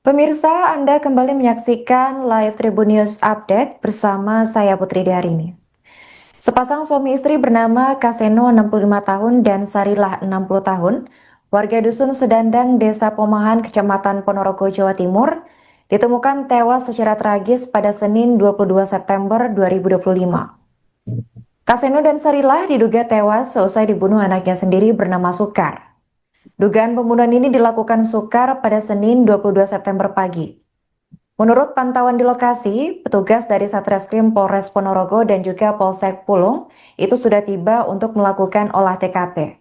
Pemirsa, Anda kembali menyaksikan live Tribun News Update bersama saya Putri Darini. Sepasang suami istri bernama Kaseno 65 tahun dan Sarilah 60 tahun, warga Dusun Sedandang, Desa Pomahan, Kecamatan Ponorogo, Jawa Timur, ditemukan tewas secara tragis pada Senin 22 September 2025. Kaseno dan Sarilah diduga tewas seusai dibunuh anaknya sendiri bernama Sukar. Dugaan pembunuhan ini dilakukan Sukar pada Senin 22 September pagi. Menurut pantauan di lokasi, petugas dari Satreskrim Polres Ponorogo dan juga Polsek Pulung itu sudah tiba untuk melakukan olah TKP.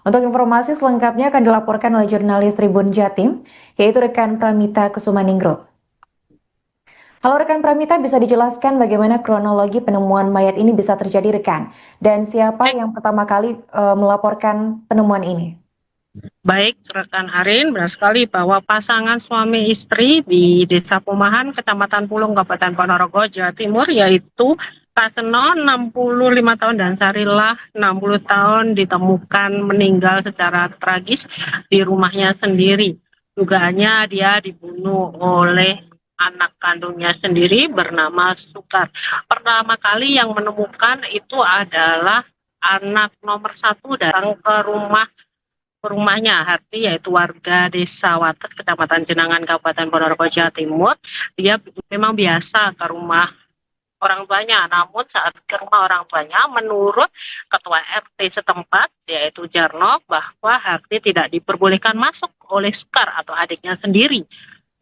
Untuk informasi selengkapnya akan dilaporkan oleh jurnalis Tribun Jatim, yaitu rekan Pramita Kusumaningrum. Halo rekan Pramita, bisa dijelaskan bagaimana kronologi penemuan mayat ini bisa terjadi rekan? Dan siapa yang pertama kali melaporkan penemuan ini? Baik, rekan Arin, benar sekali bahwa pasangan suami istri di Desa Pomahan, Kecamatan Pulung, Kabupaten Ponorogo, Jawa Timur, yaitu Kaseno 65 tahun dan Sarilah 60 tahun ditemukan meninggal secara tragis di rumahnya sendiri. Dugaannya dia dibunuh oleh anak kandungnya sendiri bernama Sukar. Pertama kali yang menemukan itu adalah anak nomor satu datang ke rumahnya Harti, yaitu warga Desa Wates, Kecamatan Jenangan, Kabupaten Ponorogo, Jawa Timur. Dia memang biasa ke rumah orang tuanya, namun saat ke rumah orang tuanya, menurut Ketua RT setempat, yaitu Jarno, bahwa Harti tidak diperbolehkan masuk oleh Sukar atau adiknya sendiri.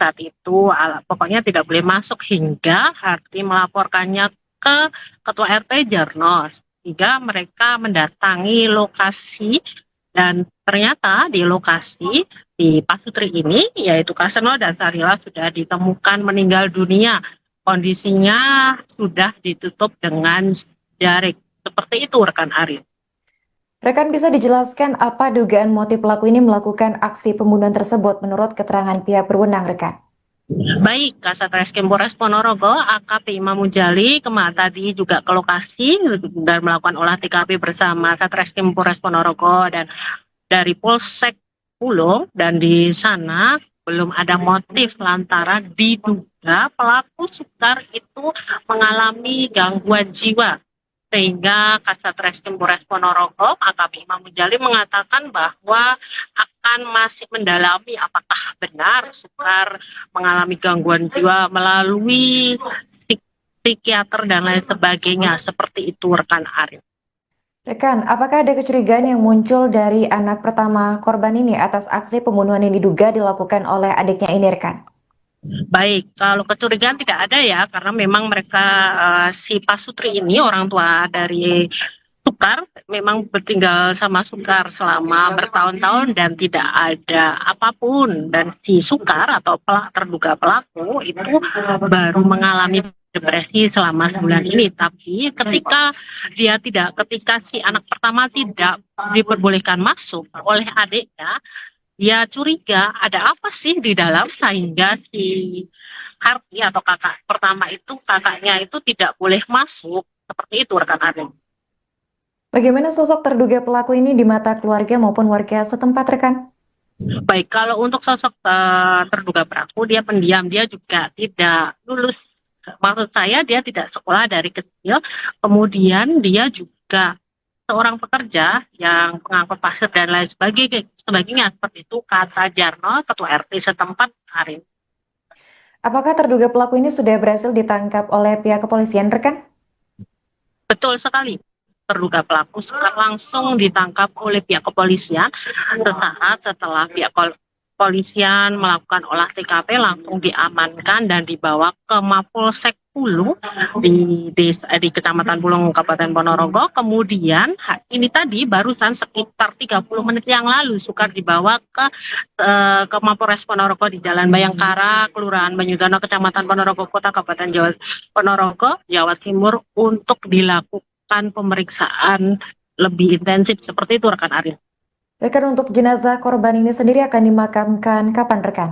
Saat itu, pokoknya tidak boleh masuk hingga Harti melaporkannya ke Ketua RT Jarno, sehingga mereka mendatangi lokasi. Dan ternyata di lokasi di Pasutri ini, yaitu Kaseno dan Sarila sudah ditemukan meninggal dunia. Kondisinya sudah ditutup dengan jarik. Seperti itu rekan Arif. Rekan bisa dijelaskan apa dugaan motif pelaku ini melakukan aksi pembunuhan tersebut menurut keterangan pihak berwenang rekan? Baik, Kasat Reskrim Polres Ponorogo, AKP Imam Mujali, tadi juga ke lokasi dan melakukan olah TKP bersama Satreskrim Polres Ponorogo dan dari Polsek Pulung, dan di sana belum ada motif lantaran diduga pelaku Sukar itu mengalami gangguan jiwa. Sehingga Kasat Reskrim Polres Ponorogo, AKP Imam Mujali mengatakan bahwa akan masih mendalami apakah benar Sukar mengalami gangguan jiwa melalui psikiater dan lain sebagainya. Seperti itu rekan Arif. Rekan, apakah ada kecurigaan yang muncul dari anak pertama korban ini atas aksi pembunuhan yang diduga dilakukan oleh adiknya ini rekan? Baik, kalau kecurigaan tidak ada ya, karena memang mereka si Pasutri ini orang tua dari Sukar memang bertinggal sama Sukar selama bertahun-tahun dan tidak ada apapun, dan si Sukar atau terduga pelaku itu baru mengalami depresi selama sebulan ini. Tapi ketika si anak pertama tidak diperbolehkan masuk oleh adiknya, dia curiga ada apa sih di dalam, sehingga si Harti atau kakak pertama itu, kakaknya itu tidak boleh masuk. Seperti itu rekan Adem. Bagaimana sosok terduga pelaku ini di mata keluarga maupun warga setempat rekan? Baik, kalau untuk sosok terduga pelaku, dia pendiam, dia juga tidak lulus. Maksud saya dia tidak sekolah dari kecil, kemudian dia juga seorang pekerja yang pengangkut pasir dan lain sebagainya, seperti itu kata Jarno, Ketua RT setempat hari. Apakah terduga pelaku ini sudah berhasil ditangkap oleh pihak kepolisian rekan? Betul sekali. Terduga pelaku langsung ditangkap oleh pihak kepolisian sesaat setelah pihak kepolisian melakukan olah TKP, langsung diamankan dan dibawa ke Mapolsek Pulung di Kecamatan Pulung, Kabupaten Ponorogo. Kemudian ini tadi barusan sekitar 30 menit yang lalu Sukar dibawa ke Mapolres Ponorogo di Jalan Bayangkara, Kelurahan Banyudono, Kecamatan Ponorogo Kota, Kabupaten Ponorogo, Jawa Timur, untuk dilakukan pemeriksaan lebih intensif. Seperti itu rekan Arif. Rekan, untuk jenazah korban ini sendiri akan dimakamkan kapan rekan?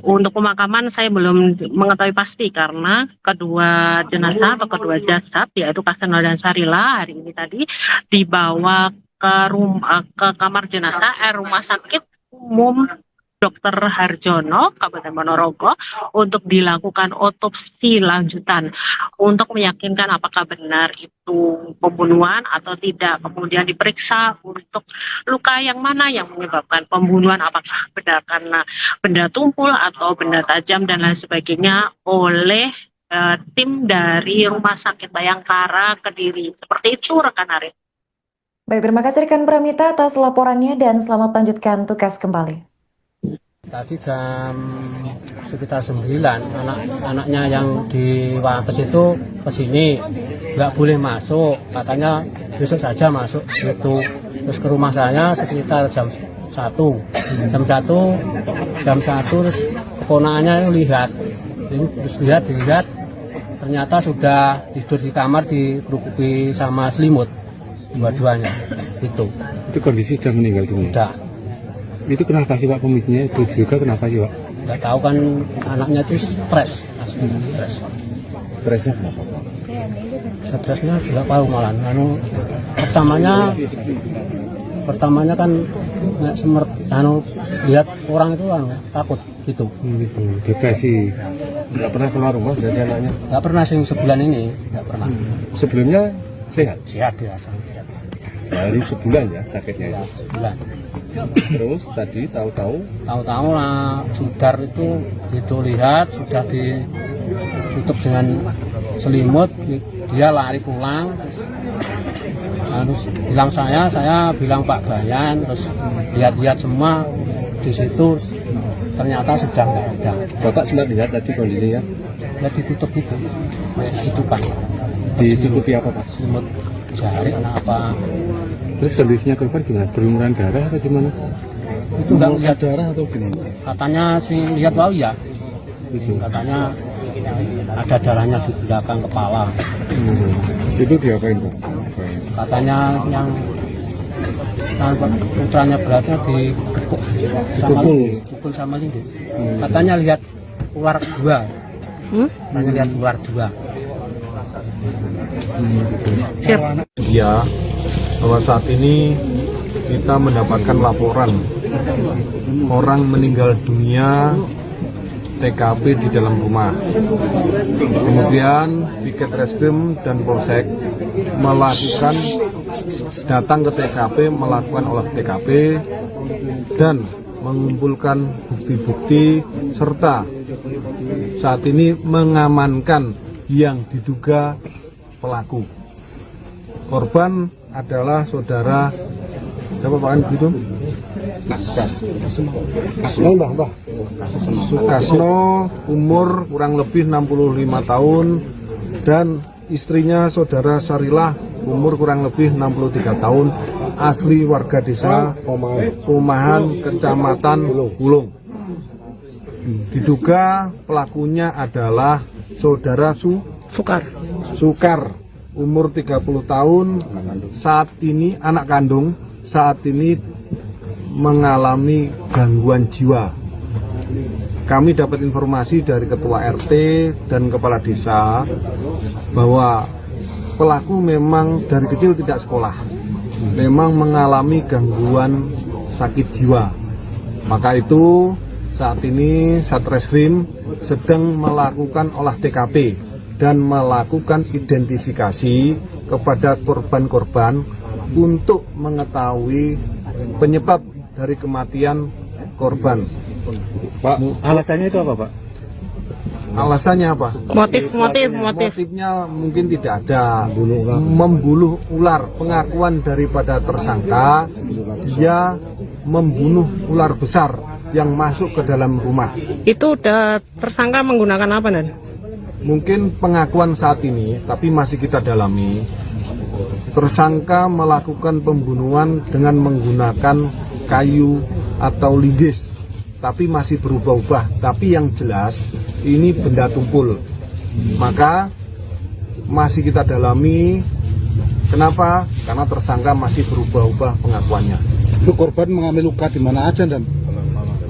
Untuk pemakaman saya belum mengetahui pasti, karena kedua jenazah atau kedua jasad, yaitu Kaseno dan Sarila, hari ini tadi dibawa ke kamar jenazah rumah sakit umum Dr. Harjono, Kabupaten Ponorogo, untuk dilakukan otopsi lanjutan untuk meyakinkan apakah benar itu pembunuhan atau tidak. Kemudian diperiksa untuk luka yang mana yang menyebabkan pembunuhan, apakah benar karena benda tumpul atau benda tajam dan lain sebagainya oleh tim dari Rumah Sakit Bayangkara Kediri. Seperti itu rekan Arif. Baik, terima kasih rekan Pramita atas laporannya dan selamat lanjutkan tugas kembali. Tadi jam sekitar 9 anak-anaknya yang di Wates itu kesini, nggak boleh masuk, katanya besok saja masuk gitu. Terus ke rumah saya sekitar jam 1 terus keponakannya lihat, terus dilihat ternyata sudah tidur di kamar dikerukuki sama selimut dua-duanya itu. Itu kondisi sudah meninggal dunia. Udah. Itu kenapa sih Pak pemicunya? Itu juga kenapa sih Pak? Nggak tahu kan anaknya itu stres. Stresnya kenapa? Stresnya juga tahu malah. Pertamanya kan nggak semerti, lihat orang itu takut gitu. Gitu. Depresi. Nggak pernah keluar rumah dari anaknya? Nggak pernah sebulan ini, nggak pernah. Sebelumnya sehat? Sehat biasa. Sehat. Baru sebulan ya sakitnya Ya, itu? sebulan. Terus tadi tahu-tahu Lah sudar itu lihat sudah ditutup dengan selimut, dia lari pulang, terus bilang saya bilang Pak Bayan, terus lihat semua di situ, ternyata sudah nggak ada. Bapak sempat lihat tadi kondisinya? Ya ditutup itu, tutupan. Ditutupi apa Pak? Selimut jari apa? Terus kondisinya korban gimana? Berlumuran darah atau gimana? Itu nggak lihat darah atau gimana? katanya sih lihat bau ya. Itu. Katanya ada darahnya di belakang kepala. Itu diapain Pak? Katanya yang putranya beratnya dikepuk sama linggis, pukul sama linggis. Katanya lihat ular dua. Katanya lihat ular dua. Ya, bahwa saat ini kita mendapatkan laporan orang meninggal dunia TKP di dalam rumah. Kemudian Piket Reskrim dan Polsek datang ke TKP, melakukan olah TKP dan mengumpulkan bukti-bukti serta saat ini mengamankan yang diduga pelaku. Korban adalah saudara siapa Pak gitu? Sukasno, umur kurang lebih 65 tahun dan istrinya saudara Sarilah, umur kurang lebih 63 tahun, asli warga desa Pomahan, Kecamatan Bulung. Diduga pelakunya adalah saudara Sukar, umur 30 tahun, saat ini anak kandung, saat ini mengalami gangguan jiwa. Kami dapat informasi dari ketua RT dan kepala desa bahwa pelaku memang dari kecil tidak sekolah, memang mengalami gangguan sakit jiwa. Maka itu saat ini Satreskrim sedang melakukan olah TKP dan melakukan identifikasi kepada korban-korban untuk mengetahui penyebab dari kematian korban. Pak, alasannya itu apa Pak? Alasannya apa? Motifnya mungkin tidak ada. Membuluh ular. Pengakuan daripada tersangka, dia membunuh ular besar yang masuk ke dalam rumah. Itu udah tersangka menggunakan apa, Dan? Mungkin pengakuan saat ini, tapi masih kita dalami. Tersangka melakukan pembunuhan dengan menggunakan kayu atau linggis, tapi masih berubah-ubah. Tapi yang jelas ini benda tumpul. Maka masih kita dalami. Kenapa? Karena tersangka masih berubah-ubah pengakuannya. Itu korban mengalami luka di mana aja dan?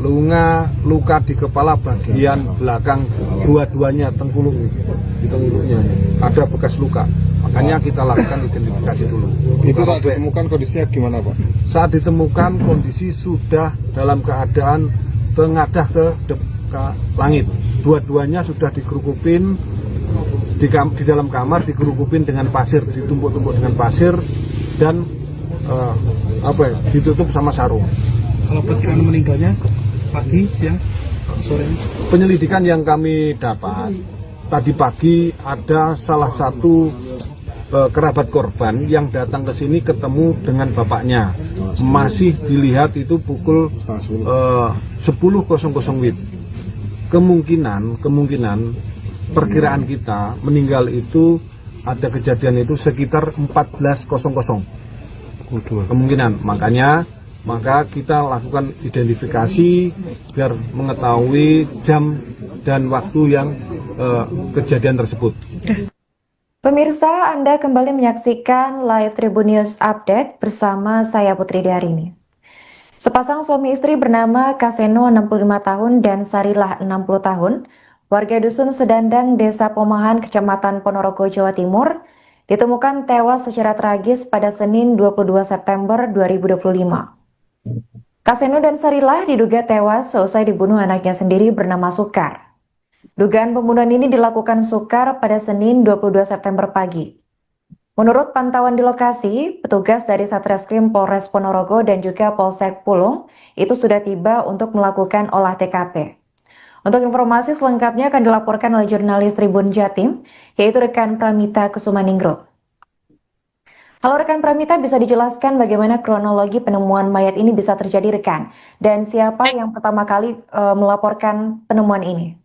Luka di kepala bagian belakang dua-duanya, tengkuluk, di tengkuluknya ada bekas luka. Makanya kita lakukan identifikasi dulu. Itu saat ditemukan kondisinya gimana Pak? Saat ditemukan kondisi sudah dalam keadaan tengadah ke langit. Dua-duanya sudah dikerukupin di dalam kamar, dikerukupin dengan pasir, ditumpuk-tumpuk dengan pasir dan ditutup sama sarung. Kalau perkiraan meninggalnya pagi, siang, sore? Penyelidikan yang kami dapat tadi pagi ada salah satu kerabat korban yang datang ke sini ketemu dengan bapaknya. Masih dilihat itu pukul 10.00 WIB. Kemungkinan perkiraan kita meninggal itu ada kejadian itu sekitar 14.00 kemungkinan. Maka kita lakukan identifikasi biar mengetahui jam dan waktu yang kejadian tersebut. Pemirsa, Anda kembali menyaksikan live Tribun News Update bersama saya Putri Darini. Sepasang suami istri bernama Kaseno 65 tahun dan Sarilah 60 tahun, warga Dusun Sedandang, Desa Pomahan, Kecamatan Ponorogo, Jawa Timur, ditemukan tewas secara tragis pada Senin 22 September 2025. Kaseno dan Sarilah diduga tewas seusai dibunuh anaknya sendiri bernama Sukar. Dugaan pembunuhan ini dilakukan Sukar pada Senin 22 September pagi. Menurut pantauan di lokasi, petugas dari Satreskrim Polres Ponorogo dan juga Polsek Pulung itu sudah tiba untuk melakukan olah TKP. Untuk informasi selengkapnya akan dilaporkan oleh jurnalis Tribun Jatim, yaitu rekan Pramita Kusumaningrum. Halo rekan Pramita, bisa dijelaskan bagaimana kronologi penemuan mayat ini bisa terjadi rekan? Dan siapa yang pertama kali melaporkan penemuan ini?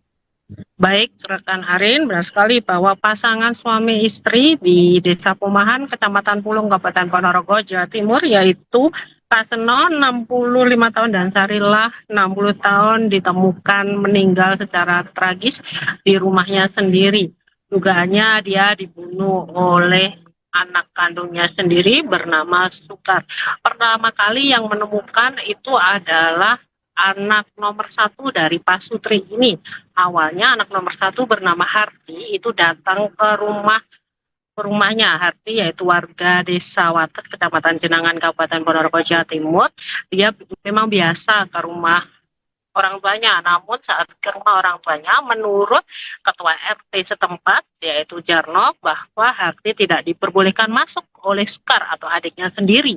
Baik, rekan Arin, benar sekali bahwa pasangan suami istri di Desa Pomahan, Kecamatan Pulung, Kabupaten Ponorogo, Jawa Timur, yaitu Kaseno 65 tahun dan Sarilah 60 tahun ditemukan meninggal secara tragis di rumahnya sendiri. Dugaannya dia dibunuh oleh anak kandungnya sendiri bernama Sukar. Pertama kali yang menemukan itu adalah anak nomor 1 dari Pasutri ini. Awalnya anak nomor 1 bernama Harti itu datang ke rumahnya. Harti yaitu warga Desa Watet, Kecamatan Jenangan, Kabupaten Ponorogo, Jawa Timur. Dia memang biasa ke rumah orang tuanya. Namun saat ke rumah orang tuanya, menurut Ketua RT setempat, yaitu Jarno, bahwa Harti tidak diperbolehkan masuk oleh Sukar atau adiknya sendiri.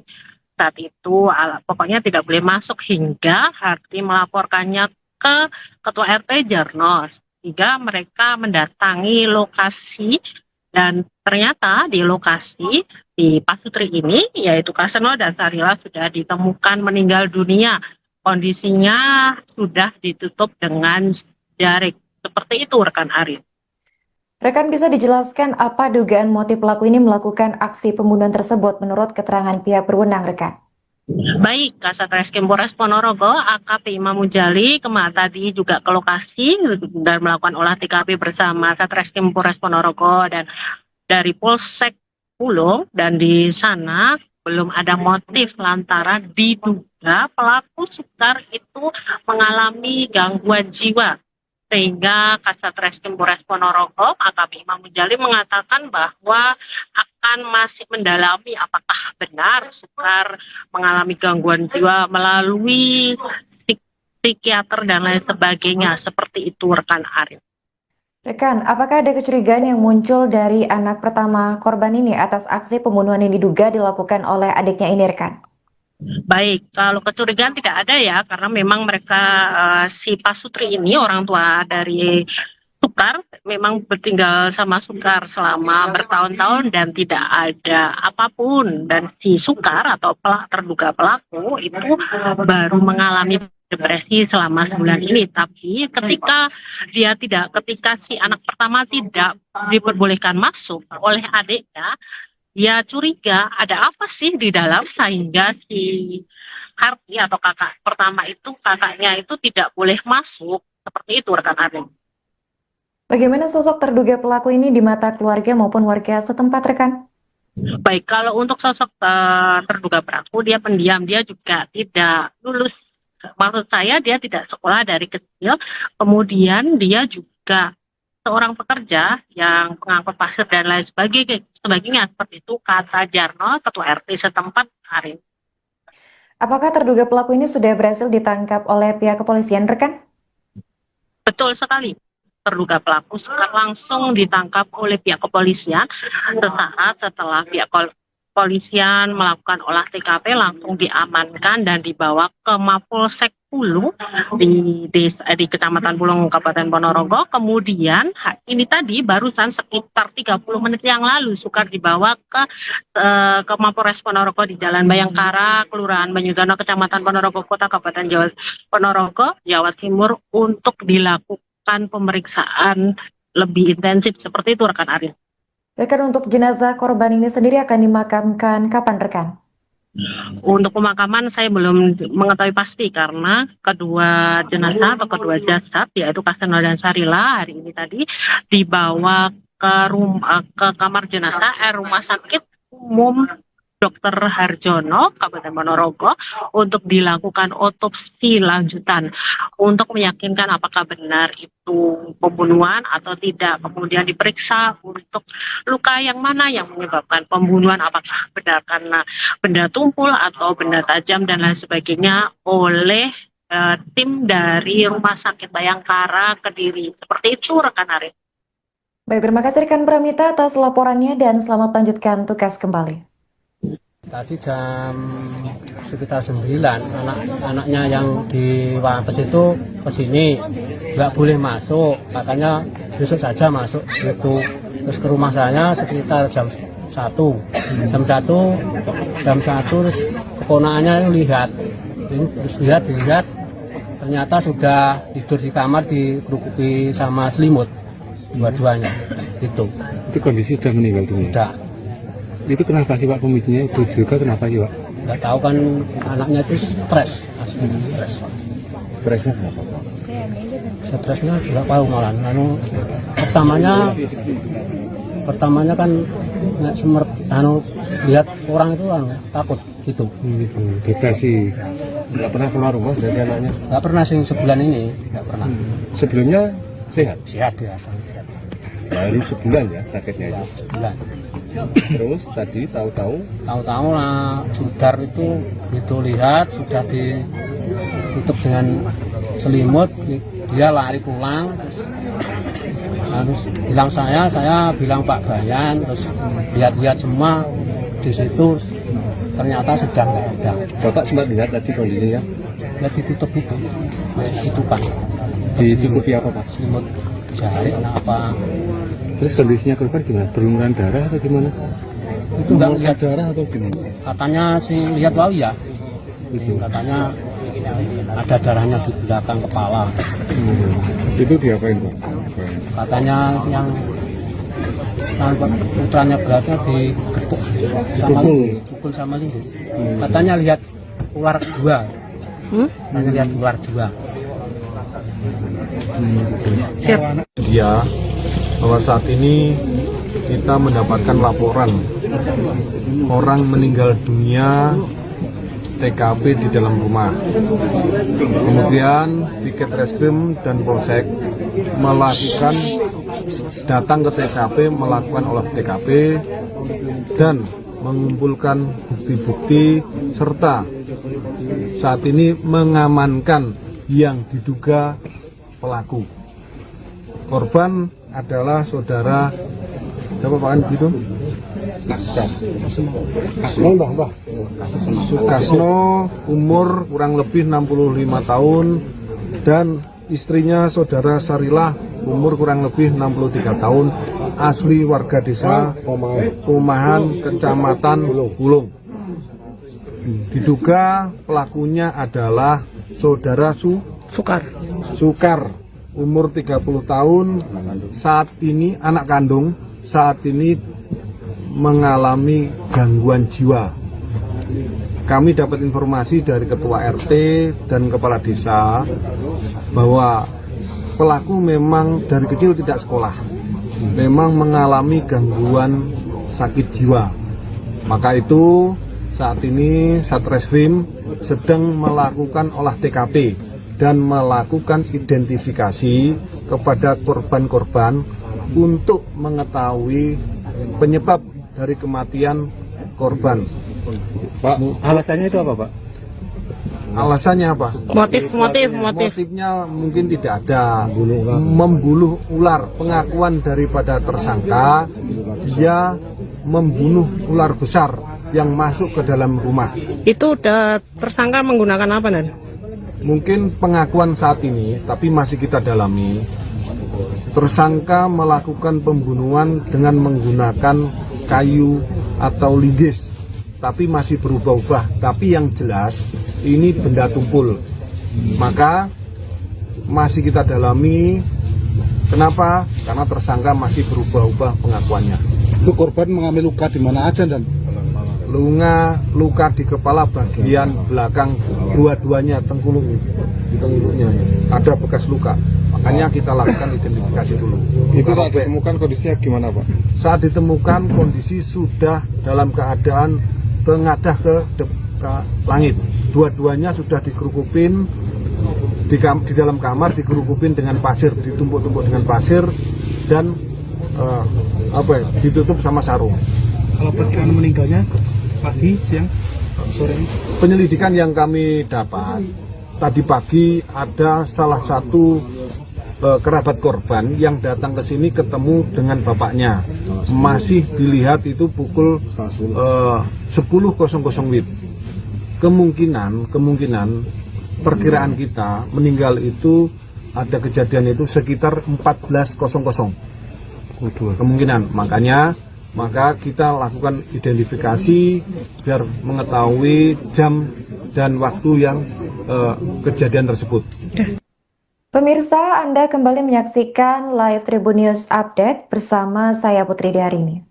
Saat itu pokoknya tidak boleh masuk hingga Harti melaporkannya ke Ketua RT Jarno, sehingga mereka mendatangi lokasi dan ternyata di lokasi di Pasutri ini yaitu Kaseno dan Sarilah sudah ditemukan meninggal dunia. Kondisinya sudah ditutup dengan jarik. Seperti itu rekan Arif. Rekan, bisa dijelaskan apa dugaan motif pelaku ini melakukan aksi pembunuhan tersebut menurut keterangan pihak berwenang, rekan? Baik, Kasat Reskrim Polres Ponorogo, AKP Imam Mujali tadi juga ke lokasi dan melakukan olah TKP bersama Satreskrim Polres Ponorogo dan dari Polsek Pulung, dan di sana belum ada motif lantaran diduga pelaku Sukar itu mengalami gangguan jiwa. Sehingga Kasat Reskrim Polres Ponorogo, AKP Imam Mujali mengatakan bahwa akan masih mendalami apakah benar Sukar mengalami gangguan jiwa melalui psikiater dan lain sebagainya. Seperti itu rekan Arif. Rekan, apakah ada kecurigaan yang muncul dari anak pertama korban ini atas aksi pembunuhan yang diduga dilakukan oleh adiknya ini, rekan? Baik, kalau kecurigaan tidak ada ya, karena memang mereka si Pasutri ini orang tua dari Sukar memang bertinggal sama Sukar selama bertahun-tahun dan tidak ada apapun, dan si Sukar atau terduga pelaku itu baru mengalami depresi selama sebulan ini. Tapi ketika si anak pertama tidak diperbolehkan masuk oleh adiknya, dia curiga ada apa sih di dalam sehingga si Harti atau kakak pertama itu, kakaknya itu tidak boleh masuk. Seperti itu rekan Arif. Bagaimana sosok terduga pelaku ini di mata keluarga maupun warga setempat, rekan? Baik, kalau untuk sosok terduga pelaku, dia pendiam, dia juga tidak lulus. Maksud saya dia tidak sekolah dari kecil, kemudian dia juga seorang pekerja yang pengangkut pasir dan lain sebagainya, seperti itu kata Jarno, Ketua RT setempat hari. Apakah terduga pelaku ini sudah berhasil ditangkap oleh pihak kepolisian, rekan? Betul sekali. Terduga pelaku langsung ditangkap oleh pihak kepolisian sesaat setelah pihak kepolisian melakukan olah TKP, langsung diamankan dan dibawa ke Mapolsek Pulung di Kecamatan Pulung, Kabupaten Ponorogo. Kemudian ini tadi barusan sekitar 30 menit yang lalu Sukar dibawa ke Mapolres Ponorogo di Jalan Bayangkara, Kelurahan Banyudono, Kecamatan Ponorogo Kota, Kabupaten Ponorogo, Jawa Timur untuk dilakukan pemeriksaan lebih intensif. Seperti itu rekan Arin. Rekan, untuk jenazah korban ini sendiri akan dimakamkan kapan, rekan? Untuk pemakaman saya belum mengetahui pasti karena kedua jenazah atau kedua jasad yaitu Kaseno dan Sarila hari ini tadi dibawa ke kamar jenazah Rumah Sakit Umum Dr. Harjono, Kabupaten Ponorogo untuk dilakukan otopsi lanjutan untuk meyakinkan apakah benar itu pembunuhan atau tidak. Kemudian diperiksa untuk luka yang mana yang menyebabkan pembunuhan, apakah benar karena benda tumpul atau benda tajam dan lain sebagainya oleh tim dari Rumah Sakit Bayangkara Kediri. Seperti itu rekan Arif. Baik, terima kasih rekan Pramita atas laporannya dan selamat lanjutkan tugas kembali. Tadi jam sekitar 9 anak-anaknya yang di Wates itu ke sini, nggak boleh masuk, katanya besok saja masuk gitu. Terus ke rumah saya sekitar jam 1 terus keponakannya lihat, terus dilihat ternyata sudah tidur di kamar dikerukuki sama selimut dua-duanya gitu. Itu kondisi sudah meninggal dunia. Udah. Itu kenapa sih Pak pemicunya? Itu juga kenapa sih Pak? Nggak tahu kan, anaknya itu stres. Stresnya kenapa Pak? Stresnya juga tahu malah. Pertamanya kan lihat orang itu takut gitu. Depresi. Nggak pernah keluar rumah dari anaknya? Nggak pernah sih sebulan ini, nggak pernah. Sebelumnya sehat? Sehat biasa. Baru sebulan ya sakitnya itu? Sebulan. Terus tadi tahu-tahu lah Sudar itu lihat sudah ditutup dengan selimut, dia lari pulang, terus bilang saya bilang Pak Bayan, terus lihat semua di situ, ternyata sudah nggak ada. Bapak sempat lihat tadi kondisinya? Ya ditutup itu Pak. Ditutupi apa Pak? Selimut jari apa. Terus kondisinya korban gimana? Berlumuran darah atau gimana? Itu nggak lihat darah atau gimana? Katanya sih lihat wawi ya. Katanya ada darahnya di belakang kepala. Itu diapain Pak? Katanya yang putranya beratnya digepuk sama pukul sama linggis. Katanya lihat ular dua. Katanya lihat ular dua. Dia bahwa saat ini kita mendapatkan laporan orang meninggal dunia TKP di dalam rumah. Kemudian Piket Reskrim dan Polsek datang ke TKP, melakukan olah TKP dan mengumpulkan bukti-bukti serta saat ini mengamankan yang diduga pelaku. Korban adalah saudara siapa Pak gitu? Sukasno, umur kurang lebih 65 tahun dan istrinya saudara Sarilah, umur kurang lebih 63 tahun, asli warga desa Pomahan, Kecamatan Pulung. Diduga pelakunya adalah saudara Sukar, umur 30 tahun, saat ini anak kandung, saat ini mengalami gangguan jiwa. Kami dapat informasi dari ketua RT dan kepala desa bahwa pelaku memang dari kecil tidak sekolah, memang mengalami gangguan sakit jiwa. Maka itu saat ini Satreskrim sedang melakukan olah TKP dan melakukan identifikasi kepada korban-korban untuk mengetahui penyebab dari kematian korban. Pak, alasannya itu apa Pak? Alasannya apa? Motifnya mungkin tidak ada. Membunuh ular. Pengakuan daripada tersangka, dia membunuh ular besar yang masuk ke dalam rumah. Itu udah tersangka menggunakan apa, Dan? Mungkin pengakuan saat ini, tapi masih kita dalami. Tersangka melakukan pembunuhan dengan menggunakan kayu atau linggis, tapi masih berubah-ubah. Tapi yang jelas ini benda tumpul. Maka masih kita dalami. Kenapa? Karena tersangka masih berubah-ubah pengakuannya. Itu korban mengalami luka di mana aja, Dan? Luka di kepala bagian belakang dua-duanya, tengkuluknya ada bekas luka. Makanya kita lakukan identifikasi dulu. Itu saat ditemukan kondisinya gimana, Pak? Saat ditemukan kondisi sudah dalam keadaan tengadah ke langit. Dua-duanya sudah dikerukupin di dalam kamar, dikerukupin dengan pasir, ditumpuk-tumpuk dengan pasir dan ditutup sama sarung. Kalau perkiraan meninggalnya pagi, siang, sore? Penyelidikan yang kami dapat tadi pagi ada salah satu kerabat korban yang datang ke sini ketemu dengan bapaknya. Masih dilihat itu pukul 10.00 WIB. Kemungkinan perkiraan kita meninggal itu ada kejadian itu sekitar 14.00. Kemungkinan, maka kita lakukan identifikasi biar mengetahui jam dan waktu yang kejadian tersebut. Pemirsa, Anda kembali menyaksikan live Tribun News Update bersama saya Putri Diarini.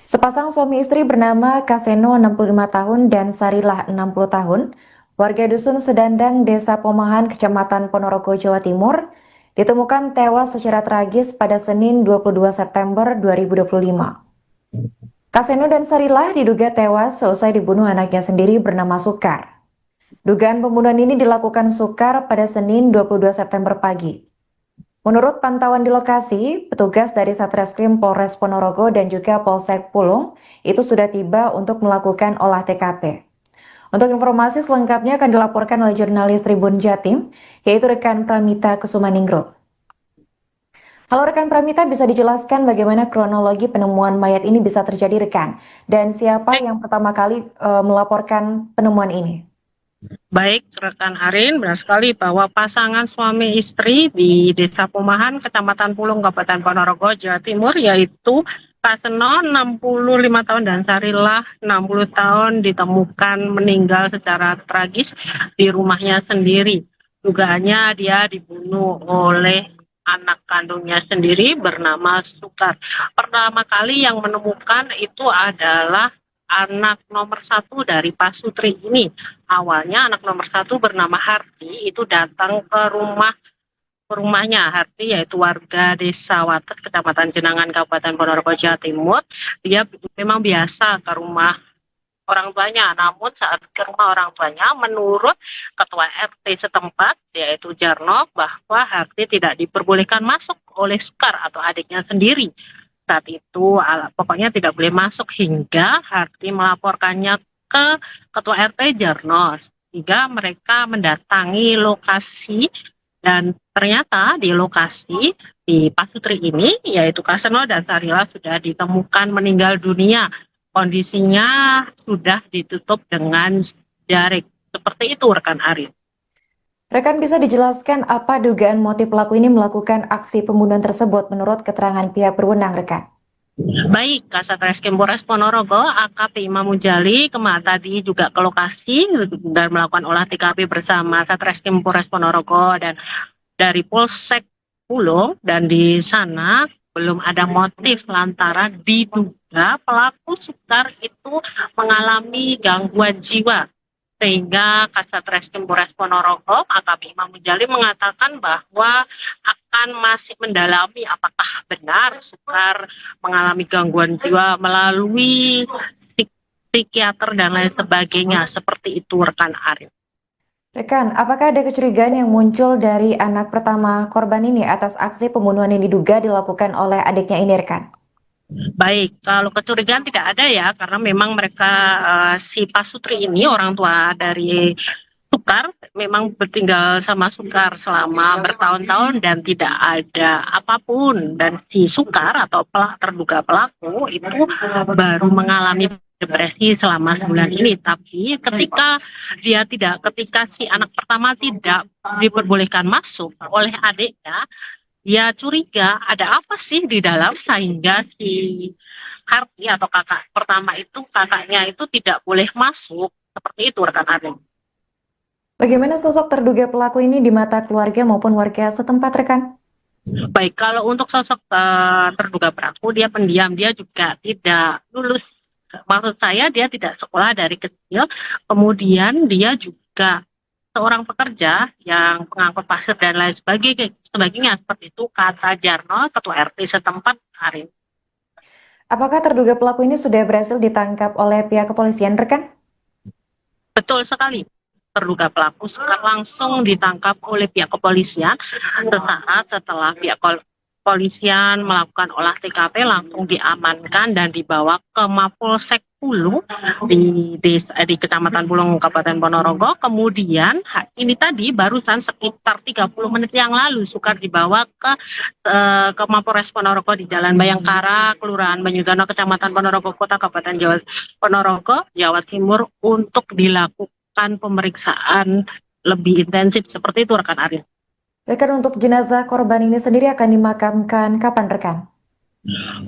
Sepasang suami istri bernama Kaseno 65 tahun dan Sarilah 60 tahun, warga Dusun Sedandang, Desa Pomahan, Kecamatan Ponorogo, Jawa Timur, ditemukan tewas secara tragis pada Senin 22 September 2025. Kaseno dan Sarilah diduga tewas seusai dibunuh anaknya sendiri bernama Sukar. Dugaan pembunuhan ini dilakukan Sukar pada Senin 22 September pagi. Menurut pantauan di lokasi, petugas dari Satreskrim Polres Ponorogo dan juga Polsek Pulung itu sudah tiba untuk melakukan olah TKP. Untuk informasi selengkapnya akan dilaporkan oleh jurnalis Tribun Jatim, yaitu rekan Pramita Kusumaningrum. Halo rekan Pramita, bisa dijelaskan bagaimana kronologi penemuan mayat ini bisa terjadi rekan? Dan siapa yang pertama kali melaporkan penemuan ini? Baik, rekan Arin, benar sekali bahwa pasangan suami istri di Desa Pomahan, Kecamatan Pulung, Kabupaten Ponorogo, Jawa Timur, yaitu Kaseno 65 tahun dan Sarilah 60 tahun ditemukan meninggal secara tragis di rumahnya sendiri. Dugaannya dia dibunuh oleh anak kandungnya sendiri bernama Sukar. Pertama kali yang menemukan itu adalah anak nomor 1 dari Pasutri ini. Awalnya anak nomor 1 bernama Harti itu datang ke rumahnya. Harti yaitu warga Desa Wates, Kecamatan Jenangan, Kabupaten Ponorogo, Jawa Timur. Dia memang biasa ke rumah orang tuanya, namun saat ke rumah orang tuanya, menurut Ketua RT setempat, yaitu Jarno, bahwa Harti tidak diperbolehkan masuk oleh Sukar atau adiknya sendiri. Saat itu pokoknya tidak boleh masuk hingga Harti melaporkannya ke Ketua RT Jarno, sehingga mereka mendatangi lokasi dan ternyata di lokasi di Pasutri ini yaitu Kaseno dan Sarilah sudah ditemukan meninggal dunia. Kondisinya sudah ditutup dengan jarik. Seperti itu rekan Arif. Rekan, bisa dijelaskan apa dugaan motif pelaku ini melakukan aksi pembunuhan tersebut menurut keterangan pihak berwenang, rekan? Baik, Kasat Reskrim Polres Ponorogo, AKP Imam Mujali tadi juga ke lokasi dan melakukan olah TKP bersama Satreskrim Polres Ponorogo dan dari Polsek Pulung, dan di sana belum ada motif lantaran diduga pelaku Sukar itu mengalami gangguan jiwa. Sehingga Kasat Reskrim Polres Ponorogo, AKP Imam Mujali mengatakan bahwa akan masih mendalami apakah benar Sukar mengalami gangguan jiwa melalui psikiater dan lain sebagainya. Seperti itu rekan Arif. Rekan, apakah ada kecurigaan yang muncul dari anak pertama korban ini atas aksi pembunuhan yang diduga dilakukan oleh adiknya ini, rekan? Baik, kalau kecurigaan tidak ada ya, karena memang mereka si Pasutri ini orang tua dari Sukar memang tinggal sama Sukar selama bertahun-tahun dan tidak ada apapun, dan si Sukar atau terduga pelaku itu baru mengalami depresi selama sebulan ini. Tapi ketika si anak pertama tidak diperbolehkan masuk oleh adiknya, dia curiga ada apa sih di dalam, sehingga si Harti atau kakak pertama itu, kakaknya itu tidak boleh masuk. Seperti itu rekan Arin. Bagaimana sosok terduga pelaku ini di mata keluarga maupun warga setempat, rekan? Baik, kalau untuk sosok terduga pelaku, dia pendiam, dia juga tidak lulus. Maksud saya dia tidak sekolah dari kecil, kemudian dia juga seorang pekerja yang pengangkut pasir dan lain sebagainya. Seperti itu kata Jarno, ketua RT setempat Arin. Apakah terduga pelaku ini sudah berhasil ditangkap oleh pihak kepolisian, rekan? Betul sekali. Terduga pelaku langsung ditangkap oleh pihak kepolisian. Sesaat setelah pihak kepolisian melakukan olah TKP, langsung diamankan dan dibawa ke Mapolsek Pulu di Kecamatan Pulung, Kabupaten Ponorogo. Kemudian ini tadi barusan sekitar 30 menit yang lalu Sukar dibawa ke Mapolres Ponorogo di Jalan Bayangkara, Kelurahan Banyudono, Kecamatan Ponorogo Kota, Kabupaten Ponorogo, Jawa Timur, untuk dilakukan pemeriksaan lebih intensif. Seperti itu rekan Arin. Rekan, untuk jenazah korban ini sendiri akan dimakamkan kapan, rekan?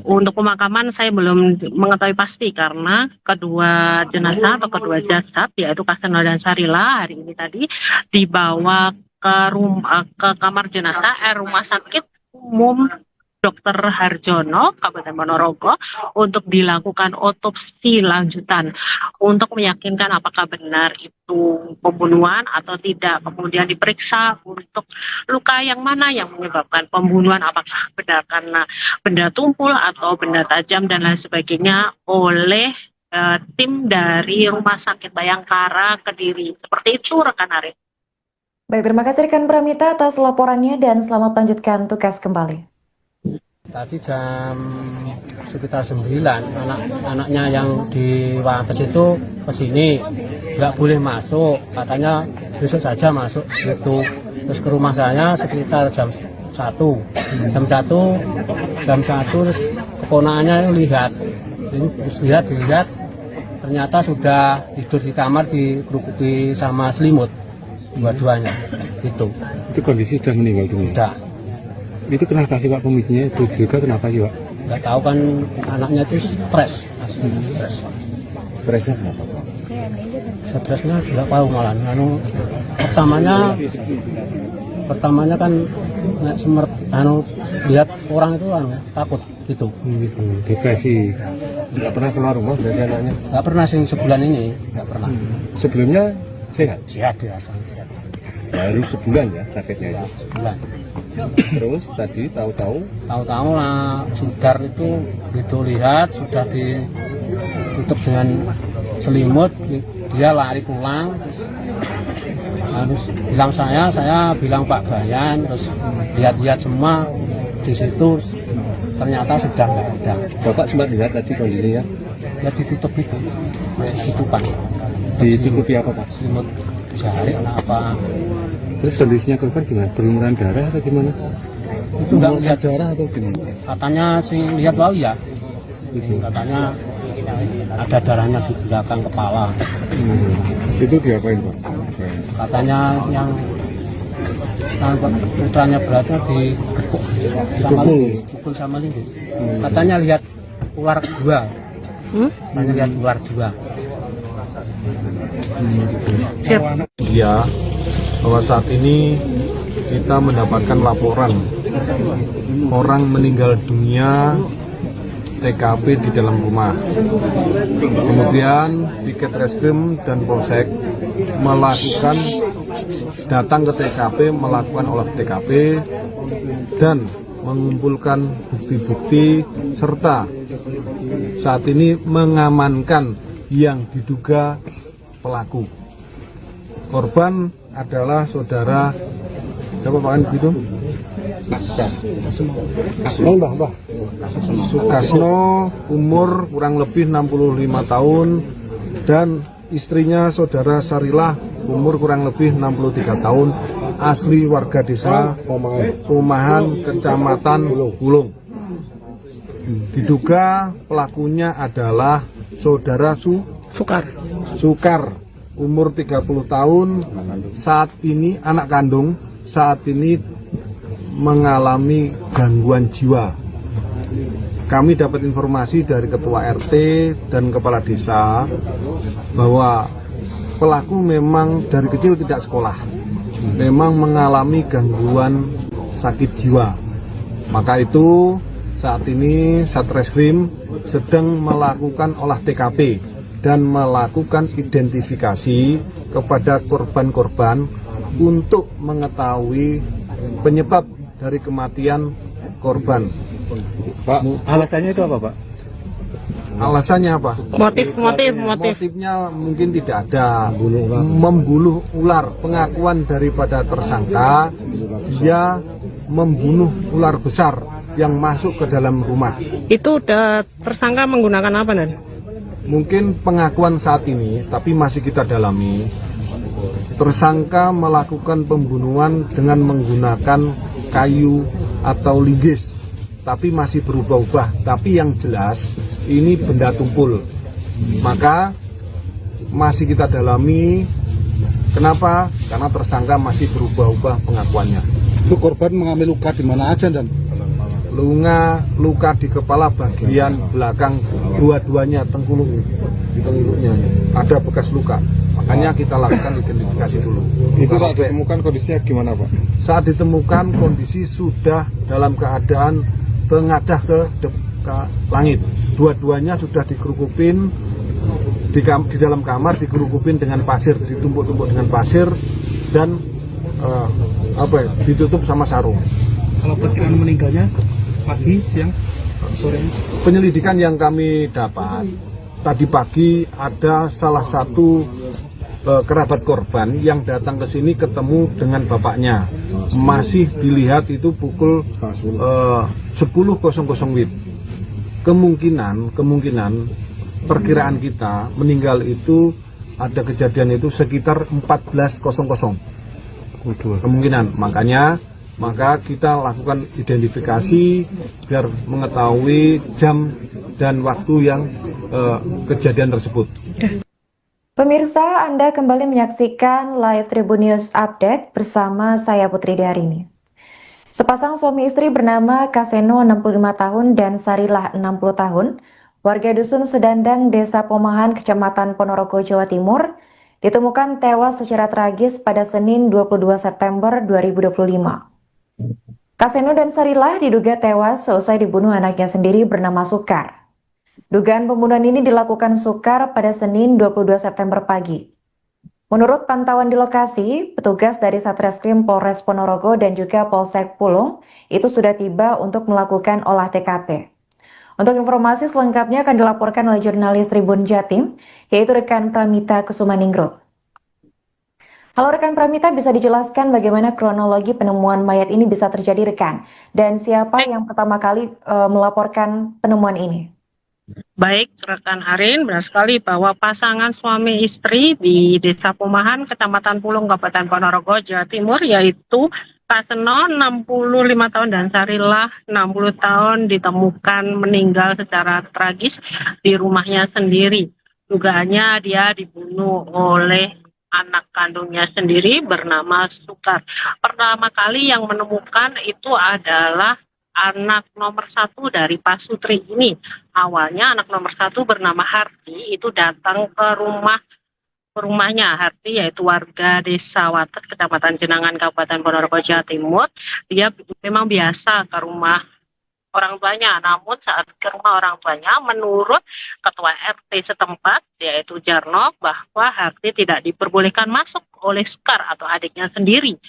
Untuk pemakaman saya belum mengetahui pasti, karena kedua jenazah atau kedua jasad, yaitu Kaseno dan Sarila, hari ini tadi dibawa ke kamar jenazah Rumah Sakit Umum Dr. Harjono, Kabupaten Ponorogo, untuk dilakukan otopsi lanjutan untuk meyakinkan apakah benar itu pembunuhan atau tidak. Kemudian diperiksa untuk luka yang mana yang menyebabkan pembunuhan, apakah benar karena benda tumpul atau benda tajam dan lain sebagainya, oleh tim dari Rumah Sakit Bayangkara Kediri. Seperti itu rekan Arif. Baik, terima kasih rekan Pramita atas laporannya dan selamat lanjutkan tugas kembali. Tadi sekitar 9, anaknya yang di Wates itu kesini, nggak boleh masuk, katanya besok saja masuk gitu. Terus ke rumah saya sekitar jam 1, terus keponakannya lihat, ternyata sudah tidur di kamar dikerukuki sama selimut, dua-duanya gitu. Itu kondisi sudah meninggal dunia? Sudah. Itu kenapa sih Pak pemicunya? Itu juga kenapa sih Pak? Nggak tahu kan, anaknya itu stres. Stresnya kenapa? Stresnya tidak tahu malah. Pertamanya kan lihat orang itu takut gitu. Gitu. Depresi. Nggak pernah keluar rumah dari anaknya? Nggak pernah sih sebulan ini, nggak pernah. Sebelumnya sehat? Sehat biasa. Baru sebulan ya sakitnya ya? Sebulan. Terus tadi tahu-tahu lah Sudar itu gitu lihat sudah ditutup dengan selimut, dia lari pulang, terus bilang saya bilang Pak Bayan, terus lihat-lihat semua di situ, ternyata sudah nggak ada. Bapak sempat lihat tadi kondisinya? Ya ditutup itu, masih tutupan. Ditutupi apa Pak? Selimut jari apa? Terus kondisinya korban gimana? Berlumuran darah atau gimana? Itu nggak lihat darah atau gimana? Katanya sih lihat bau ya. Katanya ada darahnya di belakang kepala. Itu diapain Pak? Katanya yang putranya beratnya digepuk sama linggis, pukul sama linggis. Katanya lihat ular dua. Katanya lihat ular dua. Iya, bahwa saat ini kita mendapatkan laporan orang meninggal dunia TKP di dalam rumah. Kemudian Piket Reskrim dan Polsek datang ke TKP, melakukan olah TKP dan mengumpulkan bukti-bukti serta saat ini mengamankan yang diduga pelaku. Korban adalah saudara siapa Pak gitu? Sukasno, umur kurang lebih 65 tahun, dan istrinya saudara Sarilah umur kurang lebih 63 tahun, asli warga desa Pomahan, Kecamatan Pulung. Diduga pelakunya adalah saudara Sukar, umur 30 tahun, saat ini anak kandung, saat ini mengalami gangguan jiwa. Kami dapat informasi dari ketua RT dan kepala desa bahwa pelaku memang dari kecil tidak sekolah, memang mengalami gangguan sakit jiwa. Maka itu saat ini Satreskrim sedang melakukan olah TKP dan melakukan identifikasi kepada korban-korban untuk mengetahui penyebab dari kematian korban. Pak, alasannya itu apa, Pak? Alasannya apa? Motifnya mungkin tidak ada. Membunuh ular. Pengakuan daripada tersangka, dia membunuh ular besar yang masuk ke dalam rumah. Itu udah tersangka menggunakan apa, Dan? Mungkin pengakuan saat ini, tapi masih kita dalami. Tersangka melakukan pembunuhan dengan menggunakan kayu atau linggis, tapi masih berubah-ubah. Tapi yang jelas ini benda tumpul. Maka masih kita dalami. Kenapa? Karena tersangka masih berubah-ubah pengakuannya. Itu korban mengalami luka di mana aja, Dan? Luka di kepala bagian belakang dua-duanya, di tengkuluknya ada bekas luka. Makanya kita lakukan identifikasi dulu. Itu saat ditemukan kondisinya gimana, Pak? Saat ditemukan kondisi sudah dalam keadaan tengadah ke langit. Dua-duanya sudah dikerukupin di dalam kamar, dikerukupin dengan pasir, ditumpuk-tumpuk dengan pasir dan ditutup sama sarung. Kalau perkiraan meninggalnya pagi, siang, sore? Penyelidikan yang kami dapat tadi pagi ada salah satu kerabat korban yang datang ke sini ketemu dengan bapaknya. Masih dilihat itu pukul 10.00 WIB. Kemungkinan perkiraan kita meninggal itu ada kejadian itu sekitar 14.00. Kemungkinan, maka kita lakukan identifikasi biar mengetahui jam dan waktu yang kejadian tersebut. Pemirsa, Anda kembali menyaksikan live Tribun News Update bersama saya Putri Darini. Sepasang suami istri bernama Kaseno 65 tahun dan Sarilah 60 tahun, warga Dusun Sedandang, Desa Pomahan, Kecamatan Ponorogo, Jawa Timur, ditemukan tewas secara tragis pada Senin 22 September 2025. Kaseno dan Sarilah diduga tewas seusai dibunuh anaknya sendiri bernama Sukar. Dugaan pembunuhan ini dilakukan Sukar pada Senin 22 September pagi. Menurut pantauan di lokasi, petugas dari Satreskrim Polres Ponorogo dan juga Polsek Pulung itu sudah tiba untuk melakukan olah TKP. Untuk informasi selengkapnya akan dilaporkan oleh jurnalis Tribun Jatim, yaitu rekan Pramita Kusumaningro. Halo rekan Pramita, bisa dijelaskan bagaimana kronologi penemuan mayat ini bisa terjadi rekan? Dan siapa yang pertama kali melaporkan penemuan ini? Baik, rekan Arin, benar sekali bahwa pasangan suami istri di Desa Pomahan, Kecamatan Pulung, Kabupaten Ponorogo, Jawa Timur, yaitu Kaseno 65 tahun dan Sarilah 60 tahun ditemukan meninggal secara tragis di rumahnya sendiri. Dugaannya dia dibunuh oleh anak kandungnya sendiri bernama Sukar. Pertama kali yang menemukan itu adalah anak nomor 1 dari Pasutri ini. Awalnya anak nomor 1 bernama Harti itu datang ke rumahnya. Harti yaitu warga Desa Watet, Kecamatan Jenangan, Kabupaten Ponorogo, Jawa Timur. Dia memang biasa ke rumah orang tuanya, namun saat ke rumah orang tuanya, menurut ketua RT setempat yaitu Jarno, bahwa Harti tidak diperbolehkan masuk oleh Sukar atau adiknya sendiri.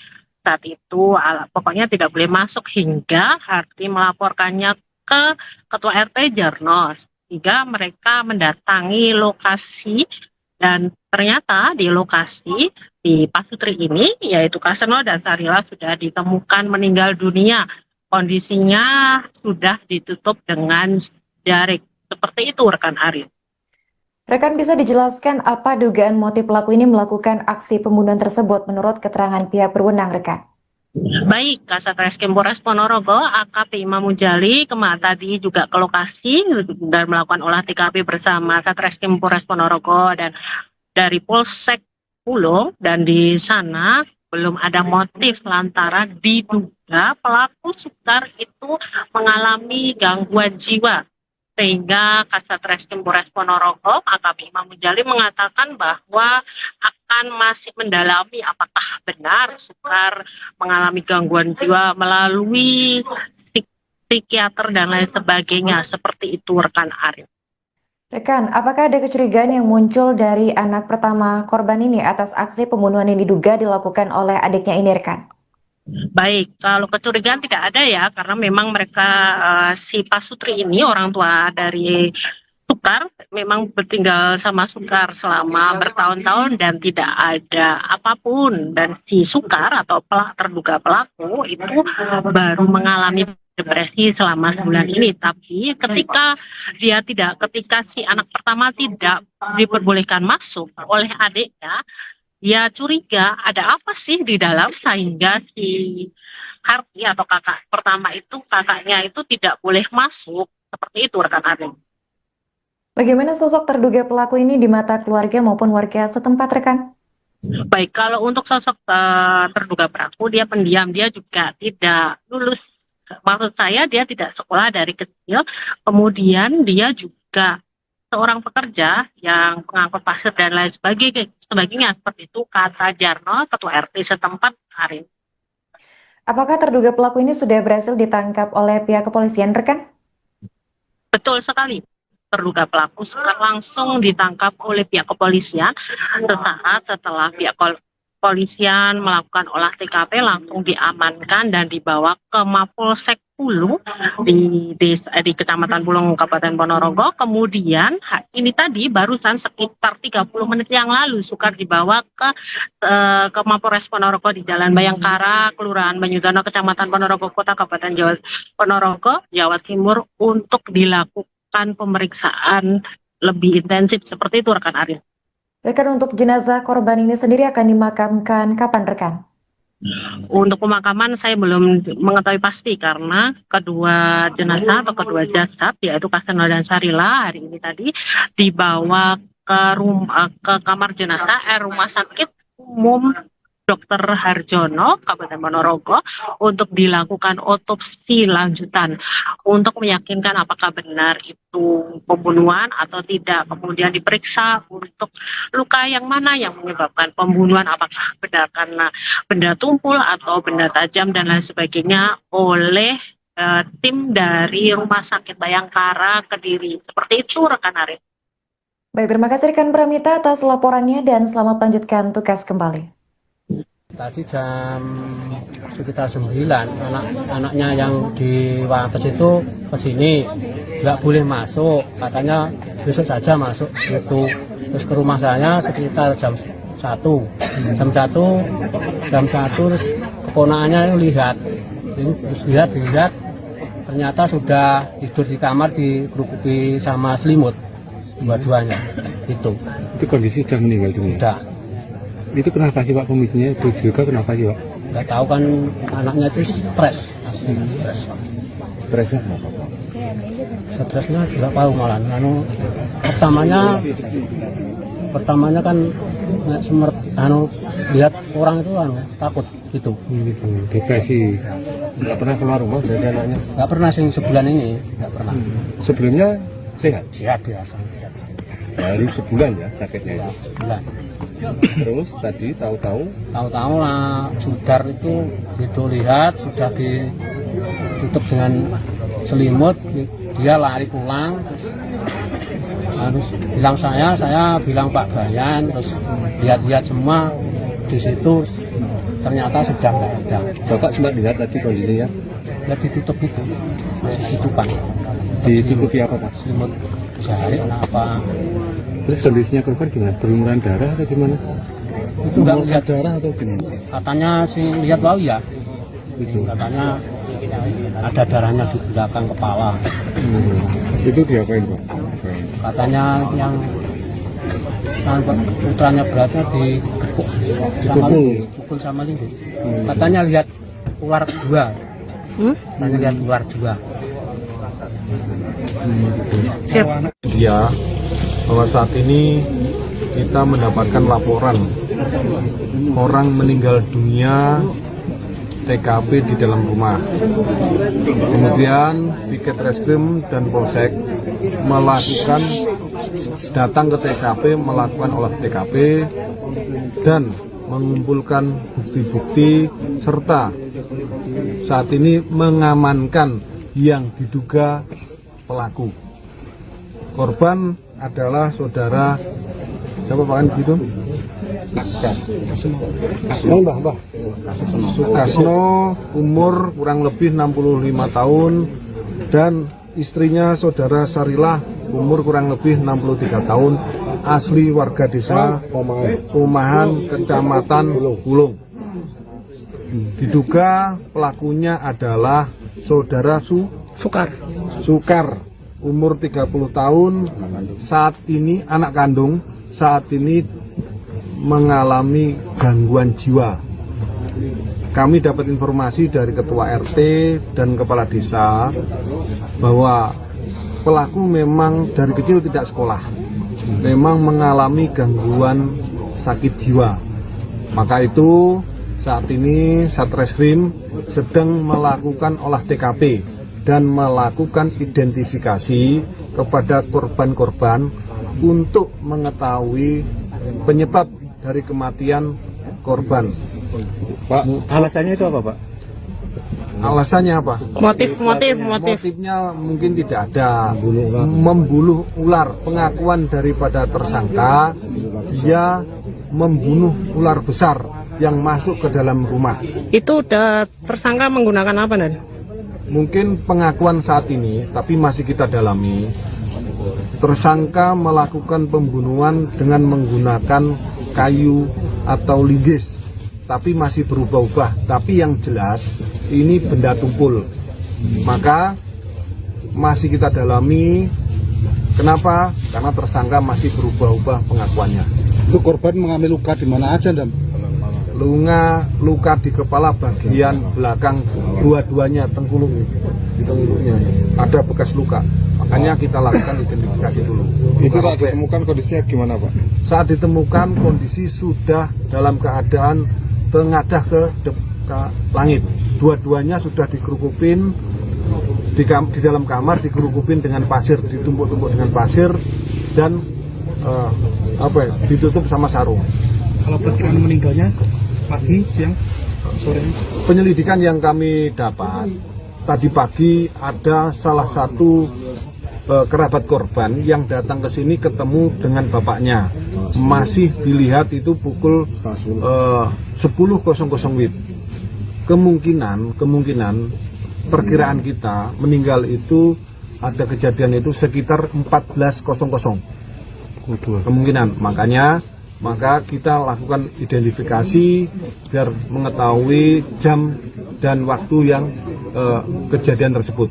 Saat itu pokoknya tidak boleh masuk hingga Harti melaporkannya ke ketua RT Jarno, sehingga mereka mendatangi lokasi dan ternyata di lokasi di Pasutri ini yaitu Kaseno dan Sarilah sudah ditemukan meninggal dunia. Kondisinya sudah ditutup dengan jarik. Seperti itu rekan Arin. Rekan, bisa dijelaskan apa dugaan motif pelaku ini melakukan aksi pembunuhan tersebut menurut keterangan pihak berwenang, rekan? Baik, Kasat Reskrim Polres Ponorogo, AKP Imam Mujali, tadi juga ke lokasi dan melakukan olah TKP bersama Satreskrim Polres Ponorogo dan dari Polsek Pulung, dan di sana belum ada motif lantaran diduga pelaku Sukar itu mengalami gangguan jiwa. Sehingga Kasat Reskrim Polres Ponorogo, AKP Imam Mujali mengatakan bahwa akan masih mendalami apakah benar Sukar mengalami gangguan jiwa melalui psikiater dan lain sebagainya. Seperti itu, rekan Arif. Rekan, apakah ada kecurigaan yang muncul dari anak pertama korban ini atas aksi pembunuhan yang diduga dilakukan oleh adiknya ini, rekan? Baik, kalau kecurigaan tidak ada ya, karena memang mereka si Pak Sutri ini orang tua dari Sukar memang bertinggal sama Sukar selama bertahun-tahun dan tidak ada apapun, dan si Sukar atau terduga pelaku itu baru mengalami depresi selama sebulan ini. Tapi ketika si anak pertama tidak diperbolehkan masuk oleh adiknya, ya curiga ada apa sih di dalam sehingga si Harti atau kakak pertama itu, kakaknya itu tidak boleh masuk. Seperti itu, rekan Arif. Bagaimana sosok terduga pelaku ini di mata keluarga maupun warga setempat, rekan? Baik, kalau untuk sosok terduga pelaku, dia pendiam, dia juga tidak lulus. Maksud saya dia tidak sekolah dari kecil, kemudian dia juga seorang pekerja yang pengangkut pasir dan lain sebagainya, seperti itu kata Jarno, ketua RT setempat hari. Apakah terduga pelaku ini sudah berhasil ditangkap oleh pihak kepolisian, rekan? Betul sekali. Terduga pelaku langsung ditangkap oleh pihak kepolisian sesaat setelah pihak kepolisian melakukan olah TKP, langsung diamankan dan dibawa ke Mapolsek Pulung di Kecamatan Pulung, Kabupaten Ponorogo. Kemudian ini tadi barusan sekitar 30 menit yang lalu Sukar dibawa ke Mapolres Ponorogo di Jalan Bayangkara, Kelurahan Banyudono, Kecamatan Ponorogo Kota, Kabupaten Ponorogo, Jawa Timur, untuk dilakukan pemeriksaan lebih intensif. Seperti itu, rekan Arif. Rekan, untuk jenazah korban ini sendiri akan dimakamkan kapan, rekan? Untuk pemakaman saya belum mengetahui pasti karena kedua jenazah atau kedua jasad, yaitu Kaseno dan Sarila, hari ini tadi dibawa ke kamar jenazah Rumah Sakit Umum Dr. Harjono, Kabupaten Ponorogo, untuk dilakukan otopsi lanjutan untuk meyakinkan apakah benar itu pembunuhan atau tidak. Kemudian diperiksa untuk luka yang mana yang menyebabkan pembunuhan, apakah benar karena benda tumpul atau benda tajam dan lain sebagainya, oleh tim dari Rumah Sakit Bayangkara Kediri. Seperti itu, rekan Arif. Baik, terima kasih rekan Pramita atas laporannya dan selamat lanjutkan tugas kembali. Tadi jam sekitar 9, anaknya yang di Wates itu kesini, nggak boleh masuk, katanya besok saja masuk gitu. Terus ke rumah saya sekitar jam 1, terus keponakannya lihat, ternyata sudah tidur di kamar dikerukuki sama selimut, dua-duanya itu. Itu kondisi sudah meninggal dunia? Sudah. Itu kenapa sih Pak pemicunya? Itu juga kenapa sih Pak? Nggak tahu kan, anaknya itu stres. Stresnya kenapa Pak? Stresnya juga tahu malah. Pertamanya kan lihat orang itu takut gitu. Gitu. Depresi. Nggak pernah keluar rumah dari anaknya? Nggak pernah sih sebulan ini, nggak pernah. Sebelumnya sehat? Sehat biasa. Baru sebulan ya sakitnya itu? Sebulan. Terus tadi tahu-tahu lah Sudar itu lihat sudah ditutup dengan selimut, dia lari pulang, terus bilang saya bilang Pak Bayan, terus lihat semua di situ, ternyata sudah nggak ada. Bapak sempat lihat tadi kondisinya? Ya ditutup itu, masih tutupan. Ditutupi apa Pak? Selimut jari apa? Terus kondisinya korban gimana? Berlumuran darah atau gimana? Itu nggak lihat darah atau gimana? Katanya sih lihat bau ya. Itu katanya ada darahnya di belakang kepala. Itu diapain Pak? Katanya yang sampai putranya beratnya digepuk sama linggis, pukul sama linggis. Katanya lihat ular dua, katanya lihat ular dua. Ya, bahwa saat ini kita mendapatkan laporan orang meninggal dunia TKP di dalam rumah. Kemudian Piket Reskrim dan Polsek datang ke TKP, melakukan olah TKP dan mengumpulkan bukti-bukti serta saat ini mengamankan yang diduga pelaku. Korban adalah saudara siapa Pak gitu? Sukasno, umur kurang lebih 65 tahun dan istrinya saudara Sarilah, umur kurang lebih 63 tahun, asli warga desa Pomahan, Kecamatan Pulung. Diduga pelakunya adalah saudara Sukar, umur 30 tahun, saat ini anak kandung, saat ini mengalami gangguan jiwa. Kami dapat informasi dari ketua RT dan kepala desa bahwa pelaku memang dari kecil tidak sekolah, memang mengalami gangguan sakit jiwa. Maka itu saat ini Satreskrim sedang melakukan olah TKP dan melakukan identifikasi kepada korban-korban untuk mengetahui penyebab dari kematian korban. Pak, alasannya itu apa, Pak? Alasannya apa? Motifnya mungkin tidak ada. Membunuh ular. Pengakuan daripada tersangka, dia membunuh ular besar yang masuk ke dalam rumah. Itu udah tersangka menggunakan apa, Dan? Mungkin pengakuan saat ini, tapi masih kita dalami. Tersangka melakukan pembunuhan dengan menggunakan kayu atau linggis, tapi masih berubah-ubah. Tapi yang jelas ini benda tumpul. Maka masih kita dalami. Kenapa? Karena tersangka masih berubah-ubah pengakuannya. Itu korban mengalami luka di mana aja, Dan? Luka di kepala bagian belakang dua-duanya, di tengkuluknya ada bekas luka. Makanya kita lakukan identifikasi dulu. Itu saat ditemukan kondisinya gimana, Pak? Saat ditemukan kondisi sudah dalam keadaan tengadah ke langit. Dua-duanya sudah dikerukupin di dalam kamar, dikerukupin dengan pasir, ditumpuk-tumpuk dengan pasir dan ditutup sama sarung. Kalau perkiraan meninggalnya pagi, siang, sore? Penyelidikan yang kami dapat tadi pagi ada salah satu kerabat korban yang datang ke sini ketemu dengan bapaknya. Masih dilihat itu pukul 10.00 WIB. Kemungkinan perkiraan kita meninggal itu ada kejadian itu sekitar 14.00. Kemungkinan, maka kita lakukan identifikasi biar mengetahui jam dan waktu yang kejadian tersebut.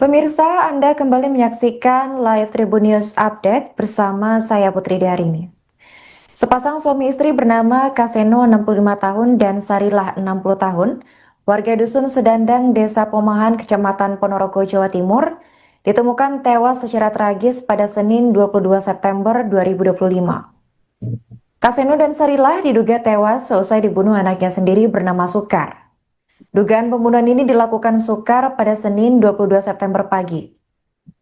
Pemirsa, Anda kembali menyaksikan live Tribun News Update bersama saya Putri Darini. Sepasang suami istri bernama Kaseno 65 tahun dan Sarilah 60 tahun, warga Dusun Sedandang, Desa Pomahan, Kecamatan Ponorogo, Jawa Timur, ditemukan tewas secara tragis pada Senin 22 September 2025. Kaseno dan Sarilah diduga tewas seusai dibunuh anaknya sendiri bernama Sukar. Dugaan pembunuhan ini dilakukan Sukar pada Senin 22 September pagi.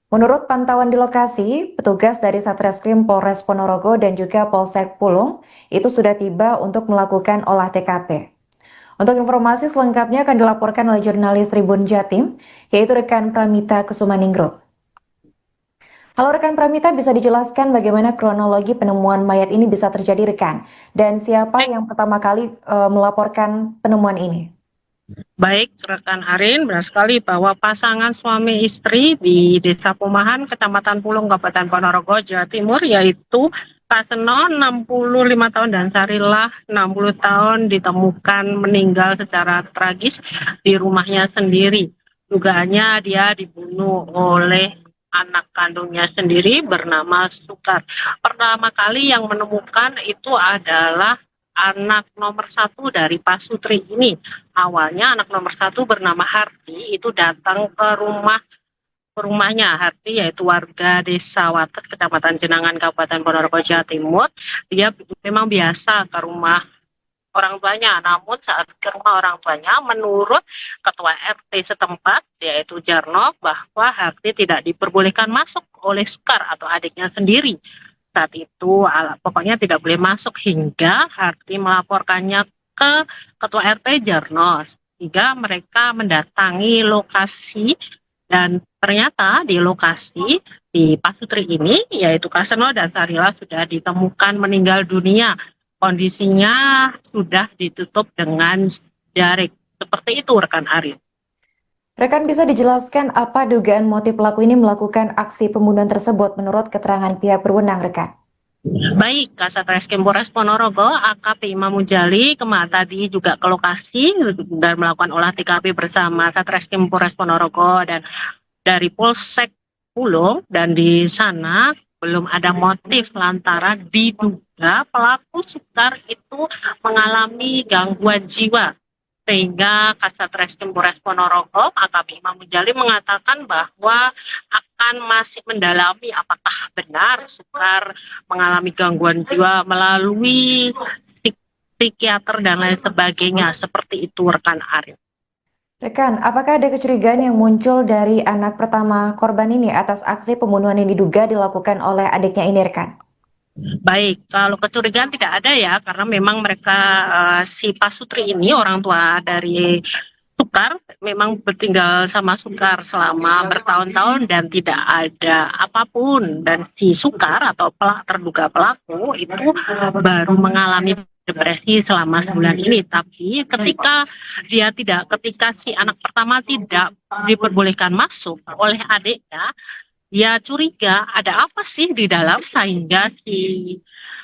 Menurut pantauan di lokasi, petugas dari Satreskrim Polres Ponorogo dan juga Polsek Pulung itu sudah tiba untuk melakukan olah TKP. Untuk informasi selengkapnya akan dilaporkan oleh jurnalis Tribun Jatim, yaitu rekan Pramita Kusumaningrum. Halo rekan Pramita, bisa dijelaskan bagaimana kronologi penemuan mayat ini bisa terjadi rekan? Dan siapa yang pertama kali melaporkan penemuan ini? Baik, rekan Arin, benar sekali bahwa pasangan suami istri di Desa Pomahan, Kecamatan Pulung, Kabupaten Ponorogo, Jawa Timur, yaitu Kaseno 65 tahun dan Sarilah 60 tahun ditemukan meninggal secara tragis di rumahnya sendiri. Dugaannya dia dibunuh oleh anak kandungnya sendiri bernama Sukar. Pertama kali yang menemukan itu adalah anak nomor 1 dari Pak Sutri ini. Awalnya anak nomor 1 bernama Harti itu datang ke rumahnya. Harti yaitu warga Desa Wates, Kecamatan Jenangan, Kabupaten Ponorogo, Jawa Timur. Dia memang biasa ke rumah orang tuanya, namun saat ke rumah orang tuanya, menurut ketua RT setempat yaitu Jarno, bahwa Harti tidak diperbolehkan masuk oleh Sukar atau adiknya sendiri. Saat itu pokoknya tidak boleh masuk, hingga Harti melaporkannya ke ketua RT Jarno, hingga mereka mendatangi lokasi, dan ternyata di lokasi di Pak Sutri ini yaitu Kaseno dan Sarila sudah ditemukan meninggal dunia. Kondisinya sudah ditutup dengan jarik. Seperti itu rekan Arif. Rekan, bisa dijelaskan apa dugaan motif pelaku ini melakukan aksi pembunuhan tersebut menurut keterangan pihak berwenang, rekan? Baik, Kasat Reskrim Polres Ponorogo, AKP Imam Mujali tadi juga ke lokasi dan melakukan olah TKP bersama Satreskrim Polres Ponorogo dan dari Polsek Pulung, dan di sana belum ada motif lantaran diduga pelaku Sukar itu mengalami gangguan jiwa. Sehingga Kasat Reskrim Polres Ponorogo, AKP Imam Mujali mengatakan bahwa akan masih mendalami apakah benar Sukar mengalami gangguan jiwa melalui psikiater dan lain sebagainya. Seperti itu rekan Arif. Rekan, apakah ada kecurigaan yang muncul dari anak pertama korban ini atas aksi pembunuhan yang diduga dilakukan oleh adiknya ini, rekan? Baik, kalau kecurigaan tidak ada ya, karena memang mereka si Pak Sutri ini orang tua dari Sukar memang bertinggal sama Sukar selama bertahun-tahun dan tidak ada apapun, dan si Sukar atau terduga pelaku itu baru mengalami depresi selama sebulan ini. Tapi ketika si anak pertama tidak diperbolehkan masuk oleh adiknya, dia curiga ada apa sih di dalam, sehingga si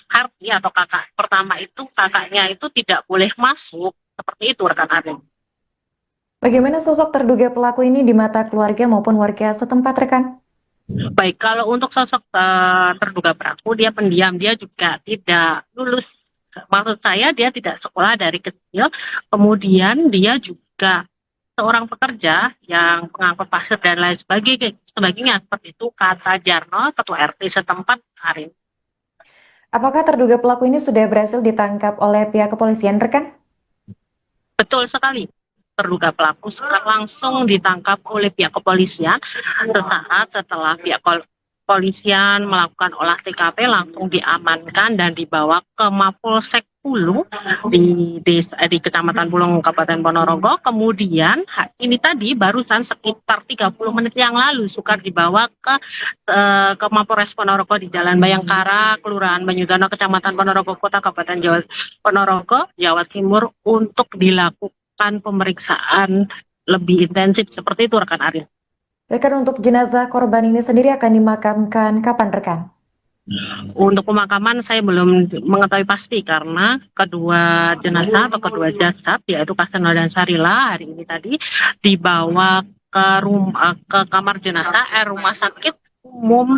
Harti atau kakak pertama itu, kakaknya itu tidak boleh masuk. Seperti itu rekan Arif. Bagaimana sosok terduga pelaku ini di mata keluarga maupun warga setempat, rekan? Baik, kalau untuk sosok terduga pelaku, dia pendiam, dia juga tidak lulus. Maksud saya dia tidak sekolah dari kecil, kemudian dia juga seorang pekerja yang pengangkut pasir dan lain sebagainya. Seperti itu kata Jarno, ketua RT setempat hari. Apakah terduga pelaku ini sudah berhasil ditangkap oleh pihak kepolisian, rekan? Betul sekali. Terduga pelaku langsung ditangkap oleh pihak kepolisian sesaat setelah pihak kepolisian melakukan olah TKP, langsung diamankan dan dibawa ke Mapolsek Pulung di Kecamatan Pulung, Kabupaten Ponorogo. Kemudian ini tadi barusan sekitar 30 menit yang lalu Sukar dibawa ke Mapolres Ponorogo di Jalan Bayangkara, Kelurahan Banyudana, Kecamatan Ponorogo Kota, Kabupaten Ponorogo, Jawa Timur, untuk dilakukan pemeriksaan lebih intensif. Seperti itu rekan Arif. Rekan, untuk jenazah korban ini sendiri akan dimakamkan kapan, rekan? Untuk pemakaman saya belum mengetahui pasti, karena kedua jenazah atau kedua jasad yaitu Kaseno dan Sarila hari ini tadi dibawa ke kamar jenazah Rumah Sakit Umum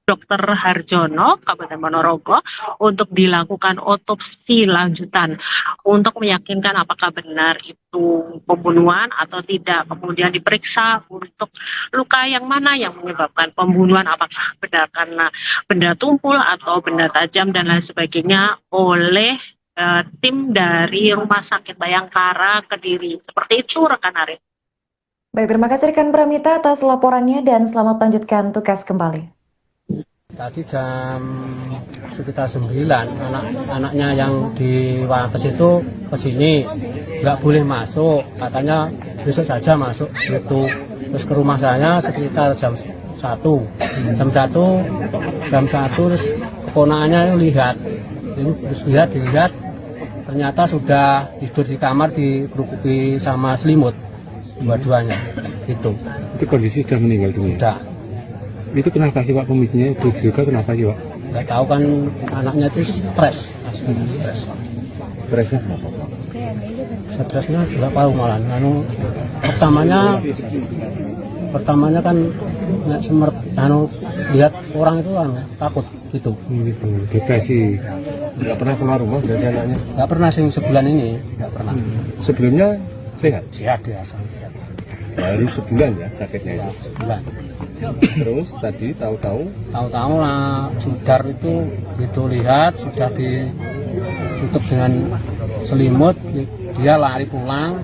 Dr. Harjono, Kabupaten Ponorogo, untuk dilakukan otopsi lanjutan untuk meyakinkan apakah benar itu pembunuhan atau tidak. Kemudian diperiksa untuk luka yang mana yang menyebabkan pembunuhan, apakah benar karena benda tumpul atau benda tajam dan lain sebagainya, oleh tim dari Rumah Sakit Bayangkara Kediri. Seperti itu rekan Arif. Baik, terima kasih rekan Pramita atas laporannya dan selamat lanjutkan tugas kembali. Tadi sekitar 9, anaknya yang di Wates itu kesini, nggak boleh masuk, katanya besok saja masuk gitu. Terus ke rumah saya sekitar jam 1 terus keponakannya lihat, terus dilihat ternyata sudah tidur di kamar dikerukuki sama selimut dua-duanya gitu. Itu kondisi sudah meninggal dunia? Sudah. Itu kenapa sih Pak, pemicunya juga kenapa sih Pak? Nggak tahu, kan anaknya itu stres. Stresnya kenapa? Stresnya juga tahu malah. Pertamanya pertamanya kan nggak lihat orang itu kan takut gitu. Gitu. Depresi. Nggak pernah keluar rumah dari anaknya. Nggak pernah sing sebulan ini, nggak pernah. Sebelumnya sehat. Sehat dia, sehat. Baru sebulan ya sakitnya itu. Sebulan. Terus tadi tahu-tahu Tahu-tahu lah sudar itu gitu lihat sudah ditutup dengan selimut, dia lari pulang.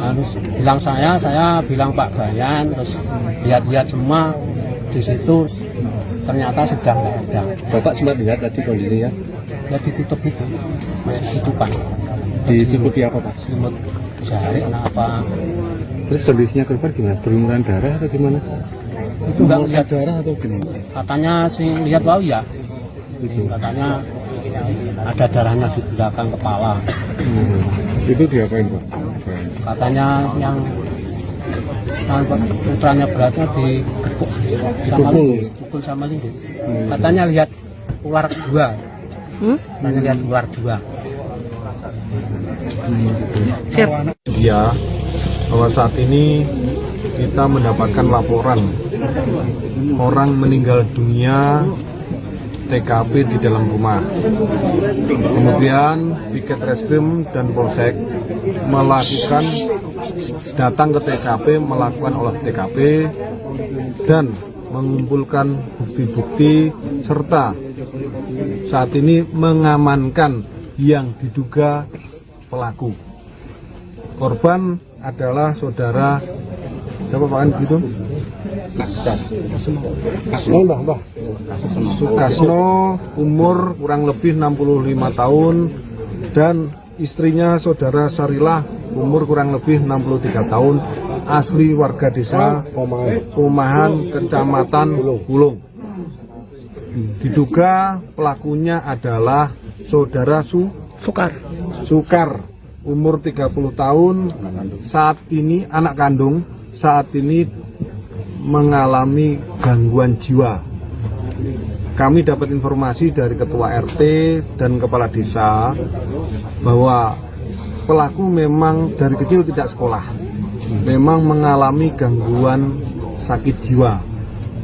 Terus bilang saya bilang Pak Bayan, terus lihat-lihat semua di situ ternyata sudah nggak ada. Bapak sempat lihat tadi kondisinya. Ya ditutup itu, masih tutupan. Ditutupi apa Pak? Selimut jari apa? Terus kondisinya korban gimana? Berlumuran darah atau gimana? Itu nggak lihat darah atau gimana? katanya sih lihat bau ya. Katanya ada darahnya di belakang kepala. Itu diapain Pak? Katanya yang putranya beratnya dipukul sama linggis. Katanya lihat ular dua. Katanya lihat ular dua. Ya, bahwa saat ini kita mendapatkan laporan orang meninggal dunia TKP di dalam rumah. Kemudian Piket Reskrim dan Polsek datang ke TKP, melakukan olah TKP dan mengumpulkan bukti-bukti serta saat ini mengamankan yang diduga pelaku. Korban adalah saudara siapa Pak gitu? Sukasno, umur kurang lebih 65 tahun dan istrinya saudara Sarilah, umur kurang lebih 63 tahun, asli warga desa Pomahan, Kecamatan Pulung. Diduga pelakunya adalah saudara Sukar, umur 30 tahun, saat ini anak kandung, saat ini mengalami gangguan jiwa. Kami dapat informasi dari ketua RT dan kepala desa bahwa pelaku memang dari kecil tidak sekolah, memang mengalami gangguan sakit jiwa.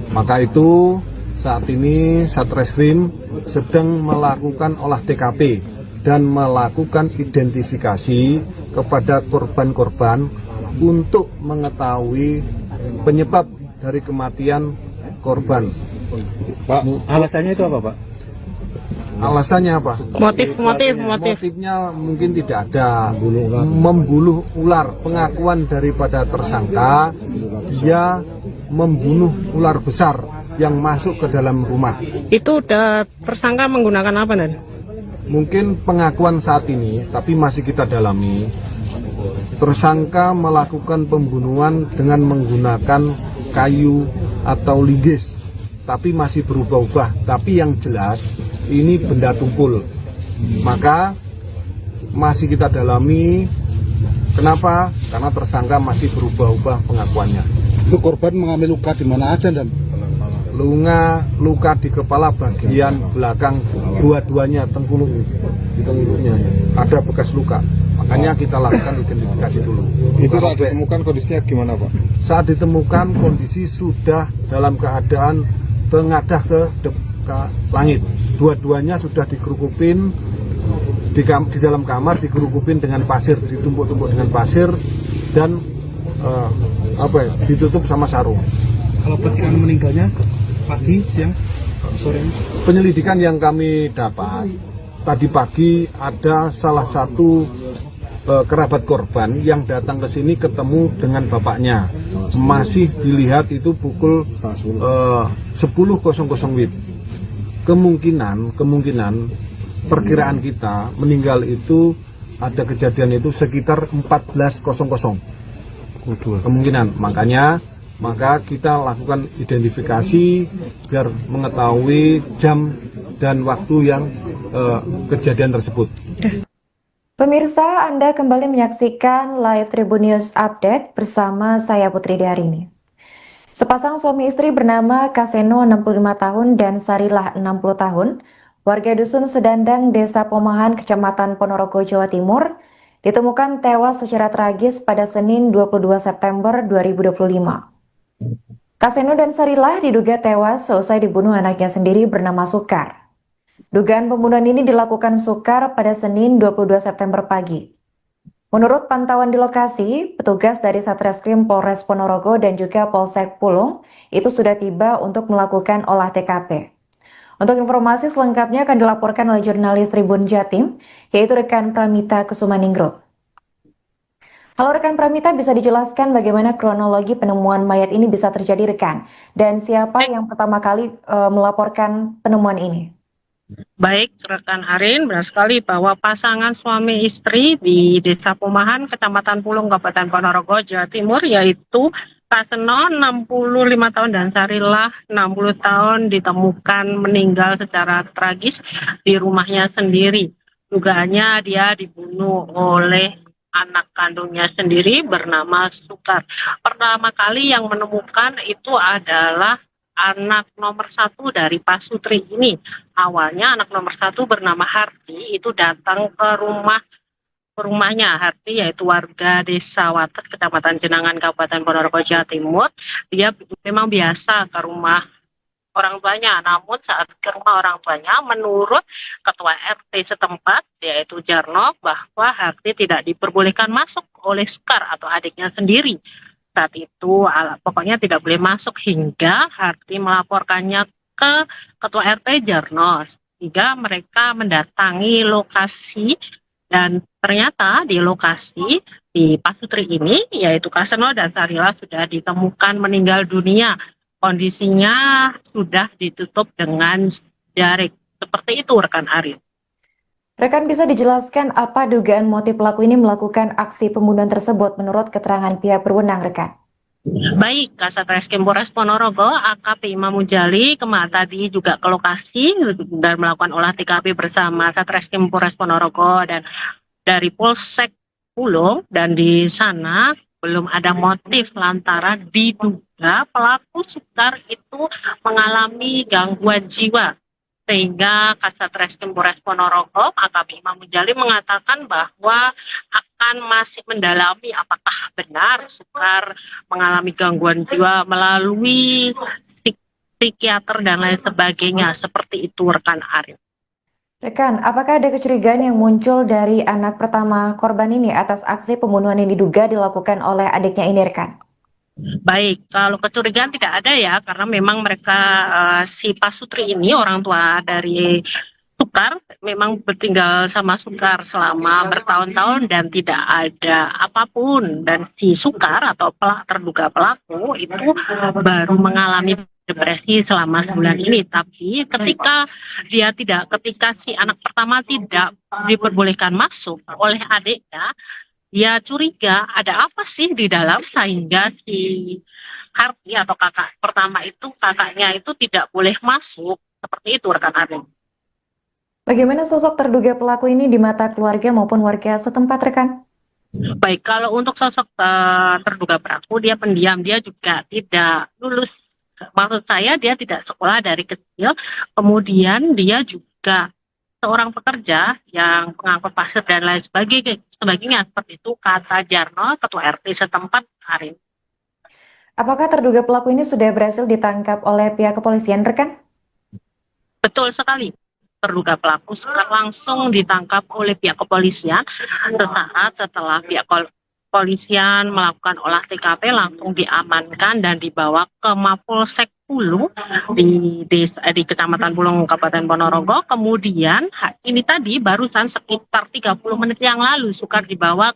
Maka itu saat ini Satreskrim sedang melakukan olah TKP dan melakukan identifikasi kepada korban-korban untuk mengetahui penyebab dari kematian korban. Pak, alasannya itu apa Pak? Alasannya apa? Motifnya mungkin tidak ada. Membuluh ular. Pengakuan daripada tersangka, dia membunuh ular besar yang masuk ke dalam rumah. Itu udah tersangka menggunakan apa, Nan? Mungkin pengakuan saat ini, tapi masih kita dalami. Tersangka melakukan pembunuhan dengan menggunakan kayu atau linggis, tapi masih berubah-ubah. Tapi yang jelas ini benda tumpul. Maka masih kita dalami. Kenapa? Karena tersangka masih berubah-ubah pengakuannya. Itu korban mengalami luka di mana aja dan Luka di kepala bagian belakang dua-duanya, di tengkuluknya ada bekas luka. Makanya kita lakukan identifikasi dulu. Itu saat ditemukan kondisinya gimana Pak? Saat ditemukan kondisi sudah dalam keadaan tengadah ke langit. Dua-duanya sudah dikerukupin di dalam kamar, dikerukupin dengan pasir, ditumpuk-tumpuk dengan pasir dan ditutup sama sarung. kalau perkiraan meninggalnya pagi, siang, sore? Penyelidikan yang kami dapat tadi pagi ada salah satu kerabat korban yang datang ke sini ketemu dengan bapaknya. Masih dilihat itu pukul 10.00 WIB. Kemungkinan perkiraan kita meninggal itu ada kejadian itu sekitar 14.00. Kemungkinan, maka kita lakukan identifikasi biar mengetahui jam dan waktu yang kejadian tersebut. Pemirsa, Anda kembali menyaksikan live Tribun News Update bersama saya Putri Diarini. Sepasang suami istri bernama Kaseno 65 tahun dan Sarilah 60 tahun, warga dusun Sedandang, Desa Pomahan, Kecamatan Ponorogo, Jawa Timur, ditemukan tewas secara tragis pada Senin 22 September 2025. Kaseno dan Sarilah diduga tewas seusai dibunuh anaknya sendiri bernama Sukar. Dugaan pembunuhan ini dilakukan Sukar pada Senin 22 September pagi. Menurut pantauan di lokasi, petugas dari Satreskrim Polres Ponorogo dan juga Polsek Pulung itu sudah tiba untuk melakukan olah TKP. Untuk informasi selengkapnya akan dilaporkan oleh jurnalis Tribun Jatim, yaitu rekan Pramita Kusumaningrum. Halo rekan Pramita, bisa dijelaskan bagaimana kronologi penemuan mayat ini bisa terjadi rekan? Dan siapa yang pertama kali melaporkan penemuan ini? Baik, rekan Arin, benar sekali bahwa pasangan suami istri di Desa Pumahan, Kecamatan Pulung, Kabupaten Ponorogo, Jawa Timur, yaitu Kaseno 65 tahun dan Sarilah 60 tahun ditemukan meninggal secara tragis di rumahnya sendiri. Dugaannya dia dibunuh oleh anak kandungnya sendiri bernama Sukar. Pertama kali yang menemukan itu adalah anak nomor 1 dari Pak Sutri ini. Awalnya anak nomor 1 bernama Harti itu datang ke rumahnya. Harti yaitu warga Desa Watet, Kecamatan Jenangan, Kabupaten Ponorogo, Jawa Timur. Dia memang biasa ke rumah orang tuanya. Namun saat ke rumah orang tuanya, menurut Ketua RT setempat, yaitu Jarno, bahwa Harti tidak diperbolehkan masuk oleh Sukar atau adiknya sendiri. Saat itu pokoknya tidak boleh masuk hingga Harti melaporkannya ke Ketua RT Jarno, sehingga mereka mendatangi lokasi dan ternyata di lokasi di Pasutri ini yaitu Kaseno dan Sarilah sudah ditemukan meninggal dunia. Kondisinya sudah ditutup dengan jarik. Seperti itu rekan Arif. Rekan, bisa dijelaskan apa dugaan motif pelaku ini melakukan aksi pembunuhan tersebut menurut keterangan pihak berwenang, rekan? Baik, Kasat Reskrim Polres Ponorogo, AKP Imam Mujali tadi juga ke lokasi dan melakukan olah TKP bersama Satreskrim Polres Ponorogo dan dari Polsek Pulung, dan di sana belum ada motif lantaran diduga pelaku Sukar itu mengalami gangguan jiwa. Sehingga Kasat Reskrim Polres Ponorogo, AKP Imam Mujali mengatakan bahwa akan masih mendalami apakah benar Sukar mengalami gangguan jiwa melalui psikiater dan lain sebagainya. Seperti itu rekan Arif. Rekan, apakah ada kecurigaan yang muncul dari anak pertama korban ini atas aksi pembunuhan yang diduga dilakukan oleh adiknya ini, rekan? Baik, kalau kecurigaan tidak ada ya, karena memang mereka si Pak Sutri ini orang tua dari Sukar memang bertinggal sama Sukar selama bertahun-tahun dan tidak ada apapun, dan si Sukar atau terduga pelaku itu baru mengalami depresi selama sebulan ini. Tapi ketika si anak pertama tidak diperbolehkan masuk oleh adiknya, dia curiga ada apa sih di dalam sehingga si Harti atau kakak pertama itu, kakaknya itu tidak boleh masuk. Seperti itu rekan Arif. Bagaimana sosok terduga pelaku ini di mata keluarga maupun warga setempat, rekan? Baik, kalau untuk sosok terduga pelaku, dia pendiam, dia juga tidak lulus. Maksud saya dia tidak sekolah dari kecil, kemudian dia juga seorang pekerja yang pengangkut pasir dan lain sebagainya, seperti itu kata Jarno, Ketua RT setempat hari ini. Apakah terduga pelaku ini sudah berhasil ditangkap oleh pihak kepolisian, rekan? Betul sekali. Terduga pelaku sekarang langsung ditangkap oleh pihak kepolisian. Sesaat setelah pihak kepolisian melakukan olah TKP, langsung diamankan dan dibawa ke Mapolsek Pulung di Kecamatan Pulung, Kabupaten Ponorogo. Kemudian ini tadi barusan sekitar 30 menit yang lalu Sukar dibawa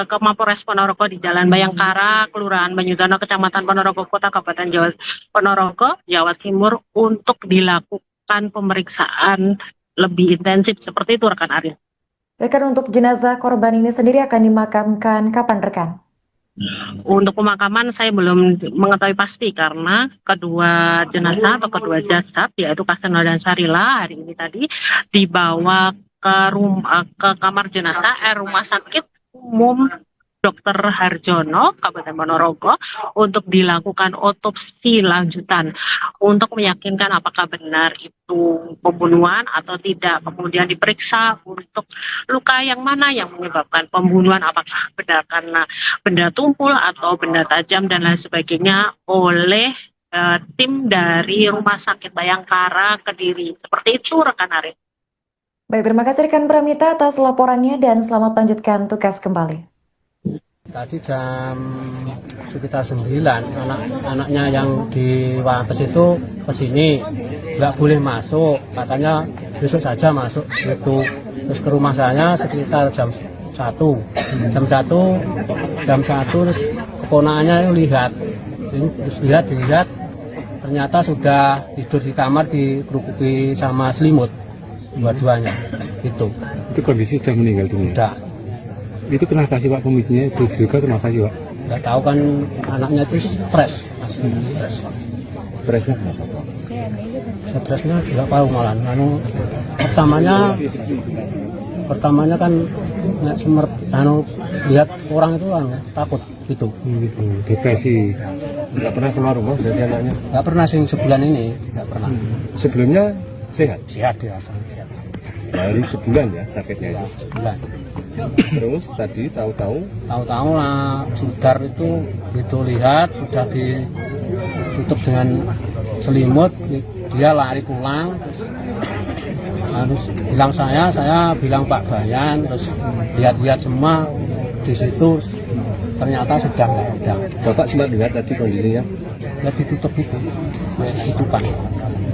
ke Mapolres Ponorogo di Jalan Bayangkara, Kelurahan Banyudono, Kecamatan Ponorogo Kota, Kabupaten Ponorogo, Jawa Timur untuk dilakukan pemeriksaan lebih intensif. Seperti itu rekan Arif. Rekan, untuk jenazah korban ini sendiri akan dimakamkan kapan, rekan? Untuk pemakaman saya belum mengetahui pasti karena kedua jenazah atau kedua jasad yaitu Kaseno dan Sarilah hari ini tadi dibawa ke kamar jenazah Rumah Sakit Umum Dr. Harjono, Kabupaten Ponorogo, untuk dilakukan otopsi lanjutan untuk meyakinkan apakah benar itu pembunuhan atau tidak. Kemudian diperiksa untuk luka yang mana yang menyebabkan pembunuhan, apakah benar karena benda tumpul atau benda tajam dan lain sebagainya oleh tim dari Rumah Sakit Bayangkara Kediri. Seperti itu rekan Arif. Baik, terima kasih rekan Pramita atas laporannya dan selamat lanjutkan tugas kembali. Tadi jam sekitar 9 anak-anaknya yang di Wates itu kesini, nggak boleh masuk, katanya besok saja masuk gitu. Terus ke rumah saya sekitar jam 1 terus keponakannya lihat, terus dilihat ternyata sudah tidur di kamar dikerupuki sama selimut dua-duanya gitu. Itu kondisi sudah meninggal dunia. Udah. Itu kenapa sih Pak pemicunya? Itu juga kenapa sih Pak? Nggak tahu kan, anaknya itu stres. Stresnya kenapa? Stresnya juga tahu malah. Pertamanya kan lihat orang itu takut gitu. Gitu. Depresi. Nggak pernah keluar rumah dari anaknya? Nggak pernah sih sebulan ini, nggak pernah. Sebelumnya sehat? Sehat ya, sangat sehat. Baru sebulan ya sakitnya itu? Sebulan. Terus tadi tahu-tahu Lah sudar itu gitu lihat sudah ditutup dengan selimut, dia lari pulang, terus bilang saya bilang Pak Bayan, terus lihat-lihat semua di situ ternyata sudah nggak ada. Bapak sempat lihat tadi kondisinya? Ya ditutup itu, tutupan.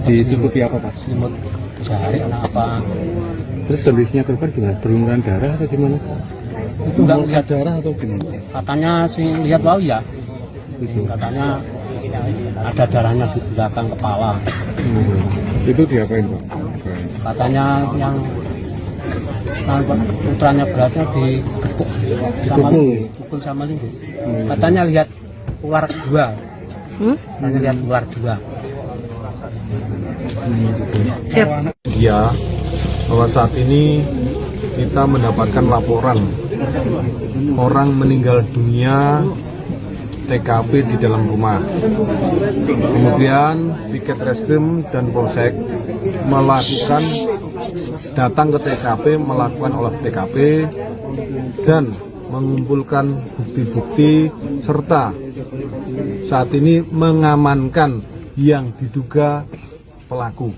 Ditutupi apa Pak? Selimut jari apa? Terus kondisinya korban gimana? Berlumuran darah atau gimana? Itu nggak lihat darah atau gimana? Katanya sih lihat bau ya. Itu katanya ada darahnya di belakang kepala. Itu diapain Pak? Katanya yang putranya beratnya dipukul sama linggis. Katanya lihat ular dua. Katanya lihat ular dua. Ya, bahwa saat ini kita mendapatkan laporan orang meninggal dunia TKP di dalam rumah. Kemudian Piket Reskrim dan Polsek datang ke TKP, melakukan olah TKP dan mengumpulkan bukti-bukti serta saat ini mengamankan yang diduga pelaku.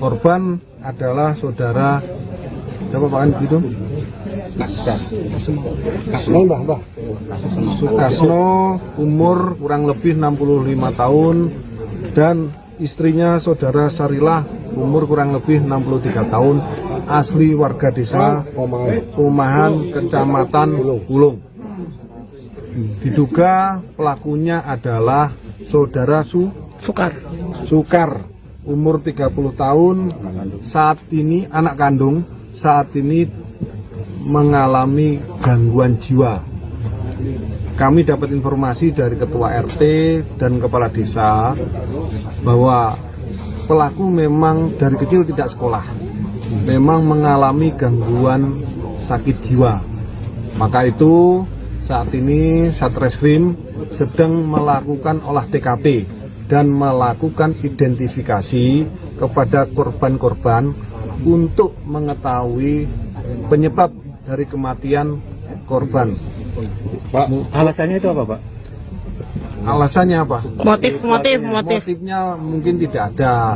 Korban adalah saudara siapa Pak gitu? Sukasno, umur kurang lebih 65 tahun dan istrinya saudara Sarilah, umur kurang lebih 63 tahun, asli warga desa Pomahan, Kecamatan Pulung. Diduga pelakunya adalah saudara Sukar, umur 30 tahun, saat ini anak kandung, saat ini mengalami gangguan jiwa. Kami dapat informasi dari ketua RT dan kepala desa bahwa pelaku memang dari kecil tidak sekolah, memang mengalami gangguan sakit jiwa. Maka itu saat ini Satreskrim sedang melakukan olah TKP dan melakukan identifikasi kepada korban-korban untuk mengetahui penyebab dari kematian korban. Pak, alasannya itu apa Pak? Alasannya apa? Motifnya mungkin tidak ada.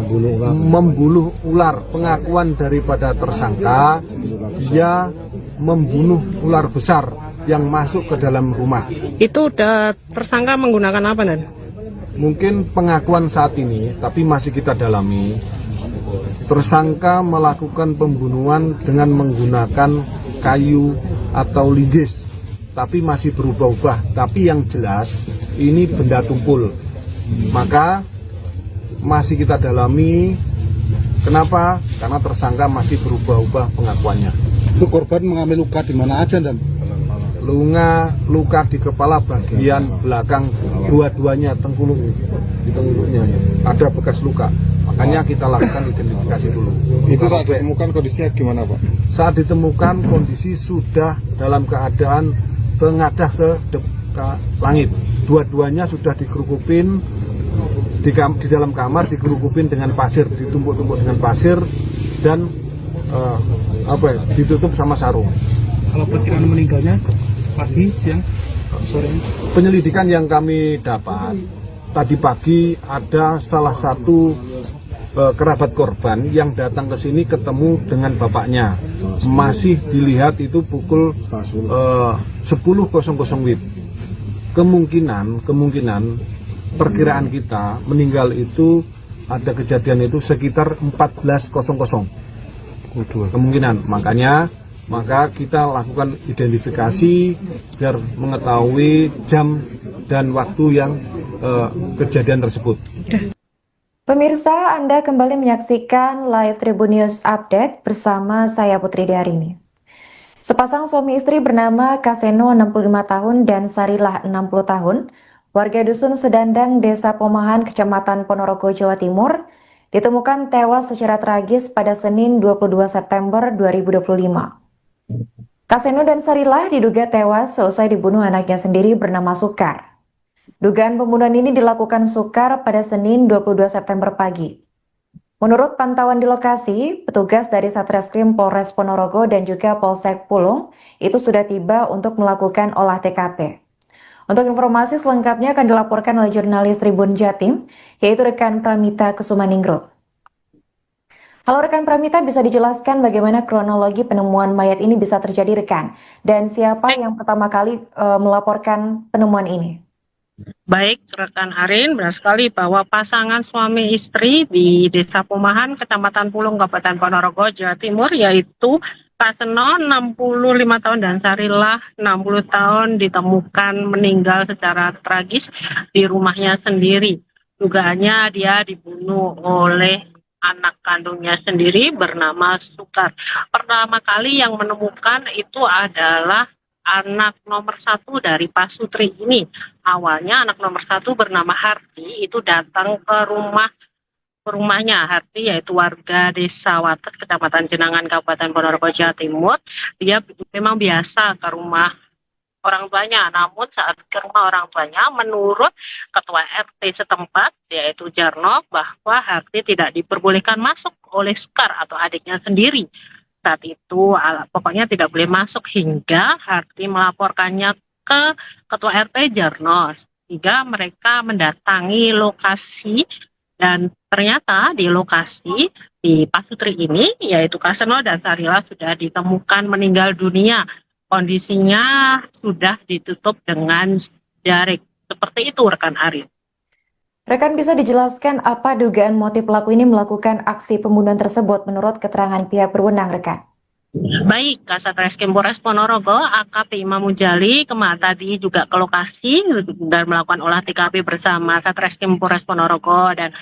Membunuh ular. Pengakuan daripada tersangka, dia membunuh ular besar yang masuk ke dalam rumah. Itu udah tersangka menggunakan apa dan? Mungkin pengakuan saat ini, tapi masih kita dalami. Tersangka melakukan pembunuhan dengan menggunakan kayu atau linggis, tapi masih berubah-ubah. Tapi yang jelas ini benda tumpul. Maka masih kita dalami. Kenapa? Karena tersangka masih berubah-ubah pengakuannya. Itu korban mengalami luka di mana aja dan? Luka di kepala bagian belakang dua-duanya, di tengkuluknya ada bekas luka. Makanya kita lakukan identifikasi dulu. Itu saat ditemukan kondisinya gimana Pak? Saat ditemukan kondisi sudah dalam keadaan tengadah ke langit. Dua-duanya sudah dikerukupin di dalam kamar, dikerukupin dengan pasir, ditumpuk-tumpuk dengan pasir dan ditutup sama sarung. Kalau perkiraan meninggalnya pagi, siang, sore? Penyelidikan yang kami dapat tadi pagi ada salah satu kerabat korban yang datang ke sini ketemu dengan bapaknya. Masih dilihat itu pukul 10.00 WIB. Kemungkinan perkiraan kita meninggal itu ada kejadian itu sekitar 14.00 kemungkinan. Maka kita lakukan identifikasi biar mengetahui jam dan waktu yang kejadian tersebut. Pemirsa, Anda kembali menyaksikan live Tribun News Update bersama saya Putri Darini. Sepasang suami istri bernama Kaseno 65 tahun dan Sarilah 60 tahun, warga Dusun Sedandang, Desa Pomahan, Kecamatan Ponorogo, Jawa Timur, ditemukan tewas secara tragis pada Senin 22 September 2025. Kaseno dan Sarilah diduga tewas seusai dibunuh anaknya sendiri bernama Sukar. Dugaan pembunuhan ini dilakukan Sukar pada Senin 22 September pagi. Menurut pantauan di lokasi, petugas dari Satreskrim Polres Ponorogo dan juga Polsek Pulung itu sudah tiba untuk melakukan olah TKP. Untuk informasi selengkapnya akan dilaporkan oleh jurnalis Tribun Jatim, yaitu rekan Pramita Kusumaningrum. Halo rekan Pramita, bisa dijelaskan bagaimana kronologi penemuan mayat ini bisa terjadi rekan? Dan siapa yang pertama kali melaporkan penemuan ini? Baik, rekan Arin, benar sekali bahwa pasangan suami istri di Desa Pomahan, Kecamatan Pulung, Kabupaten Ponorogo, Jawa Timur, yaitu Kaseno 65 tahun dan Sarilah 60 tahun ditemukan meninggal secara tragis di rumahnya sendiri. Dugaannya dia dibunuh oleh anak kandungnya sendiri bernama Sukar. Pertama kali yang menemukan itu adalah anak nomor 1 dari Pasutri ini. Awalnya anak nomor 1 bernama Harti itu datang ke rumahnya. Harti yaitu warga Desa Wates, Kecamatan Jenangan, Kabupaten Ponorogo, Jawa Timur. Dia memang biasa ke rumah orang tuanya. Namun saat ke rumah orang tuanya, menurut Ketua RT setempat, yaitu Jarno, bahwa Harti tidak diperbolehkan masuk oleh Sukar atau adiknya sendiri. Saat itu pokoknya tidak boleh masuk hingga Harti melaporkannya ke Ketua RT Jarno, sehingga mereka mendatangi lokasi dan ternyata di lokasi di Pasutri ini yaitu Kaseno dan Sarilah sudah ditemukan meninggal dunia. Kondisinya sudah ditutup dengan jarik. Seperti itu rekan Arif. Rekan, bisa dijelaskan apa dugaan motif pelaku ini melakukan aksi pembunuhan tersebut menurut keterangan pihak berwenang, rekan? Baik, Kasat Reskrim Polres Ponorogo, AKP Imam Mujali tadi juga ke lokasi dan melakukan olah TKP bersama Satreskrim Polres Ponorogo dan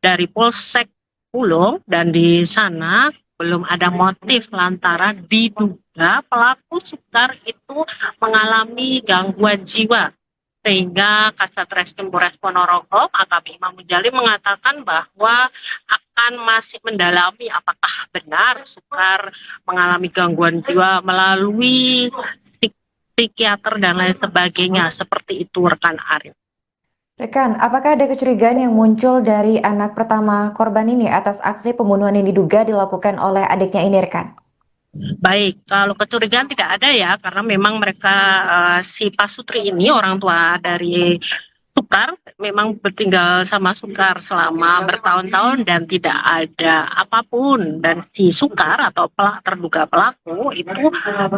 dari Polsek Pulung, dan di sana belum ada motif lantaran diduga pelaku Sukar itu mengalami gangguan jiwa. Sehingga Kasat Reskrim Polres Ponorogo, AKP Imam Mujali mengatakan bahwa akan masih mendalami apakah benar Sukar mengalami gangguan jiwa melalui psikiater dan lain sebagainya. Seperti itu rekan Arif. Rekan, apakah ada kecurigaan yang muncul dari anak pertama korban ini atas aksi pembunuhan yang diduga dilakukan oleh adiknya ini, rekan? Baik, kalau kecurigaan tidak ada ya, karena memang mereka si Pasutri ini orang tua dari Sukar memang bertinggal sama Sukar selama bertahun-tahun dan tidak ada apapun, dan si Sukar atau terduga pelaku itu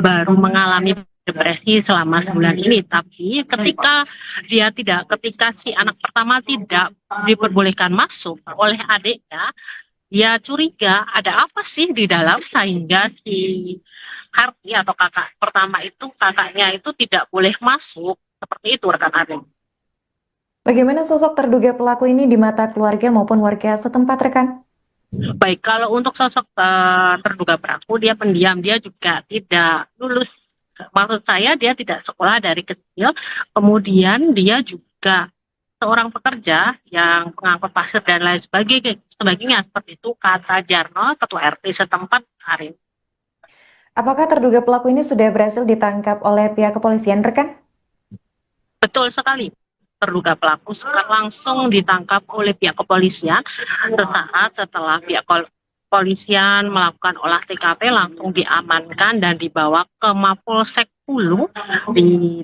baru mengalami depresi selama sebulan ini. Tapi ketika si anak pertama tidak diperbolehkan masuk oleh adiknya, dia curiga ada apa sih di dalam sehingga si Harti atau kakak pertama itu, kakaknya itu tidak boleh masuk. Seperti itu rekan Arif. Bagaimana sosok terduga pelaku ini di mata keluarga maupun warga setempat, rekan? Baik, kalau untuk sosok terduga pelaku, dia pendiam, dia juga tidak lulus. Maksud saya dia tidak sekolah dari kecil, kemudian dia juga seorang pekerja yang pengangkut pasir dan lain sebagainya, seperti itu kata Jarno, Ketua RT setempat hari. Apakah terduga pelaku ini sudah berhasil ditangkap oleh pihak kepolisian, rekan? Betul sekali. Terduga pelaku langsung ditangkap oleh pihak kepolisian sesaat setelah pihak kepolisian melakukan olah TKP, langsung diamankan dan dibawa ke Mapolsek Pulung di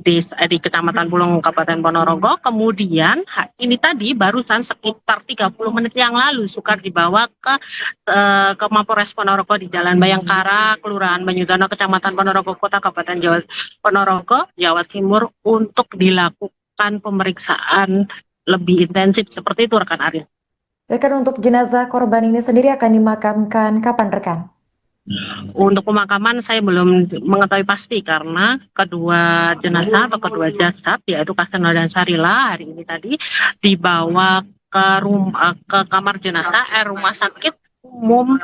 Kecamatan Pulung, Kabupaten Ponorogo. Kemudian ini tadi barusan sekitar 30 menit yang lalu Sukar dibawa ke Mapolres Ponorogo di Jalan Bayangkara, Kelurahan Banyudono, Kecamatan Ponorogo Kota, Kabupaten Ponorogo, Jawa Timur untuk dilakukan pemeriksaan lebih intensif. Seperti itu rekan Aril. Rekan, untuk jenazah korban ini sendiri akan dimakamkan kapan, rekan? Untuk pemakaman saya belum mengetahui pasti karena kedua jenazah atau kedua jasad yaitu Kaseno dan Sarila hari ini tadi dibawa ke kamar jenazah Rumah Sakit Umum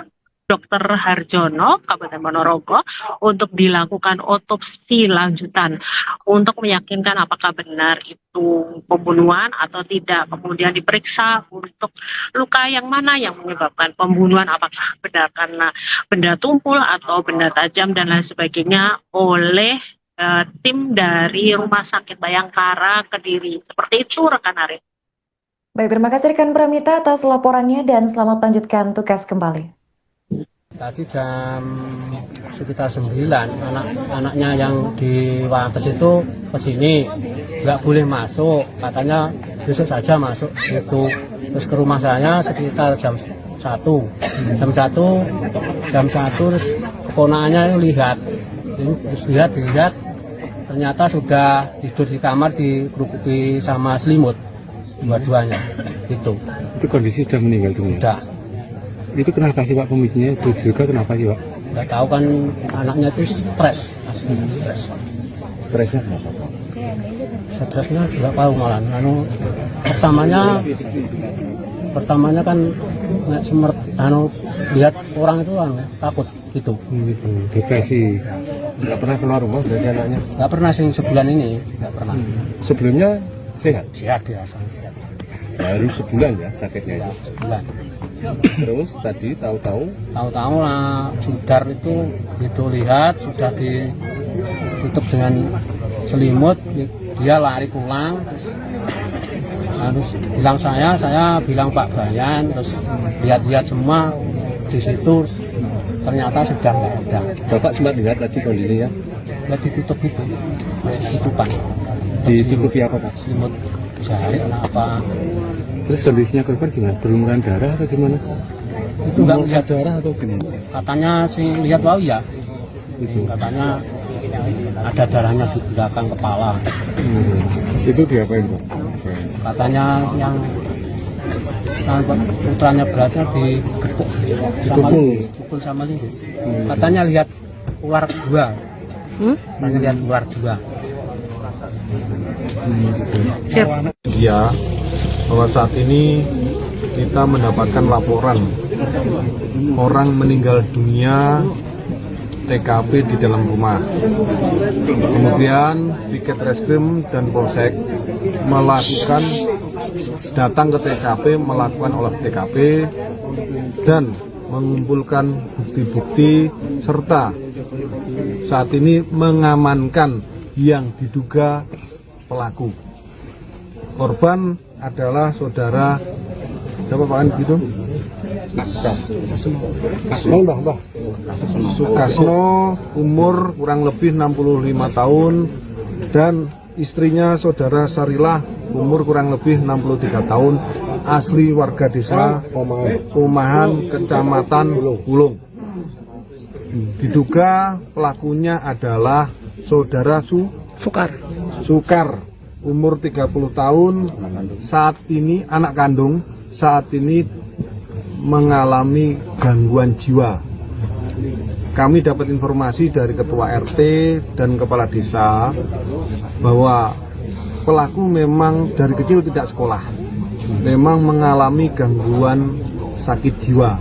Dr. Harjono, Kabupaten Ponorogo untuk dilakukan otopsi lanjutan untuk meyakinkan apakah benar itu pembunuhan atau tidak. Kemudian diperiksa untuk luka yang mana yang menyebabkan pembunuhan, apakah benar karena benda tumpul atau benda tajam dan lain sebagainya oleh tim dari Rumah Sakit Bayangkara Kediri. Seperti itu rekan Arif. Baik, terima kasih rekan Pramita atas laporannya dan selamat lanjutkan tugas kembali. Tadi jam sekitar 9 anak-anaknya yang di Wates itu ke sini, nggak boleh masuk, katanya besok saja masuk gitu. Terus ke rumah saya sekitar jam 1 terus keponakannya lihat ternyata sudah tidur di kamar dikerupuki sama selimut dua-duanya gitu. Itu kondisi sudah meninggal dunia? Sudah. Itu kenapa sih Pak pemicunya? Itu juga kenapa sih Pak? Nggak tahu kan, anaknya itu stres. Stresnya kenapa? Stresnya juga tahu malah. Pertamanya kan lihat orang itu takut gitu. Gitu. Depresi. Nggak pernah keluar rumah dari anaknya? Nggak pernah sih sebulan ini, nggak pernah. Sebelumnya sehat? Sehat biasa. Baru sebulan ya sakitnya ya? Sebulan. Terus tadi tahu-tahu lah Sudar itu lihat sudah ditutup dengan selimut, dia lari pulang, terus bilang saya bilang Pak Bayan, terus lihat-lihat semua di situ, ternyata sudah nggak ada. Bapak sempat lihat tadi kondisinya? Ya ditutup itu, masih tutupan. Ditutupi apa Pak? Selimut jari apa? Terus kondisinya korban gimana? Berlumuran darah atau gimana? Itu nggak lihat darah atau gimana? Katanya sih lihat wow ya. Itu katanya ada darahnya di belakang kepala. Itu diapain Pak? Katanya yang putranya beratnya digepuk sama linggis. Katanya lihat ular dua. Katanya lihat ular dua. Ya, bahwa saat ini kita mendapatkan laporan orang meninggal dunia TKP di dalam rumah. Kemudian Piket Reskrim dan Polsek datang ke TKP, melakukan olah TKP dan mengumpulkan bukti-bukti serta saat ini mengamankan yang diduga pelaku. Korban adalah saudara siapa Pak gitu? Sukasno, umur kurang lebih 65 tahun dan istrinya saudara Sarilah, umur kurang lebih 63 tahun, asli warga desa Pomahan, Kecamatan Pulung. Diduga pelakunya adalah saudara Sukar, umur 30 tahun, saat ini anak kandung, saat ini mengalami gangguan jiwa. Kami dapat informasi dari ketua RT dan kepala desa bahwa pelaku memang dari kecil tidak sekolah, memang mengalami gangguan sakit jiwa.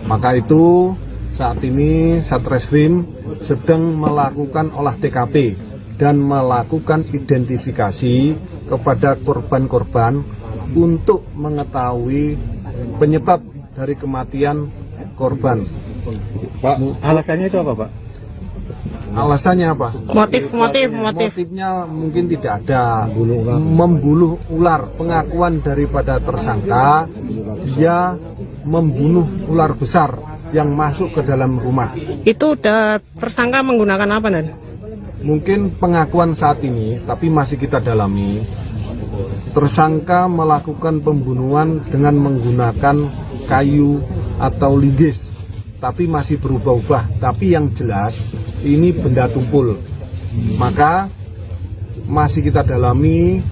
Maka itu saat ini Satreskrim sedang melakukan olah TKP dan melakukan identifikasi kepada korban-korban untuk mengetahui penyebab dari kematian korban. Pak, alasannya itu apa Pak? Alasannya apa? Motifnya mungkin tidak ada. Membunuh ular. Pengakuan daripada tersangka, dia membunuh ular besar yang masuk ke dalam rumah. Itu udah tersangka menggunakan apa, Dan? Mungkin pengakuan saat ini, tapi masih kita dalami. Tersangka melakukan pembunuhan dengan menggunakan kayu atau linggis, tapi masih berubah-ubah. Tapi yang jelas ini benda tumpul. Maka masih kita dalami.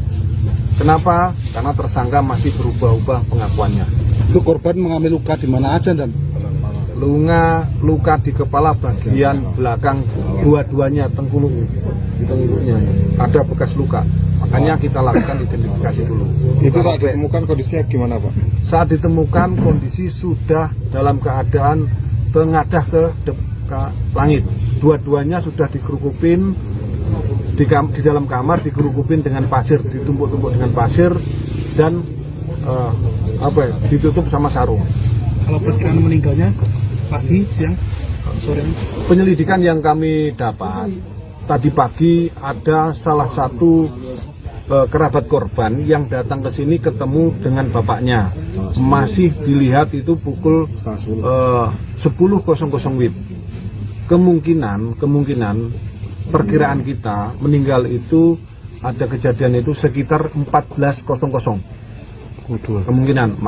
Kenapa? Karena tersangka masih berubah-ubah pengakuannya. Itu korban mengalami luka di mana aja, Dan? Luka di kepala bagian belakang dua-duanya, tengkuluknya ada bekas luka. Makanya kita lakukan identifikasi dulu. Itu saat ditemukan kondisinya gimana, Pak? Saat ditemukan kondisi sudah dalam keadaan tengadah ke langit. Dua-duanya sudah dikerukupin di dalam kamar, dikerukupin dengan pasir, ditumpuk-tumpuk dengan pasir dan ditutup sama sarung. Kalau perkiraan meninggalnya pagi, siang, sore? Penyelidikan yang kami dapat tadi pagi ada salah satu kerabat korban yang datang ke sini ketemu dengan bapaknya. Masih dilihat itu pukul 10.00 WIB. Kemungkinan perkiraan kita meninggal itu ada kejadian itu sekitar 14.00. Kemungkinan,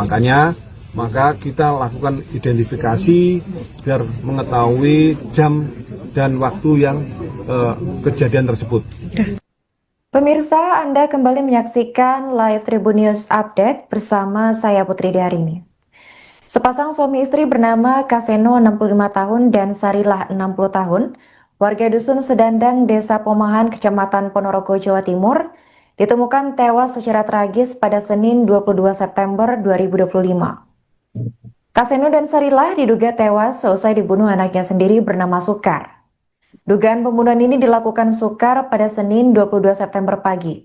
maka kita lakukan identifikasi biar mengetahui jam dan waktu yang kejadian tersebut. Pemirsa, Anda kembali menyaksikan live Tribun News Update bersama saya Putri Darini. Sepasang suami istri bernama Kaseno 65 tahun dan Sarilah 60 tahun, warga Dusun Sedandang, Desa Pomahan, Kecamatan Ponorogo, Jawa Timur, ditemukan tewas secara tragis pada Senin 22 September 2025. Kaseno dan Sarilah diduga tewas seusai dibunuh anaknya sendiri bernama Sukar. Dugaan pembunuhan ini dilakukan Sukar pada Senin 22 September pagi.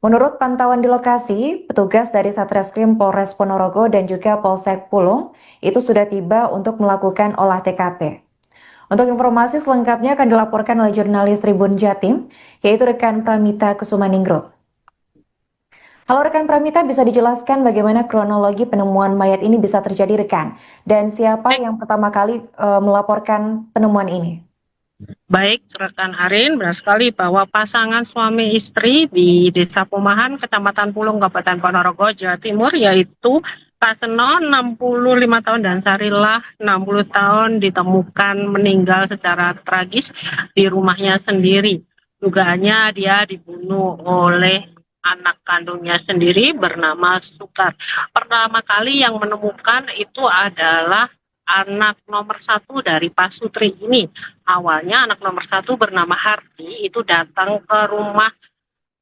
Menurut pantauan di lokasi, petugas dari Satreskrim Polres Ponorogo dan juga Polsek Pulung itu sudah tiba untuk melakukan olah TKP. Untuk informasi selengkapnya akan dilaporkan oleh jurnalis Tribun Jatim, yaitu rekan Pramita Kusumaningro. Halo rekan Pramita, bisa dijelaskan bagaimana kronologi penemuan mayat ini bisa terjadi rekan? Dan siapa yang pertama kali melaporkan penemuan ini? Baik, rekan Arin, benar sekali bahwa pasangan suami istri di Desa Pomahan, Kecamatan Pulung, Kabupaten Ponorogo, Jawa Timur, yaitu Kaseno 65 tahun dan Sarilah 60 tahun ditemukan meninggal secara tragis di rumahnya sendiri. Dugaannya dia dibunuh oleh anak kandungnya sendiri bernama Sukar. Pertama kali yang menemukan itu adalah anak nomor 1 dari Pasutri ini. Awalnya anak nomor 1 bernama Harti itu datang ke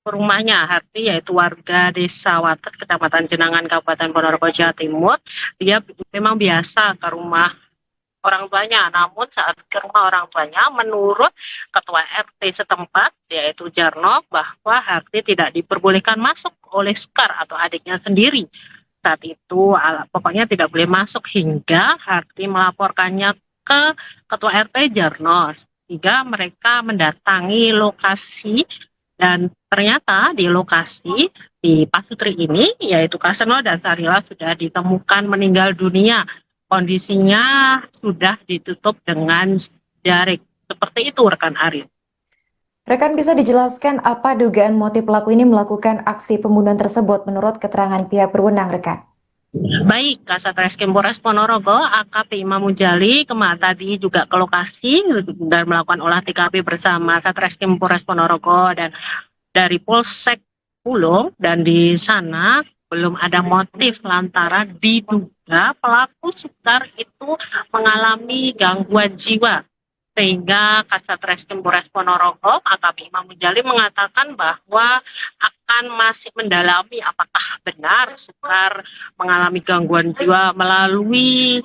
rumahnya. Harti yaitu warga Desa Wates, Kecamatan Jenangan, Kabupaten Ponorogo, Jawa Timur. Dia memang biasa ke rumah orang tuanya, namun saat ke rumah orang tuanya, menurut Ketua RT setempat, yaitu Jarno, bahwa Harti tidak diperbolehkan masuk oleh Sukar atau adiknya sendiri. Saat itu pokoknya tidak boleh masuk hingga Harti melaporkannya ke Ketua RT Jarno, sehingga mereka mendatangi lokasi dan ternyata di lokasi di Pasutri ini yaitu Kaseno dan Sarilah sudah ditemukan meninggal dunia. Kondisinya sudah ditutup dengan jarik. Seperti itu rekan Arif. Rekan, bisa dijelaskan apa dugaan motif pelaku ini melakukan aksi pembunuhan tersebut menurut keterangan pihak berwenang, rekan? Baik, Kasat Reskrim Polres Ponorogo, AKP Imam Mujali tadi juga ke lokasi dan melakukan olah TKP bersama Satreskrim Polres Ponorogo dan dari Polsek Pulung, dan di sana belum ada motif lantaran diduga pelaku Sukar itu mengalami gangguan jiwa. Sehingga Kasat Reskrim Polres Ponorogo, AKP Imam Mujali mengatakan bahwa akan masih mendalami apakah benar Sukar mengalami gangguan jiwa melalui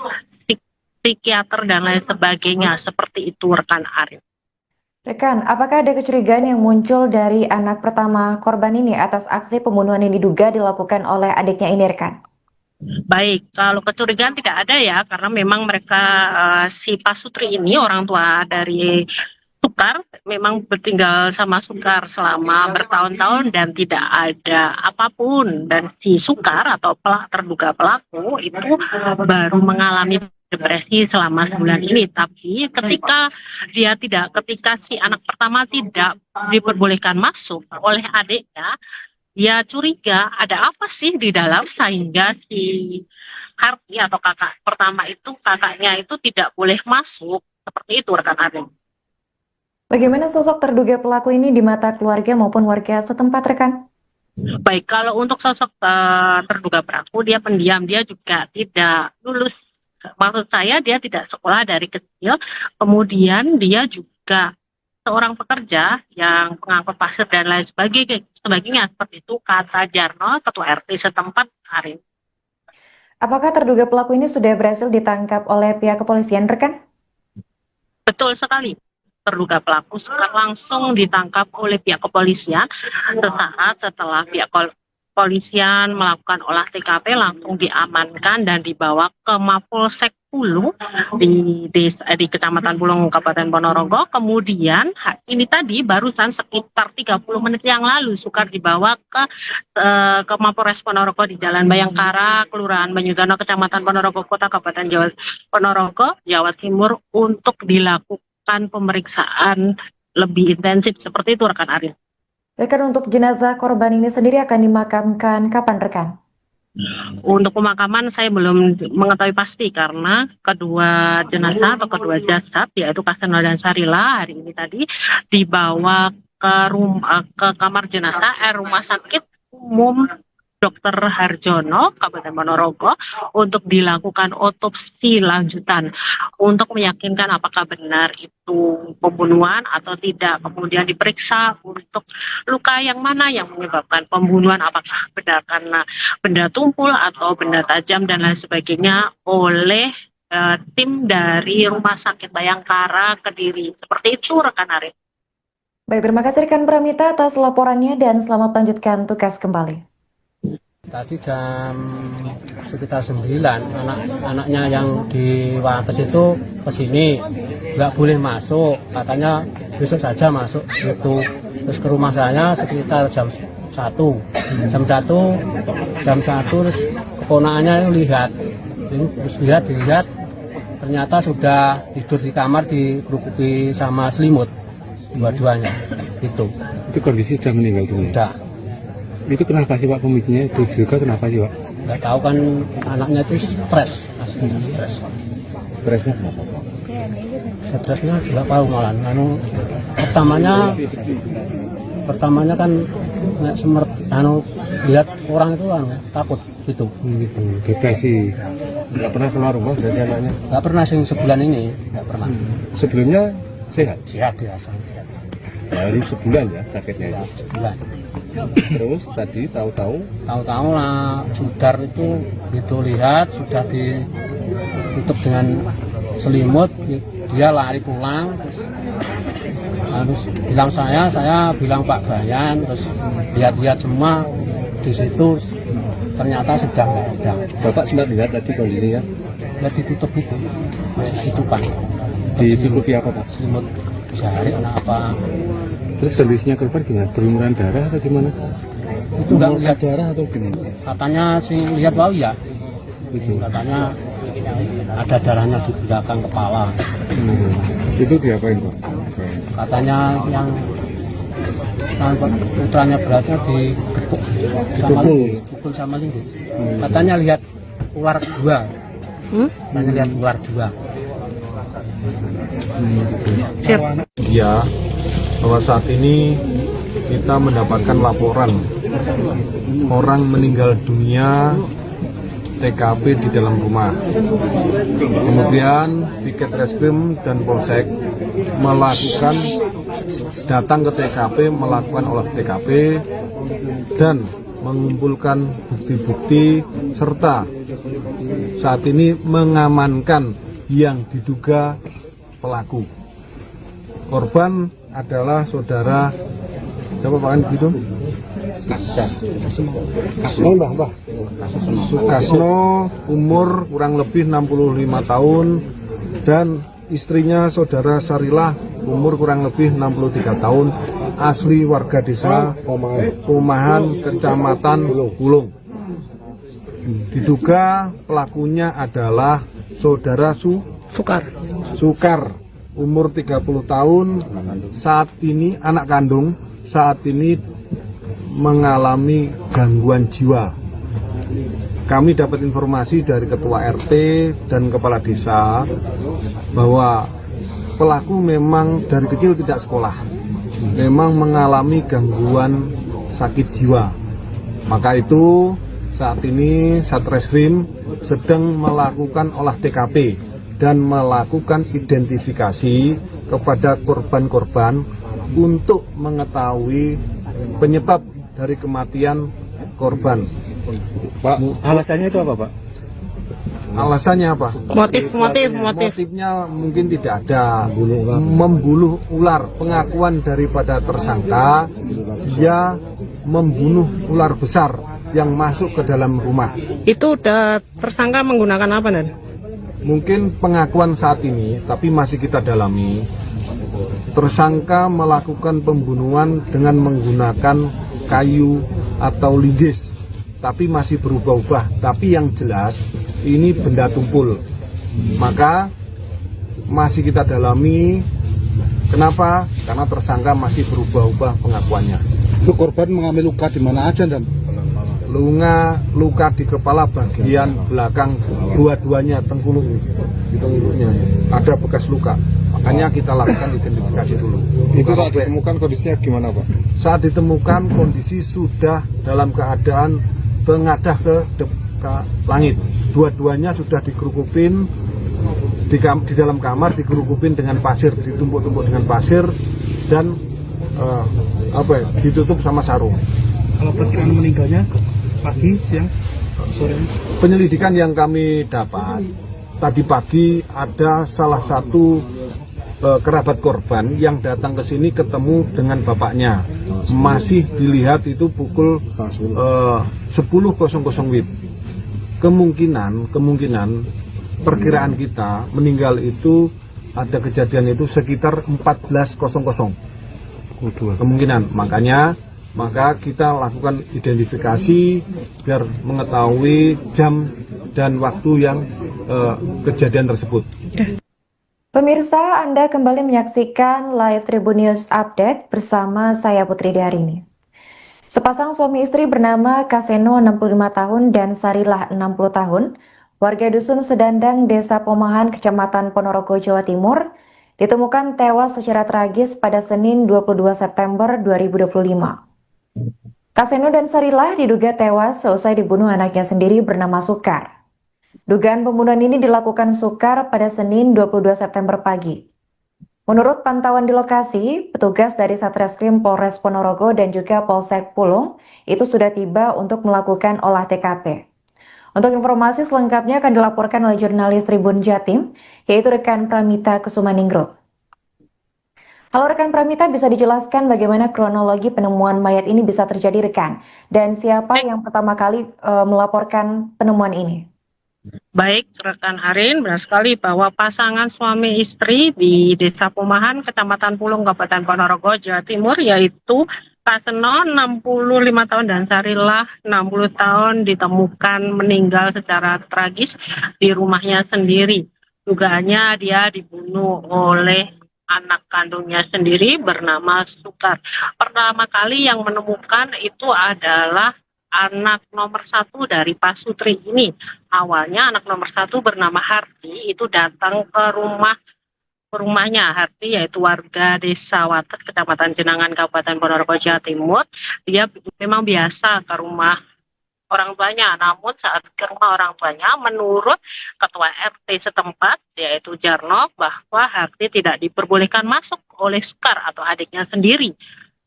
psikiater dan lain sebagainya. Seperti itu rekan Arif. Rekan, apakah ada kecurigaan yang muncul dari anak pertama korban ini atas aksi pembunuhan yang diduga dilakukan oleh adiknya ini, rekan? Baik, kalau kecurigaan tidak ada ya, karena memang mereka si Pasutri ini orang tua dari Sukar memang tinggal sama Sukar selama bertahun-tahun dan tidak ada apapun, dan si Sukar atau terduga pelaku itu baru mengalami depresi selama sebulan ini. Tapi ketika si anak pertama tidak diperbolehkan masuk oleh adiknya, dia curiga ada apa sih di dalam, sehingga si Harti atau kakak pertama itu, kakaknya itu tidak boleh masuk. Seperti itu rekan Arin. Bagaimana sosok terduga pelaku ini di mata keluarga maupun warga setempat, rekan? Baik, kalau untuk sosok terduga pelaku, dia pendiam, dia juga tidak lulus. Maksud saya dia tidak sekolah dari kecil, kemudian dia juga seorang pekerja yang pengangkut pasir dan lain sebagainya, seperti itu kata Jarno, ketua RT setempat Arin. Apakah terduga pelaku ini sudah berhasil ditangkap oleh pihak kepolisian, rekan? Betul sekali. Terduga pelaku langsung ditangkap oleh pihak kepolisian sesaat setelah pihak kepolisian melakukan olah TKP, langsung diamankan dan dibawa ke Mapolsek Pulung di Kecamatan Pulung, Kabupaten Ponorogo. Kemudian ini tadi barusan sekitar 30 menit yang lalu Sukar dibawa ke Mapolres Ponorogo di Jalan Bayangkara, Kelurahan Banyudana, Kecamatan Ponorogo Kota, Kabupaten Ponorogo, Jawa Timur, untuk dilakukan pemeriksaan lebih intensif. Seperti itu rekan Arin. Rekan, untuk jenazah korban ini sendiri akan dimakamkan kapan, rekan? Untuk pemakaman saya belum mengetahui pasti, karena kedua jenazah atau kedua jasad, yaitu Kaseno dan Sarila, hari ini tadi dibawa ke kamar jenazah Rumah Sakit Umum Dr. Harjono, Kabupaten Ponorogo, untuk dilakukan otopsi lanjutan untuk meyakinkan apakah benar itu pembunuhan atau tidak. Kemudian diperiksa untuk luka yang mana yang menyebabkan pembunuhan, apakah benar karena benda tumpul atau benda tajam dan lain sebagainya, oleh tim dari Rumah Sakit Bayangkara Kediri. Seperti itu rekan Arif. Baik, terima kasih rekan Pramita atas laporannya dan selamat melanjutkan tugas kembali. Tadi jam sekitar 9, anaknya yang di Wates itu ke sini, nggak boleh masuk, katanya besok saja masuk gitu. Terus ke rumah saya sekitar jam 1, terus keponakannya lihat, dilihat, ternyata sudah tidur di kamar dikerupuki sama selimut, dua-duanya gitu. Itu kondisi sudah meninggal dunia? Sudah. Itu kenapa sih Pak pemicunya? Itu juga kenapa sih Pak? Nggak tahu, kan anaknya itu stres. Stresnya? Stresnya juga tahu malah. Pertamanya kan lihat orang itu takut gitu. Gitu. Depresi. Nggak pernah keluar rumah dari anaknya? Nggak pernah sih sebulan ini, nggak pernah. Sebelumnya sehat? Sehat biasa. Baru sebulan ya sakitnya itu? Sebulan. Terus tadi tahu-tahu lah Sudar itu gitu, lihat sudah ditutup dengan selimut, dia lari pulang, terus bilang saya bilang Pak Bayan, terus lihat semua di situ, ternyata sudah nggak ada. Bapak sempat lihat tadi kondisinya? Ya ditutup itu, tutupan. Ditutupi apa Pak? Selimut jari apa. Terus kondisinya korban gimana? Berlumuran darah atau gimana? Itu nggak lihat darah atau gimana? Katanya sih lihat bau ya. Itu. Katanya ada darahnya di belakang kepala. Itu diapain Pak? Katanya yang putranya beratnya digepuk sama linggis, pukul sama linggis. Katanya lihat ular dua. Katanya lihat ular dua. Siap. Ya, bahwa saat ini kita mendapatkan laporan orang meninggal dunia TKP di dalam rumah. Kemudian Piket Reskrim dan Polsek datang ke TKP, melakukan olah TKP dan mengumpulkan bukti-bukti serta saat ini mengamankan yang diduga pelaku. Korban adalah saudara siapa Pak gitu? Sukasno, umur kurang lebih 65 tahun dan istrinya saudara Sarilah, umur kurang lebih 63 tahun, asli warga desa Pomahan, Kecamatan Pulung. Diduga pelakunya adalah saudara Sukar, umur 30 tahun, saat ini anak kandung, saat ini mengalami gangguan jiwa. Kami dapat informasi dari ketua RT dan kepala desa bahwa pelaku memang dari kecil tidak sekolah, memang mengalami gangguan sakit jiwa. Maka itu saat ini Satreskrim sedang melakukan olah TKP dan melakukan identifikasi kepada korban-korban untuk mengetahui penyebab dari kematian korban. Pak, alasannya itu apa, Pak? Alasannya apa? Motifnya mungkin tidak ada. Membuluh ular. Pengakuan daripada tersangka, dia membunuh ular besar yang masuk ke dalam rumah. Itu udah tersangka menggunakan apa, Dan? Mungkin pengakuan saat ini, tapi masih kita dalami. Tersangka melakukan pembunuhan dengan menggunakan kayu atau linggis, tapi masih berubah-ubah. Tapi yang jelas ini benda tumpul. Maka masih kita dalami. Kenapa? Karena tersangka masih berubah-ubah pengakuannya. Itu korban mengalami luka di mana aja, Dan? Luka di kepala bagian belakang dua-duanya, tengkuluk di tengkuluknya ada bekas luka. Makanya kita lakukan identifikasi dulu. Itu saat ditemukan kondisinya gimana, Pak? Saat ditemukan kondisi sudah dalam keadaan tengadah ke langit. Dua-duanya sudah dikerukupin di dalam kamar, dikerukupin dengan pasir, ditumpuk-tumpuk dengan pasir dan ditutup sama sarung. Kalau perkiraan meninggalnya pagi, siang, sore? Penyelidikan yang kami dapat tadi pagi ada salah satu kerabat korban yang datang ke sini ketemu dengan bapaknya. Masih dilihat itu pukul 10.00 WIB. Kemungkinan perkiraan kita meninggal itu ada kejadian itu sekitar 14.00. Kemungkinan, maka kita lakukan identifikasi biar mengetahui jam dan waktu yang kejadian tersebut. Pemirsa, Anda kembali menyaksikan live Tribun News Update bersama saya Putri Darini. Sepasang suami istri bernama Kaseno 65 tahun dan Sarilah 60 tahun, warga Dusun Sedandang, Desa Pomahan, Kecamatan Ponorogo, Jawa Timur, ditemukan tewas secara tragis pada Senin 22 September 2025. Kaseno dan Sarilah diduga tewas seusai dibunuh anaknya sendiri bernama Sukar. Dugaan pembunuhan ini dilakukan Sukar pada Senin 22 September pagi. Menurut pantauan di lokasi, petugas dari Satreskrim Polres Ponorogo dan juga Polsek Pulung itu sudah tiba untuk melakukan olah TKP. Untuk informasi selengkapnya akan dilaporkan oleh jurnalis Tribun Jatim, yaitu rekan Pramita Kusumaningro. Halo rekan Pramita, bisa dijelaskan bagaimana kronologi penemuan mayat ini bisa terjadi rekan? Dan siapa yang pertama kali melaporkan penemuan ini? Baik, rekan Arin, benar sekali bahwa pasangan suami istri di Desa Pomahan, Kecamatan Pulung, Kabupaten Ponorogo, Jawa Timur, yaitu Kaseno 65 tahun dan Sarilah 60 tahun ditemukan meninggal secara tragis di rumahnya sendiri. Dugaannya dia dibunuh oleh anak kandungnya sendiri bernama Sukar. Pertama kali yang menemukan itu adalah anak nomor 1 dari Pasutri ini. Awalnya anak nomor 1 bernama Harti itu datang ke rumahnya. Harti yaitu warga Desa Watet, Kecamatan Jenangan, Kabupaten Ponorogo, Jawa Timur. Dia memang biasa ke rumah orang tuanya, namun saat ke rumah orang tuanya, menurut ketua RT setempat yaitu Jarno, bahwa Harti tidak diperbolehkan masuk oleh Sukar atau adiknya sendiri.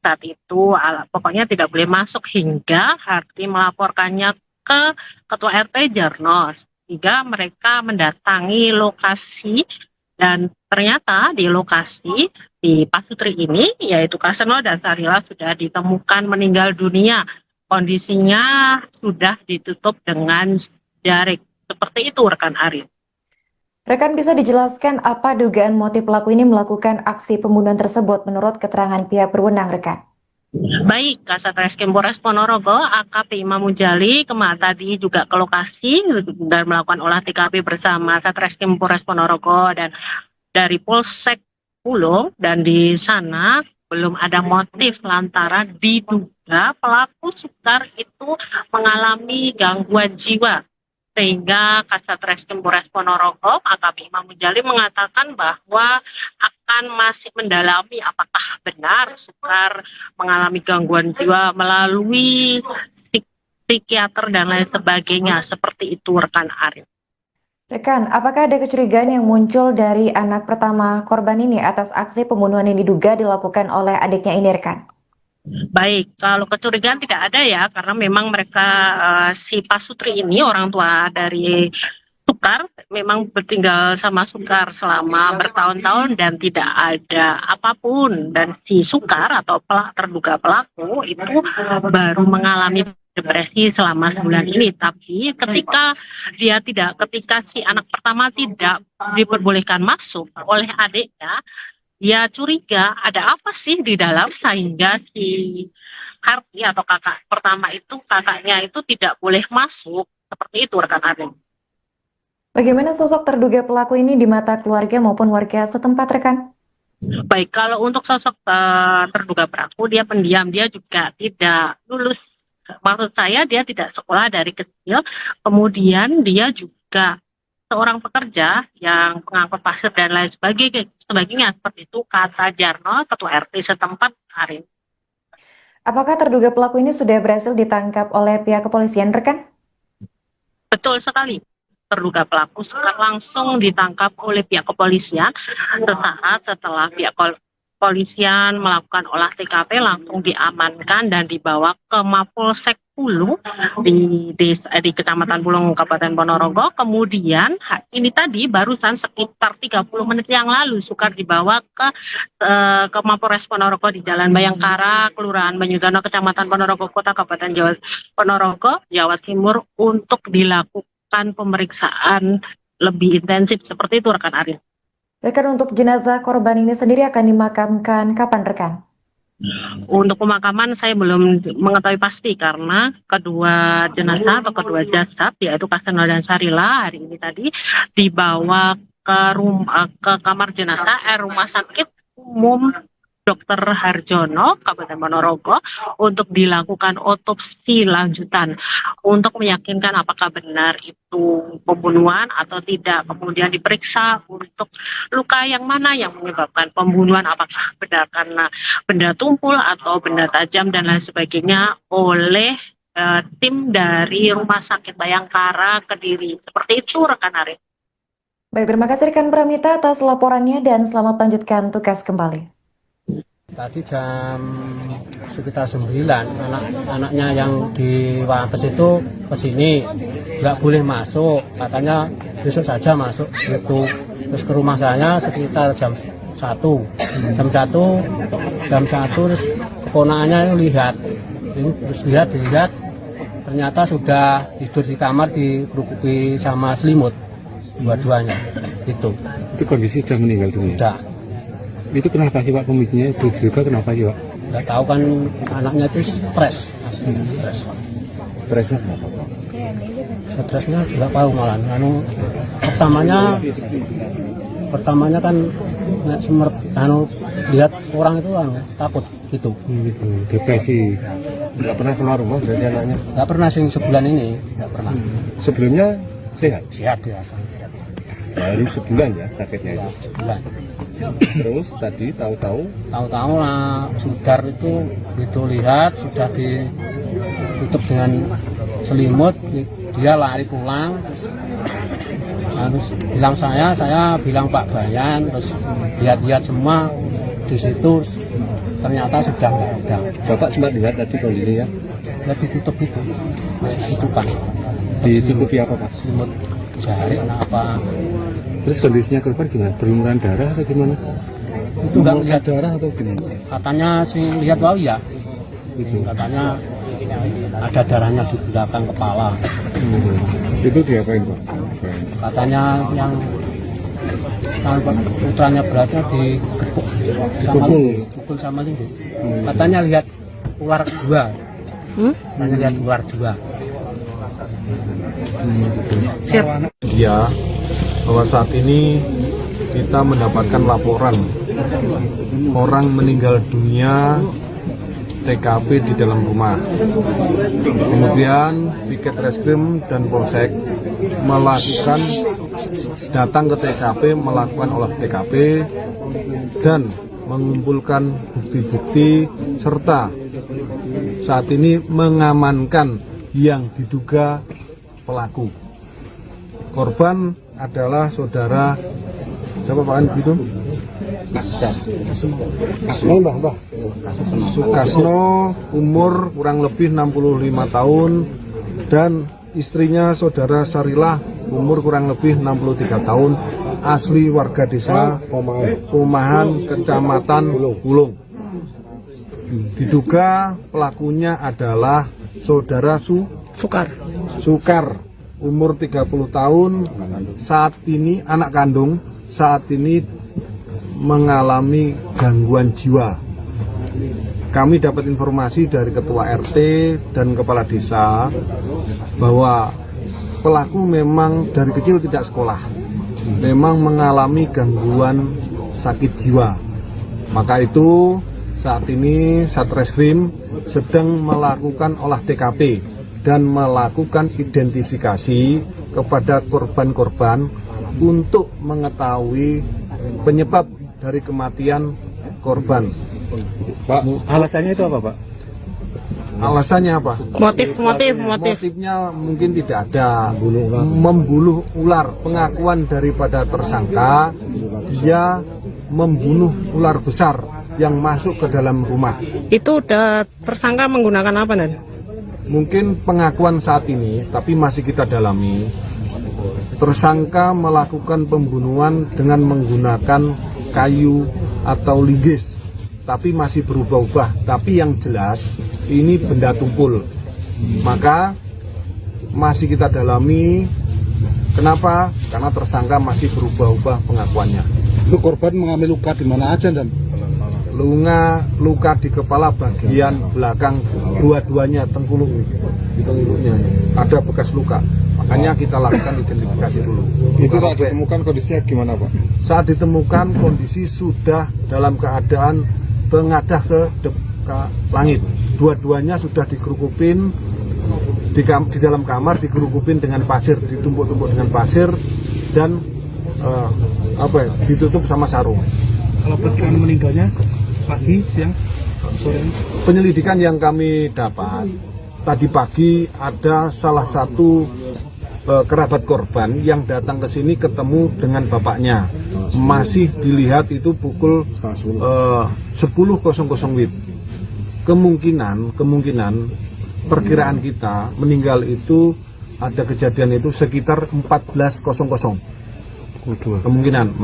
Saat itu pokoknya tidak boleh masuk hingga Harti melaporkannya ke ketua RT Jarno, sehingga mereka mendatangi lokasi dan ternyata di lokasi di Pasutri ini yaitu Kaseno dan Sarilah sudah ditemukan meninggal dunia. Kondisinya sudah ditutup dengan jarik. Seperti itu rekan Arin. Rekan, bisa dijelaskan apa dugaan motif pelaku ini melakukan aksi pembunuhan tersebut menurut keterangan pihak berwenang, rekan? Baik, Kasat Reskrim Polres Ponorogo, AKP Imam Mujali, tadi juga ke lokasi dan melakukan olah TKP bersama Satreskrim Polres Ponorogo dan dari Polsek Pulung, dan di sana belum ada motif lantaran diduga pelaku Sukar itu mengalami gangguan jiwa. Sehingga Kasat Reskrim Polres Ponorogo, AKP Imam Mujali mengatakan bahwa akan masih mendalami apakah benar Sukar mengalami gangguan jiwa melalui psikiater dan lain sebagainya. Seperti itu, rekan Arif. Rekan, apakah ada kecurigaan yang muncul dari anak pertama korban ini atas aksi pembunuhan yang diduga dilakukan oleh adiknya ini, rekan? Baik, kalau kecurigaan tidak ada ya, karena memang mereka si Pak Sutri ini orang tua dari Sukar memang bertinggal sama Sukar selama bertahun-tahun dan tidak ada apapun, dan si Sukar atau terduga pelaku itu baru mengalami depresi selama sebulan ini. Tapi ketika si anak pertama tidak diperbolehkan masuk oleh adiknya, dia curiga ada apa sih di dalam, sehingga si Harti atau kakak pertama itu, kakaknya itu tidak boleh masuk. Seperti itu, rekan Arif. Bagaimana sosok terduga pelaku ini di mata keluarga maupun warga setempat, rekan? Baik, kalau untuk sosok terduga pelaku, dia pendiam, dia juga tidak lulus. Maksud saya dia tidak sekolah dari kecil, kemudian dia juga seorang pekerja yang pengangkut pasir dan lain sebagainya, seperti itu kata Jarno, ketua RT setempat hari. Apakah terduga pelaku ini sudah berhasil ditangkap oleh pihak kepolisian, rekan? Betul sekali. Terduga pelaku langsung ditangkap oleh pihak kepolisian sesaat setelah pihak kepolisian melakukan olah TKP, langsung diamankan dan dibawa ke Mapolsek Pulung di Kecamatan Pulung, Kabupaten Ponorogo. Kemudian ini tadi barusan sekitar 30 menit yang lalu Sukar dibawa ke Mapolres Ponorogo di Jalan Bayangkara, Kelurahan Banyudana, Kecamatan Ponorogo Kota, Kabupaten Ponorogo, Jawa Timur, untuk dilakukan pemeriksaan lebih intensif. Seperti itu, rekan Arif. Rekan, untuk jenazah korban ini sendiri akan dimakamkan kapan, rekan? Untuk pemakaman saya belum mengetahui pasti, karena kedua jenazah atau kedua jasad, yaitu Kaseno dan Sarila, hari ini tadi dibawa ke kamar jenazah Rumah Sakit Umum Dr. Harjono, Kabupaten Ponorogo, untuk dilakukan otopsi lanjutan untuk meyakinkan apakah benar itu pembunuhan atau tidak. Kemudian diperiksa untuk luka yang mana yang menyebabkan pembunuhan, apakah benar karena benda tumpul atau benda tajam dan lain sebagainya, oleh tim dari Rumah Sakit Bayangkara Kediri. Seperti itu, rekan Arif. Baik, terima kasih rekan Pramita atas laporannya dan selamat lanjutkan tugas kembali. Tadi jam sekitar 9, anaknya yang di Wates itu ke sini, nggak boleh masuk, katanya besok saja masuk gitu. Terus ke rumah saya sekitar jam 1, terus keponakannya lihat, terus dilihat, ternyata sudah tidur di kamar dikerukuki sama selimut, dua-duanya gitu. Itu kondisi sudah meninggal dunia? Sudah. Itu kenapa sih Pak, pemicunya juga kenapa sih Pak? Nggak tahu kan, anaknya itu stres. Stresnya kenapa? Stresnya juga tahu malah. Pertamanya kan nggak semert, lihat orang itu takut gitu. Gitu. Depresi. Nggak pernah keluar rumah berarti anaknya? Nggak pernah sih sebulan ini, nggak pernah. Sebelumnya sehat? Sehat biasa. Baru sebulan ya sakitnya itu? Sebulan. Terus tadi tahu-tahu lah Sudar itu gitu, lihat sudah ditutup dengan selimut, dia lari pulang, terus bilang saya bilang Pak Bayan, terus lihat semua di situ, ternyata sudah nggak ada. Bapak sempat lihat tadi kondisinya? Ya ditutup itu, masih tutupan. Ditutupi apa Pak? Selimut jari apa. Terus kondisinya korban gimana? Berlumuran darah atau gimana? Itu nggak lihat darah atau gimana? Katanya sih lihat wow ya, gitu. Katanya ada darahnya di belakang kepala. Itu diapain Pak? Katanya yang Kalau putranya beratnya digebuk sama linggis, pukul sama linggis. Katanya lihat ular dua. Katanya lihat ular dua. Ya, bahwa saat ini kita mendapatkan laporan orang meninggal dunia TKP di dalam rumah. Kemudian Piket Reskrim dan Polsek datang ke TKP, melakukan olah TKP dan mengumpulkan bukti-bukti serta saat ini mengamankan yang diduga pelaku. Korban adalah saudara siapa Pak itu? Sukasno, umur kurang lebih 65 tahun, dan istrinya saudara Sarilah, umur kurang lebih 63 tahun, asli warga desa Pomahan, Kecamatan Pulung. Diduga pelakunya adalah saudara Sukar, umur 30 tahun, saat ini anak kandung, saat ini mengalami gangguan jiwa. Kami dapat informasi dari ketua RT dan kepala desa bahwa pelaku memang dari kecil tidak sekolah, memang mengalami gangguan sakit jiwa. Maka itu saat ini Satreskrim sedang melakukan olah TKP dan melakukan identifikasi kepada korban-korban untuk mengetahui penyebab dari kematian korban. Pak, alasannya itu apa, Pak? Alasannya apa? Motifnya mungkin tidak ada. Membunuh ular. Pengakuan daripada tersangka, dia membunuh ular besar yang masuk ke dalam rumah. Itu udah tersangka menggunakan apa, Dan? Mungkin pengakuan saat ini, tapi masih kita dalami. Tersangka melakukan pembunuhan dengan menggunakan kayu atau linggis, tapi masih berubah-ubah. Tapi yang jelas ini benda tumpul. Maka masih kita dalami. Kenapa? Karena tersangka masih berubah-ubah pengakuannya. Itu korban mengalami luka di mana aja, Dan? Luka di kepala bagian belakang dua-duanya, di tengkuluknya ada bekas luka. Makanya kita lakukan identifikasi dulu. Itu saat ditemukan kondisinya gimana, Pak? Saat ditemukan kondisi sudah dalam keadaan tengadah ke langit. Dua-duanya sudah dikerukupin di dalam kamar, dikerukupin dengan pasir, ditumpuk-tumpuk dengan pasir dan ditutup sama sarung. Kalau perkiraan meninggalnya pagi, siang, sore? Penyelidikan yang kami dapat tadi pagi ada salah satu kerabat korban yang datang ke sini ketemu dengan bapaknya. Masih dilihat itu pukul 10.00 WIB. Kemungkinan perkiraan kita meninggal itu ada kejadian itu sekitar 14.00. Kemungkinan,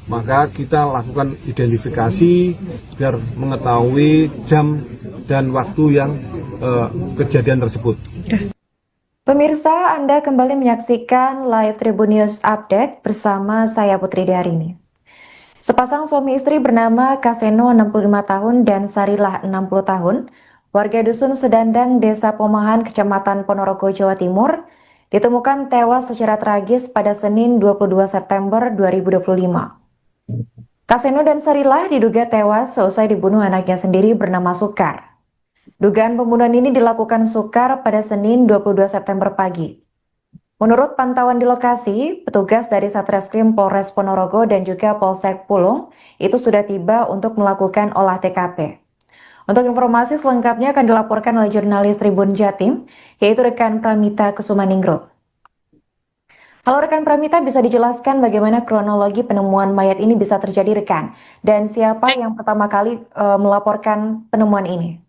maka kita lakukan identifikasi biar mengetahui jam dan waktu yang kejadian tersebut. Pemirsa, Anda kembali menyaksikan live Tribun News Update bersama saya Putri Darini. Sepasang suami istri bernama Kaseno 65 tahun dan Sarilah 60 tahun, warga Dusun Sedandang, Desa Pomahan, Kecamatan Ponorogo, Jawa Timur, ditemukan tewas secara tragis pada Senin 22 September 2025. Kaseno dan Sarilah diduga tewas seusai dibunuh anaknya sendiri bernama Sukar. Dugaan pembunuhan ini dilakukan Sukar pada Senin 22 September pagi. Menurut pantauan di lokasi, petugas dari Satreskrim Polres Ponorogo dan juga Polsek Pulung itu sudah tiba untuk melakukan olah TKP. Untuk informasi selengkapnya akan dilaporkan oleh jurnalis Tribun Jatim, yaitu rekan Pramita Kusumaningrum. Halo rekan Pramita, bisa dijelaskan bagaimana kronologi penemuan mayat ini bisa terjadi rekan? Dan siapa yang pertama kali melaporkan penemuan ini?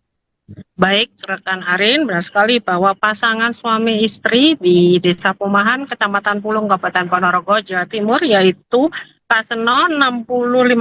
Baik, rekan Arin, benar sekali bahwa pasangan suami istri di Desa Pomahan, Kecamatan Pulung, Kabupaten Ponorogo, Jawa Timur, yaitu Kaseno 65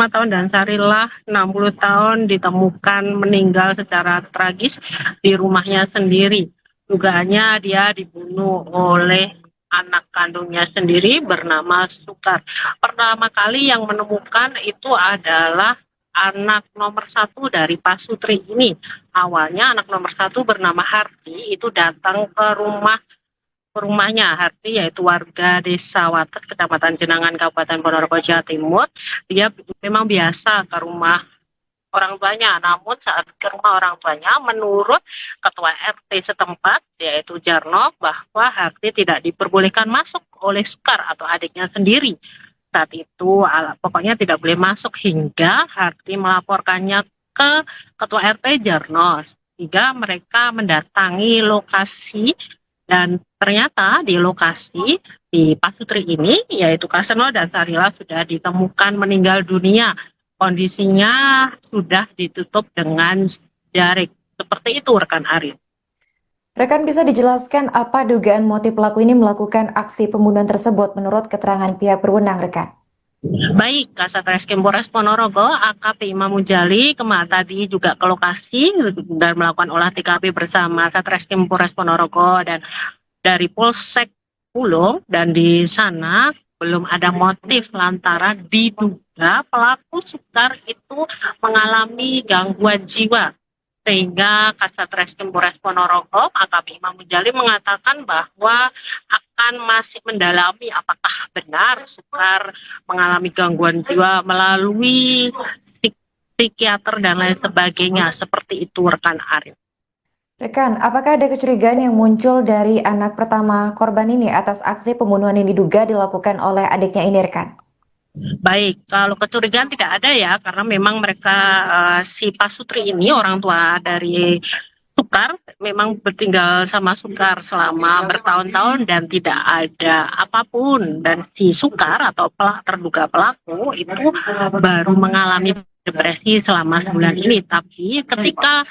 tahun dan Sarilah 60 tahun ditemukan meninggal secara tragis di rumahnya sendiri. Dugaannya dia dibunuh oleh anak kandungnya sendiri bernama Sukar. Pertama kali yang menemukan itu adalah anak nomor 1 dari Pak Sutri ini. Awalnya anak nomor 1 bernama Harti itu datang ke rumahnya. Harti yaitu warga Desa Wates, Kecamatan Jenangan, Kabupaten Ponorogo, Jawa Timur. Dia memang biasa ke rumah orang tuanya, namun saat ke rumah orang tuanya, menurut ketua RT setempat yaitu Jarno, bahwa Harti tidak diperbolehkan masuk oleh Sukar atau adiknya sendiri. Saat itu pokoknya tidak boleh masuk, hingga Harti melaporkannya ke ketua RT Jarno, sehingga mereka mendatangi lokasi, dan ternyata di lokasi di Pak Sutri ini yaitu Kaseno dan Sarila sudah ditemukan meninggal dunia. Kondisinya sudah ditutup dengan jaring. Seperti itu rekan Arif. Rekan, bisa dijelaskan apa dugaan motif pelaku ini melakukan aksi pembunuhan tersebut menurut keterangan pihak berwenang, rekan? Baik, Kasat Reskrim Polres Ponorogo, AKP Imam Mujali tadi juga ke lokasi dan melakukan olah TKP bersama Satreskrim Polres Ponorogo dan dari Polsek Pulung, dan di sana belum ada motif lantaran diduga pelaku Sukar itu mengalami gangguan jiwa. Sehingga Kasat Reskrim Polres Ponorogo, AKP Imam Mujali mengatakan bahwa akan masih mendalami apakah benar Sukar mengalami gangguan jiwa melalui psikiater dan lain sebagainya. Seperti itu rekan Arif. Rekan, apakah ada kecurigaan yang muncul dari anak pertama korban ini atas aksi pembunuhan yang diduga dilakukan oleh adiknya ini, rekan? Baik, kalau kecurigaan tidak ada ya, karena memang mereka si Pak Sutri ini orang tua dari Sukar memang bertinggal sama Sukar selama bertahun-tahun dan tidak ada apapun, dan si Sukar atau terduga pelaku itu baru mengalami depresi selama sebulan ini. Tapi ketika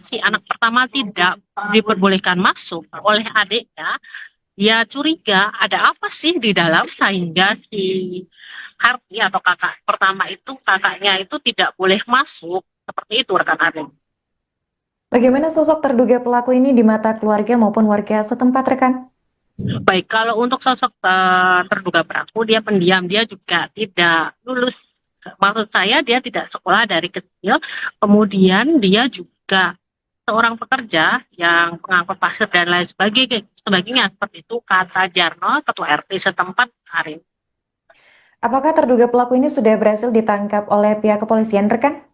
si anak pertama tidak diperbolehkan masuk oleh adiknya, dia curiga ada apa sih di dalam, sehingga si Harti atau kakak pertama itu, kakaknya itu tidak boleh masuk. Seperti itu rekan Arif. Bagaimana sosok terduga pelaku ini di mata keluarga maupun warga setempat, rekan? Baik, kalau untuk sosok terduga pelaku, dia pendiam, dia juga tidak lulus. Maksud saya dia tidak sekolah dari kecil, kemudian dia juga seorang pekerja yang pengangkut pasir dan lain sebagainya, seperti itu kata Jarno, ketua RT setempat Arif. Apakah terduga pelaku ini sudah berhasil ditangkap oleh pihak kepolisian, rekan?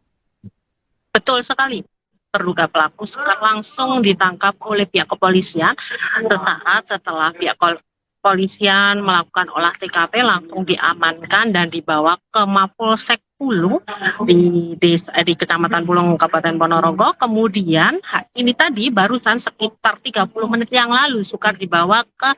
Betul sekali. Terduga pelaku sekarang langsung ditangkap oleh pihak kepolisian. Sesaat setelah pihak kepolisian melakukan olah TKP, langsung diamankan dan dibawa ke Mapolsek Pulung di Kecamatan Pulung, Kabupaten Ponorogo. Kemudian ini tadi barusan sekitar 30 menit yang lalu Sukar dibawa ke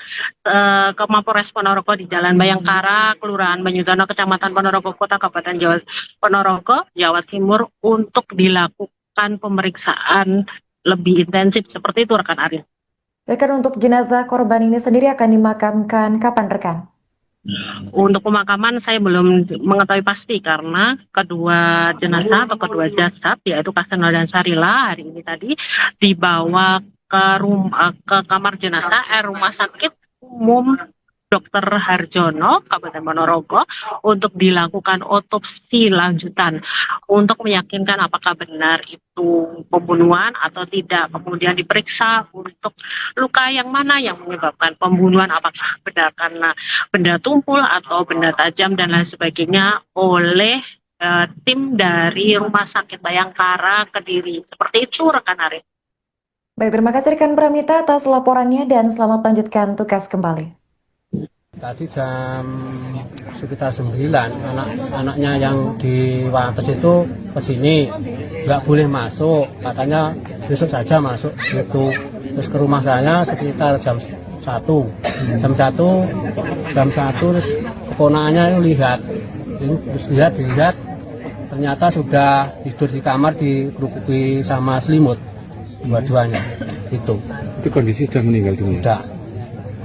Mapolres Ponorogo di Jalan Bayangkara, Kelurahan Banyudono, Kecamatan Ponorogo Kota, Kabupaten Ponorogo, Jawa Timur, untuk dilakukan pemeriksaan lebih intensif. Seperti itu rekan Arif. Rekan, untuk jenazah korban ini sendiri akan dimakamkan kapan, rekan? Untuk pemakaman saya belum mengetahui pasti, karena kedua jenazah atau kedua jasad yaitu Kaseno dan Sarila hari ini tadi dibawa ke kamar jenazah Rumah Sakit Umum Dr. Harjono, Kabupaten Ponorogo, untuk dilakukan otopsi lanjutan untuk meyakinkan apakah benar itu pembunuhan atau tidak. Kemudian diperiksa untuk luka yang mana yang menyebabkan pembunuhan, apakah benar karena benda tumpul atau benda tajam dan lain sebagainya, oleh tim dari Rumah Sakit Bayangkara Kediri. Seperti itu rekan Arif. Baik, terima kasih rekan Pramita atas laporannya dan selamat melanjutkan tugas kembali. Tadi jam sekitar 9 anaknya yang di Wates itu kesini, nggak boleh masuk, katanya besok saja masuk gitu. Terus ke rumah saya sekitar jam 1 terus keponakannya lihat ternyata sudah tidur di kamar dikerupuki sama selimut dua-duanya. Itu kondisi sudah meninggal dunia. Udah.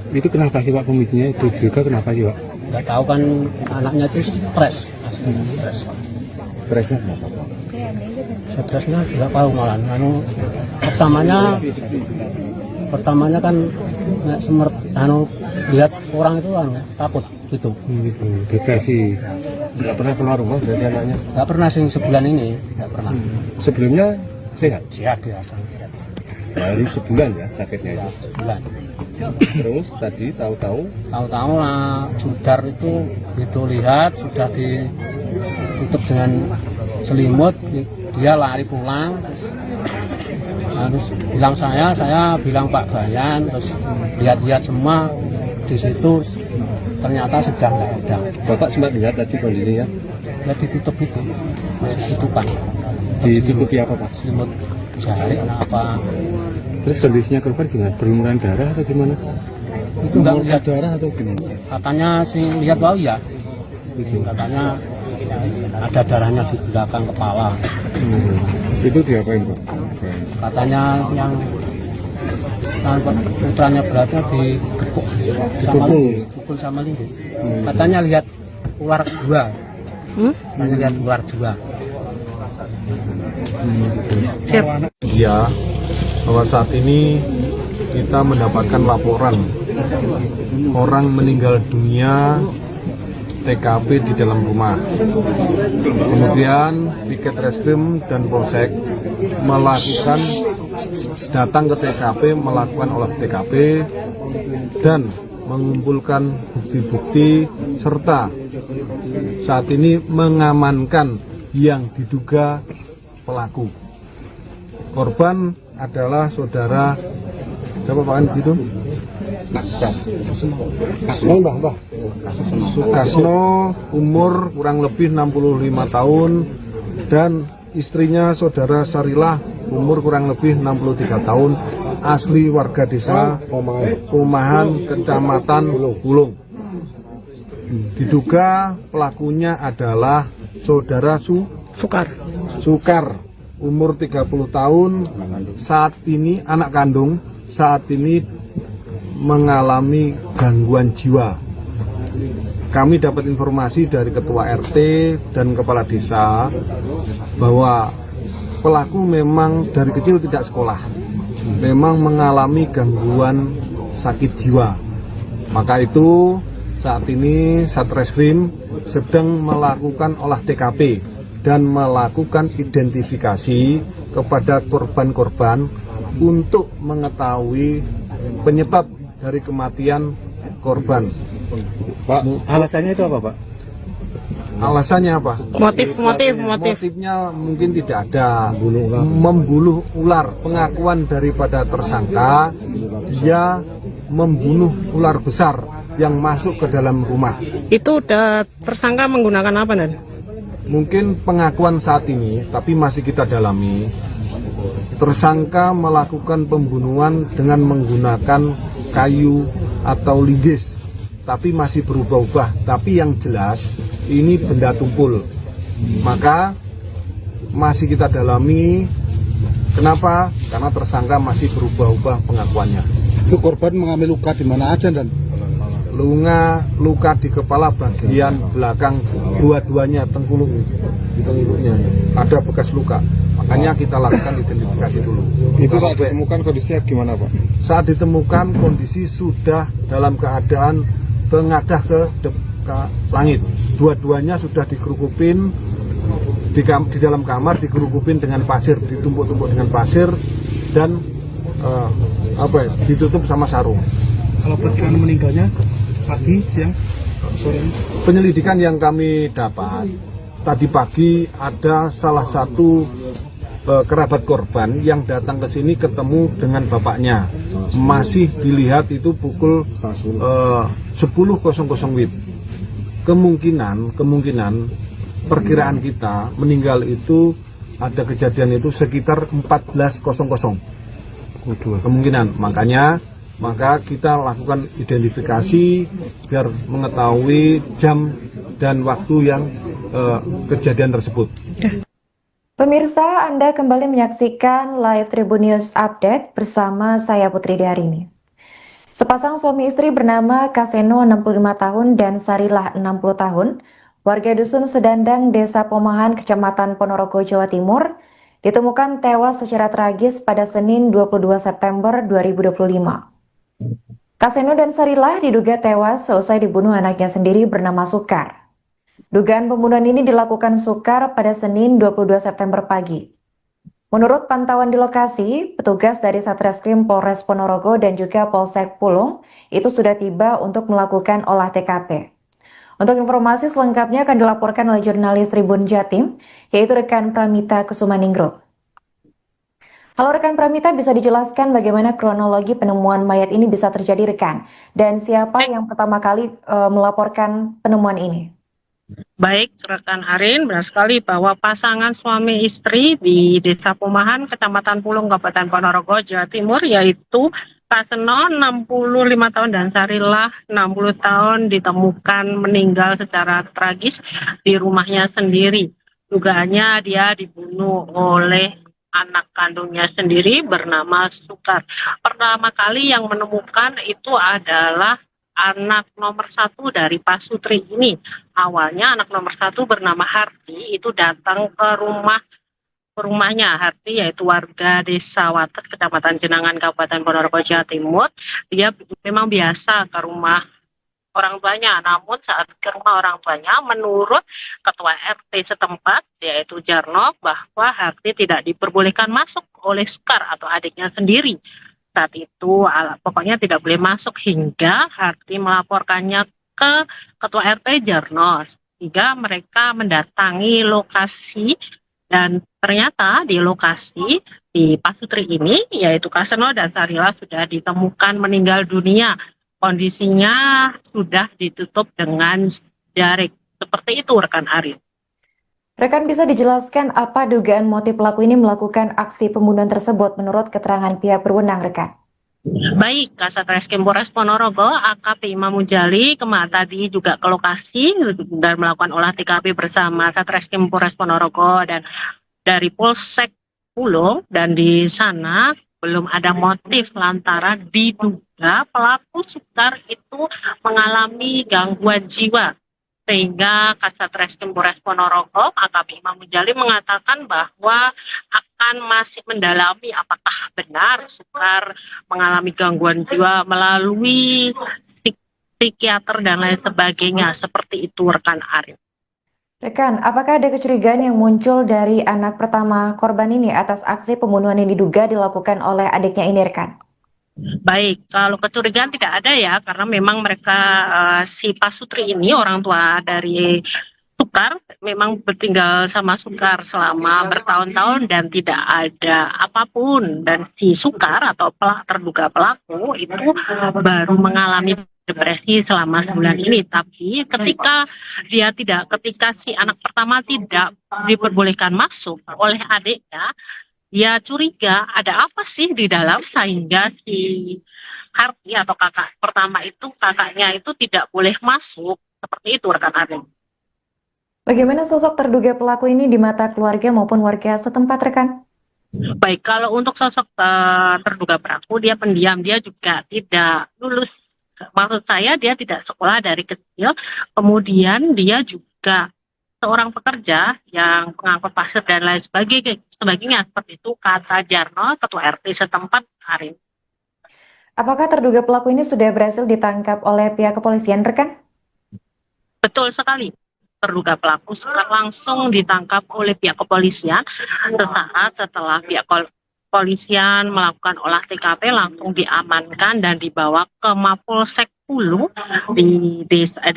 Itu kenapa sih Pak, pemicunya itu juga kenapa sih Pak? Nggak tahu kan, anaknya itu stres. Stresnya kenapa? Stresnya tidak tahu malah. Pertamanya kan nggak semerti lihat orang itu takut gitu. Gitu. Dikasih nggak pernah keluar rumah dari anaknya. Nggak pernah sing sebulan ini, nggak pernah. Sebelumnya sehat. Sehat biasa. Baru sebulan ya sakitnya itu. Sebulan. Terus tadi tahu-tahu Lah Judar itu lihat sudah ditutup dengan selimut, dia lari pulang. Terus bilang saya bilang Pak Bayan, terus lihat-lihat semua di situ ternyata sudah nggak ada. Bapak sempat lihat tadi kondisinya? Ya ditutup itu, masih tutupan. Ditutupi apa Pak? Selimut jari apa? Terus kondisinya korban gimana? Berlumuran darah atau gimana? Itu nggak lihat Darah atau gimana? katanya sih lihat bau ya. Katanya ada darahnya di belakang kepala. Itu diapain Pak? Katanya yang putranya beratnya digepuk sama linggis. Katanya lihat ular dua. Katanya lihat ular dua. Ya, bahwa saat ini kita mendapatkan laporan orang meninggal dunia TKP di dalam rumah. Kemudian Piket Reskrim dan Polsek datang ke TKP, melakukan olah TKP dan mengumpulkan bukti-bukti serta saat ini mengamankan yang diduga pelaku. Korban adalah saudara siapa Pak itu? Sukasno, umur kurang lebih 65 tahun, dan istrinya saudara Sarilah, umur kurang lebih 63 tahun, asli warga desa Pomahan, Kecamatan Bulung. Diduga pelakunya adalah saudara Sukar, umur 30 tahun, saat ini anak kandung, saat ini mengalami gangguan jiwa. Kami dapat informasi dari ketua RT dan kepala desa bahwa pelaku memang dari kecil tidak sekolah, memang mengalami gangguan sakit jiwa. Maka itu saat ini Satreskrim sedang melakukan olah TKP dan melakukan identifikasi kepada korban-korban untuk mengetahui penyebab dari kematian korban. Pak, alasannya itu apa Pak? Alasannya apa? Motifnya mungkin tidak ada. Membunuh ular. Pengakuan daripada tersangka, dia membunuh ular besar yang masuk ke dalam rumah. Itu udah tersangka menggunakan apa, Dan? Mungkin pengakuan saat ini, tapi masih kita dalami. Tersangka melakukan pembunuhan dengan menggunakan kayu atau linggis, tapi masih berubah-ubah. Tapi yang jelas ini benda tumpul. Maka masih kita dalami. Kenapa? Karena tersangka masih berubah-ubah pengakuannya. Itu korban mengalami luka di mana aja, Dan? Luka di kepala bagian belakang dua-duanya, tengkuluknya ada bekas luka. Makanya kita lakukan identifikasi dulu. Itu saat ditemukan kondisinya gimana Pak? Saat ditemukan kondisi sudah dalam keadaan tengadah ke langit. Dua-duanya sudah dikerukupin di dalam kamar, dikerukupin dengan pasir, ditumpuk-tumpuk dengan pasir dan ditutup sama sarung. Kalau perkiraan meninggalnya pagi, siang, sore? Penyelidikan yang kami dapat tadi pagi ada salah satu kerabat korban yang datang ke sini ketemu dengan bapaknya. Masih dilihat itu pukul 10.00 WIB. Kemungkinan perkiraan kita meninggal itu ada kejadian itu sekitar 14.00. Kemungkinan, maka kita lakukan identifikasi biar mengetahui jam dan waktu yang kejadian tersebut. Pemirsa, Anda kembali menyaksikan live Tribun News Update bersama saya Putri Darini. Sepasang suami istri bernama Kaseno 65 tahun dan Sarilah 60 tahun, warga Dusun Sedandang, Desa Pomahan, Kecamatan Ponorogo, Jawa Timur, ditemukan tewas secara tragis pada Senin 22 September 2025. Kaseno dan Sarila diduga tewas seusai dibunuh anaknya sendiri bernama Sukar. Dugaan pembunuhan ini dilakukan Sukar pada Senin 22 September pagi. Menurut pantauan di lokasi, petugas dari Satreskrim Polres Ponorogo dan juga Polsek Pulung itu sudah tiba untuk melakukan olah TKP. Untuk informasi selengkapnya akan dilaporkan oleh jurnalis Tribun Jatim, yaitu rekan Pramita Kusumaningrum. Halo rekan Pramita, bisa dijelaskan bagaimana kronologi penemuan mayat ini bisa terjadi rekan? Dan siapa yang pertama kali melaporkan penemuan ini? Baik, rekan Arin, benar sekali bahwa pasangan suami istri di Desa Pumahan, Kecamatan Pulung, Kabupaten Ponorogo, Jawa Timur, yaitu Kaseno 65 tahun dan Sarilah 60 tahun ditemukan meninggal secara tragis di rumahnya sendiri. Dugaannya dia dibunuh oleh anak kandungnya sendiri bernama Sukar. Pertama kali yang menemukan itu adalah anak nomor 1 dari Pasutri ini. Awalnya anak nomor 1 bernama Harti itu datang ke rumahnya. Harti yaitu warga Desa Wates, Kecamatan Jenangan, Kabupaten Ponorogo, Jawa Timur. Dia memang biasa ke rumah orang tuanya. Namun saat ke rumah orang tuanya, menurut Ketua RT setempat, yaitu Jarno, bahwa Harti tidak diperbolehkan masuk oleh Sukar atau adiknya sendiri. Saat itu pokoknya tidak boleh masuk hingga Harti melaporkannya ke Ketua RT Jarno, sehingga mereka mendatangi lokasi dan ternyata di lokasi di Pasutri ini yaitu Kaseno dan Sarila sudah ditemukan meninggal dunia. Kondisinya sudah ditutup dengan jarik. Seperti itu rekan Arin. Rekan bisa dijelaskan apa dugaan motif pelaku ini melakukan aksi pembunuhan tersebut menurut keterangan pihak berwenang, rekan? Baik, Kasat Reskrim Polres Ponorogo, AKP Imam Mujali tadi juga ke lokasi dan melakukan olah TKP bersama Satreskrim Polres Ponorogo dan dari Polsek Pulung, dan di sana belum ada motif lantaran diduga pelaku Sukar itu mengalami gangguan jiwa. Sehingga Kasat Reskrim Polres Ponorogo, AKP Imam Mujali mengatakan bahwa akan masih mendalami apakah benar Sukar mengalami gangguan jiwa melalui psikiater dan lain sebagainya. Seperti itu rekan Arin. Rekan, apakah ada kecurigaan yang muncul dari anak pertama korban ini atas aksi pembunuhan yang diduga dilakukan oleh adiknya ini, rekan? Baik, kalau kecurigaan tidak ada ya, karena memang mereka si Pasutri ini orang tua dari Sukar memang bertinggal sama Sukar selama bertahun-tahun dan tidak ada apapun, dan si Sukar atau terduga pelaku itu baru mengalami depresi selama 9 ini. Tapi ketika si anak pertama tidak diperbolehkan masuk oleh adiknya, dia curiga ada apa sih di dalam sehingga si Harti atau kakak pertama itu, kakaknya itu tidak boleh masuk. Seperti itu rekan Arin. Bagaimana sosok terduga pelaku ini di mata keluarga maupun warga setempat, rekan? Baik, kalau untuk sosok terduga pelaku, dia pendiam, dia juga tidak lulus. Maksud saya dia tidak sekolah dari kecil, kemudian dia juga seorang pekerja yang pengangkut pasir dan lain sebagainya, seperti itu kata Jarno, Ketua RT setempat hari. Apakah terduga pelaku ini sudah berhasil ditangkap oleh pihak kepolisian, rekan? Betul sekali. Terduga pelaku langsung ditangkap oleh pihak kepolisian sesaat setelah pihak kepolisian melakukan olah TKP, langsung diamankan dan dibawa ke Mapolsek Pulung di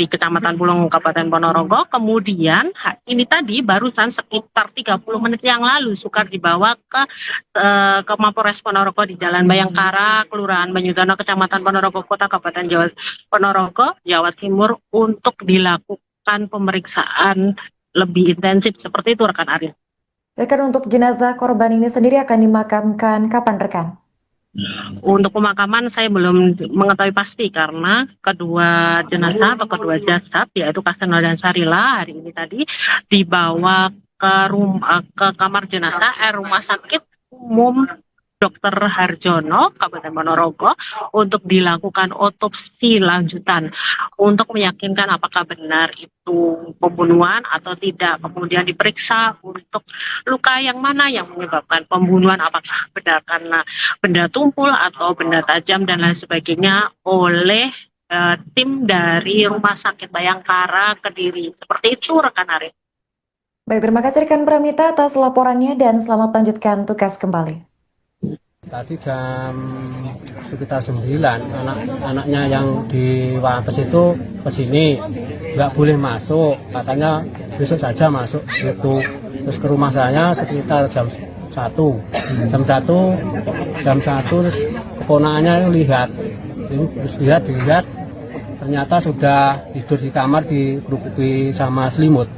Kecamatan Pulung, Kabupaten Ponorogo. Kemudian ini tadi barusan sekitar 30 menit yang lalu Sukar dibawa ke Mapolres Ponorogo di Jalan Bayangkara, Kelurahan Banyudono, Kecamatan Ponorogo Kota, Kabupaten Ponorogo, Jawa Timur untuk dilakukan pemeriksaan lebih intensif. Seperti itu rekan Arin. Rekan, untuk jenazah korban ini sendiri akan dimakamkan kapan, rekan? Untuk pemakaman saya belum mengetahui pasti karena kedua jenazah atau kedua jasad yaitu Kaseno dan Sarila hari ini tadi dibawa ke kamar jenazah Rumah Sakit Umum Dr. Harjono, Kabupaten Ponorogo, untuk dilakukan otopsi lanjutan untuk meyakinkan apakah benar itu pembunuhan atau tidak. Kemudian diperiksa untuk luka yang mana yang menyebabkan pembunuhan, apakah benar karena benda tumpul atau benda tajam dan lain sebagainya oleh tim dari Rumah Sakit Bayangkara Kediri. Seperti itu rekan Arif. Baik, terima kasih rekan Pramita atas laporannya dan selamat lanjutkan tugas kembali. Tadi jam sekitar 9 anak-anaknya yang di Wates itu kesini, nggak boleh masuk, katanya besok saja masuk gitu. Terus ke rumah saya sekitar jam 1 terus keponakannya lihat ternyata sudah tidur di kamar dikerupuki sama selimut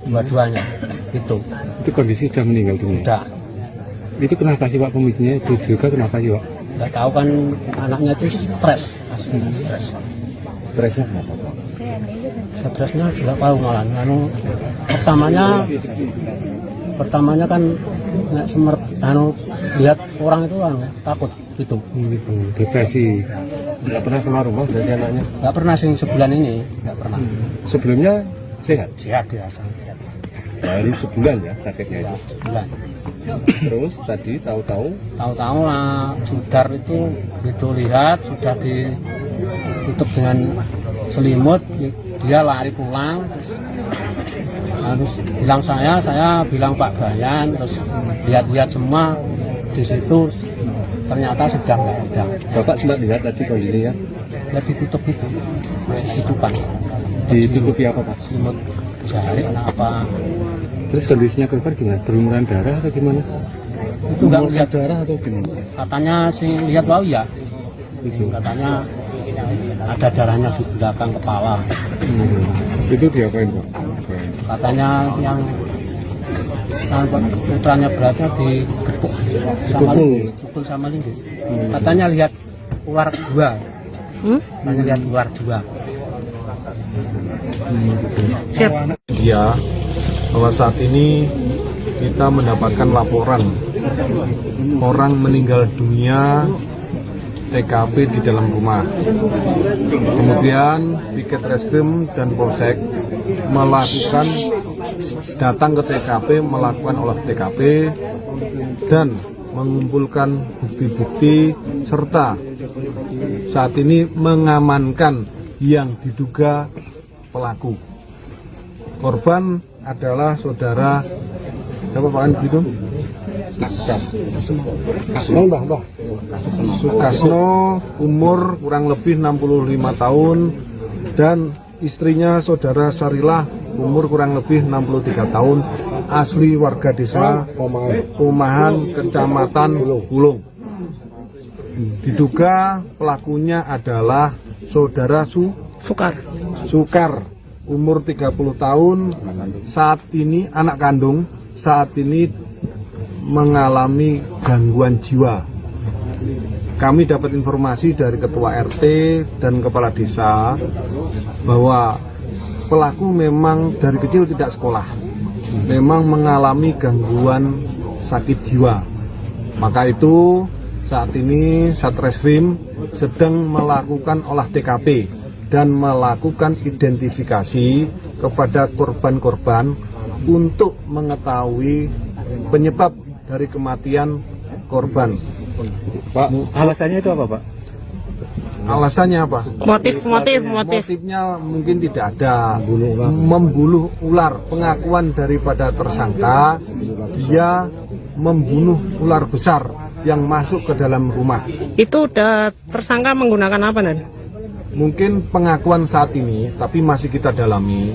dua-duanya gitu. Itu kondisi sudah meninggal dunia. Udah. Itu kenapa sih Pak pemicunya? Itu juga kenapa sih Pak? Nggak tahu kan, anaknya itu stres. Stresnya kenapa Pak? Stresnya juga tahu malah. Pertamanya kan nggak lihat orang itu takut gitu. Gitu. Depresi. Nggak pernah keluar rumah dari anaknya? Nggak pernah sebulan ini, nggak pernah. Sebelumnya sehat? Sehat biasa. Baru sebulan ya sakitnya itu? Sebulan. Terus tadi tahu-tahu lah sudar itu begitu lihat sudah ditutup dengan selimut, dia lari pulang, terus bilang saya bilang Pak Bayan, terus lihat semua di situ ternyata sudah nggak ada. Bapak sempat lihat tadi kondisinya? Ya ditutup itu, masih tutupan. Ditutupi apa Pak? Selimut jari apa? Terus kondisinya korban gimana? Berlumuran darah atau gimana? Itu nggak lihat darah atau gimana? Katanya sih lihat bau ya. Itu Katanya ada darahnya di belakang kepala. Itu diapain Pak? Katanya yang putranya beratnya digepuk sama linggis. Katanya lihat ular dua. Katanya lihat ular dua. Ya, bahwa saat ini kita mendapatkan laporan orang meninggal dunia TKP di dalam rumah. Kemudian Piket Reskrim dan Polsek datang ke TKP, melakukan olah TKP dan mengumpulkan bukti-bukti serta saat ini mengamankan yang diduga pelaku. Korban adalah saudara siapa Pak gitu? Sukasno, umur kurang lebih 65 tahun dan istrinya saudara Sarilah, umur kurang lebih 63 tahun, asli warga desa Pomahan, Kecamatan Bulung. Diduga pelakunya adalah saudara Sukar, umur 30 tahun, saat ini anak kandung, saat ini mengalami gangguan jiwa. Kami dapat informasi dari ketua RT dan kepala desa bahwa pelaku memang dari kecil tidak sekolah, memang mengalami gangguan sakit jiwa. Maka itu saat ini Satreskrim sedang melakukan olah TKP dan melakukan identifikasi kepada korban-korban untuk mengetahui penyebab dari kematian korban. Pak, alasannya itu apa Pak? Alasannya apa? Motifnya mungkin tidak ada. Membunuh ular. Pengakuan daripada tersangka, dia membunuh ular besar yang masuk ke dalam rumah. Itu udah tersangka menggunakan apa, Nan? Mungkin pengakuan saat ini, tapi masih kita dalami.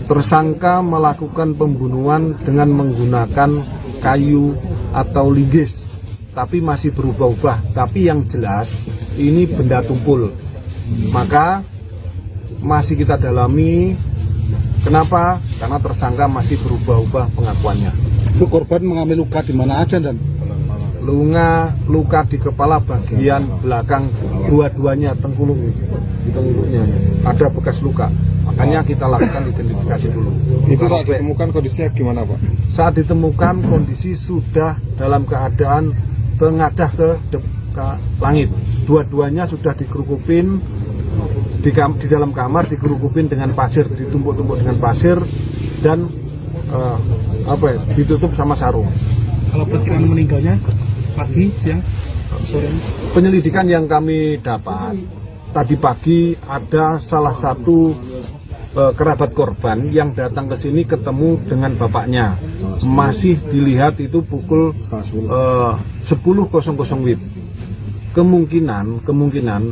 Tersangka melakukan pembunuhan dengan menggunakan kayu atau linggis, tapi masih berubah-ubah. Tapi yang jelas ini benda tumpul. Maka masih kita dalami. Kenapa? Karena tersangka masih berubah-ubah pengakuannya. Itu korban mengalami luka di mana aja dan luka di kepala bagian belakang dua-duanya, tengkuluknya ada bekas luka. Makanya kita lakukan identifikasi dulu. Itu saat ditemukan kondisinya gimana Pak? Saat ditemukan kondisi sudah dalam keadaan tengadah ke langit. Dua-duanya sudah dikerukupin di dalam kamar, dikerukupin dengan pasir, ditumpuk-tumpuk dengan pasir dan ditutup sama sarung. Kalau perkiraan meninggalnya pagi, siang, sore? Penyelidikan yang kami dapat tadi pagi ada salah satu kerabat korban yang datang ke sini ketemu dengan bapaknya. Masih dilihat itu pukul 10.00 WIB. Kemungkinan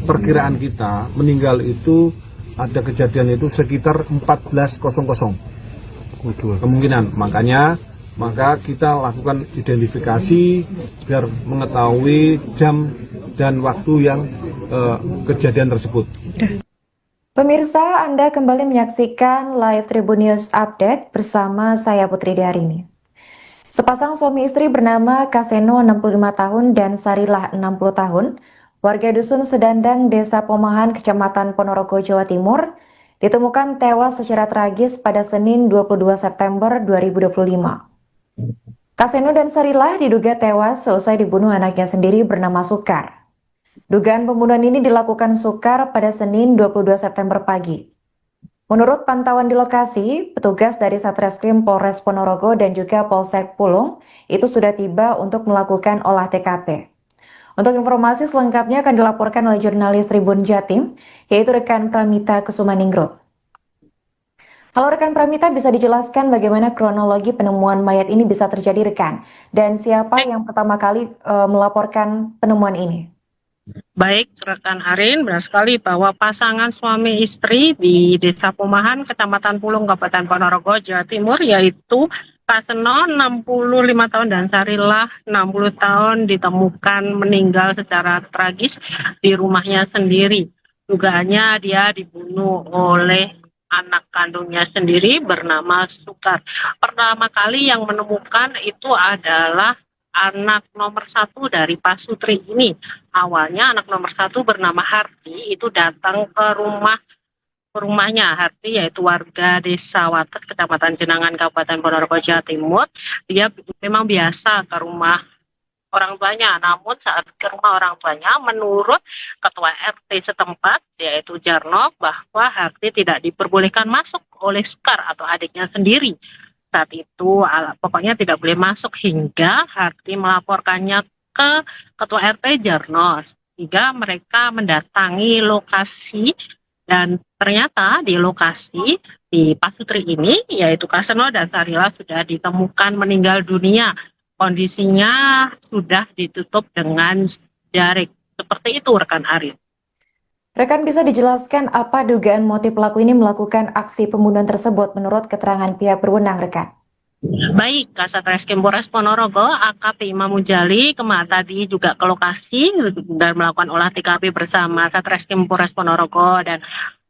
perkiraan kita meninggal itu ada kejadian itu sekitar 14.00 kemungkinan. Maka kita lakukan identifikasi biar mengetahui jam dan waktu yang kejadian tersebut. Pemirsa, Anda kembali menyaksikan live Tribun News Update bersama saya Putri Diarini. Sepasang suami istri bernama Kaseno 65 tahun dan Sarilah 60 tahun, warga Dusun Sedandang, Desa Pomahan, Kecamatan Ponorogo, Jawa Timur, ditemukan tewas secara tragis pada Senin 22 September 2025. Kaseno dan Sarilah diduga tewas seusai dibunuh anaknya sendiri bernama Sukar. Dugaan pembunuhan ini dilakukan Sukar pada Senin 22 September pagi. Menurut pantauan di lokasi, petugas dari Satreskrim Polres Ponorogo dan juga Polsek Pulung itu sudah tiba untuk melakukan olah TKP. Untuk informasi selengkapnya akan dilaporkan oleh jurnalis Tribun Jatim, yaitu rekan Pramita Kusumaningrum. Halo rekan Pramita, bisa dijelaskan bagaimana kronologi penemuan mayat ini bisa terjadi rekan? Dan siapa yang pertama kali melaporkan penemuan ini? Baik, rekan Arin, benar sekali bahwa pasangan suami istri di Desa Pomahan, Kecamatan Pulung, Kabupaten Ponorogo, Jawa Timur, yaitu Kaseno 65 tahun dan Sarilah 60 tahun ditemukan meninggal secara tragis di rumahnya sendiri. Dugaannya dia dibunuh oleh anak kandungnya sendiri bernama Sukar. Pertama kali yang menemukan itu adalah anak nomor 1 dari Pasutri ini. Awalnya anak nomor 1 bernama Harti itu datang ke rumahnya. Harti yaitu warga Desa Wates, Kecamatan Jenangan, Kabupaten Ponorogo, Jawa Timur. Dia memang biasa ke rumah orang tuanya. Namun saat ke rumah orang tuanya, menurut Ketua RT setempat, yaitu Jarno, bahwa Harti tidak diperbolehkan masuk oleh Sukar atau adiknya sendiri. Saat itu pokoknya tidak boleh masuk hingga Harti melaporkannya ke Ketua RT Jarno, sehingga mereka mendatangi lokasi dan ternyata di lokasi di Pasutri ini yaitu Kaseno dan Sarilah sudah ditemukan meninggal dunia. Kondisinya sudah ditutup dengan jarik. Seperti itu rekan Arif. Rekan, bisa dijelaskan apa dugaan motif pelaku ini melakukan aksi pembunuhan tersebut menurut keterangan pihak berwenang, rekan? Baik, Kasat Reskrim Polres Ponorogo, AKP Imam Mujali tadi juga ke lokasi dan melakukan olah TKP bersama Satreskrim Polres Ponorogo dan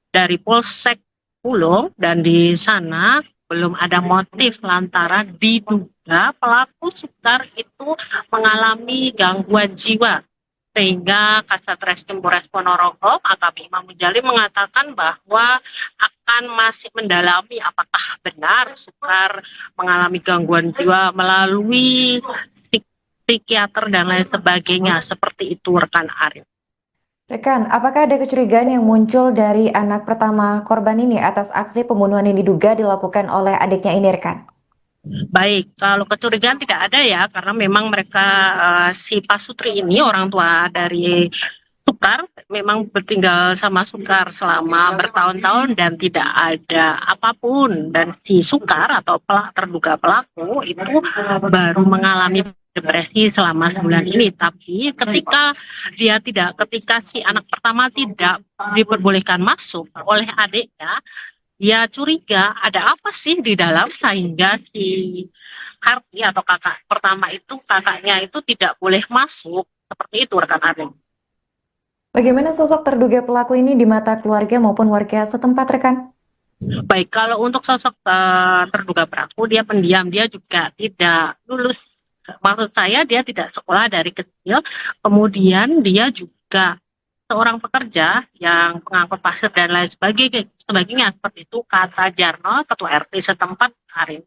dari Polsek Pulung, dan di sana belum ada motif lantaran diduga pelaku Sukar itu mengalami gangguan jiwa. Sehingga Kasat Reskrim Polres Ponorogo, AKP Imam Mujali mengatakan bahwa akan masih mendalami apakah benar Sukar mengalami gangguan jiwa melalui psikiater dan lain sebagainya. Seperti itu rekan Arif. Rekan, apakah ada kecurigaan yang muncul dari anak pertama korban ini atas aksi pembunuhan yang diduga dilakukan oleh adiknya ini, rekan? Baik, kalau kecurigaan tidak ada ya, karena memang mereka si Pasutri ini orang tua dari Sukar memang bertinggal sama Sukar selama bertahun-tahun dan tidak ada apapun, dan si Sukar atau terduga pelaku itu baru mengalami depresi selama sebulan ini. Tapi ketika si anak pertama tidak diperbolehkan masuk oleh adiknya, dia curiga ada apa sih di dalam sehingga si Harti atau kakak pertama itu, kakaknya itu tidak boleh masuk. Seperti itu rekan Arif. Bagaimana sosok terduga pelaku ini di mata keluarga maupun warga setempat, rekan? Baik, kalau untuk sosok terduga pelaku, dia pendiam, dia juga tidak lulus. Maksud saya dia tidak sekolah dari kecil, kemudian dia juga seorang pekerja yang pengangkut pasir dan lain sebagainya seperti itu kata Jarno, Ketua RT setempat hari.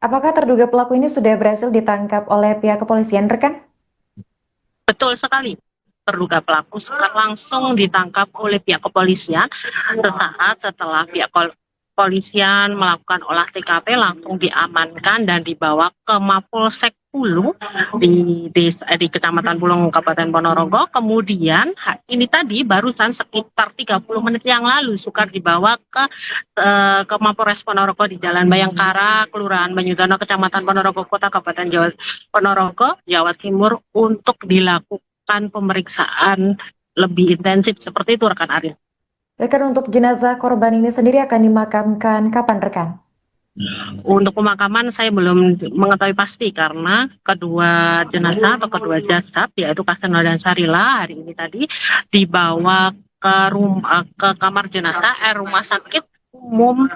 Apakah terduga pelaku ini sudah berhasil ditangkap oleh pihak kepolisian, rekan? Betul sekali. Terduga pelaku langsung ditangkap oleh pihak kepolisian sesaat setelah pihak kepolisian melakukan olah TKP, langsung diamankan dan dibawa ke Mapolsek Pulung di Kecamatan Pulung, Kabupaten Ponorogo. Kemudian ini tadi barusan sekitar 30 menit yang lalu Sukar dibawa ke Mapolres Ponorogo di Jalan Bayangkara, Kelurahan Banyudono, Kecamatan Ponorogo Kota, Kabupaten Ponorogo, Jawa Timur untuk dilakukan pemeriksaan lebih intensif. Seperti itu rekan Aril. Rekan, untuk jenazah korban ini sendiri akan dimakamkan kapan, rekan? Untuk pemakaman saya belum mengetahui pasti karena kedua jenazah atau kedua jasad yaitu Kaseno dan Sarila hari ini tadi dibawa ke kamar jenazah Rumah Sakit Umum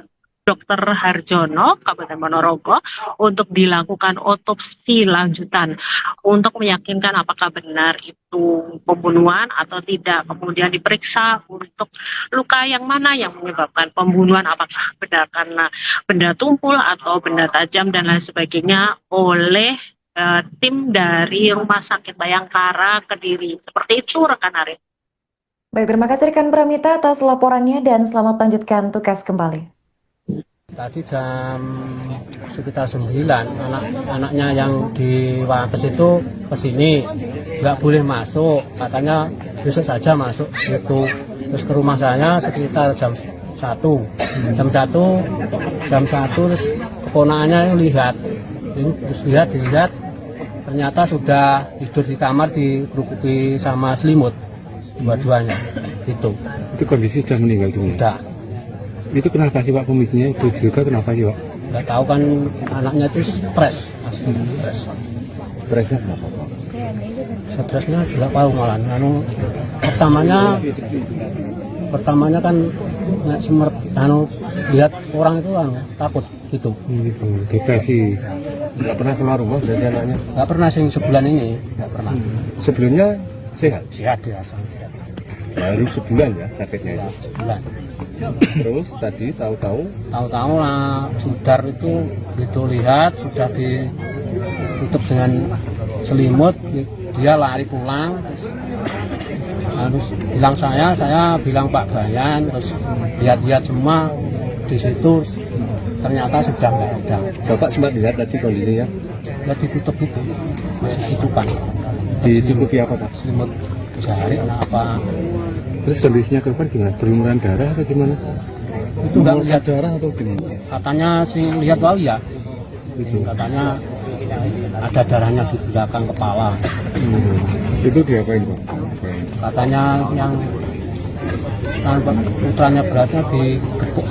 Dr. Harjono, Kabupaten Ponorogo untuk dilakukan otopsi lanjutan untuk meyakinkan apakah benar itu pembunuhan atau tidak. Kemudian diperiksa untuk luka yang mana yang menyebabkan pembunuhan, apakah benar karena benda tumpul atau benda tajam dan lain sebagainya oleh tim dari Rumah Sakit Bayangkara Kediri. Seperti itu rekan Arif. Baik, terima kasih rekan Pramita atas laporannya dan selamat lanjutkan tugas kembali. Tadi jam sekitar 9 anaknya yang di Wates itu kesini, nggak boleh masuk, katanya besok saja masuk gitu. Terus ke rumah saya sekitar jam 1 terus keponakannya lihat, terus dilihat ternyata sudah tidur di kamar dikerukuki sama selimut dua-duanya gitu. Itu kondisi sudah meninggal dunia. Udah. Itu kenapa sih Pak pemicunya? Itu juga kenapa sih Pak? Nggak tahu kan, anaknya itu stres. Stresnya kenapa? Stresnya juga tahu malah. Pertamanya kan lihat orang itu takut gitu. Depresi. Nggak pernah keluar rumah dari anaknya? Nggak pernah sebulan ini, nggak pernah. Sebelumnya sehat? Sehat biasa. Baru sebulan ya sakitnya itu? Sebulan. Terus tadi tahu-tahu lah Sudar itu itu lihat sudah ditutup dengan selimut, dia lari pulang, terus bilang saya bilang Pak Bayan, terus lihat semua di situ ternyata sudah nggak ada. Bapak sempat lihat tadi kondisinya? Ya ditutup itu, masih tutupan. Ditutupi apa Pak? Selimut jari apa? Terus kondisinya korban gimana? Berlumuran darah atau gimana? Itu nggak lihat darah atau gimana? Katanya sih lihat bau ya. Itu katanya ada darahnya di belakang kepala. Itu diapain Pak? Katanya yang putranya beratnya digepuk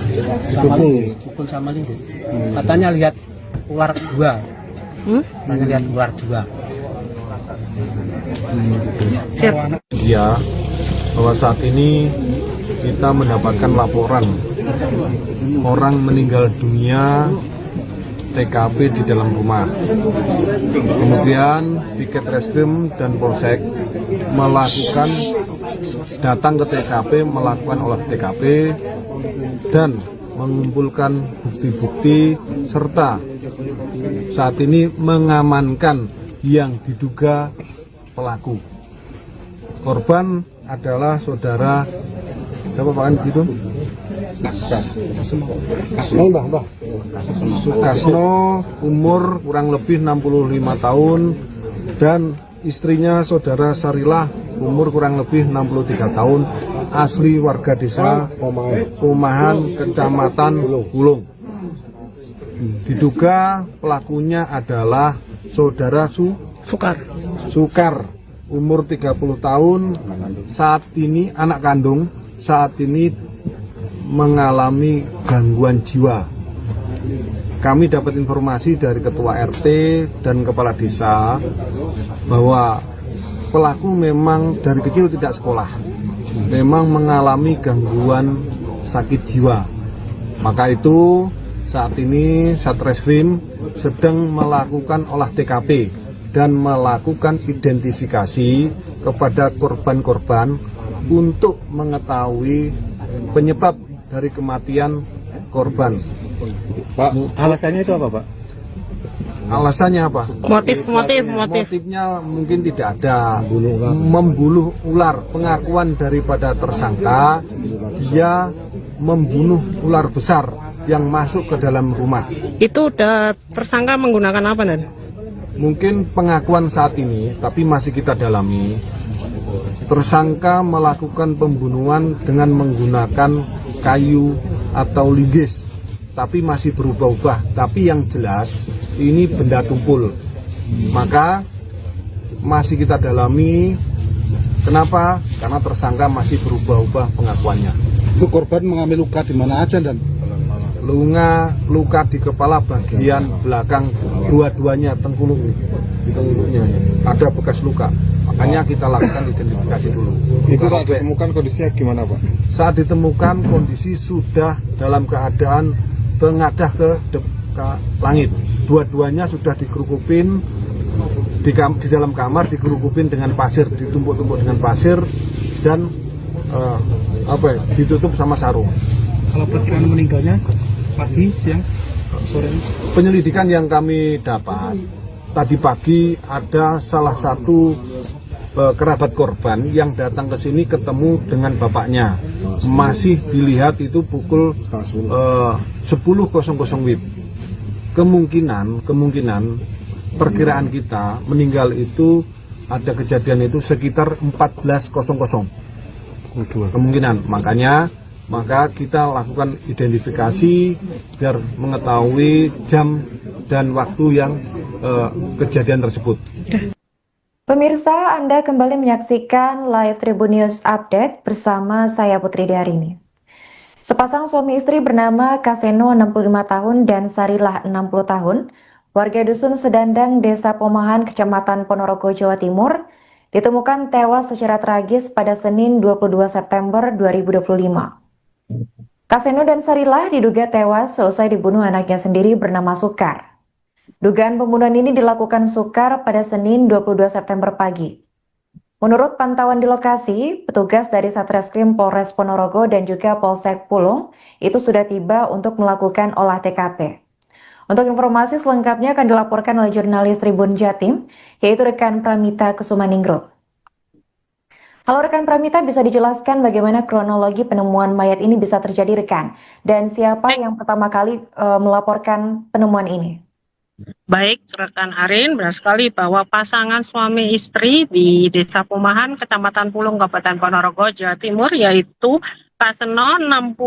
sama linggis, pukul sama linggis. Katanya lihat ular dua. Katanya lihat ular dua. Ya, bahwa saat ini kita mendapatkan laporan orang meninggal dunia TKP di dalam rumah. Kemudian Piket Reskrim dan Polsek datang ke TKP, melakukan olah TKP dan mengumpulkan bukti-bukti serta saat ini mengamankan yang diduga pelaku. Korban adalah saudara siapa Pak gitu? Sukasno, umur kurang lebih 65 tahun dan istrinya saudara Sarilah, umur kurang lebih 63 tahun, asli warga desa Pomahan, Kecamatan Pulung. Diduga pelakunya adalah saudara Sukar, umur 30 tahun, saat ini anak kandung, saat ini mengalami gangguan jiwa. Kami dapat informasi dari ketua RT dan kepala desa bahwa pelaku memang dari kecil tidak sekolah, memang mengalami gangguan sakit jiwa. Maka itu saat ini Satreskrim sedang melakukan olah TKP dan melakukan identifikasi kepada korban-korban untuk mengetahui penyebab dari kematian korban. Pak, alasannya itu apa Pak? Alasannya apa? Motifnya mungkin tidak ada. Membunuh ular. Pengakuan daripada tersangka, dia membunuh ular besar yang masuk ke dalam rumah. Itu udah tersangka menggunakan apa, Dan? Mungkin pengakuan saat ini, tapi masih kita dalami. Tersangka melakukan pembunuhan dengan menggunakan kayu atau linggis, tapi masih berubah-ubah. Tapi yang jelas ini benda tumpul. Maka masih kita dalami. Kenapa? Karena tersangka masih berubah-ubah pengakuannya. Itu korban mengalami luka di mana aja, Dan? Luka di kepala bagian belakang dua-duanya, tengkuluknya ada bekas luka. Makanya kita lakukan identifikasi dulu. Itu saat ditemukan kondisinya gimana, Pak? Saat ditemukan kondisi sudah dalam keadaan tengadah ke langit. Dua-duanya sudah dikerukupin di dalam kamar, dikerukupin dengan pasir, ditumpuk-tumpuk dengan pasir dan ditutup sama sarung. Kalau perkiraan meninggalnya pagi, siang, sore? Penyelidikan yang kami dapat tadi pagi ada salah satu kerabat korban yang datang ke sini ketemu dengan bapaknya. Masih dilihat itu pukul 10.00 WIB. Kemungkinan perkiraan kita meninggal itu ada kejadian itu sekitar 14.00. Kemungkinan, maka kita lakukan identifikasi biar mengetahui jam dan waktu yang kejadian tersebut. Pemirsa, Anda kembali menyaksikan live Tribun News Update bersama saya Putri Darini. Sepasang suami istri bernama Kaseno 65 tahun dan Sarilah 60 tahun, warga Dusun Sedandang, Desa Pomahan, Kecamatan Ponorogo, Jawa Timur, ditemukan tewas secara tragis pada Senin 22 September 2025. Kaseno dan Sarilah diduga tewas seusai dibunuh anaknya sendiri bernama Sukar. Dugaan pembunuhan ini dilakukan Sukar pada Senin 22 September pagi. Menurut pantauan di lokasi, petugas dari Satreskrim Polres Ponorogo dan juga Polsek Pulung itu sudah tiba untuk melakukan olah TKP. Untuk informasi selengkapnya akan dilaporkan oleh jurnalis Tribun Jatim, yaitu rekan Pramita Kusumaningrum. Halo rekan Pramita, bisa dijelaskan bagaimana kronologi penemuan mayat ini bisa terjadi rekan? Dan siapa yang pertama kali melaporkan penemuan ini? Baik, rekan Arin, benar sekali bahwa pasangan suami istri di Desa Pomahan, Kecamatan Pulung, Kabupaten Ponorogo, Jawa Timur, yaitu Kaseno 65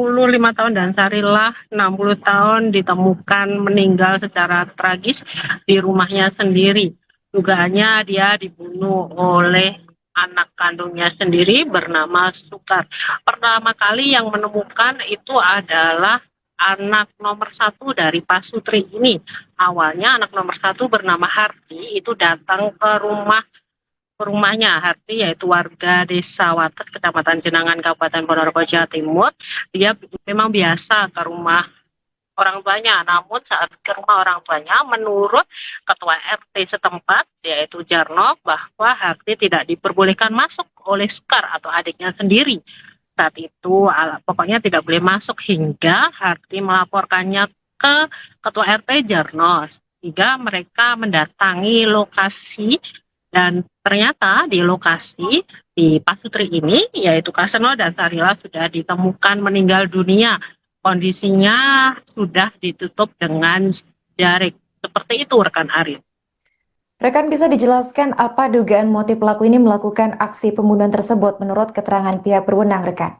tahun dan Sarilah 60 tahun ditemukan meninggal secara tragis di rumahnya sendiri. Dugaannya dia dibunuh oleh anak kandungnya sendiri bernama Sukar. Pertama kali yang menemukan itu adalah anak nomor 1 dari Pasutri ini. Awalnya anak nomor 1 bernama Harti itu datang ke rumahnya. Harti yaitu warga Desa Wates, Kecamatan Jenangan, Kabupaten Ponorogo, Jawa Timur. Dia memang biasa ke rumah orang tuanya, namun saat ke rumah orang tuanya, menurut Ketua RT setempat, yaitu Jarno, bahwa Harti tidak diperbolehkan masuk oleh Sukar atau adiknya sendiri. Saat itu pokoknya tidak boleh masuk hingga Harti melaporkannya ke Ketua RT Jarno, sehingga mereka mendatangi lokasi dan ternyata di lokasi di Pasutri ini, yaitu Kaseno dan Sarilah sudah ditemukan meninggal dunia. Kondisinya sudah ditutup dengan jarik. Seperti itu rekan Arif. Rekan, bisa dijelaskan apa dugaan motif pelaku ini melakukan aksi pembunuhan tersebut menurut keterangan pihak berwenang, rekan?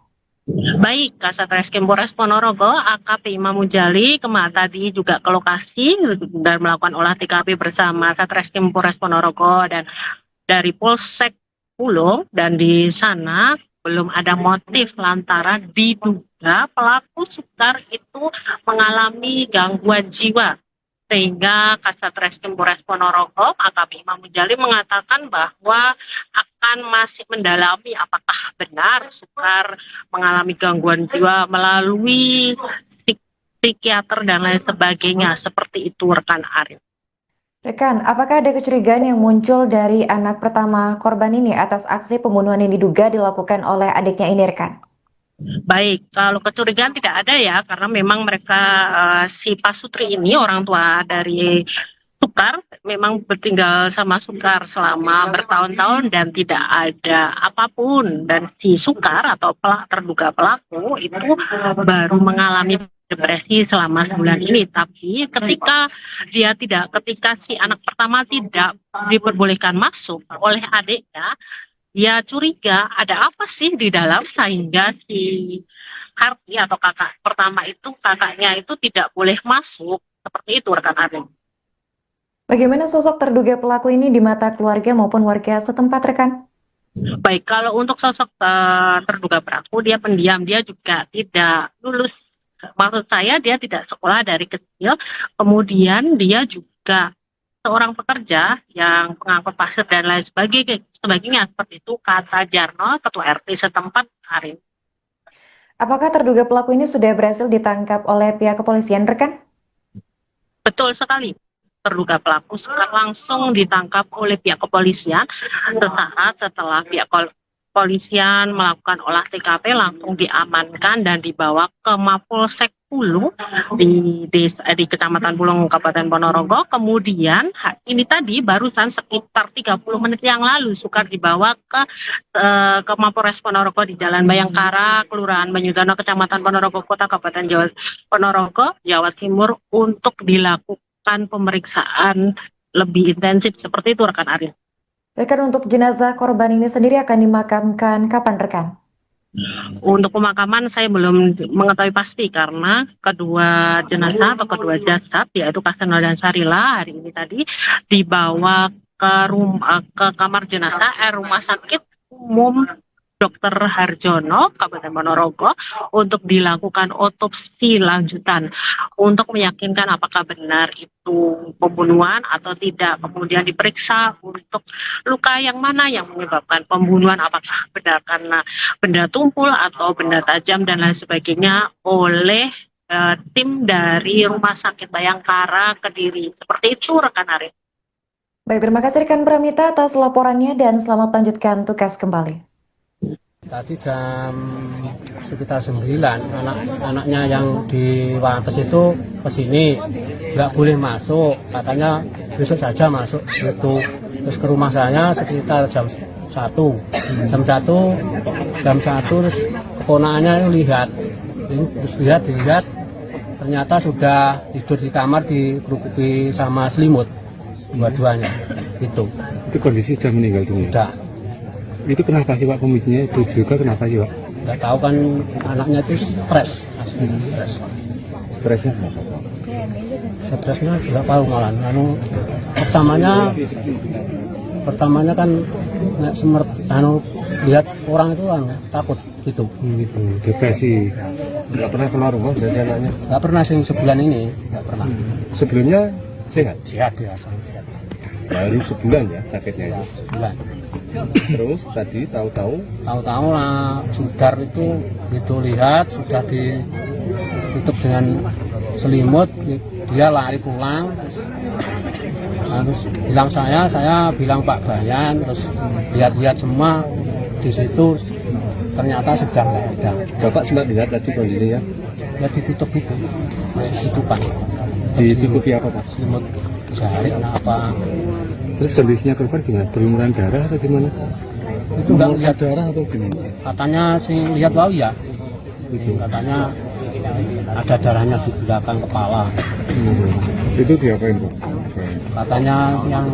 Baik, Kasat Reskrim Polres Ponorogo, AKP Imam Mujali tadi juga ke lokasi dan melakukan olah TKP bersama Satreskrim Polres Ponorogo dan dari Polsek Pulung, dan di sana belum ada motif lantaran diduga pelaku Sukar itu mengalami gangguan jiwa. Sehingga Kasat Reskrim Polres Ponorogo, AKP Imam Mujali mengatakan bahwa akan masih mendalami apakah benar Sukar mengalami gangguan jiwa melalui psikiater dan lain sebagainya. Seperti itu rekan Arif. Rekan, apakah ada kecurigaan yang muncul dari anak pertama korban ini atas aksi pembunuhan yang diduga dilakukan oleh adiknya ini, rekan? Baik, kalau kecurigaan tidak ada ya, karena memang mereka si Pasutri ini orang tua dari Sukar memang tinggal sama Sukar selama bertahun-tahun dan tidak ada apapun, dan si Sukar atau terduga pelaku itu baru mengalami depresi selama sebulan ini. Tapi ketika si anak pertama tidak diperbolehkan masuk oleh adiknya, dia curiga ada apa sih di dalam, sehingga si Harti atau kakak pertama itu, kakaknya itu tidak boleh masuk. Seperti itu rekan Arin. Bagaimana sosok terduga pelaku ini di mata keluarga maupun warga setempat, rekan? Baik, kalau untuk sosok terduga pelaku, dia pendiam, dia juga tidak lulus. Maksud saya dia tidak sekolah dari kecil, kemudian dia juga seorang pekerja yang pengangkut pasir dan lain sebagainya, seperti itu kata Jarno, ketua RT setempat Arin. Apakah terduga pelaku ini sudah berhasil ditangkap oleh pihak kepolisian, rekan? Betul sekali. Terduga pelaku langsung ditangkap oleh pihak kepolisian. Sesaat setelah pihak kepolisian melakukan olah TKP, langsung diamankan dan dibawa ke Mapolsek Pulu di Kecamatan Pulung, Kabupaten Ponorogo. Kemudian ini tadi barusan sekitar 30 menit yang lalu Sukar dibawa ke Mapolres Ponorogo di Jalan Bayangkara, Kelurahan Banyudana, Kecamatan Ponorogo Kota, Kabupaten Ponorogo, Jawa Timur, untuk dilakukan pemeriksaan lebih intensif. Seperti itu rekan Arin. Rekan, untuk jenazah korban ini sendiri akan dimakamkan kapan, rekan? Untuk pemakaman saya belum mengetahui pasti, karena kedua jenazah atau kedua jasad, yaitu Kaseno dan Sarila, hari ini tadi dibawa ke kamar jenazah Rumah Sakit Umum Dr. Harjono, Kabupaten Ponorogo, untuk dilakukan otopsi lanjutan untuk meyakinkan apakah benar itu pembunuhan atau tidak. Kemudian diperiksa untuk luka yang mana yang menyebabkan pembunuhan, apakah benar karena benda tumpul atau benda tajam dan lain sebagainya, oleh tim dari Rumah Sakit Bayangkara Kediri. Seperti itu rekan Arif. Baik, terima kasih rekan Pramita atas laporannya dan selamat lanjutkan tugas kembali. Tadi sekitar 9, anak-anaknya yang di Wates itu kesini, nggak boleh masuk, katanya besok saja masuk gitu. Terus ke rumah saya sekitar jam 1, terus keponakannya lihat, ternyata sudah tidur di kamar dikerukuki sama selimut, dua-duanya itu. Itu kondisi sudah meninggal dunia? Sudah. Itu kenapa sih Pak pemicunya? Itu juga kenapa sih Pak? Nggak tahu, kan anaknya itu stres. Stresnya? Stresnya juga tahu malah. Pertamanya kan lihat orang itu takut gitu. Gitu. Depresi. Nggak pernah keluar rumah dari anaknya? Nggak pernah sih sebulan ini, nggak pernah. Sebelumnya sehat? Sehat biasa. Baru sebulan ya sakitnya itu? Sebulan. Terus tadi tahu-tahu lah Sudar itu gitu lihat sudah ditutup dengan selimut, dia lari pulang, terus bilang saya bilang Pak Bayan, terus lihat-lihat semua di situ, ternyata sudah nggak ada. Bapak sempat lihat tadi kondisinya? Ya ditutup itu, masih tutupan. Ditutupi apa Pak? Selimut jari apa. Terus kondisinya korban gimana? Berlumuran darah atau gimana? Itu nggak lihat darah atau gimana? Katanya sih lihat bau ya. Itu katanya ada darahnya di belakang kepala. Itu diapain Pak? Katanya yang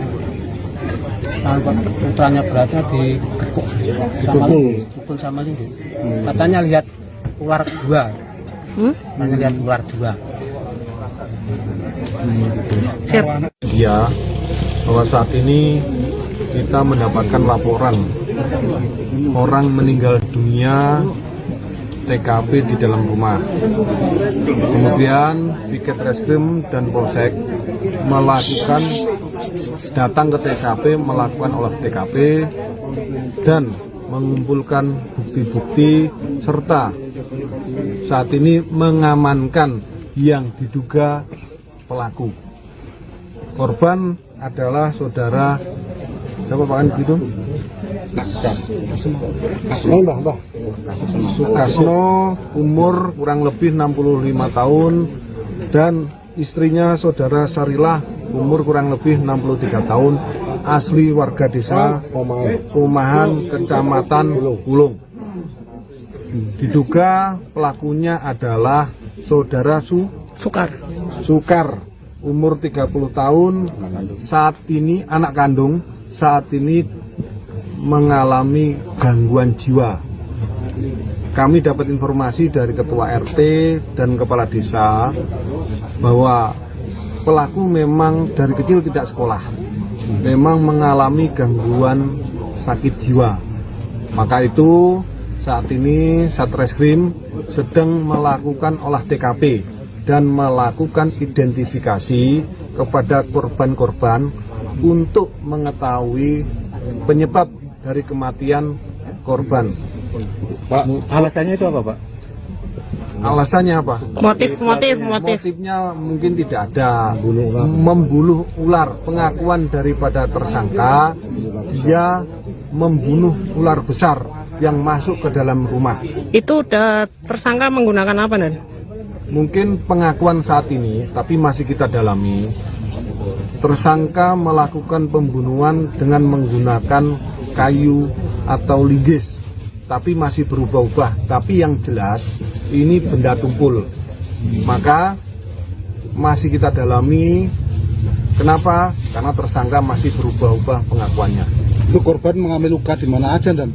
putranya beratnya digepuk sama lindis. Katanya lihat ular dua. Katanya lihat ular dua. Ya, bahwa saat ini kita mendapatkan laporan orang meninggal dunia TKP di dalam rumah. Kemudian Piket Reskrim dan Polsek datang ke TKP, melakukan olah TKP dan mengumpulkan bukti-bukti serta saat ini mengamankan yang diduga pelaku. Korban adalah saudara siapa Pak gitu? Mbah. Sukasno, umur kurang lebih 65 tahun, dan istrinya saudara Sarilah umur kurang lebih 63 tahun, asli warga desa Pomahan, Kecamatan Pulung. Diduga pelakunya adalah saudara Sukar, umur 30 tahun, saat ini anak kandung, saat ini mengalami gangguan jiwa. Kami dapat informasi dari ketua RT dan kepala desa bahwa pelaku memang dari kecil tidak sekolah, memang mengalami gangguan sakit jiwa. Maka itu saat ini Satreskrim sedang melakukan olah TKP dan melakukan identifikasi kepada korban-korban untuk mengetahui penyebab dari kematian korban. Pak, alasannya itu apa, Pak? Alasannya apa? Motifnya mungkin tidak ada. Membunuh ular. Pengakuan daripada tersangka, dia membunuh ular besar yang masuk ke dalam rumah. Itu udah tersangka menggunakan apa, Dan? Mungkin pengakuan saat ini, tapi masih kita dalami. Tersangka melakukan pembunuhan dengan menggunakan kayu atau linggis, tapi masih berubah-ubah. Tapi yang jelas ini benda tumpul. Maka masih kita dalami. Kenapa? Karena tersangka masih berubah-ubah pengakuannya. Itu korban mengalami luka di mana aja, Dan?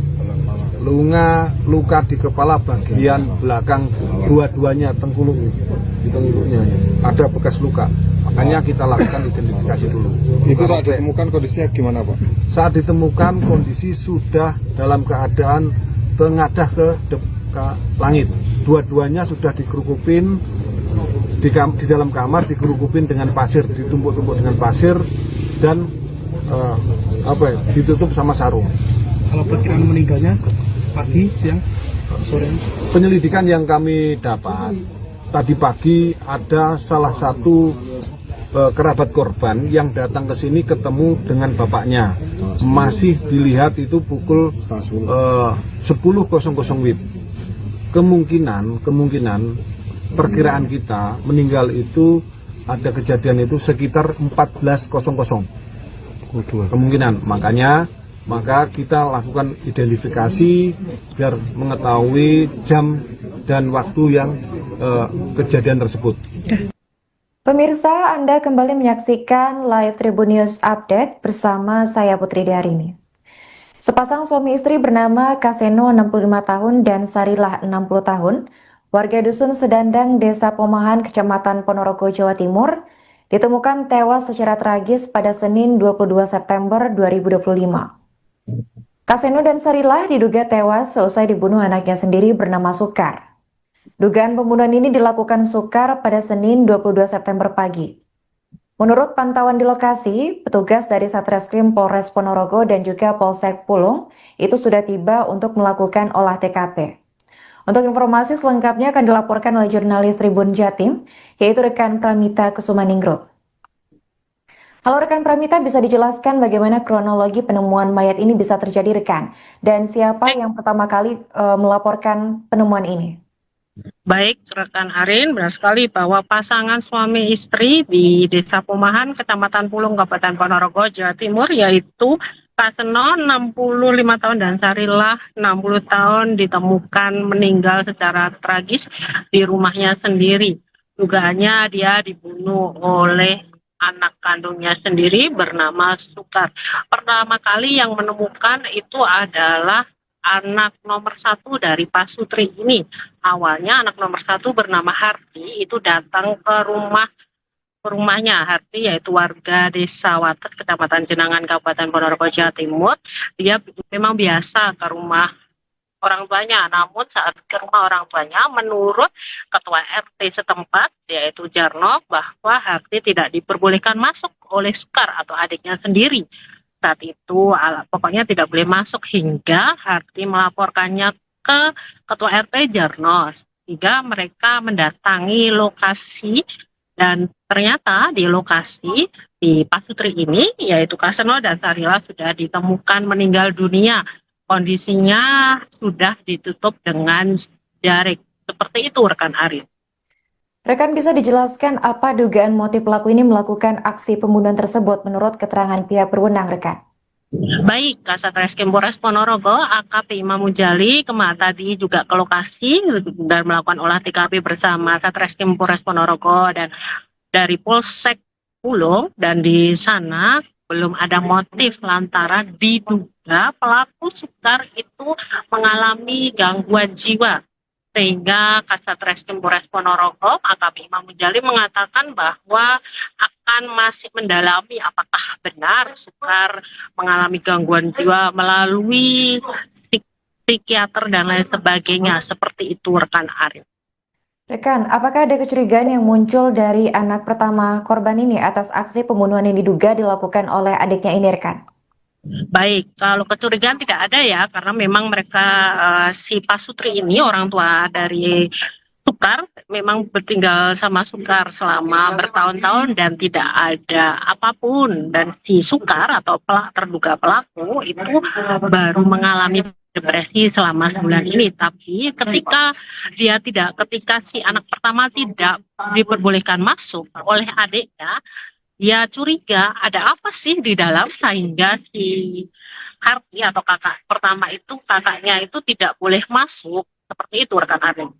Luka di kepala bagian belakang dua-duanya, di tengkuluknya ada bekas luka. Makanya kita lakukan identifikasi dulu. Itu saat ditemukan kondisinya gimana, Pak? Saat ditemukan kondisi sudah dalam keadaan tengadah ke langit. Dua-duanya sudah dikerukupin di dalam kamar, dikerukupin dengan pasir, ditumpuk-tumpuk dengan pasir dan ditutup sama sarung. Kalau perkiraan meninggalnya pagi, siang, sore? Penyelidikan yang kami dapat tadi pagi ada salah satu kerabat korban yang datang ke sini ketemu dengan bapaknya. Masih dilihat itu pukul 10.00 WIB. Kemungkinan perkiraan kita meninggal itu ada kejadian itu sekitar 14.00. Kemungkinan, maka kita lakukan identifikasi biar mengetahui jam dan waktu yang kejadian tersebut. Pemirsa, Anda kembali menyaksikan live Tribun News Update bersama saya Putri Darini. Sepasang suami istri bernama Kaseno 65 tahun dan Sarilah 60 tahun, warga Dusun Sedandang, Desa Pomahan, Kecamatan Ponorogo, Jawa Timur, ditemukan tewas secara tragis pada Senin 22 September 2025. Kaseno dan Sarilah diduga tewas seusai dibunuh anaknya sendiri bernama Sukar. Dugaan pembunuhan ini dilakukan Sukar pada Senin 22 September pagi. Menurut pantauan di lokasi, petugas dari Satreskrim Polres Ponorogo dan juga Polsek Pulung itu sudah tiba untuk melakukan olah TKP. Untuk informasi selengkapnya akan dilaporkan oleh jurnalis Tribun Jatim, yaitu rekan Pramita Kusumaningro. Halo rekan Pramita, bisa dijelaskan bagaimana kronologi penemuan mayat ini bisa terjadi rekan? Dan siapa yang pertama kali melaporkan penemuan ini? Baik, rekan Arin, benar sekali bahwa pasangan suami istri di Desa Pomahan, Kecamatan Pulung, Kabupaten Ponorogo, Jawa Timur, yaitu Kaseno 65 tahun dan Sarilah 60 tahun ditemukan meninggal secara tragis di rumahnya sendiri. Dugaannya dia dibunuh oleh anak kandungnya sendiri bernama Sukar. Pertama kali yang menemukan itu adalah anak nomor 1 dari Pasutri ini. Awalnya anak nomor 1 bernama Harti itu datang ke rumahnya. Harti yaitu warga Desa Watet, Kecamatan Jenangan, Kabupaten Ponorogo, Jawa Timur. Dia memang biasa ke rumah orang tuanya, namun saat ke rumah orang tuanya, menurut ketua RT setempat yaitu Jarno, bahwa Harti tidak diperbolehkan masuk oleh Sukar atau adiknya sendiri. Saat itu pokoknya tidak boleh masuk hingga Harti melaporkannya ke ketua RT Jarno, sehingga mereka mendatangi lokasi dan ternyata di lokasi di Pasutri ini yaitu Kaseno dan Sarilah sudah ditemukan meninggal dunia. Kondisinya sudah ditutup dengan jarik. Seperti itu rekan Arif. Rekan, bisa dijelaskan apa dugaan motif pelaku ini melakukan aksi pembunuhan tersebut menurut keterangan pihak berwenang, rekan? Baik, Kasat Reskrim Polres Ponorogo, AKP Imam Mujali tadi juga ke lokasi dan melakukan olah TKP bersama Satreskrim Polres Ponorogo dan dari Polsek Pulung, dan di sana belum ada motif lantaran diduga pelaku Sukar itu mengalami gangguan jiwa. Sehingga Kasat Reskrim Polres Ponorogo, AKP Imam Mujali mengatakan bahwa akan masih mendalami apakah benar Sukar mengalami gangguan jiwa melalui psikiater dan lain sebagainya. Seperti itu, rekan Arif. Rekan, apakah ada kecurigaan yang muncul dari anak pertama korban ini atas aksi pembunuhan yang diduga dilakukan oleh adiknya ini, rekan? Baik, kalau kecurigaan tidak ada ya, karena memang mereka si Pak Sutri ini orang tua dari Sukar memang bertinggal sama Sukar selama bertahun-tahun dan tidak ada apapun, dan si Sukar atau terduga pelaku itu baru mengalami depresi selama sebulan ini. Tapi ketika si anak pertama tidak diperbolehkan masuk oleh adiknya, dia curiga ada apa sih di dalam, sehingga si Harti atau kakak pertama itu, kakaknya itu tidak boleh masuk. Seperti itu, rekan Arif.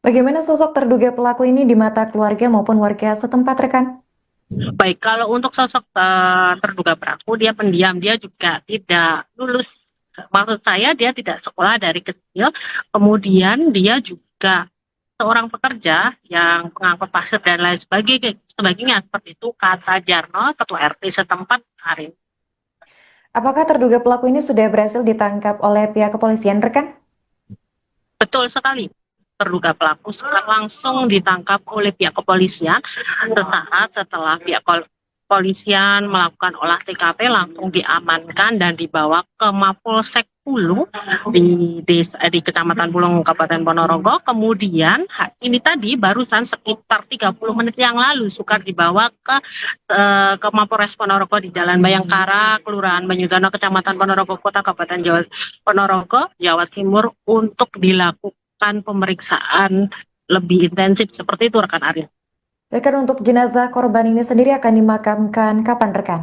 Bagaimana sosok terduga pelaku ini di mata keluarga maupun warga setempat, rekan? Baik, kalau untuk sosok terduga pelaku, dia pendiam, dia juga tidak lulus. Maksud saya dia tidak sekolah dari kecil, kemudian dia juga seorang pekerja yang pengangkut pasir dan lain sebagainya, seperti itu kata Jarno, ketua RT setempat hari. Apakah terduga pelaku ini sudah berhasil ditangkap oleh pihak kepolisian, rekan? Betul sekali. Terduga pelaku langsung ditangkap oleh pihak kepolisian sesaat setelah pihak kepolisian melakukan olah TKP, langsung diamankan dan dibawa ke Mapolsek Pulung di Kecamatan Pulung, Kabupaten Ponorogo. Kemudian ini tadi barusan sekitar 30 menit yang lalu Sukar dibawa ke Mapolres Ponorogo di Jalan Bayangkara, Kelurahan Banyudana, Kecamatan Ponorogo Kota, Kabupaten Ponorogo, Jawa Timur, untuk dilakukan pemeriksaan lebih intensif. Seperti itu, rekan Arif. Rekan, untuk jenazah korban ini sendiri akan dimakamkan kapan, rekan?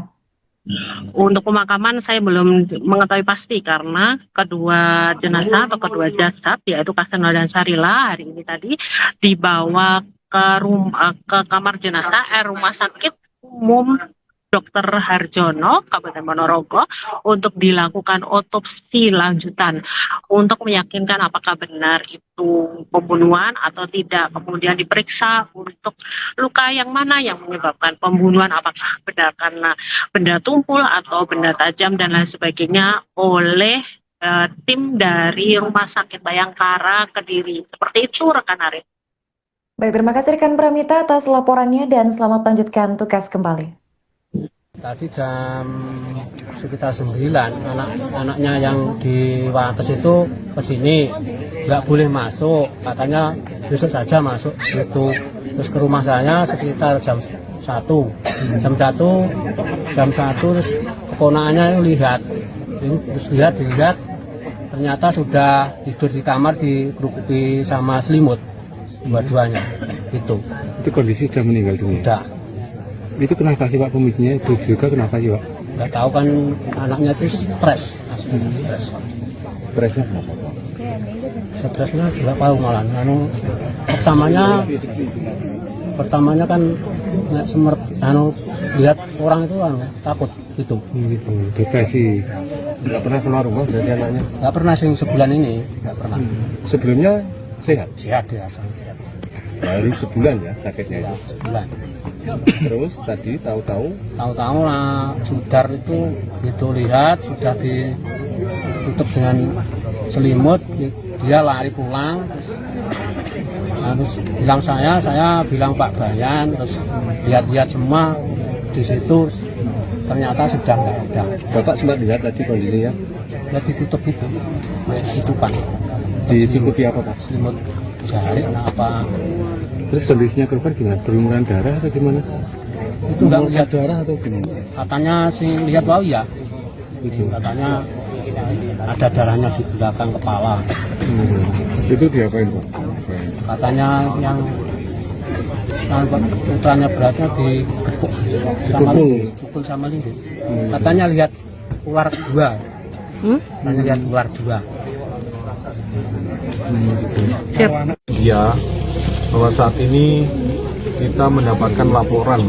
Untuk pemakaman saya belum mengetahui pasti, karena kedua jenazah atau kedua jasad, yaitu Kaseno dan Sarila, hari ini tadi dibawa ke kamar jenazah Rumah Sakit Umum Dr. Harjono, Kabupaten Ponorogo, untuk dilakukan otopsi lanjutan untuk meyakinkan apakah benar itu pembunuhan atau tidak. Kemudian diperiksa untuk luka yang mana yang menyebabkan pembunuhan, apakah benar karena benda tumpul atau benda tajam dan lain sebagainya, oleh tim dari Rumah Sakit Bayangkara Kediri. Seperti itu, rekan Arif. Baik, terima kasih rekan Pramita atas laporannya dan selamat melanjutkan tugas kembali. Tadi jam sekitar 9, anaknya yang di Wates itu ke sini, nggak boleh masuk, katanya besok saja masuk gitu. Terus ke rumah saya sekitar jam 1 terus keponakannya lihat, terus dilihat ternyata sudah tidur di kamar dikerukuki sama selimut dua-duanya gitu. Itu kondisi sudah meninggal dunia? Sudah. Itu kenapa sih Pak pemicunya? Juga kenapa sih Pak? Nggak tahu kan, anaknya itu stres. Stresnya kenapa? Stresnya juga tahu malah. Pertamanya kan nggak lihat orang itu takut gitu. Gitu. Depresi. Nggak pernah keluar rumah dari anaknya? Nggak pernah sih sebulan ini, nggak pernah. Sebelumnya sehat? Sehat biasa. Baru sebulan ya sakitnya ya? Sebulan. Terus tadi tahu-tahu lah Sudar itu lihat sudah ditutup dengan selimut, dia lari pulang, terus bilang saya bilang Pak Bayan, terus lihat semua di situ, ternyata sudah nggak ada. Bapak sempat lihat tadi kondisinya? Ya ditutup itu, masih tutupan. Ditutupi apa Pak? Selimut jari apa? Terus kondisinya korban gimana? Berlumuran darah atau gimana? Itu nggak lihat darah atau gimana? Katanya sih lihat bau ya. Gitu. Katanya ada darahnya di belakang kepala. Itu diapain Pak? Katanya yang putranya beratnya digepuk sama linggis, pukul sama linggis. Katanya lihat ular dua. Katanya lihat ular dua. Ya, bahwa saat ini kita mendapatkan laporan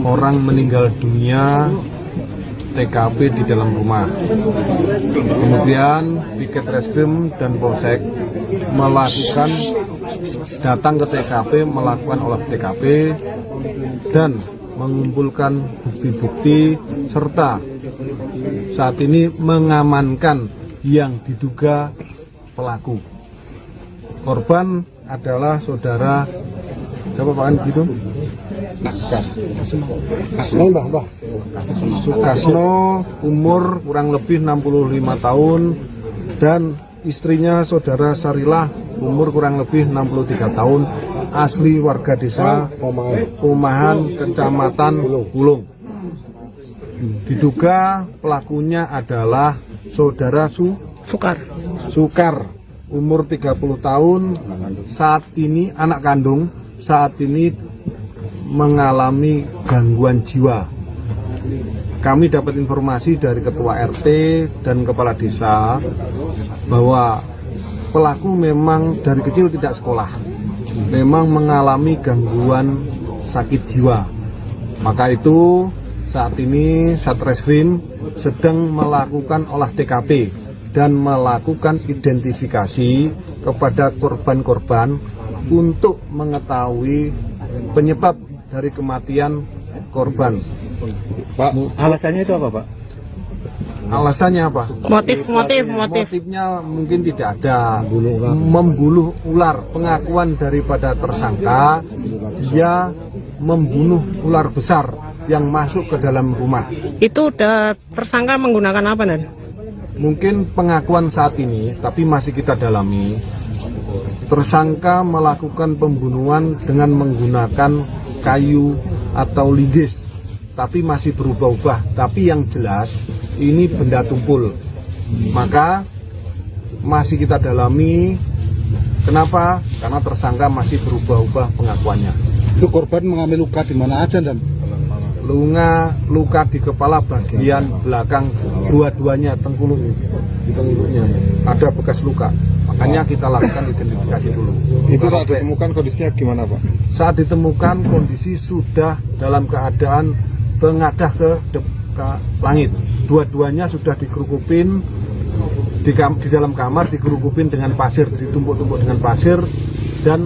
orang meninggal dunia TKP di dalam rumah. Kemudian Piket Reskrim dan Polsek datang ke TKP, melakukan olah TKP dan mengumpulkan bukti-bukti serta saat ini mengamankan yang diduga pelaku. Korban adalah saudara siapa Pak gitu? Sukasno, umur kurang lebih 65 tahun, dan istrinya saudara Sarilah, umur kurang lebih 63 tahun, asli warga desa Pomahan, Kecamatan Pulung. Diduga pelakunya adalah saudara Sukar, umur 30 tahun, saat ini anak kandung, saat ini mengalami gangguan jiwa. Kami dapat informasi dari ketua RT dan kepala desa bahwa pelaku memang dari kecil tidak sekolah, memang mengalami gangguan sakit jiwa. Maka itu saat ini Satreskrim sedang melakukan olah TKP dan melakukan identifikasi kepada korban-korban untuk mengetahui penyebab dari kematian korban. Pak, alasannya itu apa, Pak? Alasannya apa? Motifnya mungkin tidak ada. Membunuh ular. Pengakuan daripada tersangka, dia membunuh ular besar yang masuk ke dalam rumah. Itu udah tersangka menggunakan apa, Dan? Mungkin pengakuan saat ini, tapi masih kita dalami. Tersangka melakukan pembunuhan dengan menggunakan kayu atau linggis, tapi masih berubah-ubah. Tapi yang jelas ini benda tumpul. Maka masih kita dalami. Kenapa? Karena tersangka masih berubah-ubah pengakuannya. Itu korban mengalami luka di mana aja, Dan? Luka di kepala bagian belakang dua-duanya, di tengkuluknya ada bekas luka. Makanya kita lakukan identifikasi dulu. Itu saat ditemukan kondisinya gimana, Pak? Saat ditemukan kondisi sudah dalam keadaan tengadah ke langit. Dua-duanya sudah dikerukupin di dalam kamar, dikerukupin dengan pasir, ditumpuk-tumpuk dengan pasir dan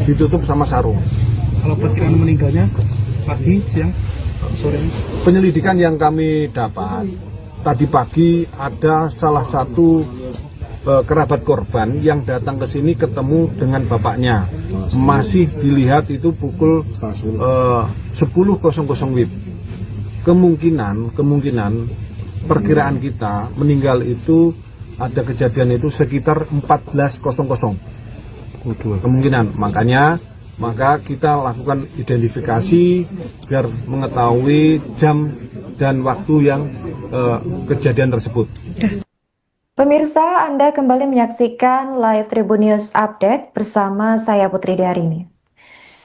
ditutup sama sarung. Kalau perkiraan meninggalnya pagi, siang, sore? Penyelidikan yang kami dapat tadi pagi ada salah satu kerabat korban yang datang ke sini ketemu dengan bapaknya. Masih dilihat itu pukul 10.00 WIB. Kemungkinan perkiraan kita meninggal itu ada kejadian itu sekitar 14.00. Kemungkinan, maka kita lakukan identifikasi biar mengetahui jam dan waktu yang kejadian tersebut. Pemirsa, Anda kembali menyaksikan live Tribun News Update bersama saya Putri Darini.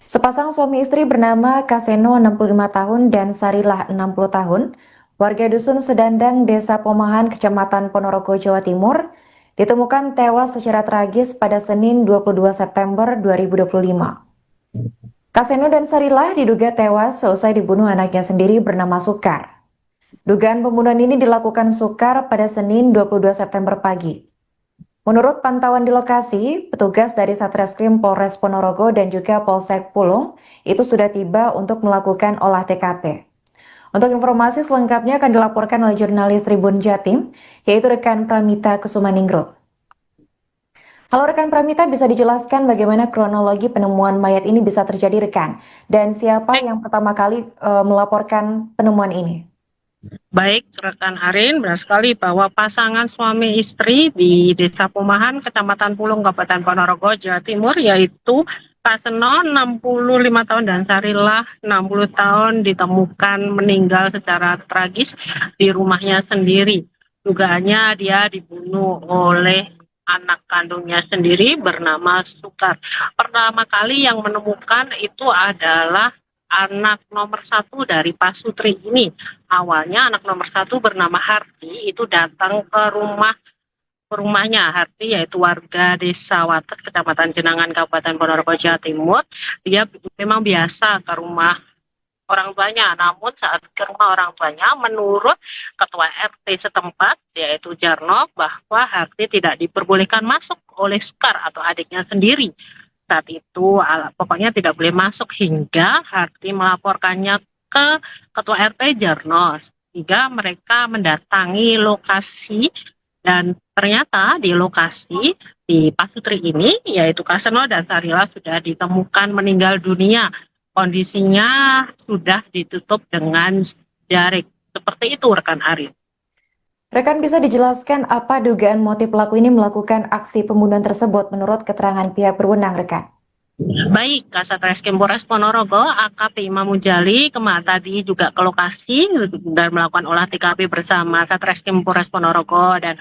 Sepasang suami istri bernama Kaseno 65 tahun dan Sarilah 60 tahun, warga Dusun Sedandang, Desa Pomahan, Kecamatan Ponorogo, Jawa Timur, ditemukan tewas secara tragis pada Senin 22 September 2025. Kaseno dan Sarilah diduga tewas seusai dibunuh anaknya sendiri bernama Sukar. Dugaan pembunuhan ini dilakukan Sukar pada Senin 22 September pagi. Menurut pantauan di lokasi, petugas dari Satreskrim Polres Ponorogo dan juga Polsek Pulung itu sudah tiba untuk melakukan olah TKP. Untuk informasi selengkapnya akan dilaporkan oleh jurnalis Tribun Jatim, yaitu rekan Pramita Kusumaningrum. Halo rekan Pramita, bisa dijelaskan bagaimana kronologi penemuan mayat ini bisa terjadi rekan? Dan siapa yang pertama kali melaporkan penemuan ini? Baik, rekan Arin, benar sekali bahwa pasangan suami istri di Desa Pomahan, Kecamatan Pulung, Kabupaten Ponorogo, Jawa Timur, yaitu Kaseno 65 tahun dan Sarilah 60 tahun ditemukan meninggal secara tragis di rumahnya sendiri. Dugaannya dia dibunuh oleh anak kandungnya sendiri bernama Sukar. Pertama kali yang menemukan itu adalah anak nomor 1 dari Pak Sutri ini. Awalnya anak nomor 1 bernama Harti itu datang ke rumahnya. Harti yaitu warga Desa Wates, Kecamatan Jenangan, Kabupaten Ponorogo, Jawa Timur. Dia memang biasa ke rumah orang tuanya, namun saat ke rumah orang tuanya, menurut ketua RT setempat yaitu Jarno, bahwa Harti tidak diperbolehkan masuk oleh Sukar atau adiknya sendiri. Saat itu pokoknya tidak boleh masuk, hingga Harti melaporkannya ke ketua RT Jarno, sehingga mereka mendatangi lokasi, dan ternyata di lokasi di Pak Sutri ini yaitu Kaseno dan Sarila sudah ditemukan meninggal dunia. Kondisinya sudah ditutup dengan jarik. Seperti itu rekan Arif. Rekan, bisa dijelaskan apa dugaan motif pelaku ini melakukan aksi pembunuhan tersebut menurut keterangan pihak berwenang, rekan? Baik, Kasat Reskrim Polres Ponorogo, AKP Imam Mujali tadi juga ke lokasi dan melakukan olah TKP bersama Satreskrim Polres Ponorogo dan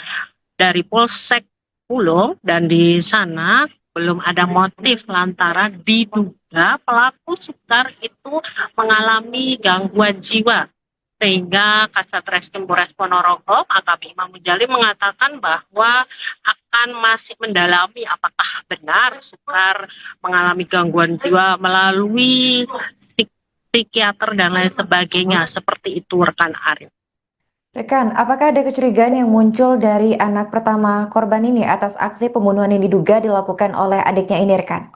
dari Polsek Pulung, dan di sana belum ada motif lantaran diduga pelaku Sukar itu mengalami gangguan jiwa. Sehingga Kasat Reskrim Polres Ponorogo, AKP Imam Mujali mengatakan bahwa akan masih mendalami apakah benar Sukar mengalami gangguan jiwa melalui psikiater dan lain sebagainya. Seperti itu rekan Arif. Rekan, apakah ada kecurigaan yang muncul dari anak pertama korban ini atas aksi pembunuhan yang diduga dilakukan oleh adiknya ini, rekan?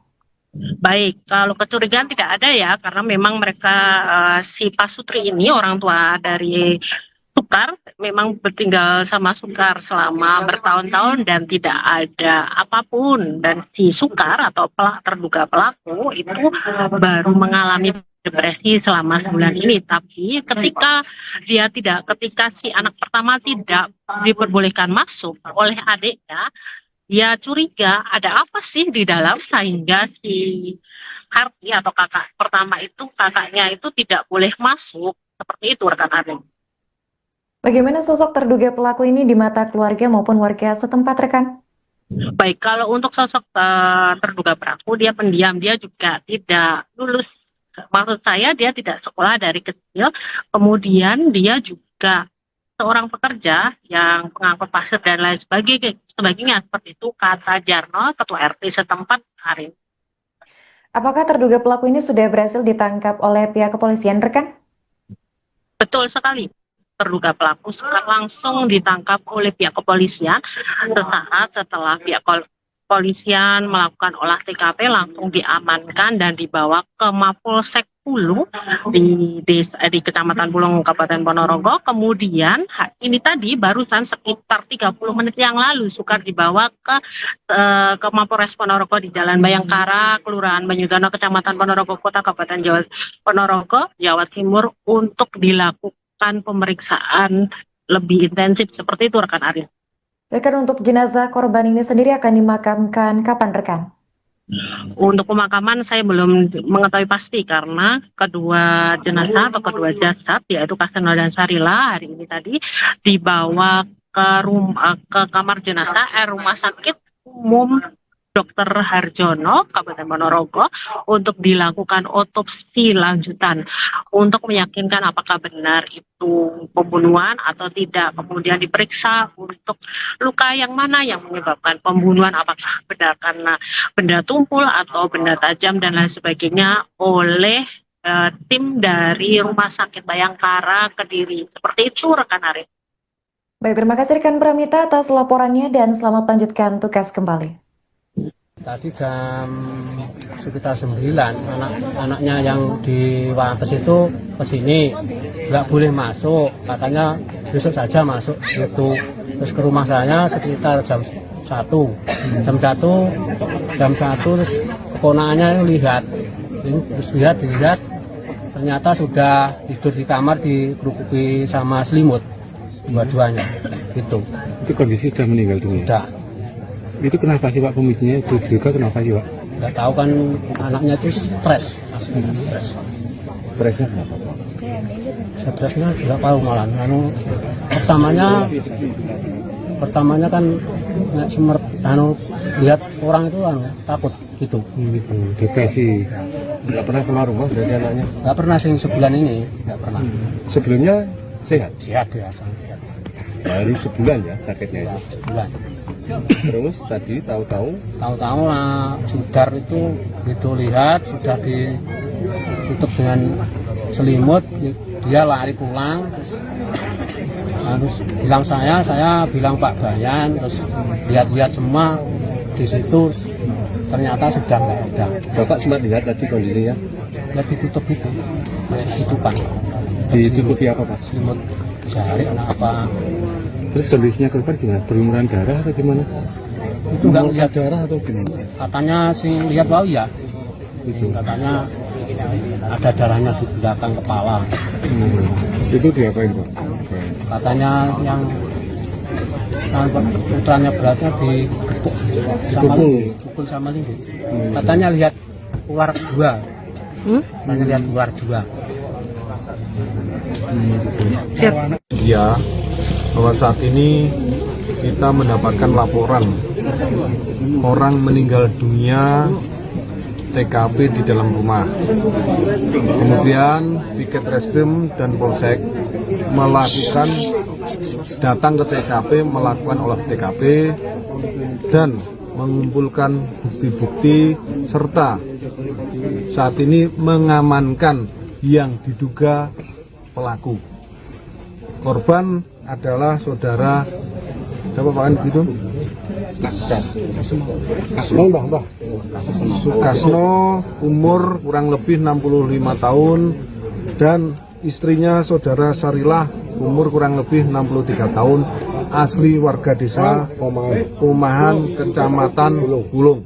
Baik, kalau kecurigaan tidak ada ya, karena memang mereka si Pak Sutri ini orang tua dari Sukar memang bertinggal sama Sukar selama bertahun-tahun dan tidak ada apapun, dan si Sukar atau terduga pelaku itu baru mengalami depresi selama 9 ini. Tapi ketika si anak pertama tidak diperbolehkan masuk oleh adiknya, dia curiga ada apa sih di dalam, sehingga si Harti atau kakak pertama itu, kakaknya itu tidak boleh masuk. Seperti itu rekan Arif. Bagaimana sosok terduga pelaku ini di mata keluarga maupun warga setempat, rekan? Baik, kalau untuk sosok terduga pelaku, dia pendiam, dia juga tidak lulus. Maksud saya dia tidak sekolah dari kecil, kemudian dia juga seorang pekerja yang pengangkut pasir dan lain sebagainya, seperti itu kata Jarno, ketua RT setempat hari. Apakah terduga pelaku ini sudah berhasil ditangkap oleh pihak kepolisian, rekan? Betul sekali. Terduga pelaku langsung ditangkap oleh pihak kepolisian sesaat setelah pihak kepolisian melakukan olah TKP, langsung diamankan dan dibawa ke Mapolsek Pulung di Kecamatan Pulung, Kabupaten Ponorogo. Kemudian ini tadi barusan sekitar 30 menit yang lalu Sukar dibawa ke Mapolres Ponorogo di Jalan Bayangkara, Kelurahan Banyudana, Kecamatan Ponorogo Kota, Kabupaten Ponorogo, Jawa Timur, untuk dilakukan pemeriksaan lebih intensif. Seperti itu rekan Arif. Rekan, untuk jenazah korban ini sendiri akan dimakamkan kapan, rekan? Untuk pemakaman saya belum mengetahui pasti, karena kedua jenazah atau kedua jasad yaitu Kaseno dan Sarila hari ini tadi dibawa ke kamar jenazah Rumah Sakit Umum Dr. Harjono, Kabupaten Ponorogo, untuk dilakukan otopsi lanjutan untuk meyakinkan apakah benar itu pembunuhan atau tidak. Kemudian diperiksa untuk luka yang mana yang menyebabkan pembunuhan, apakah benar karena benda tumpul atau benda tajam dan lain sebagainya, oleh tim dari Rumah Sakit Bayangkara Kediri. Seperti itu rekan Arif. Baik, terima kasih rekan Pramita atas laporannya dan selamat lanjutkan tugas kembali. Tadi sekitar 9, anaknya yang di Wates itu kesini, nggak boleh masuk, katanya besok saja masuk gitu. Terus ke rumah saya sekitar jam 1 terus keponakannya lihat, terus dilihat ternyata sudah tidur di kamar dikerupuki sama selimut dua-duanya gitu. Itu kondisi sudah meninggal dunia? Sudah. Itu kenapa sih Pak, pemicunya itu juga kenapa sih Pak? Nggak tahu kan, anaknya itu stres. Stresnya kenapa Pak? Stresnya tidak tahu malah. Pertamanya kan nggak semerta lihat orang itu takut gitu. Gitu. Depresi. Nggak pernah keluar rumah dari anaknya. Nggak pernah sebulan ini, nggak pernah. Sebelumnya sehat. Sehat biasa, sehat. Baru sebulan ya sakitnya itu. Sebulan. Terus tadi tahu-tahu Tahu-tahu lah sudar itu gitu lihat sudah ditutup dengan selimut, dia lari pulang terus bilang saya bilang Pak Bayan, terus lihat-lihat semua di situ ternyata sudah nggak ada. Bapak sempat lihat tadi kondisinya? Ya ditutup itu masih ditutupan. Ditutupi apa Pak? Selimut jari apa? Terus kondisinya korban gimana? Berlumuran darah atau gimana? Itu nggak lihat darah atau gimana? katanya sih lihat bau ya. Itu katanya ada darahnya di belakang kepala. Itu diapain Pak? Katanya yang putranya beratnya digepuk sama linggis, pukul sama linggis. Katanya lihat ular dua. Katanya lihat ular dua. Ya, bahwa saat ini kita mendapatkan laporan orang meninggal dunia TKP di dalam rumah. Kemudian Piket Reskrim dan Polsek melakukan datang ke TKP, melakukan olah TKP dan mengumpulkan bukti-bukti serta saat ini mengamankan yang diduga pelaku. Korban adalah saudara siapa Pak gitu? Sukasno, umur kurang lebih 65 tahun dan istrinya saudara Sarilah, umur kurang lebih 63 tahun, asli warga desa Pomahan, Kecamatan Bulung.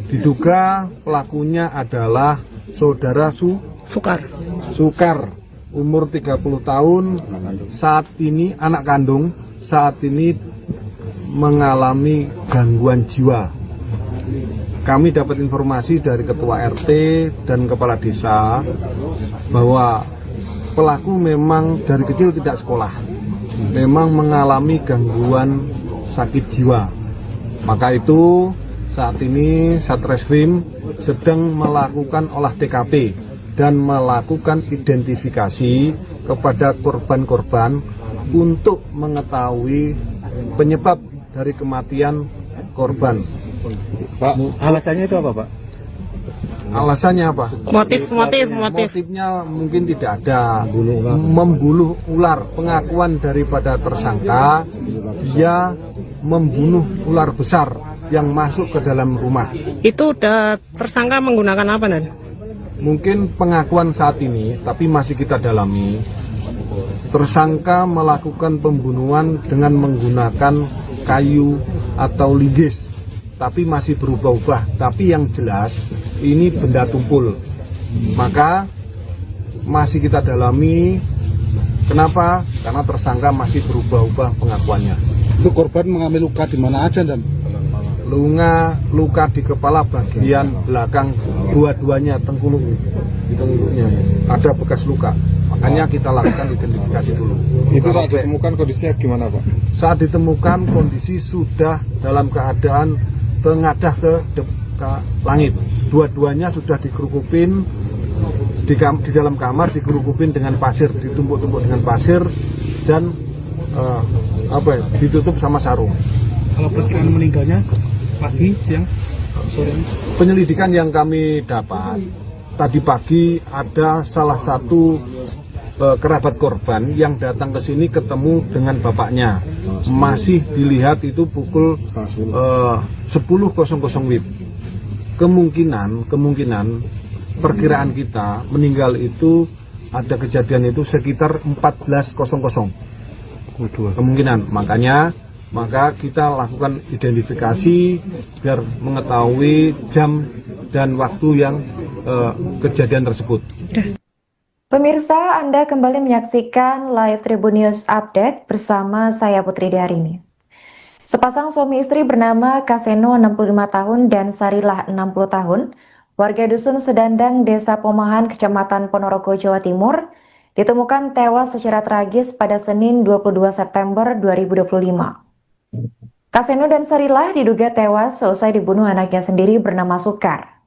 Diduga pelakunya adalah saudara Sukar, umur 30 tahun, saat ini anak kandung, saat ini mengalami gangguan jiwa. Kami dapat informasi dari ketua RT dan kepala desa bahwa pelaku memang dari kecil tidak sekolah, memang mengalami gangguan sakit jiwa. Maka itu saat ini Satreskrim sedang melakukan olah TKP dan melakukan identifikasi kepada korban-korban untuk mengetahui penyebab dari kematian korban. Pak, alasannya itu apa Pak? Alasannya apa? Motifnya mungkin tidak ada. Membuluh ular. Pengakuan daripada tersangka, dia membunuh ular besar yang masuk ke dalam rumah. Itu udah tersangka menggunakan apa, Nan? Mungkin pengakuan saat ini, tapi masih kita dalami. Tersangka melakukan pembunuhan dengan menggunakan kayu atau linggis, tapi masih berubah-ubah. Tapi yang jelas ini benda tumpul. Maka masih kita dalami. Kenapa? Karena tersangka masih berubah-ubah pengakuannya. Itu korban mengalami luka di mana aja dan Luka di kepala bagian belakang dua-duanya, tengkuluknya ada bekas luka. Makanya kita lakukan identifikasi dulu. Itu saat ditemukan kondisinya gimana Pak? Saat ditemukan kondisi sudah dalam keadaan tengadah ke langit. Dua-duanya sudah dikerukupin di dalam kamar, dikerukupin dengan pasir, ditumpuk-tumpuk dengan pasir dan ditutup sama sarung. kalau perkiraan meninggalnya pagi, siang, sore? Penyelidikan yang kami dapat tadi pagi ada salah satu kerabat korban yang datang ke sini ketemu dengan bapaknya. Masih dilihat itu pukul 10.00 WIB. Kemungkinan perkiraan kita meninggal itu ada kejadian itu sekitar 14.00. Kemungkinan, maka kita lakukan identifikasi biar mengetahui jam dan waktu yang kejadian tersebut. Pemirsa, Anda kembali menyaksikan live Tribun News Update bersama saya Putri Darini. Sepasang suami istri bernama Kaseno 65 tahun dan Sarilah 60 tahun, warga Dusun Sedandang, Desa Pomahan, Kecamatan Ponorogo, Jawa Timur, ditemukan tewas secara tragis pada Senin 22 September 2025. Kaseno dan Sarilah diduga tewas seusai dibunuh anaknya sendiri bernama Sukar.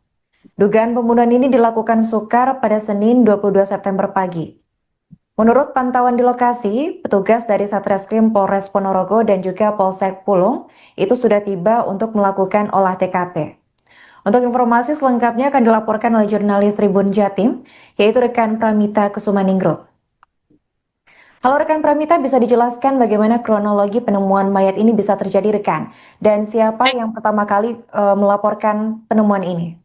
Dugaan pembunuhan ini dilakukan Sukar pada Senin 22 September pagi. Menurut pantauan di lokasi, petugas dari Satreskrim Polres Ponorogo dan juga Polsek Pulung itu sudah tiba untuk melakukan olah TKP. Untuk informasi selengkapnya akan dilaporkan oleh jurnalis Tribun Jatim, yaitu rekan Pramita Kusumaningrum. Halo rekan Pramita, bisa dijelaskan bagaimana kronologi penemuan mayat ini bisa terjadi rekan? Dan siapa yang pertama kali melaporkan penemuan ini?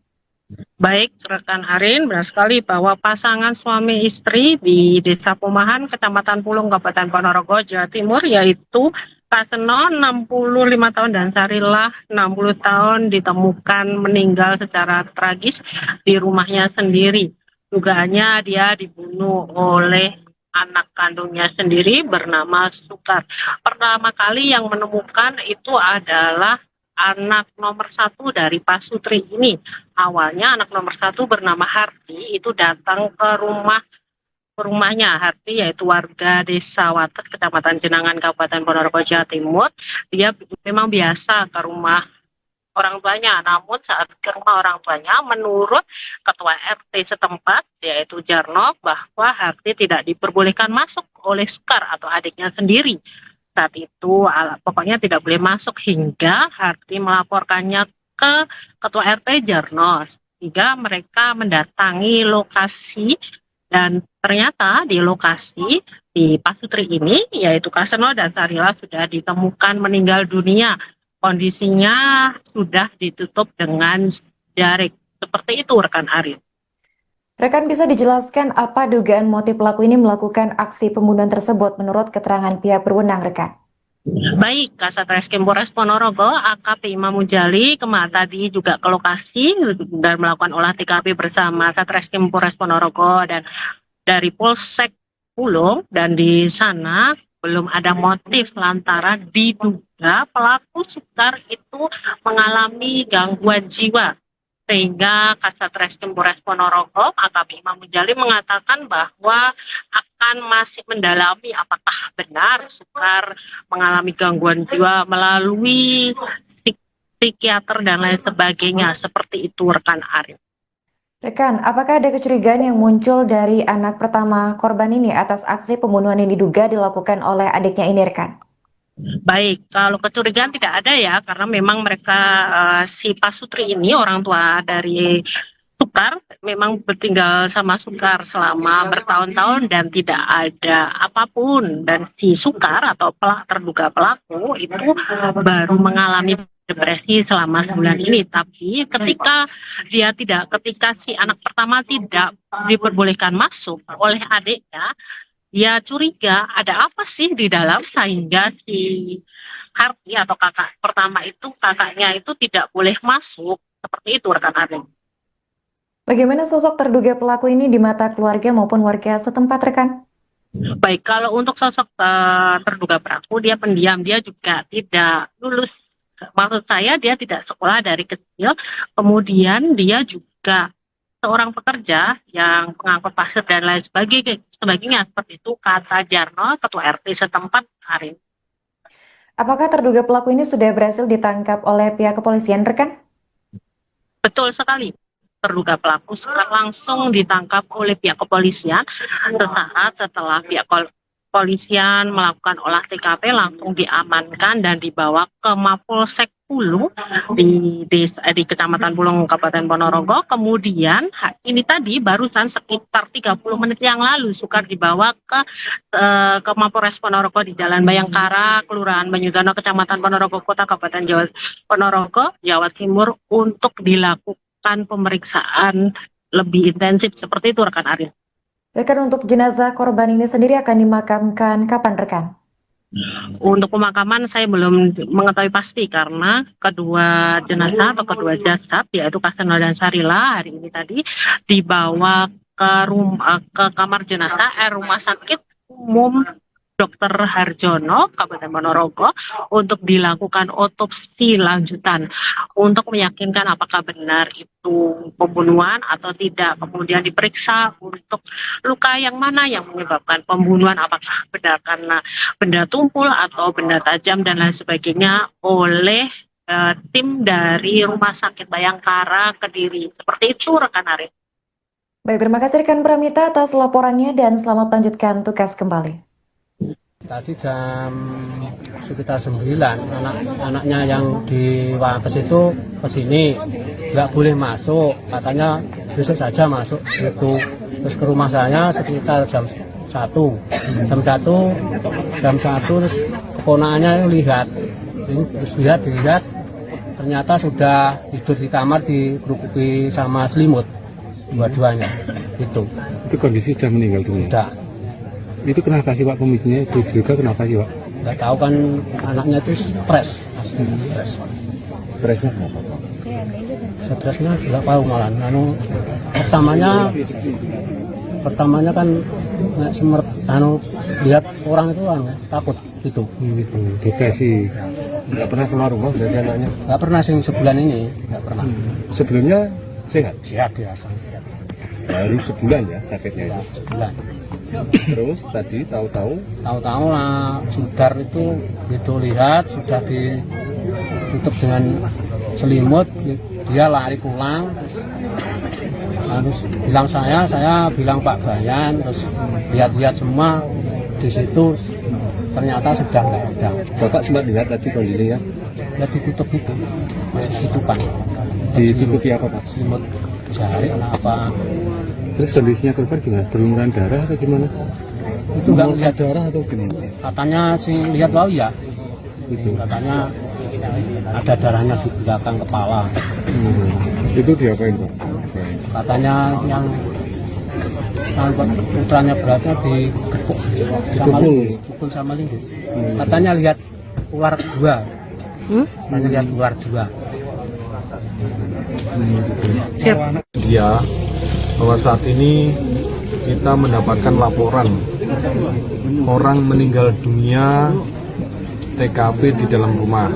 Baik, rekan Arin, benar sekali bahwa pasangan suami istri di Desa Pumahan, Kecamatan Pulung, Kabupaten Ponorogo, Jawa Timur, yaitu Kaseno 65 tahun dan Sarilah 60 tahun ditemukan meninggal secara tragis di rumahnya sendiri. Dugaannya dia dibunuh oleh anak kandungnya sendiri bernama Sukar. Pertama kali yang menemukan itu adalah anak nomor 1 dari Pak Sutri ini. Awalnya anak nomor 1 bernama Hardi itu datang ke rumahnya. Hardi yaitu warga Desa Wates, Kecamatan Jenangan, Kabupaten Ponorogo, Jawa Timur. Dia memang biasa ke rumah orang tuanya, namun saat ke rumah orang tuanya, menurut Ketua RT setempat, yaitu Jarno, bahwa Hardi tidak diperbolehkan masuk oleh Sukar atau adiknya sendiri. Saat itu pokoknya tidak boleh masuk hingga Hardi melaporkannya ke Ketua RT Jarno, sehingga mereka mendatangi lokasi dan ternyata di lokasi di Pak Sutri ini, yaitu Kaseno dan Sarilah sudah ditemukan meninggal dunia. Kondisinya sudah ditutup dengan jarik. Seperti itu rekan Arin. Rekan bisa dijelaskan apa dugaan motif pelaku ini melakukan aksi pembunuhan tersebut menurut keterangan pihak berwenang rekan? Baik, Kasat Reskrim Polres Ponorogo, AKP Imam Mujali tadi juga ke lokasi dan melakukan olah TKP bersama Satreskrim Polres Ponorogo dan dari Polsek Pulung, dan di sana belum ada motif lantaran diduga pelaku Sukar itu mengalami gangguan jiwa. Sehingga Kasat Reskrim Polres Ponorogo, AKP Imam Mujali mengatakan bahwa akan masih mendalami apakah benar Sukar mengalami gangguan jiwa melalui psikiater dan lain sebagainya. Seperti itu rekan Arif. Rekan, apakah ada kecurigaan yang muncul dari anak pertama korban ini atas aksi pembunuhan yang diduga dilakukan oleh adiknya ini rekan? Baik, kalau kecurigaan tidak ada ya, karena memang mereka si Pak Sutri ini orang tua dari Sukar memang bertinggal sama Sukar selama bertahun-tahun dan tidak ada apapun, dan si Sukar atau terduga pelaku itu baru mengalami depresi selama sebulan ini. Tapi ketika si anak pertama tidak diperbolehkan masuk oleh adiknya, dia curiga ada apa sih di dalam sehingga si Harti atau kakak pertama itu, kakaknya itu tidak boleh masuk. Seperti itu rekan Arin. Bagaimana sosok terduga pelaku ini di mata keluarga maupun warga setempat rekan? Baik, kalau untuk sosok terduga pelaku, dia pendiam, dia juga tidak lulus. Maksud saya dia tidak sekolah dari kecil, kemudian dia juga seorang pekerja yang pengangkut pasir dan lain sebagainya, seperti itu kata Jarno, Ketua RT setempat hari. Apakah terduga pelaku ini sudah berhasil ditangkap oleh pihak kepolisian rekan? Betul sekali. Terduga pelaku langsung ditangkap oleh pihak kepolisian sesaat setelah pihak kepolisian melakukan olah TKP, langsung diamankan dan dibawa ke Mapolsek Pulung di Kecamatan Pulung, Kabupaten Ponorogo. Kemudian ini tadi barusan sekitar 30 menit yang lalu Sukar dibawa ke Mapolres Ponorogo di Jalan Bayangkara, Kelurahan Banyudana, Kecamatan Ponorogo Kota, Kabupaten Ponorogo, Jawa Timur untuk dilakukan pemeriksaan lebih intensif. Seperti itu rekan Arif. Rekan, untuk jenazah korban ini sendiri akan dimakamkan kapan rekan? Untuk pemakaman saya belum mengetahui pasti karena kedua jenazah atau kedua jasad yaitu Kaseno dan Sarilah hari ini tadi dibawa ke kamar jenazah Rumah Sakit Umum Dr. Harjono, Kabupaten Ponorogo, untuk dilakukan otopsi lanjutan untuk meyakinkan apakah benar itu pembunuhan atau tidak. Kemudian diperiksa untuk luka yang mana yang menyebabkan pembunuhan, apakah benar karena benda tumpul atau benda tajam dan lain sebagainya oleh tim dari Rumah Sakit Bayangkara Kediri. Seperti itu rekan Arif. Baik, terima kasih rekan Pramita atas laporannya dan selamat lanjutkan tugas kembali. Tadi jam sekitar 9 anaknya yang di Wates itu kesini, nggak boleh masuk, katanya besok saja masuk gitu. Terus ke rumah saya sekitar jam 1 terus keponakannya lihat, terus dilihat ternyata sudah tidur di kamar dikerukuki sama selimut dua-duanya gitu. Itu kondisi sudah meninggal dunia. Udah. Itu kenapa sih Pak pemicunya? Itu juga kenapa sih Pak? Nggak tahu kan, anaknya itu stres. Stresnya kenapa? Stresnya juga tahu malah. Pertamanya kan lihat orang itu takut gitu. Depresi. Nggak pernah keluar rumah dari anaknya? Nggak pernah sih sebulan ini, nggak pernah. Sebelumnya sehat? Sehat biasa. Baru sebulan ya sakitnya itu? Sebulan. Terus tadi tahu-tahu lah sudar itu gitu, lihat sudah ditutup dengan selimut, dia lari pulang, terus bilang saya bilang Pak Bayan, terus lihat semua di situ ternyata sudah nggak ada. Bapak sempat lihat tadi kondisinya? Ya ditutup itu, masih tutupan. Ditutupi apa Pak? Selimut jari apa. Terus kondisinya korban gimana? Berlumuran darah atau gimana? Itu nggak lihat darah atau gimana? Katanya sih lihat bau ya. Itu katanya ada darahnya di belakang kepala. Itu diapain Pak? Katanya yang putranya beratnya digepuk sama linggis, pukul sama linggis. Katanya lihat ular dua. Katanya lihat ular dua. Dia bahwa saat ini kita mendapatkan laporan orang meninggal dunia TKP di dalam rumah.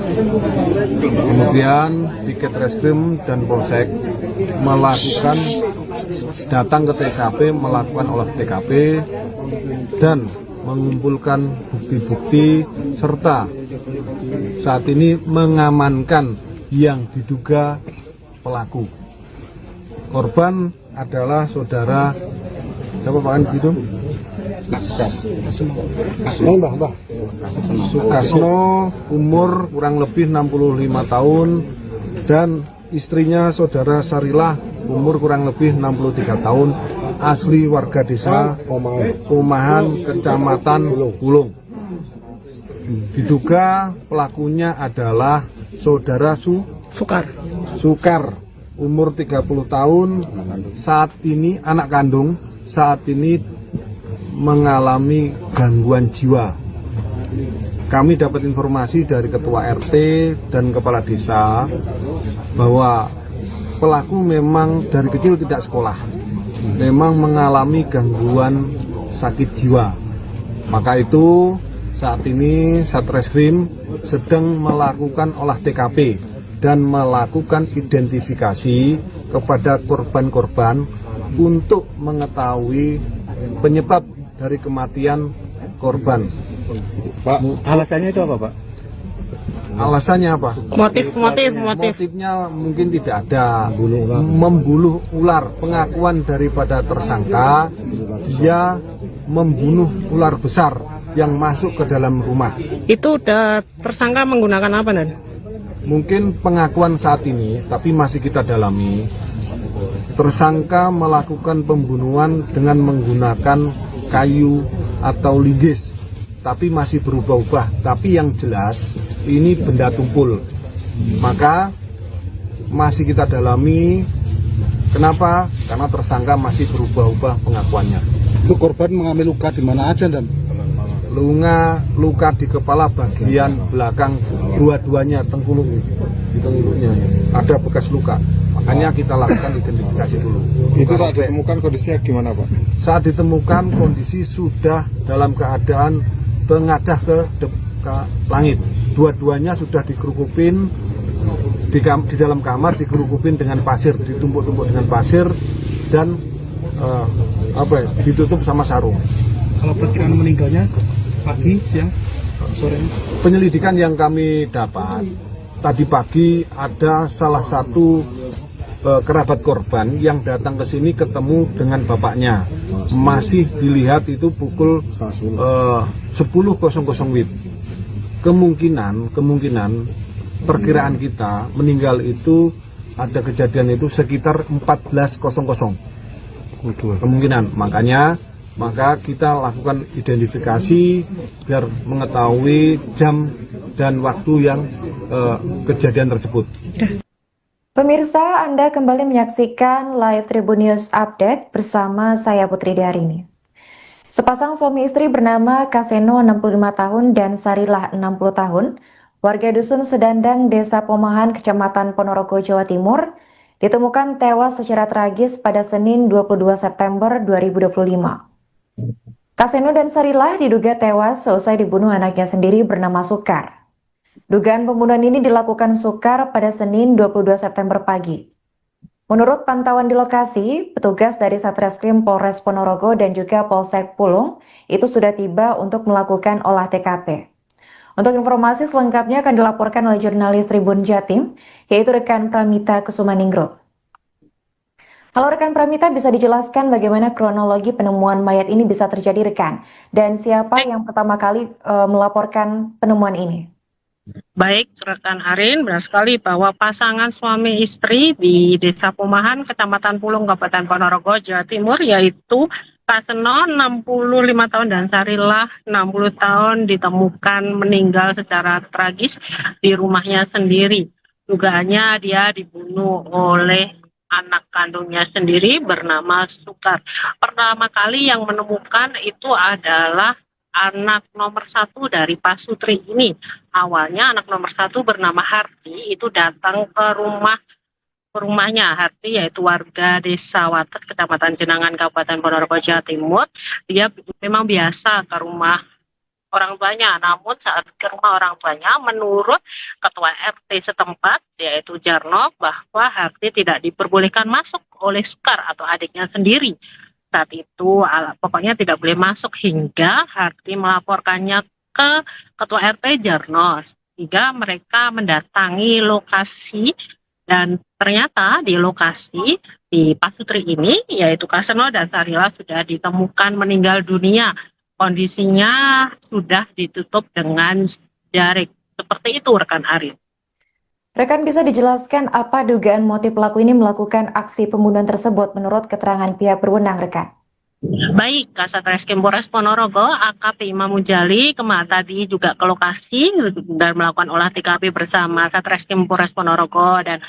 Kemudian Piket Reskrim dan Polsek datang ke TKP, melakukan olah TKP dan mengumpulkan bukti-bukti serta saat ini mengamankan yang diduga pelaku. Korban adalah saudara siapa Pak gitu? Sukasno, umur kurang lebih 65 tahun dan istrinya saudara Sarilah, umur kurang lebih 63 tahun, asli warga desa Pomahan, Kecamatan Pulung. Diduga pelakunya adalah saudara Sukar, umur 30 tahun, saat ini anak kandung, saat ini mengalami gangguan jiwa. Kami dapat informasi dari ketua RT dan kepala desa bahwa pelaku memang dari kecil tidak sekolah, memang mengalami gangguan sakit jiwa. Maka itu saat ini Satreskrim sedang melakukan olah TKP dan melakukan identifikasi kepada korban-korban untuk mengetahui penyebab dari kematian korban. Pak, alasannya itu apa Pak? Alasannya apa? Motifnya mungkin tidak ada. Membuluh ular. Pengakuan daripada tersangka, dia membunuh ular besar yang masuk ke dalam rumah. Itu udah tersangka menggunakan apa, Dan? Mungkin pengakuan saat ini, tapi masih kita dalami. Tersangka melakukan pembunuhan dengan menggunakan kayu atau linggis, tapi masih berubah-ubah. Tapi yang jelas ini benda tumpul. Maka masih kita dalami. Kenapa? Karena tersangka masih berubah-ubah pengakuannya. Itu korban mengalami luka di mana aja, Dan? Luka di kepala bagian belakang dua-duanya, tengkuluk di tengkuluknya ada bekas luka. Makanya kita lakukan identifikasi dulu. Itu saat ditemukan kondisinya gimana Pak? Saat ditemukan kondisi sudah dalam keadaan tengadah ke langit. Dua-duanya sudah dikerukupin di dalam kamar, dikerukupin dengan pasir, ditumpuk-tumpuk dengan pasir dan ditutup sama sarung. Kalau perkiraan meninggalnya pagi, siang, sore? Penyelidikan yang kami dapat tadi pagi ada salah satu kerabat korban yang datang ke sini ketemu dengan bapaknya. Masih dilihat itu pukul 10.00 WIB. Kemungkinan perkiraan kita meninggal itu ada kejadian itu sekitar 14.00 kemungkinan. Maka kita lakukan identifikasi biar mengetahui jam dan waktu yang kejadian tersebut. Pemirsa, Anda kembali menyaksikan live Tribun News Update bersama saya Putri Darini. Sepasang suami istri bernama Kaseno 65 tahun dan Sarilah 60 tahun, warga Dusun Sedandang, Desa Pomahan, Kecamatan Ponorogo, Jawa Timur, ditemukan tewas secara tragis pada Senin 22 September 2025. Kaseno dan Sarilah diduga tewas seusai dibunuh anaknya sendiri bernama Sukar. Dugaan pembunuhan ini dilakukan Sukar pada Senin 22 September pagi. Menurut pantauan di lokasi, petugas dari Satreskrim Polres Ponorogo dan juga Polsek Pulung itu sudah tiba untuk melakukan olah TKP. Untuk informasi selengkapnya akan dilaporkan oleh jurnalis Tribun Jatim, yaitu rekan Pramita Kusumaningrum. Halo rekan Pramita, bisa dijelaskan bagaimana kronologi penemuan mayat ini bisa terjadi rekan? Dan siapa yang pertama kali melaporkan penemuan ini? Baik, rekan Arin, benar sekali bahwa pasangan suami istri di Desa Pomahan, Kecamatan Pulung, Kabupaten Ponorogo, Jawa Timur, yaitu Kaseno 65 tahun dan Sarilah 60 tahun ditemukan meninggal secara tragis di rumahnya sendiri. Dugaannya dia dibunuh oleh anak kandungnya sendiri bernama Sukar. Pertama kali yang menemukan itu adalah anak nomor 1 dari Pasutri ini. Awalnya anak nomor 1 bernama Harti itu datang ke rumahnya. Harti yaitu warga Desa Watet, Kecamatan Jenangan, Kabupaten Ponorogo, Jawa Timur. Dia memang biasa ke rumah orang tuanya, namun saat ke rumah orang tuanya, menurut Ketua RT setempat, yaitu Jarno, bahwa Harti tidak diperbolehkan masuk oleh Sukar atau adiknya sendiri. Saat itu pokoknya tidak boleh masuk hingga Harti melaporkannya ke Ketua RT Jarno, sehingga mereka mendatangi lokasi dan ternyata di lokasi di Pasutri ini, yaitu Kaseno dan Sarilah sudah ditemukan meninggal dunia. Kondisinya sudah ditutup dengan jarik. Seperti itu rekan Arif. Rekan, bisa dijelaskan apa dugaan motif pelaku ini melakukan aksi pembunuhan tersebut menurut keterangan pihak berwenang, rekan? Baik, Kasat Reskrim Polres Ponorogo, AKP Imam Mujali tadi juga ke lokasi dan melakukan olah TKP bersama Satreskrim Polres Ponorogo dan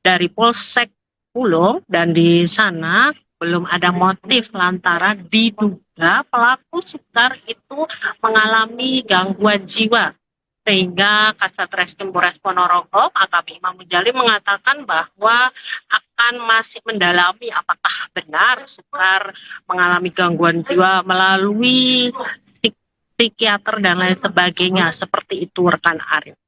dari Polsek Pulung, dan di sana belum ada motif lantaran diduga pelaku Sukar itu mengalami gangguan jiwa. Sehingga Kasat Reskrim Polres Ponorogo, AKP Imam Mujali mengatakan bahwa akan masih mendalami apakah benar Sukar mengalami gangguan jiwa melalui psikiater dan lain sebagainya. Seperti itu rekan Arif.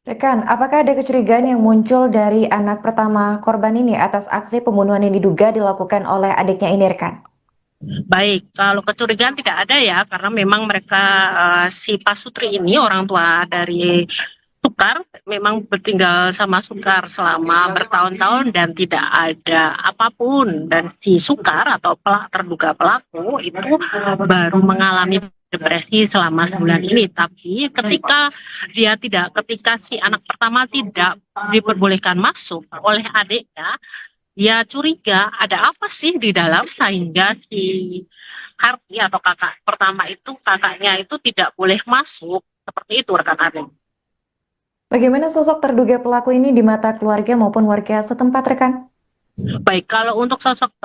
Rekan, apakah ada kecurigaan yang muncul dari anak pertama korban ini atas aksi pembunuhan yang diduga dilakukan oleh adiknya ini, rekan? Baik, kalau kecurigaan tidak ada ya, karena memang mereka si Pasutri ini orang tua dari Sukar memang bertinggal sama Sukar selama bertahun-tahun dan tidak ada apapun, dan si Sukar atau terduga pelaku itu baru mengalami depresi selama sebulan ini. Tapi ketika si anak pertama tidak diperbolehkan masuk oleh adiknya, dia curiga ada apa sih di dalam sehingga si Harti atau kakak pertama itu, kakaknya itu tidak boleh masuk. Seperti itu rekan Arif. Bagaimana sosok terduga pelaku ini di mata keluarga maupun warga setempat, rekan? Baik, kalau untuk sosok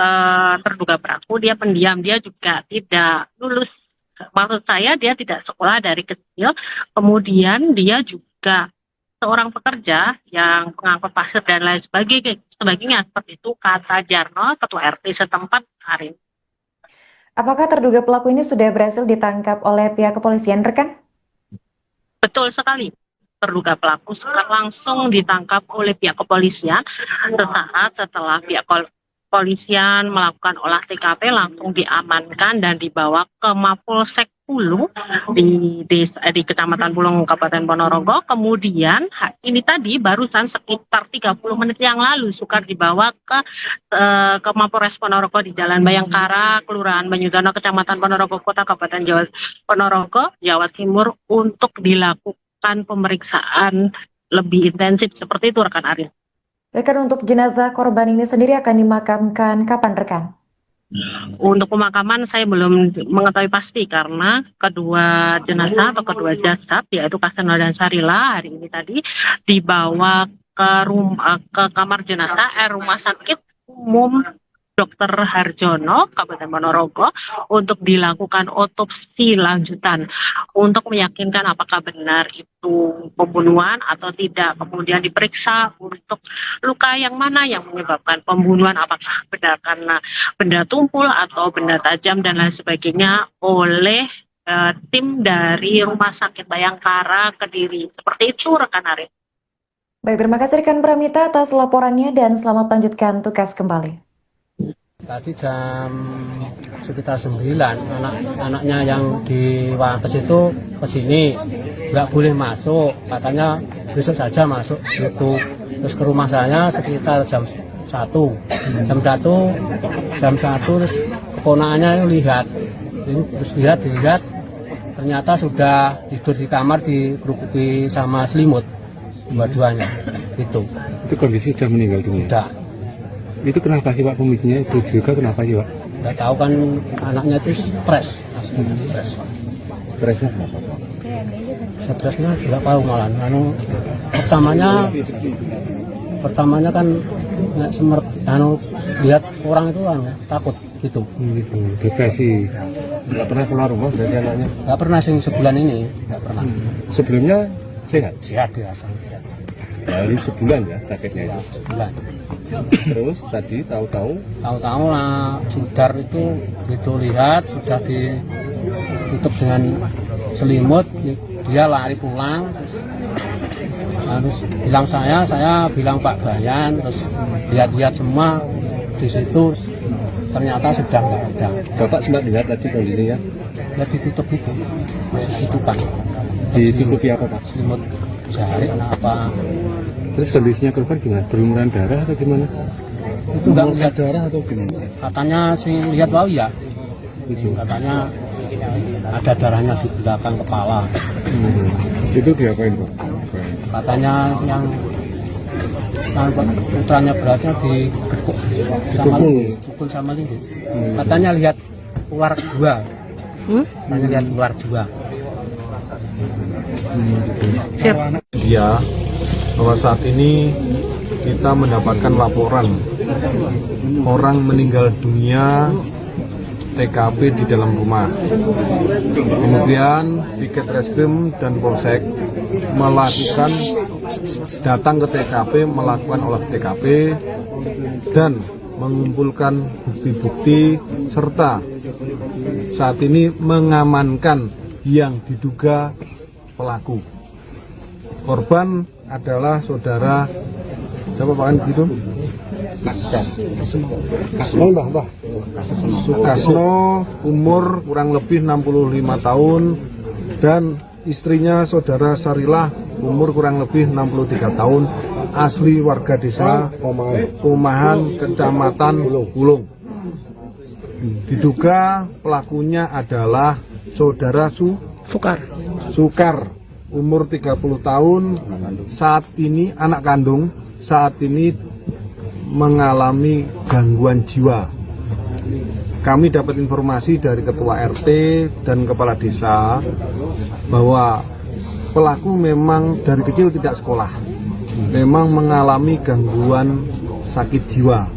terduga pelaku, dia pendiam, dia juga tidak lulus. Maksud saya dia tidak sekolah dari kecil, kemudian dia juga seorang pekerja yang pengangkut pasir dan lain sebagainya. Seperti itu kata Jarno, Ketua RT setempat hari. Apakah terduga pelaku ini sudah berhasil ditangkap oleh pihak kepolisian, rekan? Betul sekali. Terduga pelaku langsung ditangkap oleh pihak kepolisian sesaat setelah pihak kepolisian melakukan olah TKP, langsung diamankan dan dibawa ke Mapolsek Pulung di Kecamatan Pulung, Kabupaten Ponorogo. Kemudian ini tadi barusan sekitar 30 menit yang lalu Sukar dibawa ke Mapolres Ponorogo di Jalan Bayangkara, Kelurahan Banyudono, Kecamatan Ponorogo Kota, Kabupaten Ponorogo, Jawa Timur untuk dilakukan pemeriksaan lebih intensif. Seperti itu rekan Arin. Rekan, untuk jenazah korban ini sendiri akan dimakamkan kapan, rekan? Untuk pemakaman saya belum mengetahui pasti karena kedua jenazah atau kedua jasad yaitu Kaseno dan Sarila hari ini tadi dibawa ke kamar jenazah Rumah Sakit Umum Dr. Harjono, Kabupaten Ponorogo untuk dilakukan otopsi lanjutan untuk meyakinkan apakah benar itu pembunuhan atau tidak. Kemudian diperiksa untuk luka yang mana yang menyebabkan pembunuhan, apakah benar karena benda tumpul atau benda tajam dan lain sebagainya oleh tim dari Rumah Sakit Bayangkara Kediri. Seperti itu rekan Arif. Baik, terima kasih rekan Pramita atas laporannya dan selamat lanjutkan tugas kembali. Tadi jam sekitar 9 anak-anaknya yang di Wates itu ke sini, nggak boleh masuk, katanya besok saja masuk gitu. Terus ke rumah saya sekitar jam 1 terus keponakannya lihat, terus dilihat ternyata sudah tidur di kamar dikerukuki sama selimut dua-duanya gitu. Itu kondisi sudah meninggal dunia. Udah. Itu kenapa sih Pak pemicunya? Itu juga kenapa sih Pak? Nggak tahu kan, anaknya itu stres. Stresnya kenapa? Stresnya juga tahu malah. Pertamanya kan lihat orang itu takut gitu. Gitu. Depresi. Nggak pernah keluar rumah berarti anaknya? Nggak pernah sebulan ini, nggak pernah. Sebelumnya sehat? Sehat biasa. Baru sebulan ya sakitnya itu? Sebulan. Terus tadi tahu-tahu lah Sudar itu gitu lihat sudah ditutup dengan selimut, dia lari pulang, terus bilang saya bilang Pak Bayan, terus lihat-lihat semua di situ, ternyata sudah nggak ada. Bapak sempat lihat tadi kondisinya? Ya ditutup itu, masih tutupan. Ditutupi apa Pak? Selimut jari apa? Terus kondisinya korban gimana? Berlumuran darah atau gimana? Itu nggak lihat darah atau gimana? Katanya sih lihat bau ya. Itu katanya ada darahnya di belakang kepala. Itu diapain Pak? Katanya yang putranya beratnya digepuk sama linggis, pukul sama linggis. Katanya lihat ular dua. Katanya lihat ular dua. Dia bahwa saat ini kita mendapatkan laporan orang meninggal dunia TKP di dalam rumah. Kemudian Piket Reskrim dan Polsek datang ke TKP, melakukan olah TKP dan mengumpulkan bukti-bukti serta saat ini mengamankan yang diduga pelaku. Korban adalah saudara siapa Pak gitu? Sukasno, umur kurang lebih 65 tahun dan istrinya saudara Sarilah, umur kurang lebih 63 tahun, asli warga desa Pomahan, Kecamatan Pulung. Diduga pelakunya adalah saudara Sukar, umur 30 tahun, saat ini anak kandung, saat ini mengalami gangguan jiwa. Kami dapat informasi dari ketua RT dan kepala desa bahwa pelaku memang dari kecil tidak sekolah, memang mengalami gangguan sakit jiwa.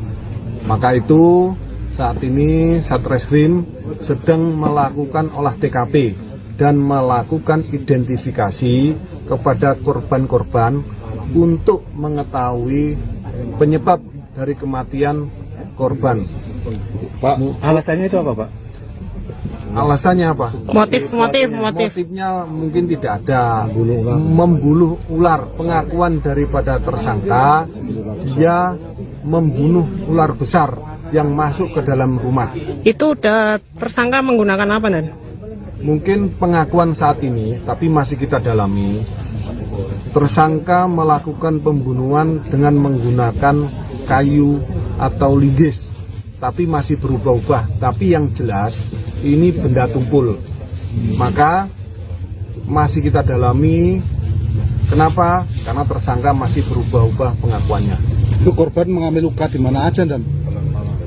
Maka itu saat ini Satreskrim sedang melakukan olah TKP dan melakukan identifikasi kepada korban-korban untuk mengetahui penyebab dari kematian korban. Pak, alasannya itu apa Pak? Alasannya apa? Motifnya mungkin tidak ada. Membunuh ular. Pengakuan daripada tersangka, dia membunuh ular besar yang masuk ke dalam rumah. Itu udah tersangka menggunakan apa, Dan? Mungkin pengakuan saat ini, tapi masih kita dalami. Tersangka melakukan pembunuhan dengan menggunakan kayu atau linggis, tapi masih berubah-ubah. Tapi yang jelas ini benda tumpul. Maka masih kita dalami. Kenapa? Karena tersangka masih berubah-ubah pengakuannya. Itu korban mengalami luka di mana aja, Dan?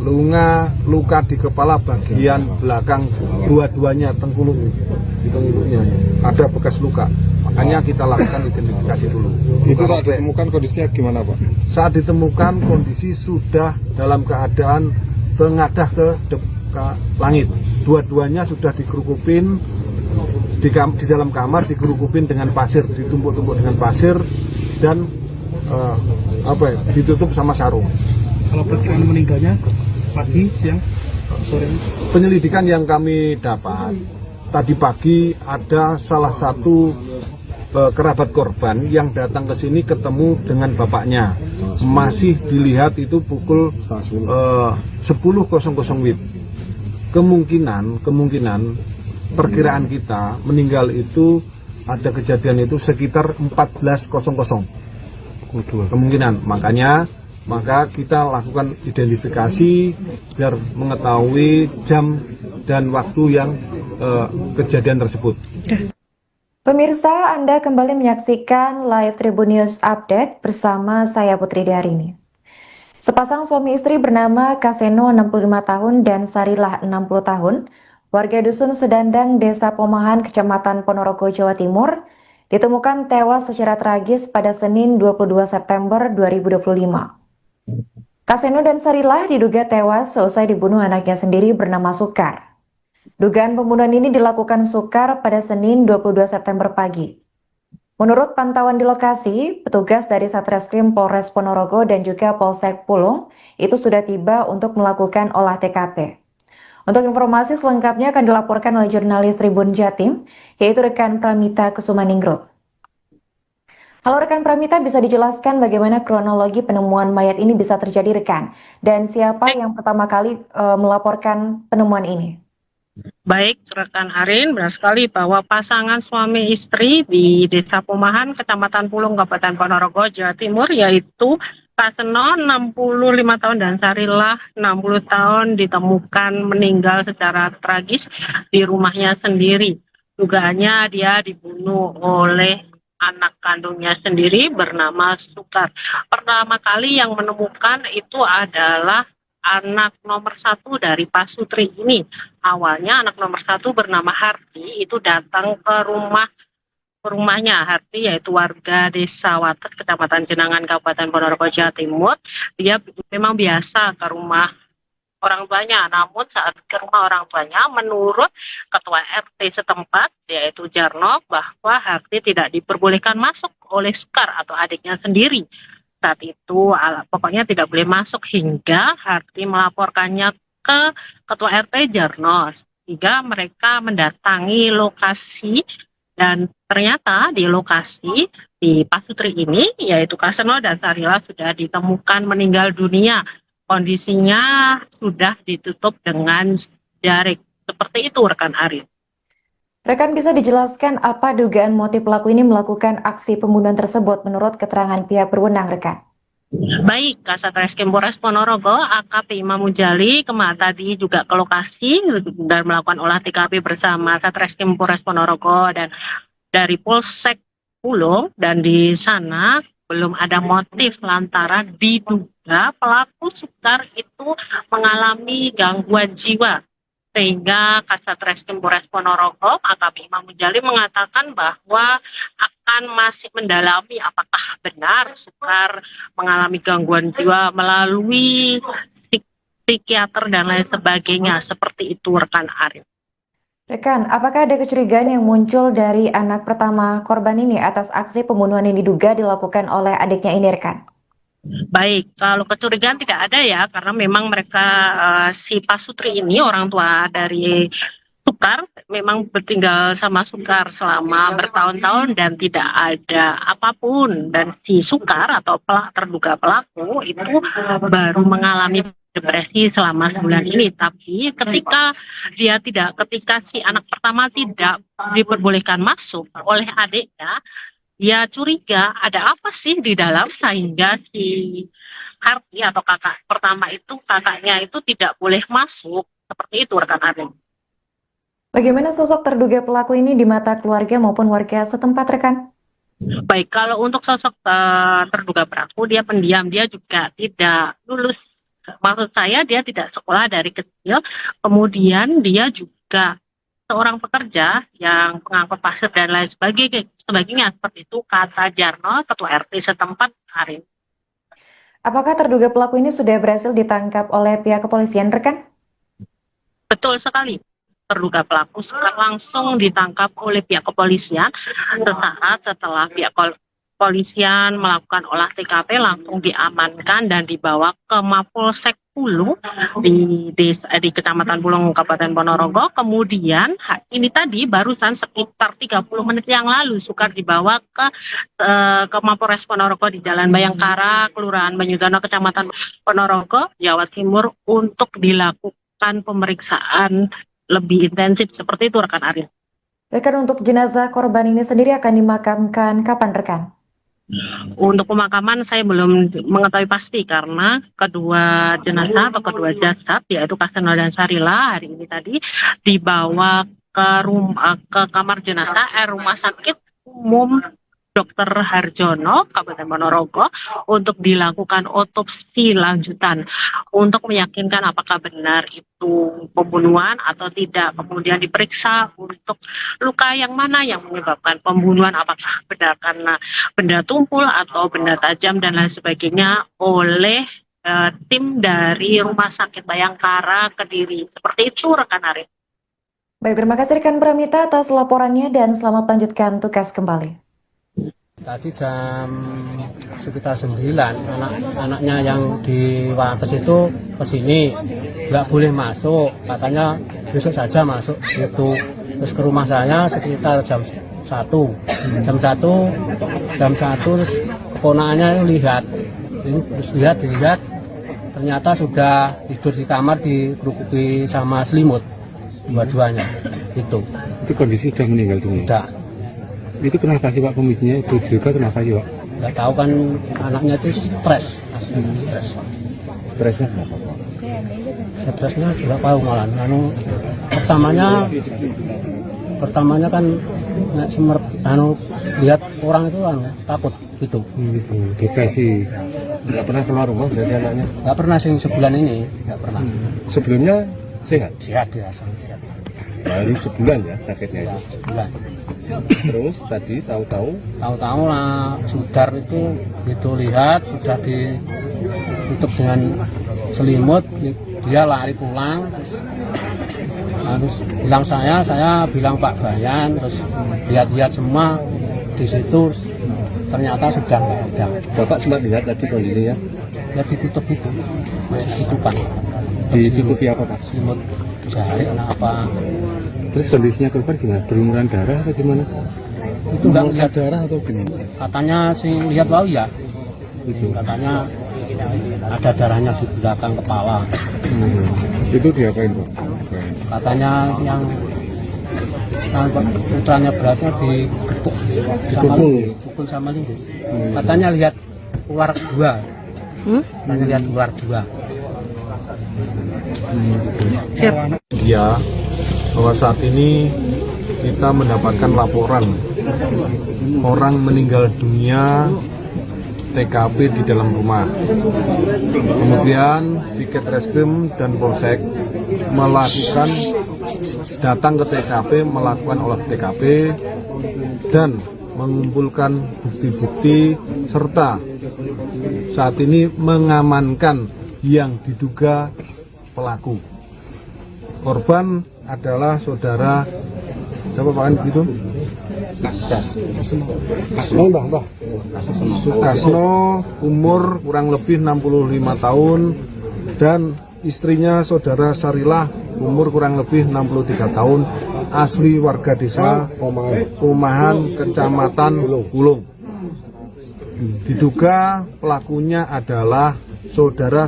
Luka di kepala bagian belakang dua-duanya, tengkuluknya ada bekas luka. Makanya kita lakukan identifikasi dulu. Itu saat ditemukan kondisinya gimana, Pak? Saat ditemukan kondisi sudah dalam keadaan tengadah ke langit. Dua-duanya sudah dikerukupin di dalam kamar, dikerukupin dengan pasir, ditumpuk-tumpuk dengan pasir dan ditutup sama sarung. Kalau perkiraan meninggalnya pagi, siang, sore? Penyelidikan yang kami dapat tadi pagi ada salah satu kerabat korban yang datang ke sini ketemu dengan bapaknya. Masih dilihat itu pukul 10.00 WIB. Kemungkinan perkiraan kita meninggal itu ada kejadian itu sekitar 14.00 kemungkinan. Maka kita lakukan identifikasi biar mengetahui jam dan waktu yang kejadian tersebut. Pemirsa, Anda kembali menyaksikan live Tribun News Update bersama saya Putri Darini. Sepasang suami istri bernama Kaseno 65 tahun dan Sarilah 60 tahun, warga Dusun Sedandang, Desa Pomahan, Kecamatan Ponorogo, Jawa Timur, ditemukan tewas secara tragis pada Senin 22 September 2025. Kaseno dan Sarilah diduga tewas seusai dibunuh anaknya sendiri bernama Sukar. Dugaan pembunuhan ini dilakukan Sukar pada Senin 22 September pagi. Menurut pantauan di lokasi, petugas dari Satreskrim Polres Ponorogo dan juga Polsek Pulung itu sudah tiba untuk melakukan olah TKP. Untuk informasi selengkapnya akan dilaporkan oleh jurnalis Tribun Jatim, yaitu rekan Pramita Kusumaningrum. Halo rekan Pramita, bisa dijelaskan bagaimana kronologi penemuan mayat ini bisa terjadi rekan? Dan siapa yang pertama kali melaporkan penemuan ini? Baik, rekan Arin, benar sekali bahwa pasangan suami istri di Desa Pomahan, Kecamatan Pulung, Kabupaten Ponorogo, Jawa Timur, yaitu Kaseno 65 tahun dan Sarilah 60 tahun ditemukan meninggal secara tragis di rumahnya sendiri. Dugaannya dia dibunuh oleh anak kandungnya sendiri bernama Sukar. Pertama kali yang menemukan itu adalah anak nomor 1 dari Pasutri ini. Awalnya anak nomor 1 bernama Harti itu datang ke rumahnya. Harti yaitu warga Desa Wates, Kecamatan Jenangan, Kabupaten Ponorogo, Jawa Timur. Dia memang biasa ke rumah orang tuanya, namun saat ke rumah orang tuanya, menurut Ketua RT setempat, yaitu Jarno, bahwa Harti tidak diperbolehkan masuk oleh Sukar atau adiknya sendiri. Saat itu pokoknya tidak boleh masuk hingga Harti melaporkannya ke Ketua RT Jarno, sehingga mereka mendatangi lokasi dan ternyata di lokasi di Pasutri ini, yaitu Kaseno dan Sarilah sudah ditemukan meninggal dunia. Kondisinya sudah ditutup dengan jarik. Seperti itu rekan Arif. Rekan, bisa dijelaskan apa dugaan motif pelaku ini melakukan aksi pembunuhan tersebut menurut keterangan pihak berwenang, rekan? Baik, Kasat Reskrim Polres Ponorogo, AKP Imam Mujali tadi juga ke lokasi dan melakukan olah TKP bersama Satreskrim Polres Ponorogo dan dari Polsek Pulung, dan di sana belum ada motif lantaran diduga pelaku Sukar itu mengalami gangguan jiwa. Sehingga Kasat Reskrim Polres Ponorogo, AKP Imam Mujali mengatakan bahwa akan masih mendalami apakah benar Sukar mengalami gangguan jiwa melalui psikiater dan lain sebagainya. Seperti itu rekan Arif. Rekan, apakah ada kecurigaan yang muncul dari anak pertama korban ini atas aksi pembunuhan yang diduga dilakukan oleh adiknya ini, rekan? Baik, kalau kecurigaan tidak ada ya, karena memang mereka si Pasutri ini orang tua dari Sukar memang tinggal sama Sukar selama bertahun-tahun dan tidak ada apapun, dan si Sukar atau terduga pelaku itu baru mengalami depresi selama sebulan ini. Tapi ketika si anak pertama tidak diperbolehkan masuk oleh adiknya, dia curiga ada apa sih di dalam, sehingga si Harti atau kakak pertama itu, kakaknya itu tidak boleh masuk. Seperti itu rekan Arin. Bagaimana sosok terduga pelaku ini di mata keluarga maupun warga setempat, rekan? Baik, kalau untuk sosok terduga pelaku, dia pendiam, dia juga tidak lulus. Maksud saya dia tidak sekolah dari kecil, kemudian dia juga seorang pekerja yang pengangkut pasir dan lain sebagainya. Seperti itu kata Jarno, ketua RT setempat Arin. Apakah terduga pelaku ini sudah berhasil ditangkap oleh pihak kepolisian, rekan? Betul sekali. Terduga pelaku langsung ditangkap oleh pihak kepolisian sesaat setelah pihak kepolisian melakukan olah TKP, langsung diamankan dan dibawa ke Mapolsek Pulung di Kecamatan Pulung, Kabupaten Ponorogo. Kemudian ini tadi barusan sekitar 30 menit yang lalu Sukar dibawa ke Mapolres Ponorogo di Jalan Bayangkara, Kelurahan Banyudono, Kecamatan Ponorogo, Jawa Timur, untuk dilakukan pemeriksaan lebih intensif. Seperti itu rekan Arin. Rekan, untuk jenazah korban ini sendiri akan dimakamkan kapan, rekan? Untuk pemakaman saya belum mengetahui pasti, karena kedua jenazah atau kedua jasad, yaitu Kaseno dan Sarila, hari ini tadi dibawa ke kamar jenazah Rumah Sakit Umum Dr. Harjono, Kabupaten Ponorogo, untuk dilakukan otopsi lanjutan untuk meyakinkan apakah benar itu pembunuhan atau tidak. Kemudian diperiksa untuk luka yang mana yang menyebabkan pembunuhan, apakah benar karena benda tumpul atau benda tajam dan lain sebagainya, oleh tim dari Rumah Sakit Bayangkara Kediri. Seperti itu rekan Arif. Baik, terima kasih rekan Pramita atas laporannya dan selamat lanjutkan tugas kembali. Tadi sekitar 9, anak-anaknya yang di Wates itu kesini, nggak boleh masuk, katanya besok saja masuk gitu. Terus ke rumah saya sekitar jam 1, terus keponakannya lihat, ternyata sudah tidur di kamar dikerukuki sama selimut, dua-duanya gitu. Itu kondisi sudah meninggal dunia? Sudah. Itu kenapa sih Pak pemicunya? Itu juga kenapa sih Pak? Nggak tahu kan, anaknya itu stres. Stresnya kenapa? Stresnya juga tahu malah. Pertamanya kan lihat orang itu takut gitu. Gitu. Depresi. Nggak pernah keluar rumah dari anaknya? Nggak pernah sih sebulan ini, nggak pernah. Sebelumnya sehat? Sehat ya, sangat sehat. Baru sebulan ya sakitnya Ya, itu? sebulan. Terus tadi tahu-tahu Lah Sudar itu gitu lihat sudah ditutup dengan selimut, dia lari pulang, terus bilang saya bilang Pak Bayan, terus lihat-lihat semua di situ, ternyata sudah nggak ada. Bapak sempat lihat tadi kondisinya? Ya ditutup itu, masih ditutupan. Ditutupi apa Pak? Selimut jari apa? Terus kondisinya korban gimana? Berlumuran darah atau gimana? Itu nggak lihat darah atau gimana? Katanya sih lihat bau ya, Itu. katanya ada darahnya di belakang kepala. Itu diapain Pak? Katanya yang putranya beratnya digepuk dipukul sama linggis. Katanya lihat ular dua. Katanya lihat ular dua. Ya, bahwa saat ini kita mendapatkan laporan orang meninggal dunia TKP di dalam rumah. Kemudian Piket Reskrim dan Polsek datang ke TKP, melakukan olah TKP dan mengumpulkan bukti-bukti serta saat ini mengamankan yang diduga pelaku. Korban adalah saudara siapa Pak gitu? Sukasno, umur kurang lebih 65 tahun, dan istrinya saudara Sarilah umur kurang lebih 63 tahun, asli warga desa Pomahan, Kecamatan Pulung. Diduga pelakunya adalah saudara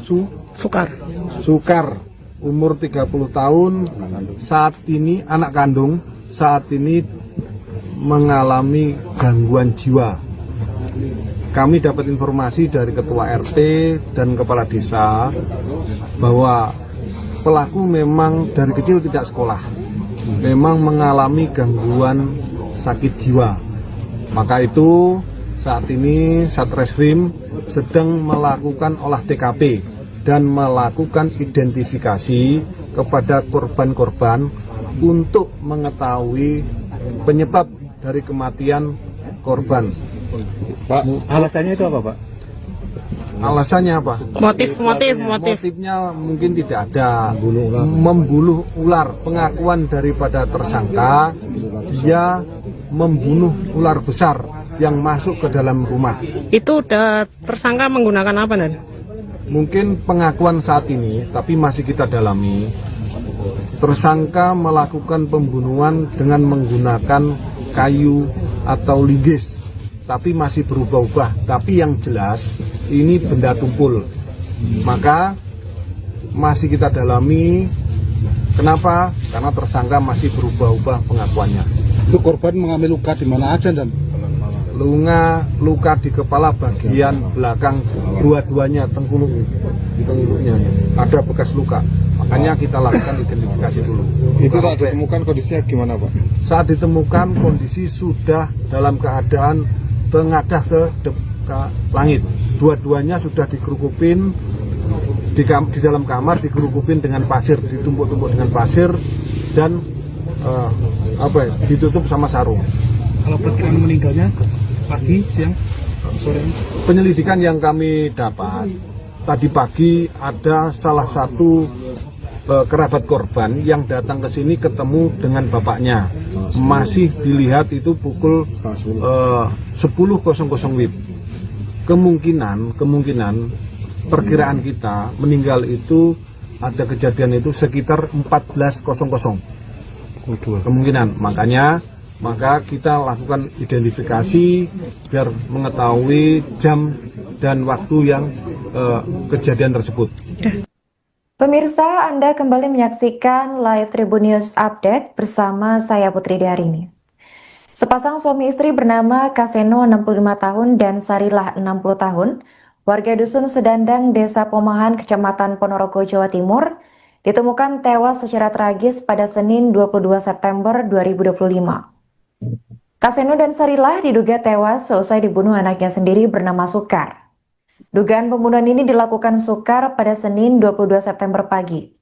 Sukar, umur 30 tahun, saat ini anak kandung, saat ini mengalami gangguan jiwa. Kami dapat informasi dari ketua RT dan kepala desa bahwa pelaku memang dari kecil tidak sekolah, memang mengalami gangguan sakit jiwa. Maka itu saat ini Satreskrim sedang melakukan olah TKP dan melakukan identifikasi kepada korban-korban untuk mengetahui penyebab dari kematian korban. Pak, alasannya itu apa, Pak? Alasannya apa? Motifnya mungkin tidak ada. Membunuh ular. Pengakuan daripada tersangka, dia membunuh ular besar yang masuk ke dalam rumah. Itu udah tersangka menggunakan apa, Dan? Mungkin pengakuan saat ini, tapi masih kita dalami. Tersangka melakukan pembunuhan dengan menggunakan kayu atau linggis, tapi masih berubah-ubah. Tapi yang jelas ini benda tumpul. Maka masih kita dalami. Kenapa? Karena tersangka masih berubah-ubah pengakuannya. Itu korban mengalami luka di mana aja, Dan? Luka di kepala bagian belakang dua-duanya, tengkuluknya ada bekas luka. Makanya kita lakukan identifikasi dulu. Itu saat ditemukan kondisinya gimana, Pak? Saat ditemukan kondisi sudah dalam keadaan tengadah ke langit. Dua-duanya sudah dikerukupin di dalam kamar, dikerukupin dengan pasir, ditumpuk-tumpuk dengan pasir dan ditutup sama sarung. Kalau perkiraan meninggalnya pagi, siang, sore? Penyelidikan yang kami dapat tadi pagi ada salah satu kerabat korban yang datang ke sini ketemu dengan bapaknya. Masih dilihat itu pukul 10.00 WIB. Kemungkinan perkiraan kita meninggal itu ada kejadian itu sekitar 14.00 kemungkinan. Maka kita lakukan identifikasi biar mengetahui jam dan waktu yang kejadian tersebut. Pemirsa, Anda kembali menyaksikan live Tribun News Update bersama saya Putri Diarini. Sepasang suami istri bernama Kaseno 65 tahun dan Sarilah 60 tahun, warga Dusun Sedandang, Desa Pomahan, Kecamatan Ponorogo, Jawa Timur, ditemukan tewas secara tragis pada Senin 22 September 2025. Kaseno dan Sarilah diduga tewas seusai dibunuh anaknya sendiri bernama Sukar. Dugaan pembunuhan ini dilakukan Sukar pada Senin 22 September pagi.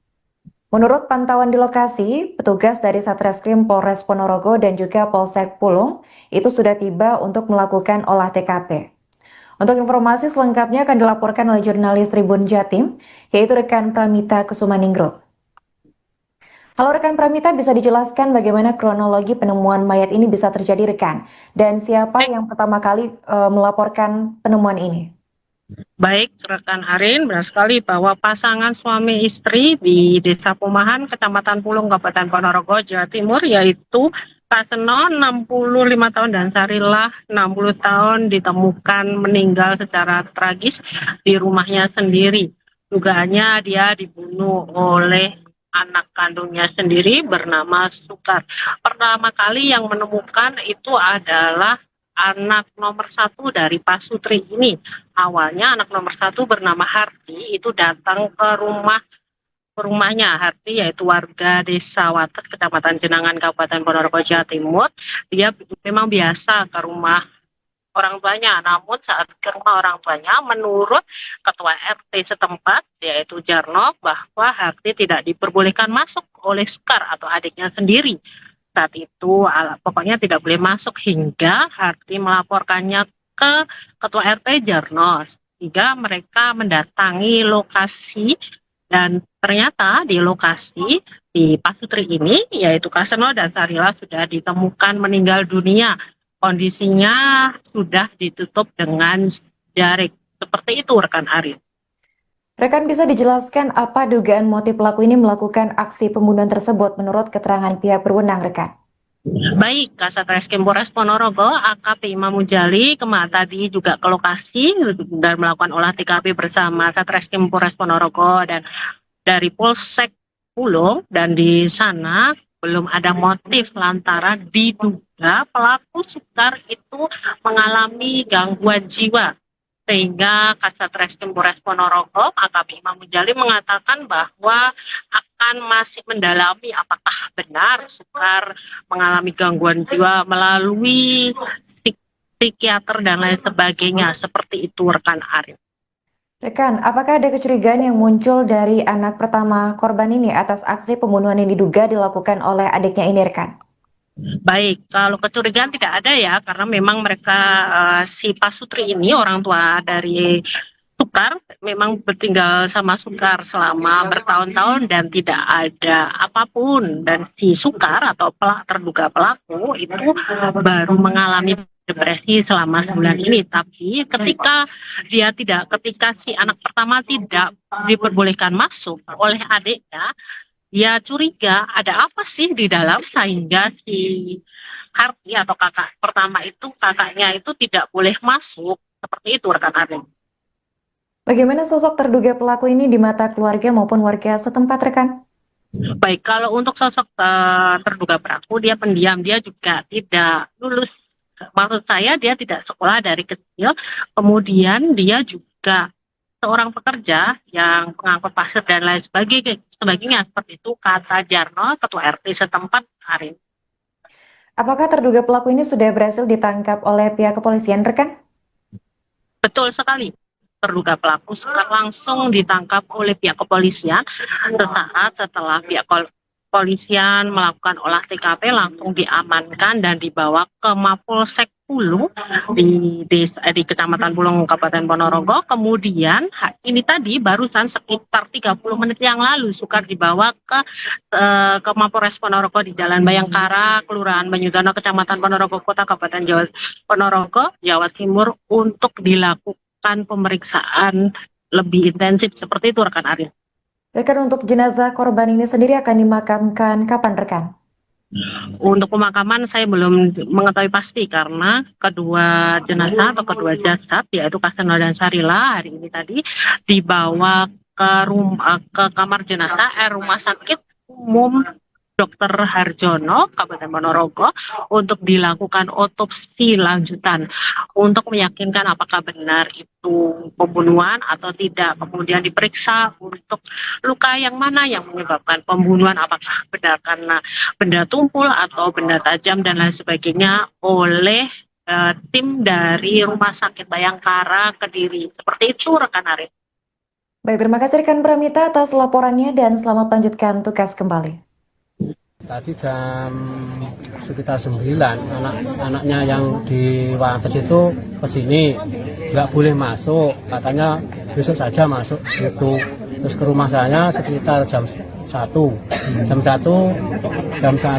Menurut pantauan di lokasi, petugas dari Satreskrim Polres Ponorogo dan juga Polsek Pulung itu sudah tiba untuk melakukan olah TKP. Untuk informasi selengkapnya akan dilaporkan oleh jurnalis Tribun Jatim, yaitu rekan Pramita Kusumaningro. Halo rekan Pramita, bisa dijelaskan bagaimana kronologi penemuan mayat ini bisa terjadi rekan? Dan siapa yang pertama kali melaporkan penemuan ini? Baik, rekan Arin, benar sekali bahwa pasangan suami istri di Desa Pomahan, Kecamatan Pulung, Kabupaten Ponorogo, Jawa Timur, yaitu Kaseno 65 tahun dan Sarilah 60 tahun ditemukan meninggal secara tragis di rumahnya sendiri. Dugaannya dia dibunuh oleh anak kandungnya sendiri bernama Sukar. Pertama kali yang menemukan itu adalah anak nomor 1 dari Pasutri ini. Awalnya anak nomor 1 bernama Harti itu datang ke rumahnya. Harti yaitu warga Desa Watet, Kecamatan Jenangan, Kabupaten Ponorogo, Jawa Timur. Dia memang biasa ke rumah orang tuanya, namun saat ke rumah orang tuanya, menurut ketua RT setempat yaitu Jarno, bahwa Harti tidak diperbolehkan masuk oleh Sukar atau adiknya sendiri. Saat itu pokoknya tidak boleh masuk hingga Harti melaporkannya ke ketua RT Jarno, sehingga mereka mendatangi lokasi dan ternyata di lokasi di Pasutri ini yaitu Kaseno dan Sarilah sudah ditemukan meninggal dunia. Kondisinya sudah ditutup dengan jarik. Seperti itu rekan Arif. Rekan, bisa dijelaskan apa dugaan motif pelaku ini melakukan aksi pembunuhan tersebut menurut keterangan pihak berwenang, rekan? Baik, Kasat Reskrim Polres Ponorogo, AKP Imam Mujali, tadi juga ke lokasi dan melakukan olah TKP bersama Satreskrim Polres Ponorogo dan dari Polsek Pulung, dan di sana belum ada motif lantaran diduga pelaku Sekar itu mengalami gangguan jiwa. Sehingga Kasat Reskrim Polres Ponorogo, AKP Imam Mujali mengatakan bahwa akan masih mendalami apakah benar Sekar mengalami gangguan jiwa melalui psikiater dan lain sebagainya. Seperti itu, rekan Arif. Rekan, apakah ada kecurigaan yang muncul dari anak pertama korban ini atas aksi pembunuhan yang diduga dilakukan oleh adiknya ini, rekan? Baik, kalau kecurigaan tidak ada ya, karena memang mereka si Pak Sutri ini orang tua dari Sekar memang bertinggal sama Sekar selama bertahun-tahun dan tidak ada apapun, dan si Sekar atau terduga pelaku itu baru mengalami depresi selama sebulan ini. Tapi ketika si anak pertama tidak diperbolehkan masuk oleh adiknya, dia curiga ada apa sih di dalam, sehingga si Harti atau kakak pertama itu, kakaknya itu tidak boleh masuk. Seperti itu, rekan Arif. Bagaimana sosok terduga pelaku ini di mata keluarga maupun warga setempat, rekan? Baik, kalau untuk sosok terduga pelaku, dia pendiam, dia juga tidak lulus. Maksud saya dia tidak sekolah dari kecil, kemudian dia juga seorang pekerja yang pengangkut pasir dan lain sebagainya, seperti itu kata Jarno, ketua RT setempat hari. Apakah terduga pelaku ini sudah berhasil ditangkap oleh pihak kepolisian, rekan? Betul sekali. Terduga pelaku sekarang langsung ditangkap oleh pihak kepolisian. Sesaat setelah pihak kepolisian melakukan olah TKP, langsung diamankan dan dibawa ke Mapolsek Pulung di Kecamatan Pulung, Kabupaten Ponorogo. Kemudian ini tadi barusan sekitar 30 menit yang lalu Sekar dibawa ke Mapolres Ponorogo di Jalan Bayangkara, Kelurahan Banyudana, Kecamatan Ponorogo Kota, Kabupaten Ponorogo, Jawa Timur, untuk dilakukan pemeriksaan lebih intensif. Seperti itu, rekan Arif. Rekan, untuk jenazah korban ini sendiri akan dimakamkan kapan, rekan? Untuk pemakaman saya belum mengetahui pasti, karena kedua jenazah atau kedua jasad, yaitu Kaseno dan Sarila, hari ini tadi dibawa ke kamar jenazah Rumah Sakit Umum Dr. Harjono, Kabupaten Ponorogo, untuk dilakukan otopsi lanjutan untuk meyakinkan apakah benar itu pembunuhan atau tidak. Kemudian diperiksa untuk luka yang mana yang menyebabkan pembunuhan, apakah benar karena benda tumpul atau benda tajam dan lain sebagainya, oleh tim dari Rumah Sakit Bayangkara Kediri. Seperti itu, rekan Arif. Baik, terima kasih rekan Pramita atas laporannya dan selamat lanjutkan tugas kembali. Tadi jam sekitar 9, anaknya yang di Wates itu ke sini, nggak boleh masuk, katanya besok saja masuk gitu. Terus ke rumah saya sekitar jam 1,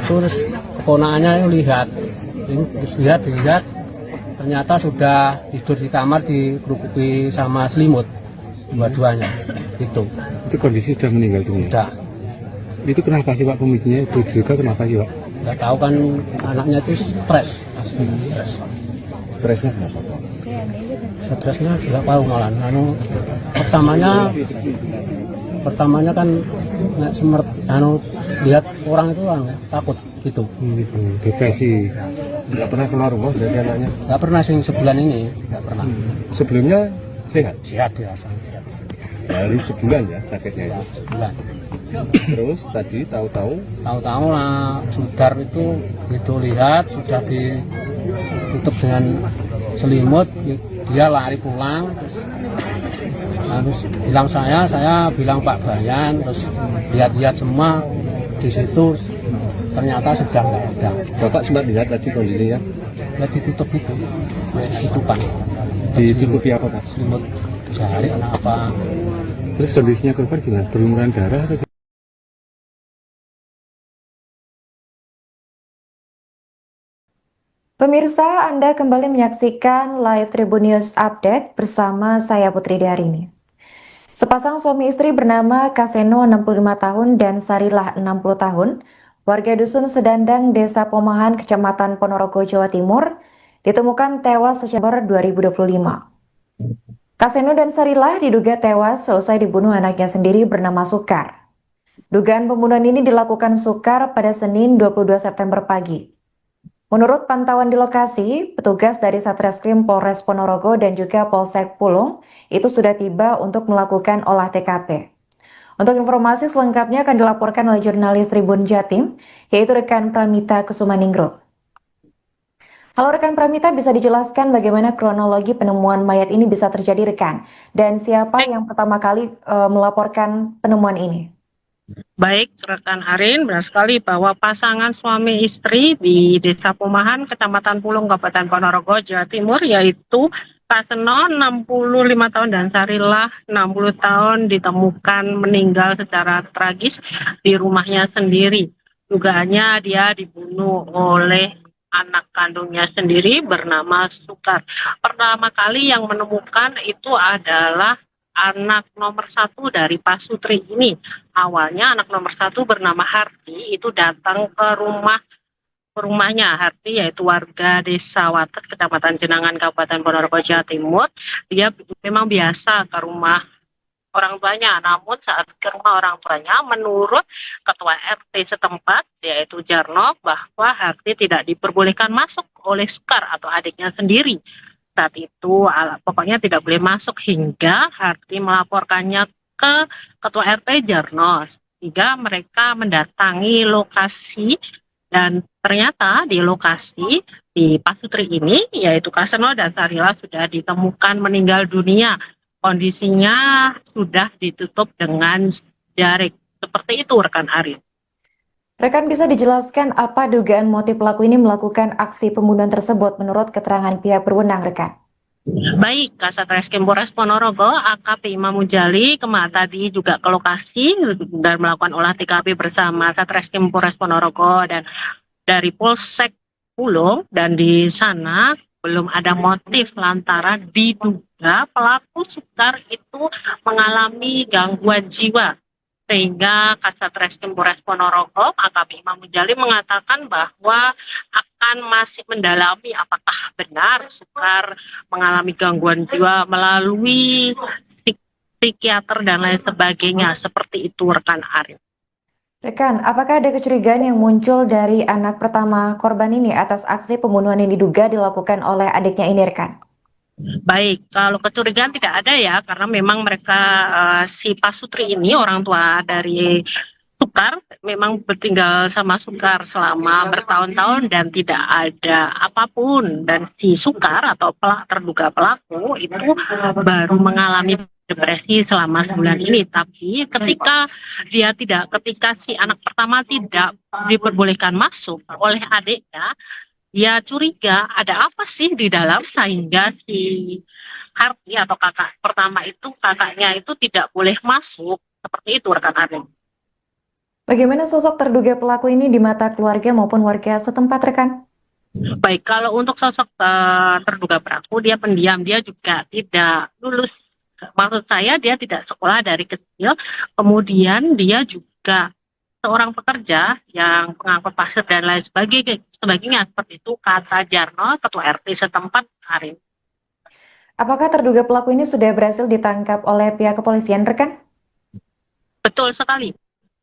terus keponakannya lihat, ternyata sudah tidur di kamar dikerupuki sama selimut, dua-duanya gitu. Itu kondisi sudah meninggal dunia? Sudah. Itu kenapa sih Pak pemicunya? Juga kenapa sih Pak? Nggak tahu kan, anaknya itu stres. Stresnya kenapa? Stresnya juga tahu malah. Pertamanya kan nggak semert, lihat orang itu takut gitu. Gitu. Depresi. Nggak pernah keluar rumah dari anaknya? Nggak pernah sih sebulan ini, nggak pernah. Sebelumnya sehat? Sehat biasa. Baru sebulan ya sakitnya itu? Sebulan. Terus tadi tahu-tahu lah Sudar itu gitu, lihat sudah ditutup dengan selimut, dia lari pulang, terus bilang saya bilang Pak Bayan, terus lihat-lihat semua di situ, ternyata sudah nggak ada. Bapak sempat lihat tadi kondisinya? Ya ditutup itu, masih tutupan. Ditutupi apa Pak? Selimut jari apa. Terus kondisinya korban gimana? Berlumuran darah atau? Pemirsa, Anda kembali menyaksikan live Tribun News Update bersama saya Putri Darini. Sepasang suami istri bernama Kaseno 65 tahun dan Sarilah 60 tahun, warga dusun Sedandang, Desa Pomahan, Kecamatan Ponorogo, Jawa Timur, ditemukan tewas September 2025. Kaseno dan Sarilah diduga tewas seusai dibunuh anaknya sendiri bernama Sukar. Dugaan pembunuhan ini dilakukan Sukar pada Senin 22 September pagi. Menurut pantauan di lokasi, petugas dari Satreskrim Polres Ponorogo dan juga Polsek Pulung itu sudah tiba untuk melakukan olah TKP. Untuk informasi selengkapnya akan dilaporkan oleh jurnalis Tribun Jatim, yaitu rekan Pramita Kusumaningrum. Halo rekan Pramita, bisa dijelaskan bagaimana kronologi penemuan mayat ini bisa terjadi rekan? Dan siapa yang pertama kali melaporkan penemuan ini? Baik, rekan Arin, benar sekali bahwa pasangan suami istri di Desa Pomahan, Kecamatan Pulung, Kabupaten Ponorogo, Jawa Timur, yaitu Kaseno 65 tahun dan Sarilah 60 tahun ditemukan meninggal secara tragis di rumahnya sendiri. Dugaannya dia dibunuh oleh anak kandungnya sendiri bernama Sukar. Pertama kali yang menemukan itu adalah anak nomor 1 dari Pasutri ini. Awalnya anak nomor 1 bernama Harti itu datang ke rumahnya. Harti yaitu warga Desa Wates, Kecamatan Jenangan, Kabupaten Ponorogo, Jawa Timur. Dia memang biasa ke rumah orang tuanya, namun saat ke rumah orang tuanya, menurut Ketua RT setempat, yaitu Jarno, bahwa Harti tidak diperbolehkan masuk oleh Sukar atau adiknya sendiri. Saat itu pokoknya tidak boleh masuk hingga Harti melaporkannya ke Ketua RT Jarno, sehingga mereka mendatangi lokasi dan ternyata di lokasi di Pasutri ini yaitu Kaseno dan Sarilah sudah ditemukan meninggal dunia. Kondisinya sudah ditutup dengan jarik. Seperti itu rekan Arif. Rekan bisa dijelaskan apa dugaan motif pelaku ini melakukan aksi pembunuhan tersebut menurut keterangan pihak berwenang rekan? Baik, Kasat Reskrim Polres Ponorogo, AKP Imam Mujali, tadi juga ke lokasi dan melakukan olah TKP bersama Satreskrim Polres Ponorogo dan dari Polsek Pulung, dan di sana belum ada motif lantaran diduga pelaku Sukar itu mengalami gangguan jiwa. Sehingga Kasat Reskrim Polres Ponorogo, AKP Imam Mujali mengatakan bahwa akan masih mendalami apakah benar Sukar mengalami gangguan jiwa melalui psikiater dan lain sebagainya. Seperti itu rekan Arif. Rekan, apakah ada kecurigaan yang muncul dari anak pertama korban ini atas aksi pembunuhan yang diduga dilakukan oleh adiknya ini rekan? Baik, kalau kecurigaan tidak ada ya, karena memang mereka si Pasutri ini orang tua dari Sukar memang bertinggal sama Sukar selama bertahun-tahun dan tidak ada apapun, dan si Sukar atau terduga pelaku itu baru mengalami depresi selama sebulan ini. Tapi ketika si anak pertama tidak diperbolehkan masuk oleh adiknya, dia curiga ada apa sih di dalam sehingga si Harti atau kakak pertama itu, kakaknya itu tidak boleh masuk. Seperti itu rekan Arif. Bagaimana sosok terduga pelaku ini di mata keluarga maupun warga setempat rekan? Baik, kalau untuk sosok terduga pelaku, dia pendiam, dia juga tidak lulus. Maksud saya dia tidak sekolah dari kecil, kemudian dia juga seorang pekerja yang pengangkut pasir dan lain sebagainya, seperti itu kata Jarno, Ketua RT setempat hari. Apakah terduga pelaku ini sudah berhasil ditangkap oleh pihak kepolisian rekan? Betul sekali.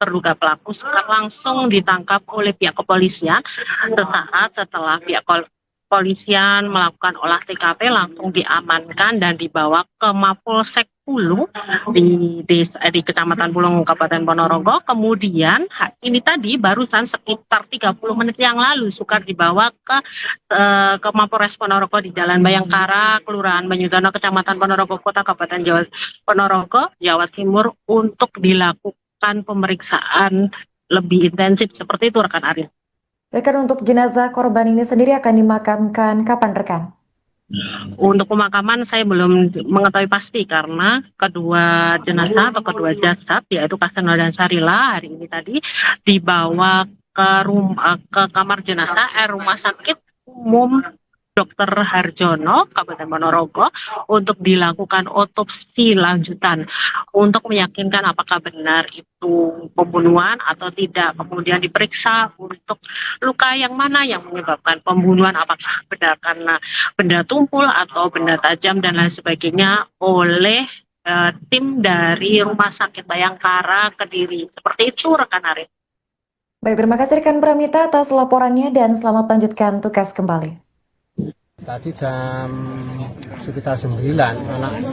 Terduga pelaku langsung ditangkap oleh pihak kepolisian sesaat setelah pihak kepolisian melakukan olah TKP, langsung diamankan dan dibawa ke Mapolsek Pulung di Kecamatan Pulung, Kabupaten Ponorogo. Kemudian ini tadi barusan sekitar 30 menit yang lalu Sukar dibawa ke Mapolres Ponorogo di Jalan Bayangkara, Kelurahan Banyudono, Kecamatan Ponorogo Kota, Kabupaten Ponorogo, Jawa Timur untuk dilakukan pemeriksaan lebih intensif. Seperti itu rekan Arif. Rekan, untuk jenazah korban ini sendiri akan dimakamkan kapan rekan? Untuk pemakaman saya belum mengetahui pasti karena kedua jenazah atau kedua jasad yaitu Kaseno dan Sarilah hari ini tadi dibawa ke kamar jenazah Rumah Sakit Umum Dr. Harjono, Kabupaten Ponorogo, untuk dilakukan otopsi lanjutan untuk meyakinkan apakah benar itu pembunuhan atau tidak. Kemudian diperiksa untuk luka yang mana yang menyebabkan pembunuhan, apakah benar karena benda tumpul atau benda tajam dan lain sebagainya oleh tim dari Rumah Sakit Bayangkara Kediri. Seperti itu rekan Arif. Baik, terima kasih rekan Pramita atas laporannya dan selamat lanjutkan tugas kembali. Tadi jam sekitar 9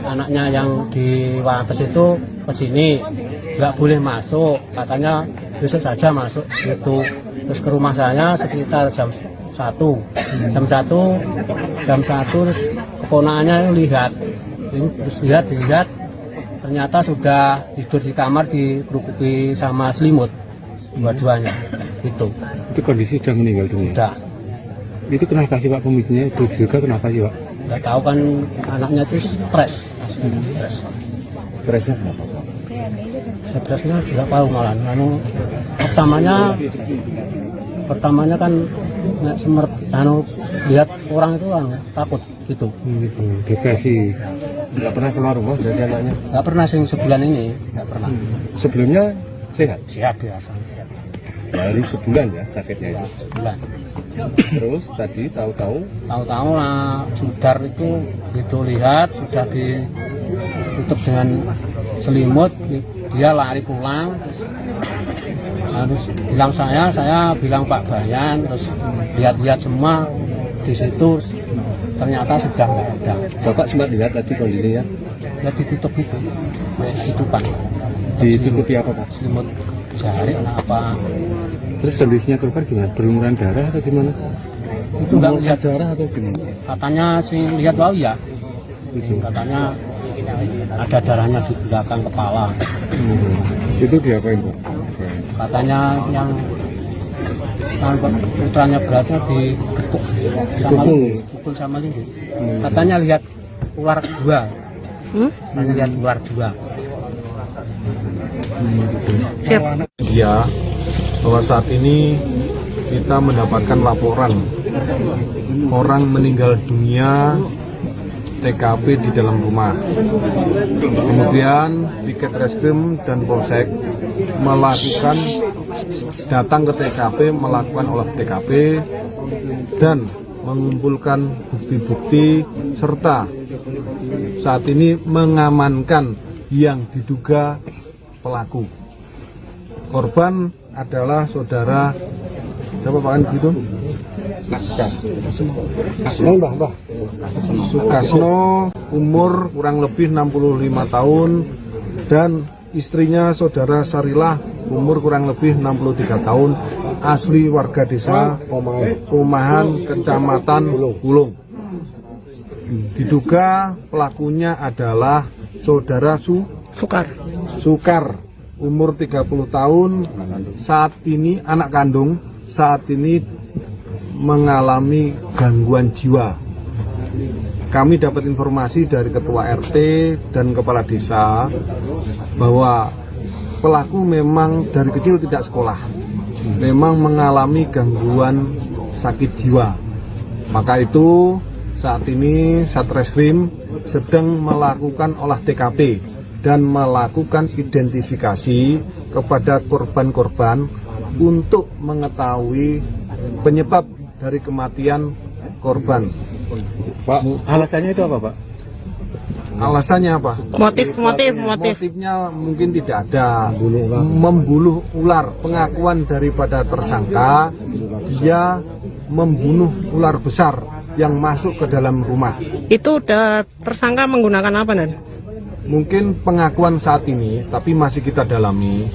anaknya yang di Wates itu ke sini, nggak boleh masuk, katanya besok saja masuk gitu. Terus ke rumah saya sekitar jam 1 terus keponakannya lihat, terus dilihat ternyata sudah tidur di kamar dikerukuki sama selimut dua-duanya gitu. Itu kondisi sudah meninggal dunia. Udah. Itu kenapa sih Pak pemicunya? Itu juga kenapa sih Pak? Nggak tahu kan, anaknya itu stres. Stresnya kenapa? Stresnya juga tahu malah. Pertamanya kan lihat orang itu kan takut gitu. Gitu. Depresi. Nggak pernah keluar rumah dari anaknya? Nggak pernah sih sebulan ini, nggak pernah. Sebelumnya sehat? Sehat biasa. Baru sebulan ya sakitnya ya? Sebulan. Terus tadi tahu-tahu Lah sudar itu gitu, lihat sudah ditutup dengan selimut, dia lari pulang, terus bilang saya bilang Pak Bayan, terus lihat-lihat semua di situ, ternyata sudah nggak ada. Bapak sempat lihat tadi kondisinya? Ya ditutup itu, masih tutupan. Ditutupi apa Pak? Selimut jari apa? Terus kondisinya korban gimana? Berlumuran darah atau gimana? Itu nggak lihat darah atau gimana? Katanya sih lihat bau ya. Katanya ada darahnya di belakang kepala. Itu diapain Pak? Katanya yang putranya beratnya digetuk sama linggis, pukul sama linggis. Katanya lihat ular dua. Katanya lihat ular dua. Ya, bahwa saat ini kita mendapatkan laporan orang meninggal dunia TKP di dalam rumah. Kemudian Piket Reskrim dan Polsek datang ke TKP, melakukan olah TKP dan mengumpulkan bukti-bukti serta saat ini mengamankan yang diduga pelaku. Korban adalah saudara siapa Pak gitu? Sukasno, umur kurang lebih 65 tahun, dan istrinya saudara Sarilah, umur kurang lebih 63 tahun, asli warga desa Omahan, Kecamatan Bulung. Diduga pelakunya adalah saudara Sukar, umur 30 tahun, saat ini anak kandung, saat ini mengalami gangguan jiwa. Kami dapat informasi dari ketua RT dan kepala desa bahwa pelaku memang dari kecil tidak sekolah, memang mengalami gangguan sakit jiwa. Maka itu saat ini Satreskrim sedang melakukan olah TKP dan melakukan identifikasi kepada korban-korban untuk mengetahui penyebab dari kematian korban. Pak, alasannya itu apa Pak? Alasannya apa? Motifnya mungkin tidak ada. Membuluh ular. Pengakuan daripada tersangka, dia membunuh ular besar yang masuk ke dalam rumah. Itu udah tersangka menggunakan apa, Nan? Mungkin pengakuan saat ini, tapi masih kita dalami.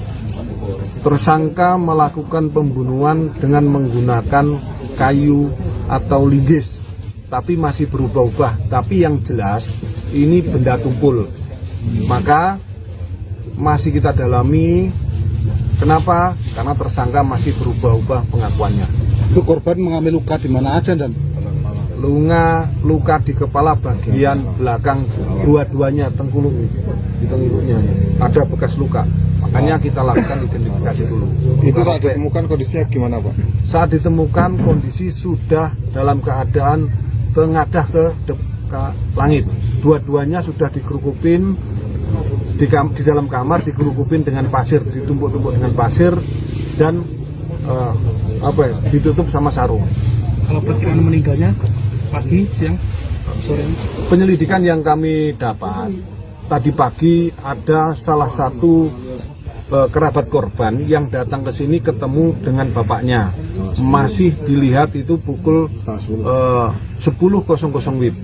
Tersangka melakukan pembunuhan dengan menggunakan kayu atau linggis, tapi masih berubah-ubah. Tapi yang jelas ini benda tumpul. Maka masih kita dalami. Kenapa? Karena tersangka masih berubah-ubah pengakuannya. Itu korban mengalami luka di mana aja dan luka di kepala bagian belakang dua-duanya, di tengkuluknya ada bekas luka. Makanya kita lakukan identifikasi dulu. Itu saat ditemukan kondisinya gimana Pak? Saat ditemukan kondisi sudah dalam keadaan ngadah ke langit. Dua-duanya sudah dikerukupin di dalam kamar, dikerukupin dengan pasir, ditumpuk-tumpuk dengan pasir dan ditutup sama sarung. Kalau perkiraan meninggalnya pagi, siang, sore? Penyelidikan yang kami dapat tadi pagi ada salah satu kerabat korban yang datang ke sini ketemu dengan bapaknya. Masih dilihat itu pukul 10.00 WIB.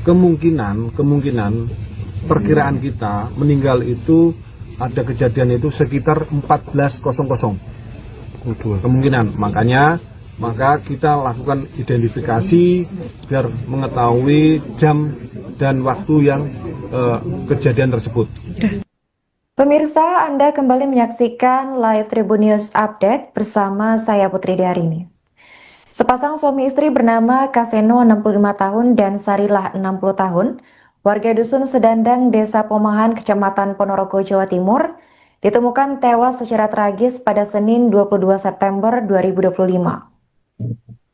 Kemungkinan perkiraan kita meninggal itu ada kejadian itu sekitar 14.00 kemungkinan. Maka kita lakukan identifikasi biar mengetahui jam dan waktu yang kejadian tersebut. Pemirsa, Anda kembali menyaksikan live Tribun News Update bersama saya Putri Diarini. Sepasang suami istri bernama Kaseno 65 tahun dan Sarilah 60 tahun, warga Dusun Sedandang, Desa Pomahan, Kecamatan Ponorogo, Jawa Timur, ditemukan tewas secara tragis pada Senin 22 September 2025.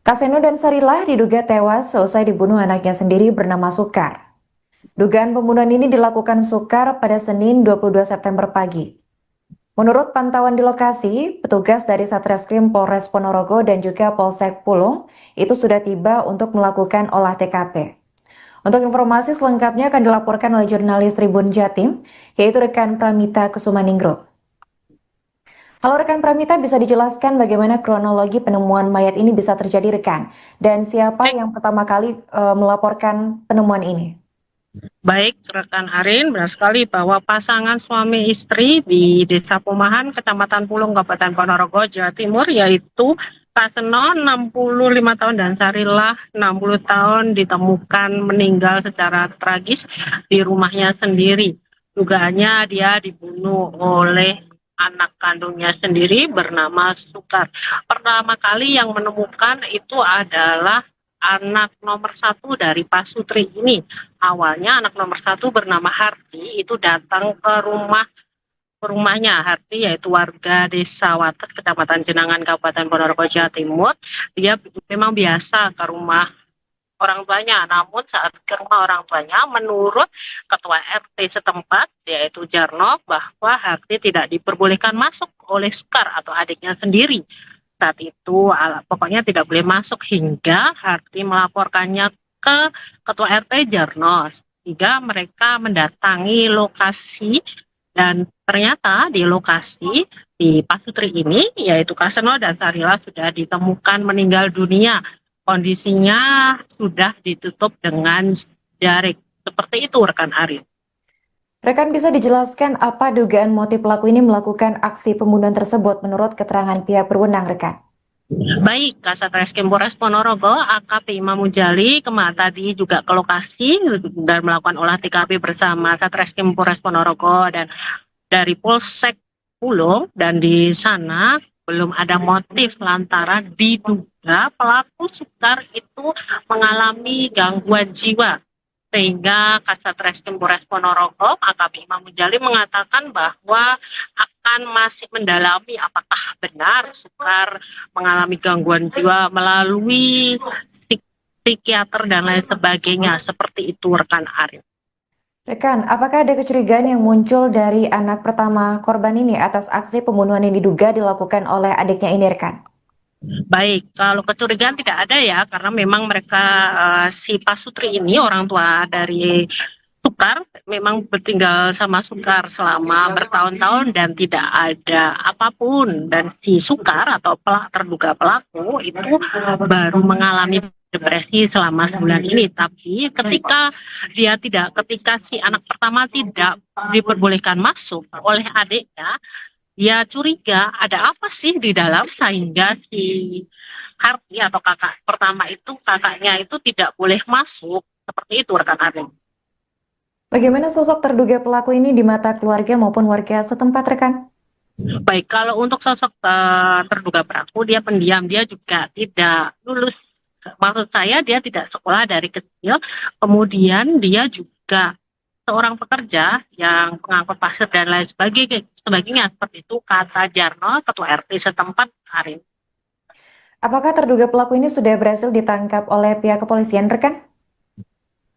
Kaseno dan Sarilah diduga tewas seusai dibunuh anaknya sendiri bernama Sukar. Dugaan pembunuhan ini dilakukan Sukar pada Senin 22 September pagi. Menurut pantauan di lokasi, petugas dari Satreskrim Polres Ponorogo dan juga Polsek Pulung itu sudah tiba untuk melakukan olah TKP. Untuk informasi selengkapnya akan dilaporkan oleh jurnalis Tribun Jatim, yaitu rekan Pramita Kusumaningrum. Halo rekan Pramita, bisa dijelaskan bagaimana kronologi penemuan mayat ini bisa terjadi rekan? Dan siapa yang pertama kali melaporkan penemuan ini? Baik, rekan Arin, benar sekali bahwa pasangan suami istri di Desa Pomahan, Kecamatan Pulung, Kabupaten Ponorogo, Jawa Timur, yaitu Kaseno 65 tahun dan Sarilah 60 tahun ditemukan meninggal secara tragis di rumahnya sendiri. Dugaannya dia dibunuh oleh anak kandungnya sendiri bernama Sukar. Pertama kali yang menemukan itu adalah anak nomor 1 dari Pasutri ini. Awalnya anak nomor 1 bernama Harti itu datang ke rumahnya. Harti yaitu warga Desa Wates, Kecamatan Jenangan, Kabupaten Ponorogo, Jawa Timur. Dia memang biasa ke rumah orang tuanya. Namun saat ke rumah orang tuanya, menurut Ketua RT setempat, yaitu Jarno, bahwa Harti tidak diperbolehkan masuk oleh Sukar atau adiknya sendiri. Saat itu pokoknya tidak boleh masuk hingga Harti melaporkannya ke Ketua RT Jarno, sehingga mereka mendatangi lokasi dan ternyata di lokasi di Pasutri ini yaitu Kaseno dan Sarilah sudah ditemukan meninggal dunia. Kondisinya sudah ditutup dengan jarik. Seperti itu rekan Arin. Rekan, bisa dijelaskan apa dugaan motif pelaku ini melakukan aksi pembunuhan tersebut menurut keterangan pihak berwenang, rekan? Baik, Kasat Reskrim Polres Ponorogo, AKP Imam Mujali tadi juga ke lokasi dan melakukan olah TKP bersama Satreskrim Polres Ponorogo dan dari Polsek Pulung, dan di sana belum ada motif lantaran diduga pelaku Sukar itu mengalami gangguan jiwa. Sehingga Kasat Reskrim Polres Ponorogo, AKP Imam Mujali mengatakan bahwa akan masih mendalami apakah benar Sukar mengalami gangguan jiwa melalui psikiater dan lain sebagainya. Seperti itu rekan Arin. Rekan, apakah ada kecurigaan yang muncul dari anak pertama korban ini atas aksi pembunuhan yang diduga dilakukan oleh adiknya ini, rekan? Baik, kalau kecurigaan tidak ada ya, karena memang mereka si Pasutri ini orang tua dari Sukar memang bertinggal sama Sukar selama bertahun-tahun dan tidak ada apapun, dan si Sukar atau terduga pelaku itu baru mengalami depresi selama sebulan ini. Tapi ketika si anak pertama tidak diperbolehkan masuk oleh adiknya, dia curiga ada apa sih di dalam sehingga si Harti atau kakak pertama itu, kakaknya itu tidak boleh masuk. Seperti itu rekan Arin. Bagaimana sosok terduga pelaku ini di mata keluarga maupun warga setempat, rekan? Baik, kalau untuk sosok terduga pelaku, dia pendiam, dia juga tidak lulus. Maksud saya dia tidak sekolah dari kecil, kemudian dia juga seorang pekerja yang pengangkut pasir dan lain sebagainya, seperti itu kata Jarno, Ketua RT setempat Arin. Apakah terduga pelaku ini sudah berhasil ditangkap oleh pihak kepolisian, rekan?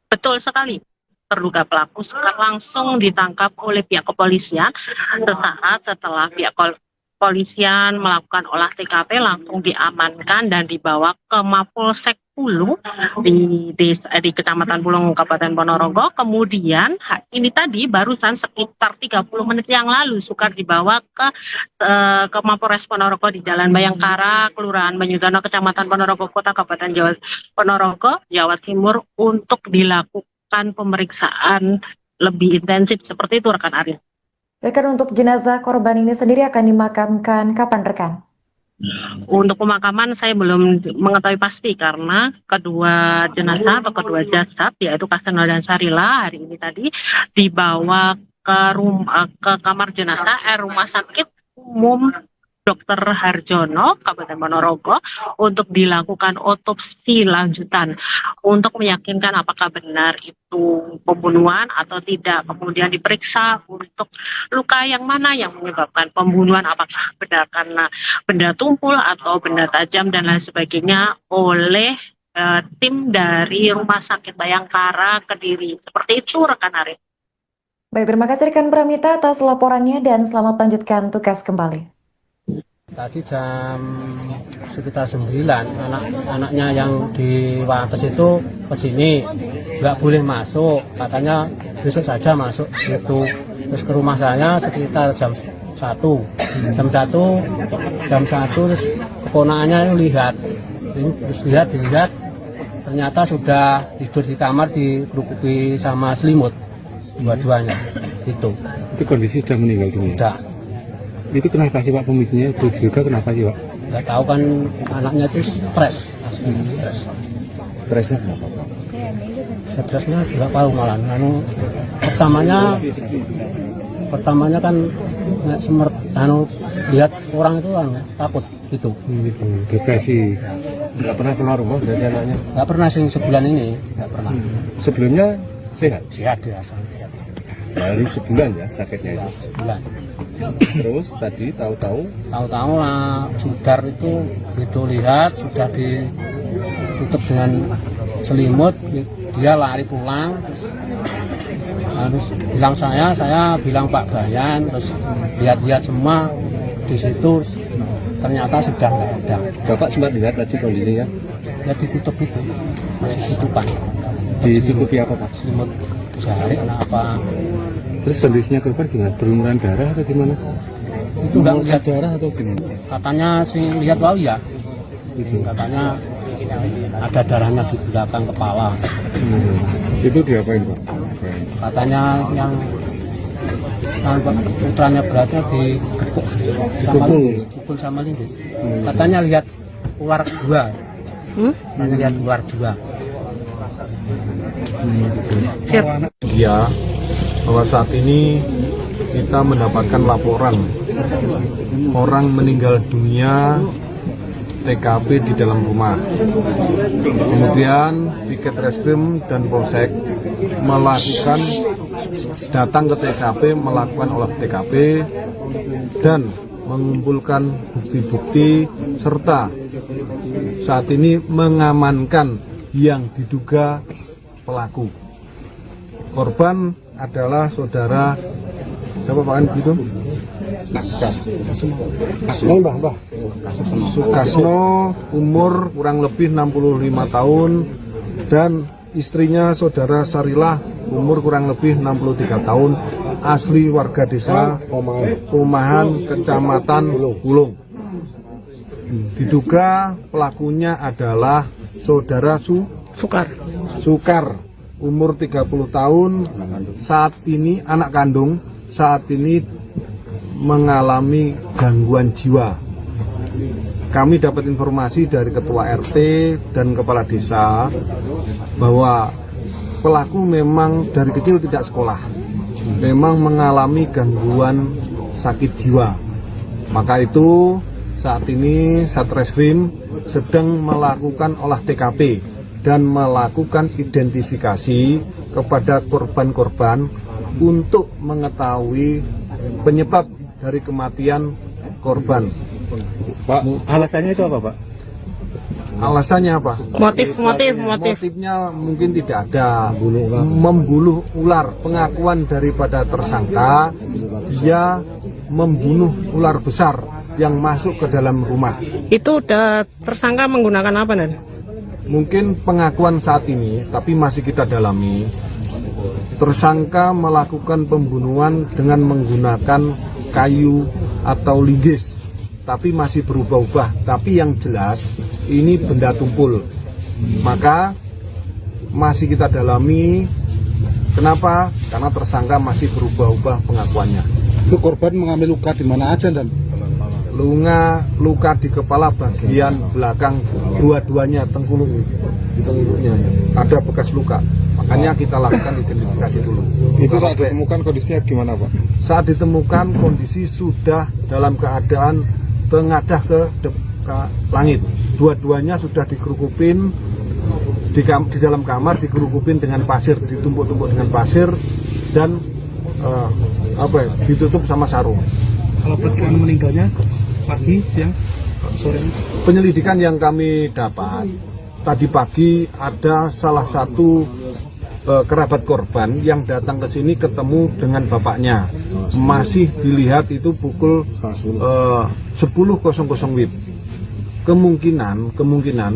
Betul sekali. Terduga pelaku langsung ditangkap oleh pihak kepolisian sesaat setelah pihak kepolisian melakukan olah TKP, langsung diamankan dan dibawa ke Mapolsek Pulung di Kecamatan Pulung, Kabupaten Ponorogo. Kemudian ini tadi barusan sekitar 30 menit yang lalu Sukar dibawa ke Mapolres Ponorogo di Jalan Bayangkara, Kelurahan Banyudono, Kecamatan Ponorogo Kota, Kabupaten Ponorogo, Jawa Timur untuk dilakukan pemeriksaan lebih intensif. Seperti itu rekan Arin. Rekan, untuk jenazah korban ini sendiri akan dimakamkan kapan, rekan? Untuk pemakaman saya belum mengetahui pasti karena kedua jenazah atau kedua jasad yaitu Kaseno dan Sarila hari ini tadi dibawa ke kamar jenazah Rumah Sakit Umum Dr. Harjono, Kabupaten Ponorogo, untuk dilakukan otopsi lanjutan untuk meyakinkan apakah benar itu pembunuhan atau tidak. Kemudian diperiksa untuk luka yang mana yang menyebabkan pembunuhan, apakah benar karena benda tumpul atau benda tajam dan lain sebagainya oleh tim dari Rumah Sakit Bayangkara Kediri. Seperti itu rekan Arif. Baik, terima kasih rekan Pramita atas laporannya dan selamat lanjutkan tugas kembali. Tadi jam sekitar 9 anaknya yang di Wates itu kesini, nggak boleh masuk, katanya besok saja masuk gitu. Terus ke rumah saya sekitar jam 1 terus keponakannya lihat ternyata sudah tidur di kamar dikerupuki sama selimut dua-duanya itu kondisi sudah meninggal dunia. Udah. Itu kenapa sih Pak pemicunya? Juga kenapa sih Pak? Nggak tahu kan, anaknya itu stres. Stresnya kenapa Pak? Stresnya juga tahu malah. Pertamanya kan nggak lihat orang itu takut gitu. Depresi. Nggak pernah keluar rumah dari anaknya? Nggak pernah sih sebulan ini, nggak pernah. Sebelumnya sehat? Sehat biasa. Baru sebulan ya sakitnya itu? Sebulan. Terus tadi tahu-tahu lah Sudar itu lihat sudah ditutup dengan selimut, dia lari pulang, terus bilang saya bilang Pak Bayan, terus lihat semua di situ, ternyata sudah nggak ada. Bapak sempat lihat tadi kondisinya? Ya ditutup itu, masih tutupan. Ditutupi apa Pak? Selimut jari apa? Terus kondisinya korban gimana? Berlumuran darah atau gimana? Itu nggak lihat darah atau gimana? Katanya sih lihat wow ya. Itu katanya ada darahnya di belakang kepala. Itu diapain Pak? Katanya yang putranya beratnya dipukul sama lindis. Katanya lihat ular dua. Katanya lihat ular dua. Ya, bahwa saat ini kita mendapatkan laporan orang meninggal dunia TKP di dalam rumah. Kemudian Piket Reskrim dan Polsek datang ke TKP, melakukan olah TKP dan mengumpulkan bukti-bukti serta saat ini mengamankan yang diduga pelaku. Korban adalah saudara siapa Pak itu? Sukasno, umur kurang lebih 65 tahun dan istrinya saudara Sarilah, umur kurang lebih 63 tahun, asli warga desa Pomahan, Kecamatan Pulung. Diduga pelakunya adalah saudara Sukar, umur 30 tahun, saat ini anak kandung, saat ini mengalami gangguan jiwa. Kami dapat informasi dari ketua RT dan kepala desa bahwa pelaku memang dari kecil tidak sekolah, memang mengalami gangguan sakit jiwa. Maka itu saat ini Satreskrim sedang melakukan olah TKP dan melakukan identifikasi kepada korban-korban untuk mengetahui penyebab dari kematian korban. Pak, alasannya itu apa Pak? Alasannya apa? Motifnya mungkin tidak ada. Membunuh ular. Pengakuan daripada tersangka, dia membunuh ular besar yang masuk ke dalam rumah. Itu udah tersangka menggunakan apa, Dan? Mungkin pengakuan saat ini, tapi masih kita dalami. Tersangka melakukan pembunuhan dengan menggunakan kayu atau linggis, tapi masih berubah-ubah. Tapi yang jelas ini benda tumpul. Maka masih kita dalami. Kenapa? Karena tersangka masih berubah-ubah pengakuannya. Itu korban mengalami luka di mana aja, Dan? Luka di kepala bagian belakang dua-duanya, di tengkuluknya ada bekas luka. Makanya kita lakukan identifikasi dulu. Itu saat ditemukan kondisinya gimana, Pak? Saat ditemukan kondisi sudah dalam keadaan tengadah ke langit. Dua-duanya sudah dikerukupin di dalam kamar, dikerukupin dengan pasir, ditumpuk-tumpuk dengan pasir dan ditutup sama sarung. Kalau perkiraan meninggalnya pagi, siang, sore? Penyelidikan yang kami dapat tadi pagi, ada salah satu kerabat korban yang datang ke sini ketemu dengan bapaknya. Masih dilihat itu pukul 10.00 WIB. Kemungkinan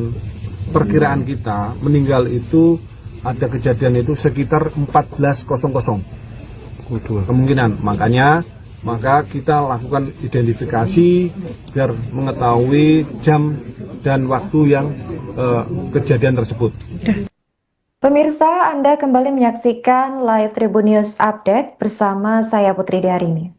perkiraan kita meninggal itu ada kejadian itu sekitar 14.00 kemungkinan. Maka kita lakukan identifikasi biar mengetahui jam dan waktu yang kejadian tersebut. Pemirsa, Anda kembali menyaksikan live Tribun News Update bersama saya Putri Darini.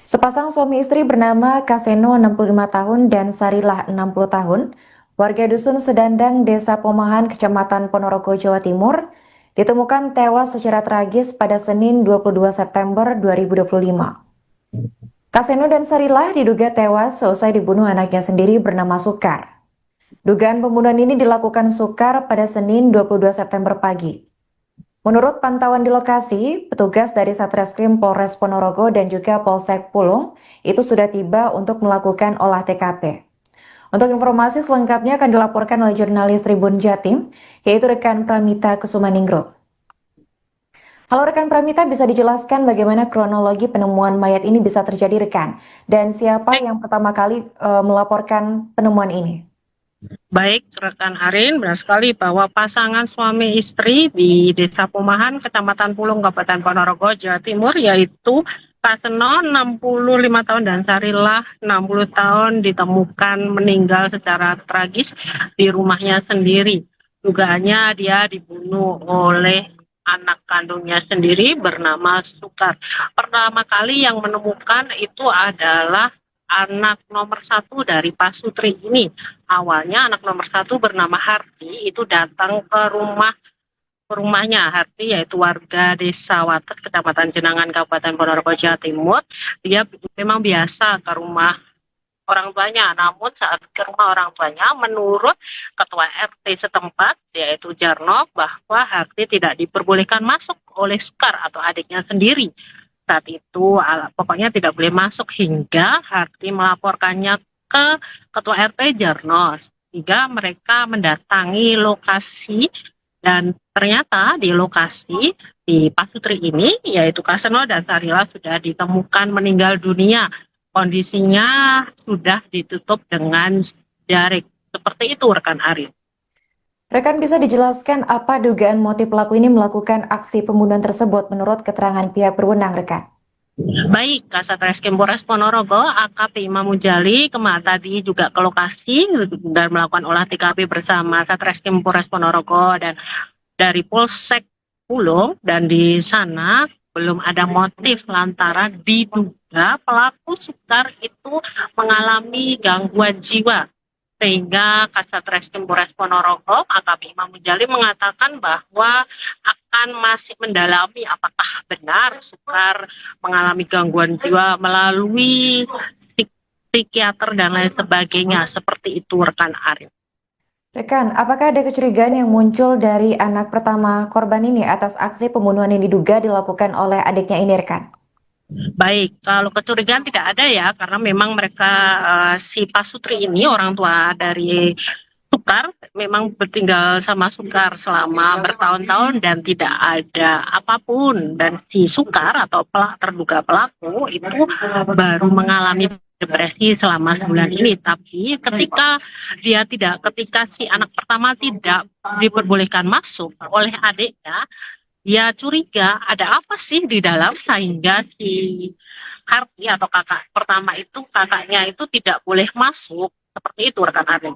Sepasang suami istri bernama Kaseno 65 tahun dan Sarilah 60 tahun, warga Dusun Sedandang, Desa Pomahan, Kecamatan Ponorogo, Jawa Timur, ditemukan tewas secara tragis pada Senin 22 September 2025. Kaseno dan Sarilah diduga tewas seusai dibunuh anaknya sendiri bernama Sukar. Dugaan pembunuhan ini dilakukan Sukar pada Senin 22 September pagi. Menurut pantauan di lokasi, petugas dari Satreskrim Polres Ponorogo dan juga Polsek Pulung itu sudah tiba untuk melakukan olah TKP. Untuk informasi selengkapnya akan dilaporkan oleh jurnalis Tribun Jatim, yaitu rekan Pramita Kusumaningrum. Halo rekan Pramita, bisa dijelaskan bagaimana kronologi penemuan mayat ini bisa terjadi rekan? Dan siapa yang pertama kali melaporkan penemuan ini? Baik, rekan Arin, benar sekali bahwa pasangan suami istri di Desa Pomahan, Kecamatan Pulung, Kabupaten Ponorogo, Jawa Timur, yaitu Kaseno 65 tahun dan Sarilah 60 tahun ditemukan meninggal secara tragis di rumahnya sendiri. Dugaannya dia dibunuh oleh anak kandungnya sendiri bernama Sukar. Pertama kali yang menemukan itu adalah anak nomor 1 dari Pasutri ini. Awalnya anak nomor 1 bernama Harti itu datang ke rumahnya. Harti yaitu warga Desa Wates, Kecamatan Jenangan, Kabupaten Ponorogo, Jawa Timur. Dia memang biasa ke rumah orang tuanya, namun saat ke rumah orang tuanya, menurut Ketua RT setempat, yaitu Jarno, bahwa Harti tidak diperbolehkan masuk oleh Sukar atau adiknya sendiri. Saat itu pokoknya tidak boleh masuk hingga Harti melaporkannya ke Ketua RT Jarno, sehingga mereka mendatangi lokasi dan ternyata di lokasi di Pasutri ini, yaitu Kaseno dan Sarilah sudah ditemukan meninggal dunia. Kondisinya sudah ditutup dengan jarik. Seperti itu rekan Arif. Rekan, bisa dijelaskan apa dugaan motif pelaku ini melakukan aksi pembunuhan tersebut menurut keterangan pihak berwenang, rekan? Baik, Kasat Reskrim Polres Ponorogo, AKP Imam Mujali tadi juga ke lokasi dan melakukan olah TKP bersama Satreskrim Polres Ponorogo dan dari Polsek Pulung, dan di sana belum ada motif lantaran diduga pelaku Sukar itu mengalami gangguan jiwa. Sehingga Kasat Reskrim Polres Ponorogo, AKP Imam Mujali mengatakan bahwa akan masih mendalami apakah benar Sukar mengalami gangguan jiwa melalui psikiater dan lain sebagainya. Seperti itu rekan Arif. Rekan, apakah ada kecurigaan yang muncul dari anak pertama korban ini atas aksi pembunuhan yang diduga dilakukan oleh adiknya ini, rekan? Baik, kalau kecurigaan tidak ada ya, karena memang mereka si Pasutri ini, orang tua dari Sukar memang tinggal sama Sukar selama bertahun-tahun dan tidak ada apapun, dan si Sukar atau terduga pelaku itu baru mengalami depresi selama sebulan ini. Tapi ketika si anak pertama tidak diperbolehkan masuk oleh adiknya, dia curiga ada apa sih di dalam, sehingga si Harti atau kakak pertama itu, kakaknya itu tidak boleh masuk. Seperti itu rekan Arin.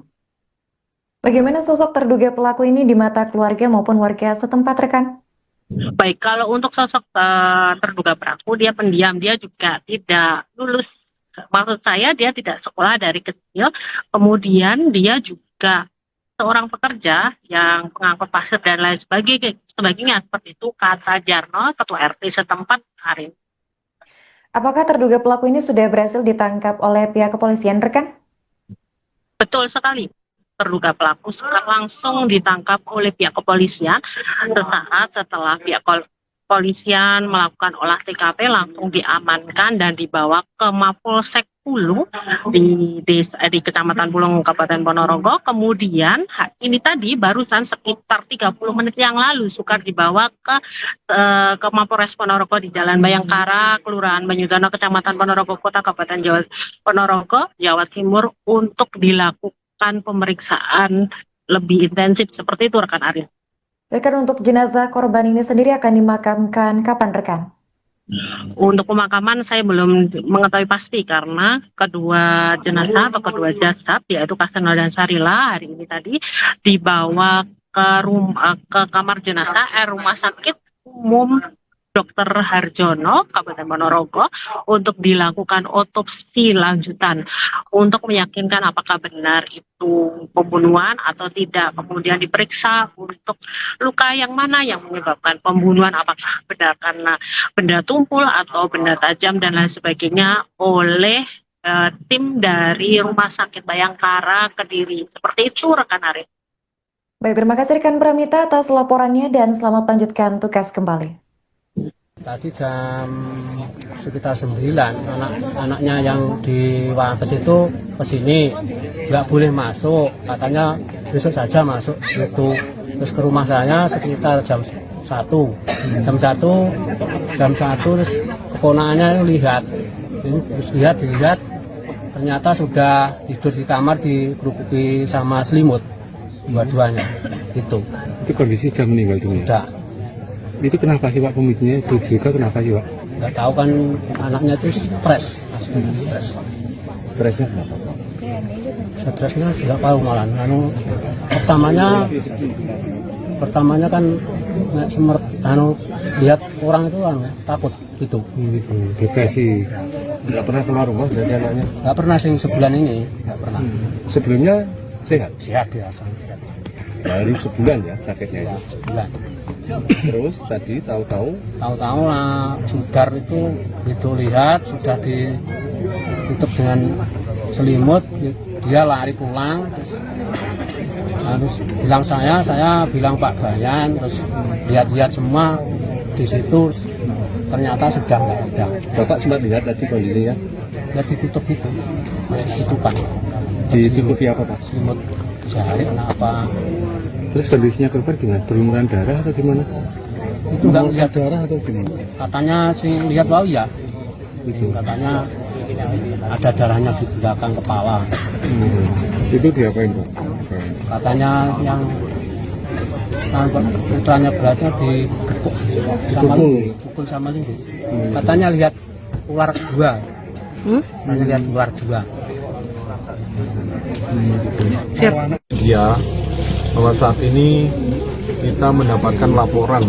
Bagaimana sosok terduga pelaku ini di mata keluarga maupun warga setempat, rekan? Baik, kalau untuk sosok terduga pelaku, dia pendiam, dia juga tidak lulus. Maksud saya dia tidak sekolah dari kecil, kemudian dia juga seorang pekerja yang pengangkut pasir dan lain sebagainya, seperti itu kata Jarno, ketua RT setempat Arin. Apakah terduga pelaku ini sudah berhasil ditangkap oleh pihak kepolisian, rekan? Betul sekali. Terduga pelaku langsung ditangkap oleh pihak kepolisian. Sesaat setelah pihak kepolisian melakukan olah TKP, langsung diamankan dan dibawa ke Mapolsek Pulung di Kecamatan Pulung, Kabupaten Ponorogo. Kemudian ini tadi barusan sekitar 30 menit yang lalu Sukar dibawa ke Mapolres Ponorogo di Jalan Bayangkara, Kelurahan Banyudono, Kecamatan Ponorogo Kota, Kabupaten Ponorogo, Jawa Timur, untuk dilakukan pemeriksaan lebih intensif. Seperti itu rekan Arin. Rekan, untuk jenazah korban ini sendiri akan dimakamkan kapan, rekan? Untuk pemakaman saya belum mengetahui pasti, karena kedua jenazah atau kedua jasad, yaitu Kaseno dan Sarila, hari ini tadi dibawa ke kamar jenazah Rumah Sakit Umum Dr. Harjono, Kabupaten Ponorogo, untuk dilakukan otopsi lanjutan untuk meyakinkan apakah benar itu pembunuhan atau tidak. Kemudian diperiksa untuk luka yang mana yang menyebabkan pembunuhan, apakah benar karena benda tumpul atau benda tajam dan lain sebagainya, oleh tim dari Rumah Sakit Bayangkara Kediri. Seperti itu rekan Arif. Baik, terima kasih rekan Pramita atas laporannya dan selamat lanjutkan tugas kembali. Tadi jam sekitar 9, anaknya yang di Wates itu kesini, nggak boleh masuk, katanya besok saja masuk gitu. Terus ke rumah saya sekitar jam 1, terus keponakannya lihat, terus dilihat ternyata sudah tidur di kamar dikerupuki sama selimut, dua-duanya gitu. Itu kondisi sudah meninggal dunia? Udah. Itu kenapa sih Pak pemicunya? Itu juga kenapa sih Pak? Nggak tahu kan, anaknya itu stres. Stresnya kenapa? Stresnya tidak tahu malah. Pertamanya kan lihat orang itu takut gitu. Depresi. Nggak pernah keluar rumah dari anaknya? Nggak pernah sebulan ini, nggak pernah. Sebelumnya sehat? Sehat biasa. Baru sebulan ya sakitnya itu? Sebulan. Terus tadi tahu-tahu lah Sudar itu lihat sudah ditutup dengan selimut, dia lari pulang, terus bilang saya bilang Pak Bayan, terus lihat semua di situ, ternyata sudah nggak ada. Bapak sempat lihat tadi kondisinya? Ya ditutup itu, masih tutupan. Ditutupi apa Pak? Selimut jari apa? Terus kondisinya korban gimana? Berlumuran darah atau gimana? Itu nggak lihat darah atau gimana? Katanya sih lihat bau ya. Itu katanya ada darahnya di belakang kepala. Itu diapain Pak? Katanya yang putranya beratnya digepuk sama linggis, pukul sama linggis. Katanya lihat ular dua. Katanya lihat ular dua. Ya, bahwa saat ini kita mendapatkan laporan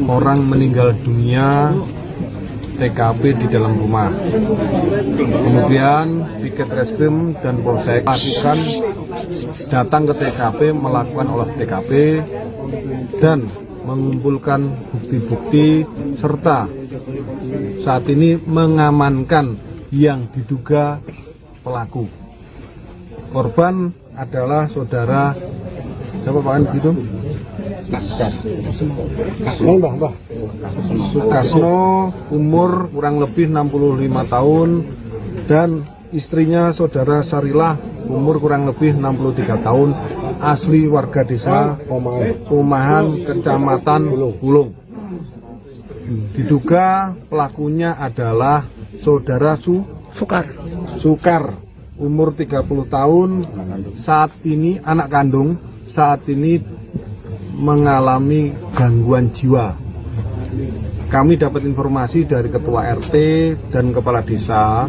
orang meninggal dunia TKP di dalam rumah. Kemudian Piket Reskrim dan Polsek datang ke TKP, melakukan olah TKP dan mengumpulkan bukti-bukti serta saat ini mengamankan yang diduga pelaku. Korban adalah saudara siapa Pak gitu? Sukasno, umur kurang lebih 65 tahun dan istrinya saudara Sarilah, umur kurang lebih 63 tahun, asli warga desa Pomahan, Kecamatan Bulung. Diduga pelakunya adalah saudara Sukar, umur 30 tahun, saat ini anak kandung, saat ini mengalami gangguan jiwa. Kami dapat informasi dari ketua RT dan kepala desa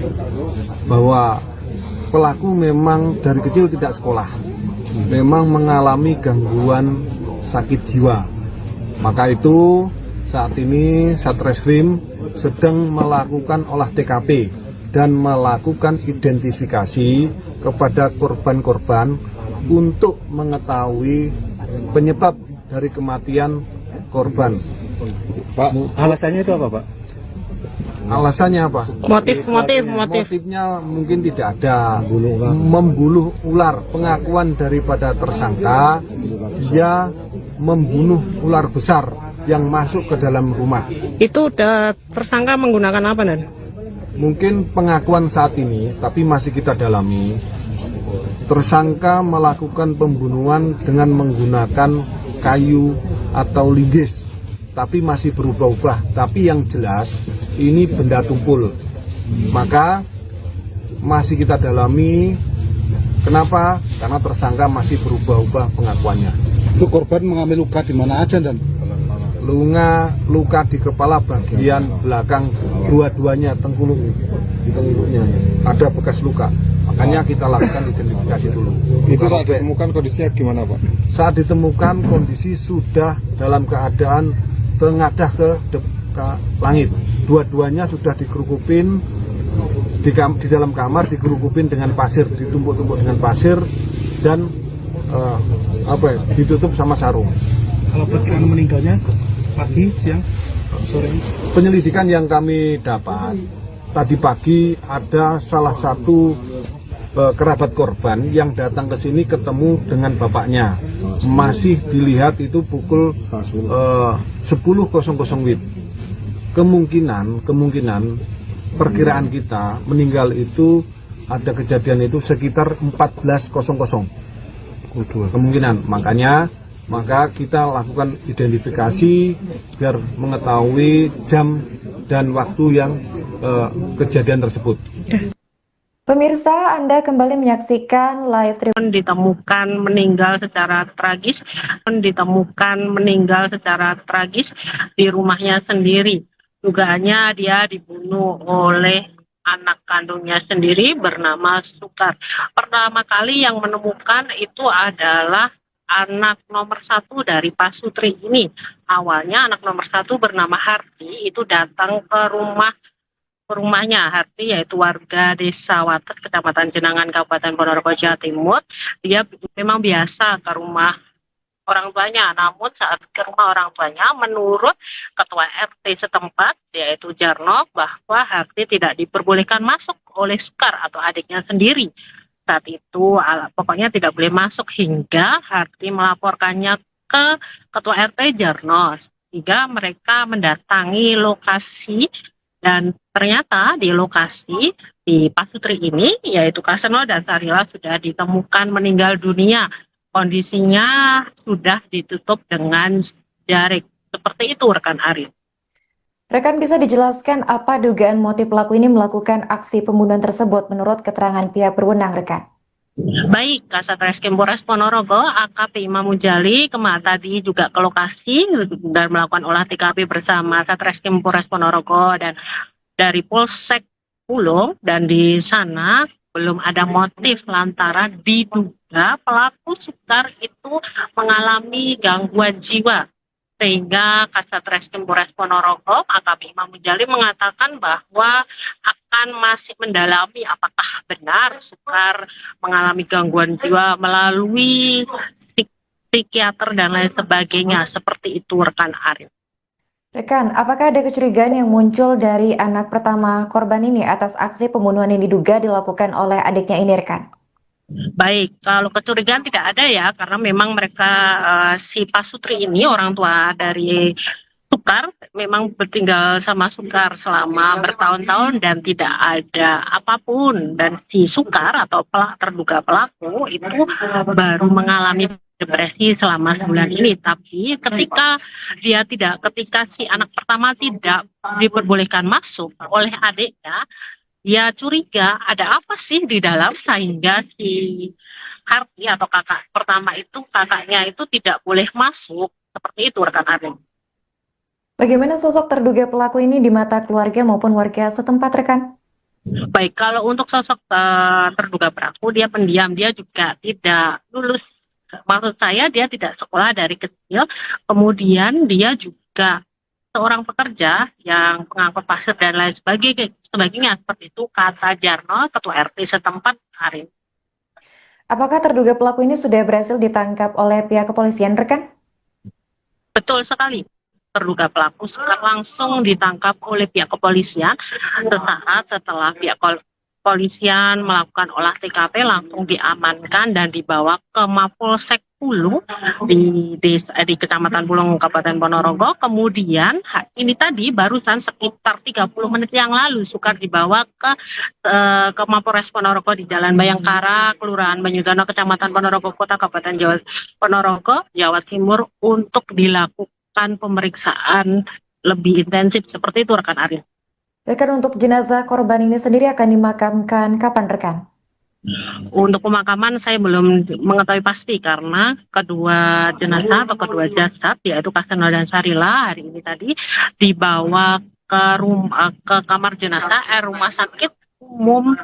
bahwa pelaku memang dari kecil tidak sekolah, memang mengalami gangguan sakit jiwa. Maka itu saat ini Satreskrim sedang melakukan olah TKP dan melakukan identifikasi kepada korban-korban untuk mengetahui penyebab dari kematian korban. Pak, alasannya itu apa, Pak? Alasannya apa? Motifnya mungkin tidak ada. Membunuh ular. Pengakuan daripada tersangka, dia membunuh ular besar yang masuk ke dalam rumah. Itu udah tersangka menggunakan apa, Dan? Mungkin pengakuan saat ini, tapi masih kita dalami. Tersangka melakukan pembunuhan dengan menggunakan kayu atau linggis, tapi masih berubah-ubah. Tapi yang jelas ini benda tumpul. Maka masih kita dalami. Kenapa? Karena tersangka masih berubah-ubah pengakuannya. Itu korban mengalami luka di mana aja, Dan? Luka di kepala bagian belakang dua-duanya, di tengkuluknya ada bekas luka. Makanya kita lakukan identifikasi dulu. Itu saat ditemukan kondisinya gimana, Pak? Saat ditemukan kondisi sudah dalam keadaan tengadah ke langit. Dua-duanya sudah dikerukupin di dalam kamar, dikerukupin dengan pasir, ditumpuk-tumpuk dengan pasir dan ditutup sama sarung. Kalau perkiraan meninggalnya pagi, siang, sore? Penyelidikan yang kami dapat tadi pagi ada salah satu kerabat korban yang datang ke sini ketemu dengan bapaknya. Masih dilihat itu pukul 10.00 WIB. Kemungkinan perkiraan kita meninggal itu ada kejadian itu sekitar 14.00. Kemungkinan, maka kita lakukan identifikasi biar mengetahui jam dan waktu yang kejadian tersebut. Pemirsa, Anda kembali menyaksikan live Tribun. Ditemukan meninggal secara tragis di rumahnya sendiri. Dugaannya dia dibunuh oleh anak kandungnya sendiri bernama Sukar. Pertama kali yang menemukan itu adalah anak nomor 1 dari Pak Sutri ini. Awalnya anak nomor 1 bernama Harti itu datang ke rumahnya. Harti yaitu warga desa Wates, Kecamatan Jenangan, Kabupaten Ponorogo, Jawa Timur. Dia memang biasa ke rumah orang tuanya, namun saat ke rumah orang tuanya, menurut ketua RT setempat, yaitu Jarno, bahwa Harti tidak diperbolehkan masuk oleh Sukar atau adiknya sendiri. Saat itu pokoknya tidak boleh masuk hingga Harti melaporkannya ke ketua RT Jarno, sehingga mereka mendatangi lokasi. Dan ternyata di lokasi di Pak Sutri ini, yaitu Kaseno dan Sarila sudah ditemukan meninggal dunia. Kondisinya sudah ditutup dengan jarik. Seperti itu rekan Arif. Rekan, bisa dijelaskan apa dugaan motif pelaku ini melakukan aksi pembunuhan tersebut menurut keterangan pihak berwenang, rekan? Baik, Kasat Reskrim Polres Ponorogo, AKP Imam Mujali tadi juga ke lokasi dan melakukan olah TKP bersama Satreskrim Polres Ponorogo dan dari Polsek Bulung, dan di sana belum ada motif lantaran diduga pelaku Sukar itu mengalami gangguan jiwa. Sehingga Kasat Reskrim Polres Ponorogo, AKP Imam Mujali mengatakan bahwa akan masih mendalami apakah benar Sukar mengalami gangguan jiwa melalui psikiater dan lain sebagainya. Seperti itu rekan Arif. Rekan, apakah ada kecurigaan yang muncul dari anak pertama korban ini atas aksi pembunuhan yang diduga dilakukan oleh adiknya ini, rekan? Baik, kalau kecurigaan tidak ada ya, karena memang mereka si Pak Sutri ini, orang tua dari Sukar memang tinggal sama Sukar selama bertahun-tahun dan tidak ada apapun, dan si Sukar atau terduga pelaku itu baru mengalami depresi selama sebulan ini. Tapi ketika si anak pertama tidak diperbolehkan masuk oleh adiknya, dia curiga ada apa sih di dalam, sehingga si Harti atau kakak pertama itu, kakaknya itu tidak boleh masuk. Seperti itu rekan Arin. Bagaimana sosok terduga pelaku ini di mata keluarga maupun warga setempat, rekan? Baik, kalau untuk sosok terduga pelaku, dia pendiam, dia juga tidak lulus. Maksud saya dia tidak sekolah dari kecil, kemudian dia juga seorang pekerja yang pengangkut pasir dan lain sebagainya, seperti itu kata Jarno, ketua RT setempat hari ini. Apakah terduga pelaku ini sudah berhasil ditangkap oleh pihak kepolisian, rekan? Betul sekali. Terduga pelaku langsung ditangkap oleh pihak kepolisian. Sesaat setelah pihak kepolisian melakukan olah TKP, langsung diamankan dan dibawa ke Mapolsek Pulung di Kecamatan Pulung, Kabupaten Ponorogo. Kemudian ini tadi barusan sekitar 30 menit yang lalu Sukar dibawa ke Mapolres Ponorogo di Jalan Bayangkara, Kelurahan Banyudono, Kecamatan Ponorogo Kota, Kabupaten Ponorogo, Jawa Timur, untuk dilakukan pemeriksaan lebih intensif. Seperti itu rekan Arin. Rekan, untuk jenazah korban ini sendiri akan dimakamkan kapan, rekan? Untuk pemakaman saya belum mengetahui pasti, karena kedua jenazah atau kedua jasad, yaitu Kaseno dan Sarila, hari ini tadi dibawa ke kamar jenazah Rumah Sakit Umum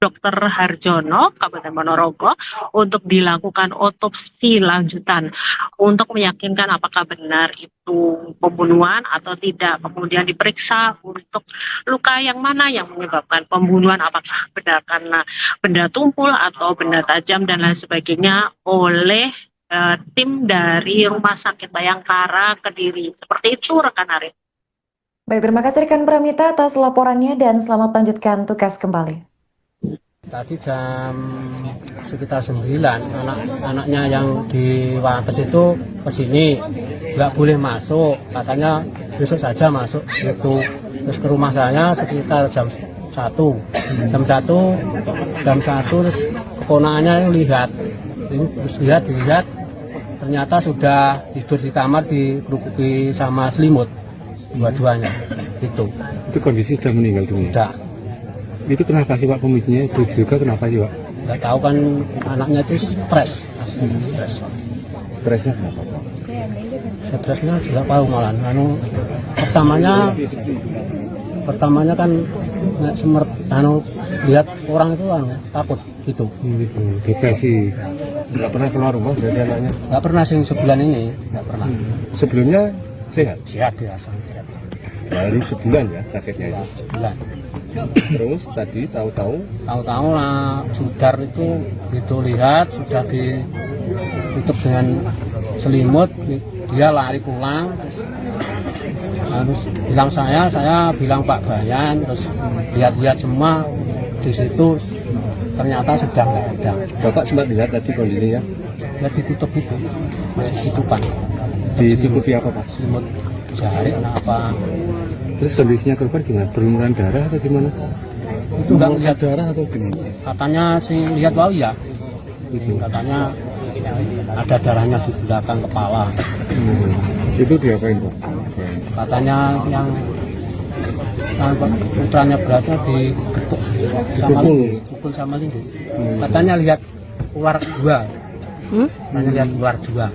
Dr. Harjono, Kabupaten Ponorogo, untuk dilakukan otopsi lanjutan untuk meyakinkan apakah benar itu pembunuhan atau tidak. Kemudian diperiksa untuk luka yang mana yang menyebabkan pembunuhan, apakah benar karena benda tumpul atau benda tajam dan lain sebagainya, oleh tim dari Rumah Sakit Bayangkara Kediri. Seperti itu rekan Arif. Baik, terima kasih rekan Pramita atas laporannya dan selamat lanjutkan tugas kembali. Tadi jam sekitar 9 anaknya yang di Wates itu kesini, nggak boleh masuk, katanya besok saja masuk gitu. Terus ke rumah saya sekitar jam 1 terus keponakannya lihat, terus dilihat ternyata sudah tidur di kamar dikerupuki sama selimut dua-duanya gitu. Itu kondisi sudah meninggal dunia. Udah. Itu kenapa sih Pak pemicunya? Itu juga kenapa sih Pak? Nggak tahu kan, anaknya itu stres. Stresnya kenapa? Stresnya juga tahu malah. Pertamanya kan lihat orang itu takut gitu. Gitu. Depresi. Nggak pernah keluar rumah dari anaknya? Nggak pernah sih sebulan ini, nggak pernah. Sebelumnya sehat? Sehat biasa. Baru sebulan ya sakitnya ya? Sebulan. Terus tadi tahu-tahu lah Sudar itu gitu, lihat sudah ditutup dengan selimut, dia lari pulang, terus bilang saya bilang Pak Bayan, terus lihat-lihat semua di situ, ternyata sudah nggak ada. Bapak sempat lihat tadi kondisinya? Ya ditutup itu, masih tutupan. Ditutupi apa Pak? Selimut jari apa. Terus kondisinya korban gimana? Berlumuran darah atau gimana? Itu nggak lihat darah atau gimana? Katanya sih lihat bau ya. Itu katanya ada darahnya di belakang kepala. Itu diapain Pak? Katanya yang putranya beratnya digepuk sama linggis, pukul sama linggis. Katanya lihat ular dua. Katanya lihat ular dua.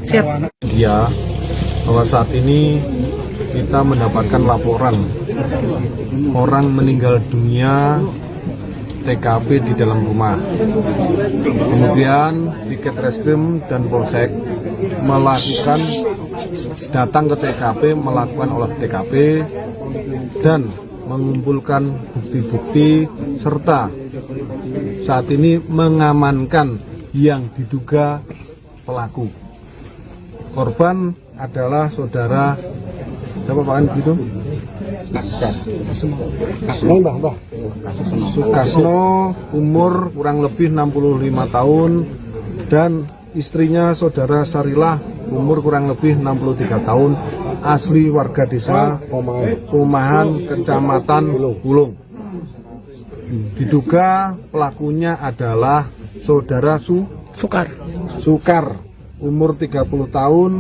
Siap. Ya, bahwa saat ini kita mendapatkan laporan orang meninggal dunia TKP di dalam rumah. Kemudian Piket Reskrim dan Polsek datang ke TKP, melakukan olah TKP dan mengumpulkan bukti-bukti serta saat ini mengamankan yang diduga pelaku. Korban adalah saudara siapa Pak gitu? Sukasno, umur kurang lebih 65 tahun, dan istrinya saudara Sarilah umur kurang lebih 63 tahun, asli warga desa Pomahan, Kecamatan Pulung. Diduga pelakunya adalah saudara Sukar, umur 30 tahun,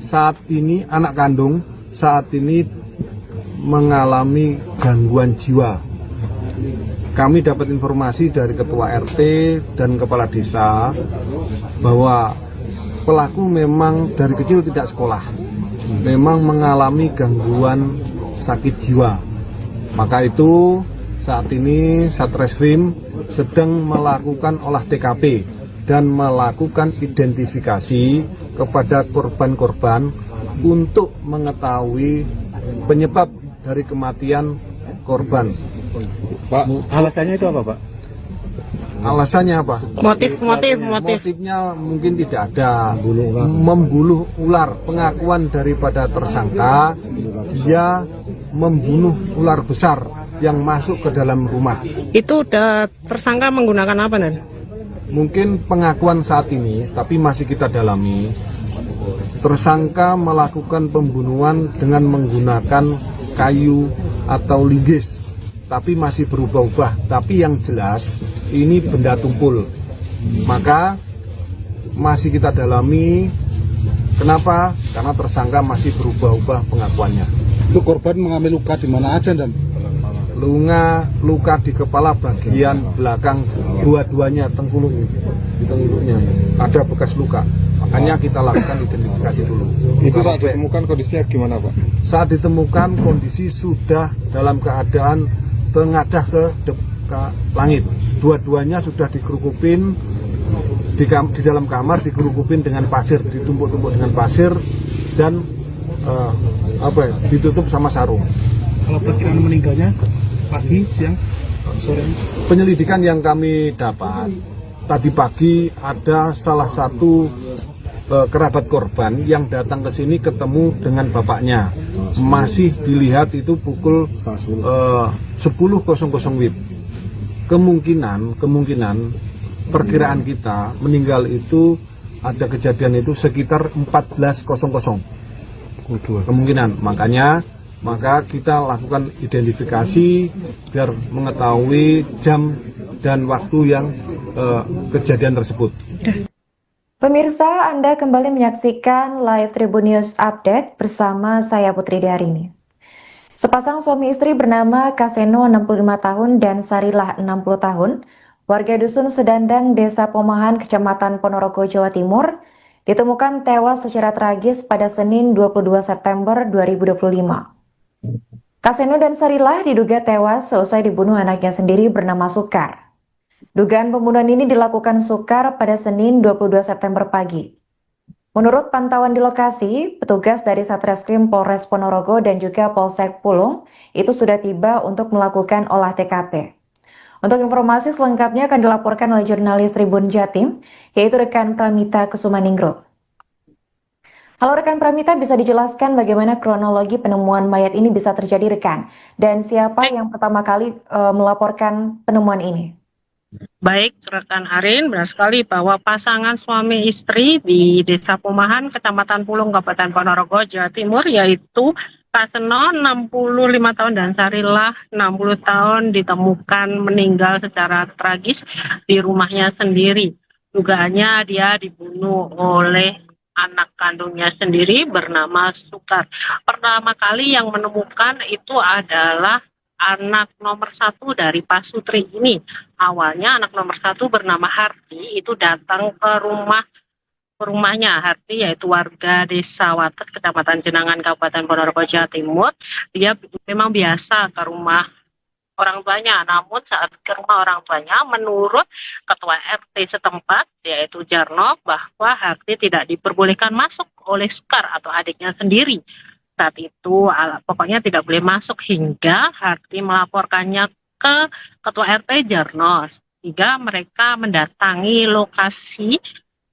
saat ini anak kandung, saat ini mengalami gangguan jiwa. Kami dapat informasi dari ketua RT dan kepala desa bahwa pelaku memang dari kecil tidak sekolah, memang mengalami gangguan sakit jiwa. Maka itu saat ini Satreskrim sedang melakukan olah TKP dan melakukan identifikasi kepada korban-korban untuk mengetahui penyebab dari kematian korban. Pak, alasannya itu apa, Pak? Alasannya apa? Motifnya mungkin tidak ada. Membuluh ular. Pengakuan daripada tersangka, dia membunuh ular besar yang masuk ke dalam rumah. Itu udah tersangka menggunakan apa, Dan? Mungkin pengakuan saat ini, tapi masih kita dalami. Tersangka melakukan pembunuhan dengan menggunakan kayu atau linggis, tapi masih berubah-ubah. Tapi yang jelas ini benda tumpul. Maka masih kita dalami. Kenapa? Karena tersangka masih berubah-ubah pengakuannya. Itu korban mengalami luka di mana aja, Dan? Luka di kepala bagian belakang dua-duanya, di tengkuluknya ada bekas luka. Makanya kita lakukan identifikasi dulu. Itu saat ditemukan kondisinya gimana, Pak? Saat ditemukan kondisi sudah dalam keadaan tengadah ke langit. Dua-duanya sudah dikerukupin di dalam kamar, dikerukupin dengan pasir, ditumpuk-tumpuk dengan pasir dan ditutup sama sarung. Kalau perkiraan meninggalnya pagi, siang, sore? Penyelidikan yang kami dapat tadi pagi ada salah satu kerabat korban yang datang ke sini ketemu dengan bapaknya. Masih dilihat itu pukul 10.00 WIB. Kemungkinan perkiraan kita meninggal itu ada kejadian itu sekitar 14.00 kemungkinan. Maka kita lakukan identifikasi biar mengetahui jam dan waktu yang kejadian tersebut. Pemirsa, Anda kembali menyaksikan live Tribun News Update bersama saya Putri Darini. Sepasang suami istri bernama Kaseno 65 tahun dan Sarilah 60 tahun, warga Dusun Sedandang, Desa Pomahan, Kecamatan Ponorogo, Jawa Timur, ditemukan tewas secara tragis pada Senin 22 September 2025. Kaseno dan Sarilah diduga tewas seusai dibunuh anaknya sendiri bernama Sukar. Dugaan pembunuhan ini dilakukan Sukar pada Senin 22 September pagi. Menurut pantauan di lokasi, petugas dari Satreskrim Polres Ponorogo dan juga Polsek Pulung itu sudah tiba untuk melakukan olah TKP. Untuk informasi selengkapnya akan dilaporkan oleh jurnalis Tribun Jatim, yaitu rekan Pramita Kusumaningrum. Halo rekan Pramita, bisa dijelaskan bagaimana kronologi penemuan mayat ini bisa terjadi rekan? Dan siapa yang pertama kali melaporkan penemuan ini? Baik, rekan Arin, benar sekali bahwa pasangan suami istri di Desa Pomahan, Kecamatan Pulung, Kabupaten Ponorogo, Jawa Timur, yaitu Kaseno 65 tahun dan Sarilah 60 tahun ditemukan meninggal secara tragis di rumahnya sendiri. Dugaannya dia dibunuh oleh anak kandungnya sendiri bernama Sukar. Pertama kali yang menemukan itu adalah anak nomor 1 dari Pasutri ini. Awalnya anak nomor 1 bernama Harti itu datang ke rumahnya. Harti yaitu warga Desa Wates, Kecamatan Jenangan, Kabupaten Ponorogo, Jawa Timur. Dia memang biasa ke rumah orang tuanya. Namun saat ke rumah orang tuanya, menurut Ketua RT setempat, yaitu Jarno, bahwa Harti tidak diperbolehkan masuk oleh Sukar atau adiknya sendiri. Saat itu pokoknya tidak boleh masuk hingga Harti melaporkannya ke Ketua RT Jarno, sehingga mereka mendatangi lokasi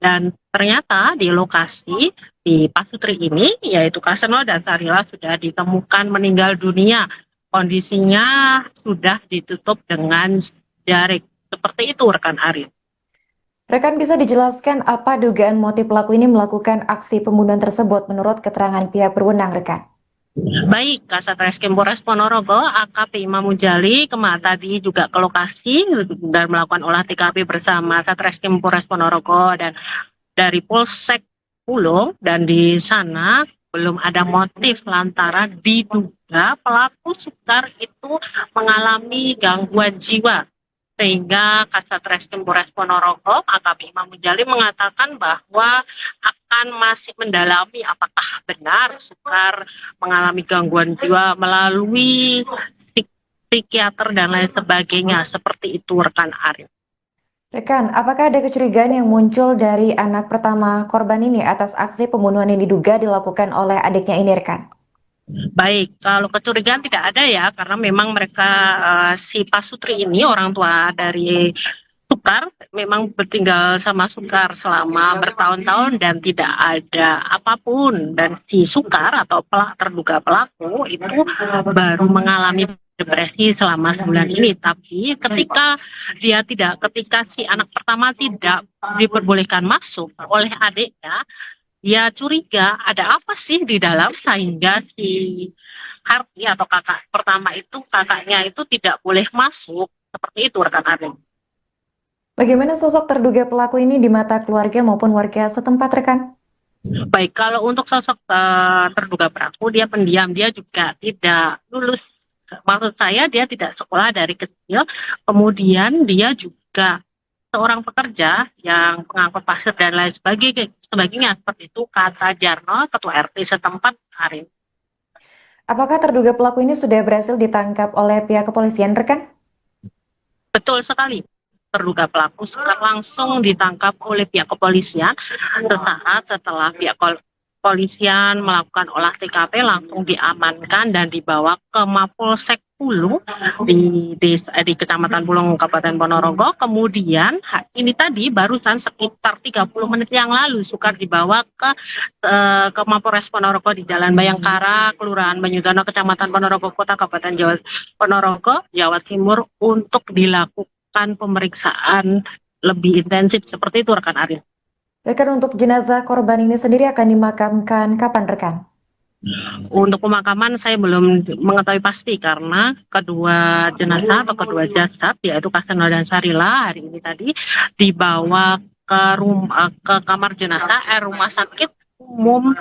dan ternyata di lokasi di Pasutri ini yaitu Kaseno dan Sarilah sudah ditemukan meninggal dunia. Kondisinya sudah ditutup dengan jarik. Seperti itu rekan Arif. Rekan, bisa dijelaskan apa dugaan motif pelaku ini melakukan aksi pembunuhan tersebut menurut keterangan pihak berwenang, rekan? Baik, Kasat Reskrim Polres Ponorogo, AKP Imam Mujali tadi juga ke lokasi dan melakukan olah TKP bersama Satreskrim Polres Ponorogo dan dari Polsek Pulung, dan di sana belum ada motif lantaran diduga pelaku Sekar itu mengalami gangguan jiwa. Sehingga Kasat Reskrim Polres Ponorogo, AKP Imam Mujali mengatakan bahwa akan masih mendalami apakah benar Sekar mengalami gangguan jiwa melalui psikiater dan lain sebagainya. Seperti itu, rekan Arif. Rekan, apakah ada kecurigaan yang muncul dari anak pertama korban ini atas aksi pembunuhan yang diduga dilakukan oleh adiknya ini, rekan? Baik, kalau kecurigaan tidak ada ya, karena memang mereka si Pasutri ini orang tua dari Sekar memang bertinggal sama Sekar selama bertahun-tahun dan tidak ada apapun, dan si Sekar atau terduga pelaku itu baru mengalami depresi selama sebulan ini. Tapi ketika si anak pertama tidak diperbolehkan masuk oleh adiknya, dia curiga ada apa sih di dalam, sehingga si Harti atau kakak pertama itu, kakaknya itu tidak boleh masuk. Seperti itu, rekan Arif. Bagaimana sosok terduga pelaku ini di mata keluarga maupun warga setempat, rekan? Baik, kalau untuk sosok terduga pelaku, dia pendiam, dia juga tidak lulus. Maksud saya dia tidak sekolah dari kecil, kemudian dia juga seorang pekerja yang pengangkut pasir dan lain sebagainya, seperti itu kata Jarno, ketua RT setempat, Arif. Apakah terduga pelaku ini sudah berhasil ditangkap oleh pihak kepolisian, rekan? Betul sekali. Terduga pelaku sekarang langsung ditangkap oleh pihak kepolisian. Sesaat setelah pihak kepolisian melakukan olah TKP, langsung diamankan dan dibawa ke Mapolsek Pulung di Kecamatan Pulung, Kabupaten Ponorogo. Kemudian ini tadi barusan sekitar 30 menit yang lalu Sekar dibawa ke Mapolres Ponorogo di Jalan Bayangkara, Kelurahan Banyudono, Kecamatan Ponorogo Kota, Kabupaten Ponorogo, Jawa Timur, untuk dilakukan pemeriksaan lebih intensif. Seperti itu, rekan Arif. Rekan, untuk jenazah korban ini sendiri akan dimakamkan kapan, rekan? Untuk pemakaman saya belum mengetahui pasti, karena kedua jenazah atau kedua jasad, yaitu Kaseno dan Sarila, hari ini tadi dibawa ke kamar jenazah Rumah Sakit Umum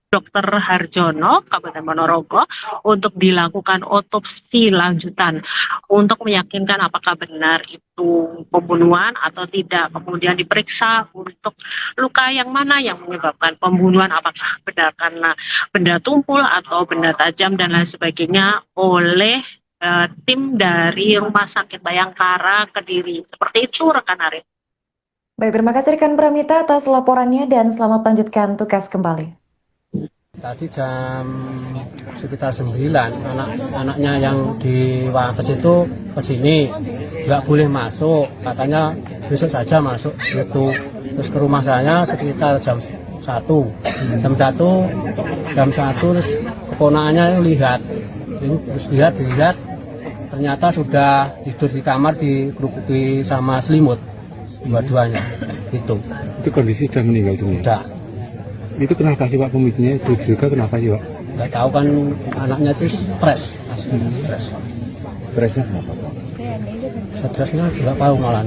Dr. Harjono, Kabupaten Ponorogo, untuk dilakukan otopsi lanjutan untuk meyakinkan apakah benar itu pembunuhan atau tidak. Kemudian diperiksa untuk luka yang mana yang menyebabkan pembunuhan, apakah benar karena benda tumpul atau benda tajam dan lain sebagainya, oleh tim dari Rumah Sakit Bayangkara Kediri. Seperti itu, rekan Arif. Baik, terima kasih rekan Pramita atas laporannya dan selamat lanjutkan tugas kembali. Tadi jam sekitar 9, anaknya yang di Wates itu ke sini, nggak boleh masuk, katanya besok saja masuk gitu. Terus ke rumah saya sekitar jam 1, terus keponakannya lihat, ternyata sudah tidur di kamar dikerupuki sama selimut, dua-duanya gitu. Itu kondisi sudah meninggal dunia? Udah. Itu kenapa sih Pak pemicunya? Itu juga kenapa sih Pak? Nggak tahu kan, anaknya itu stres. Stresnya kenapa? Stresnya juga tahu malah.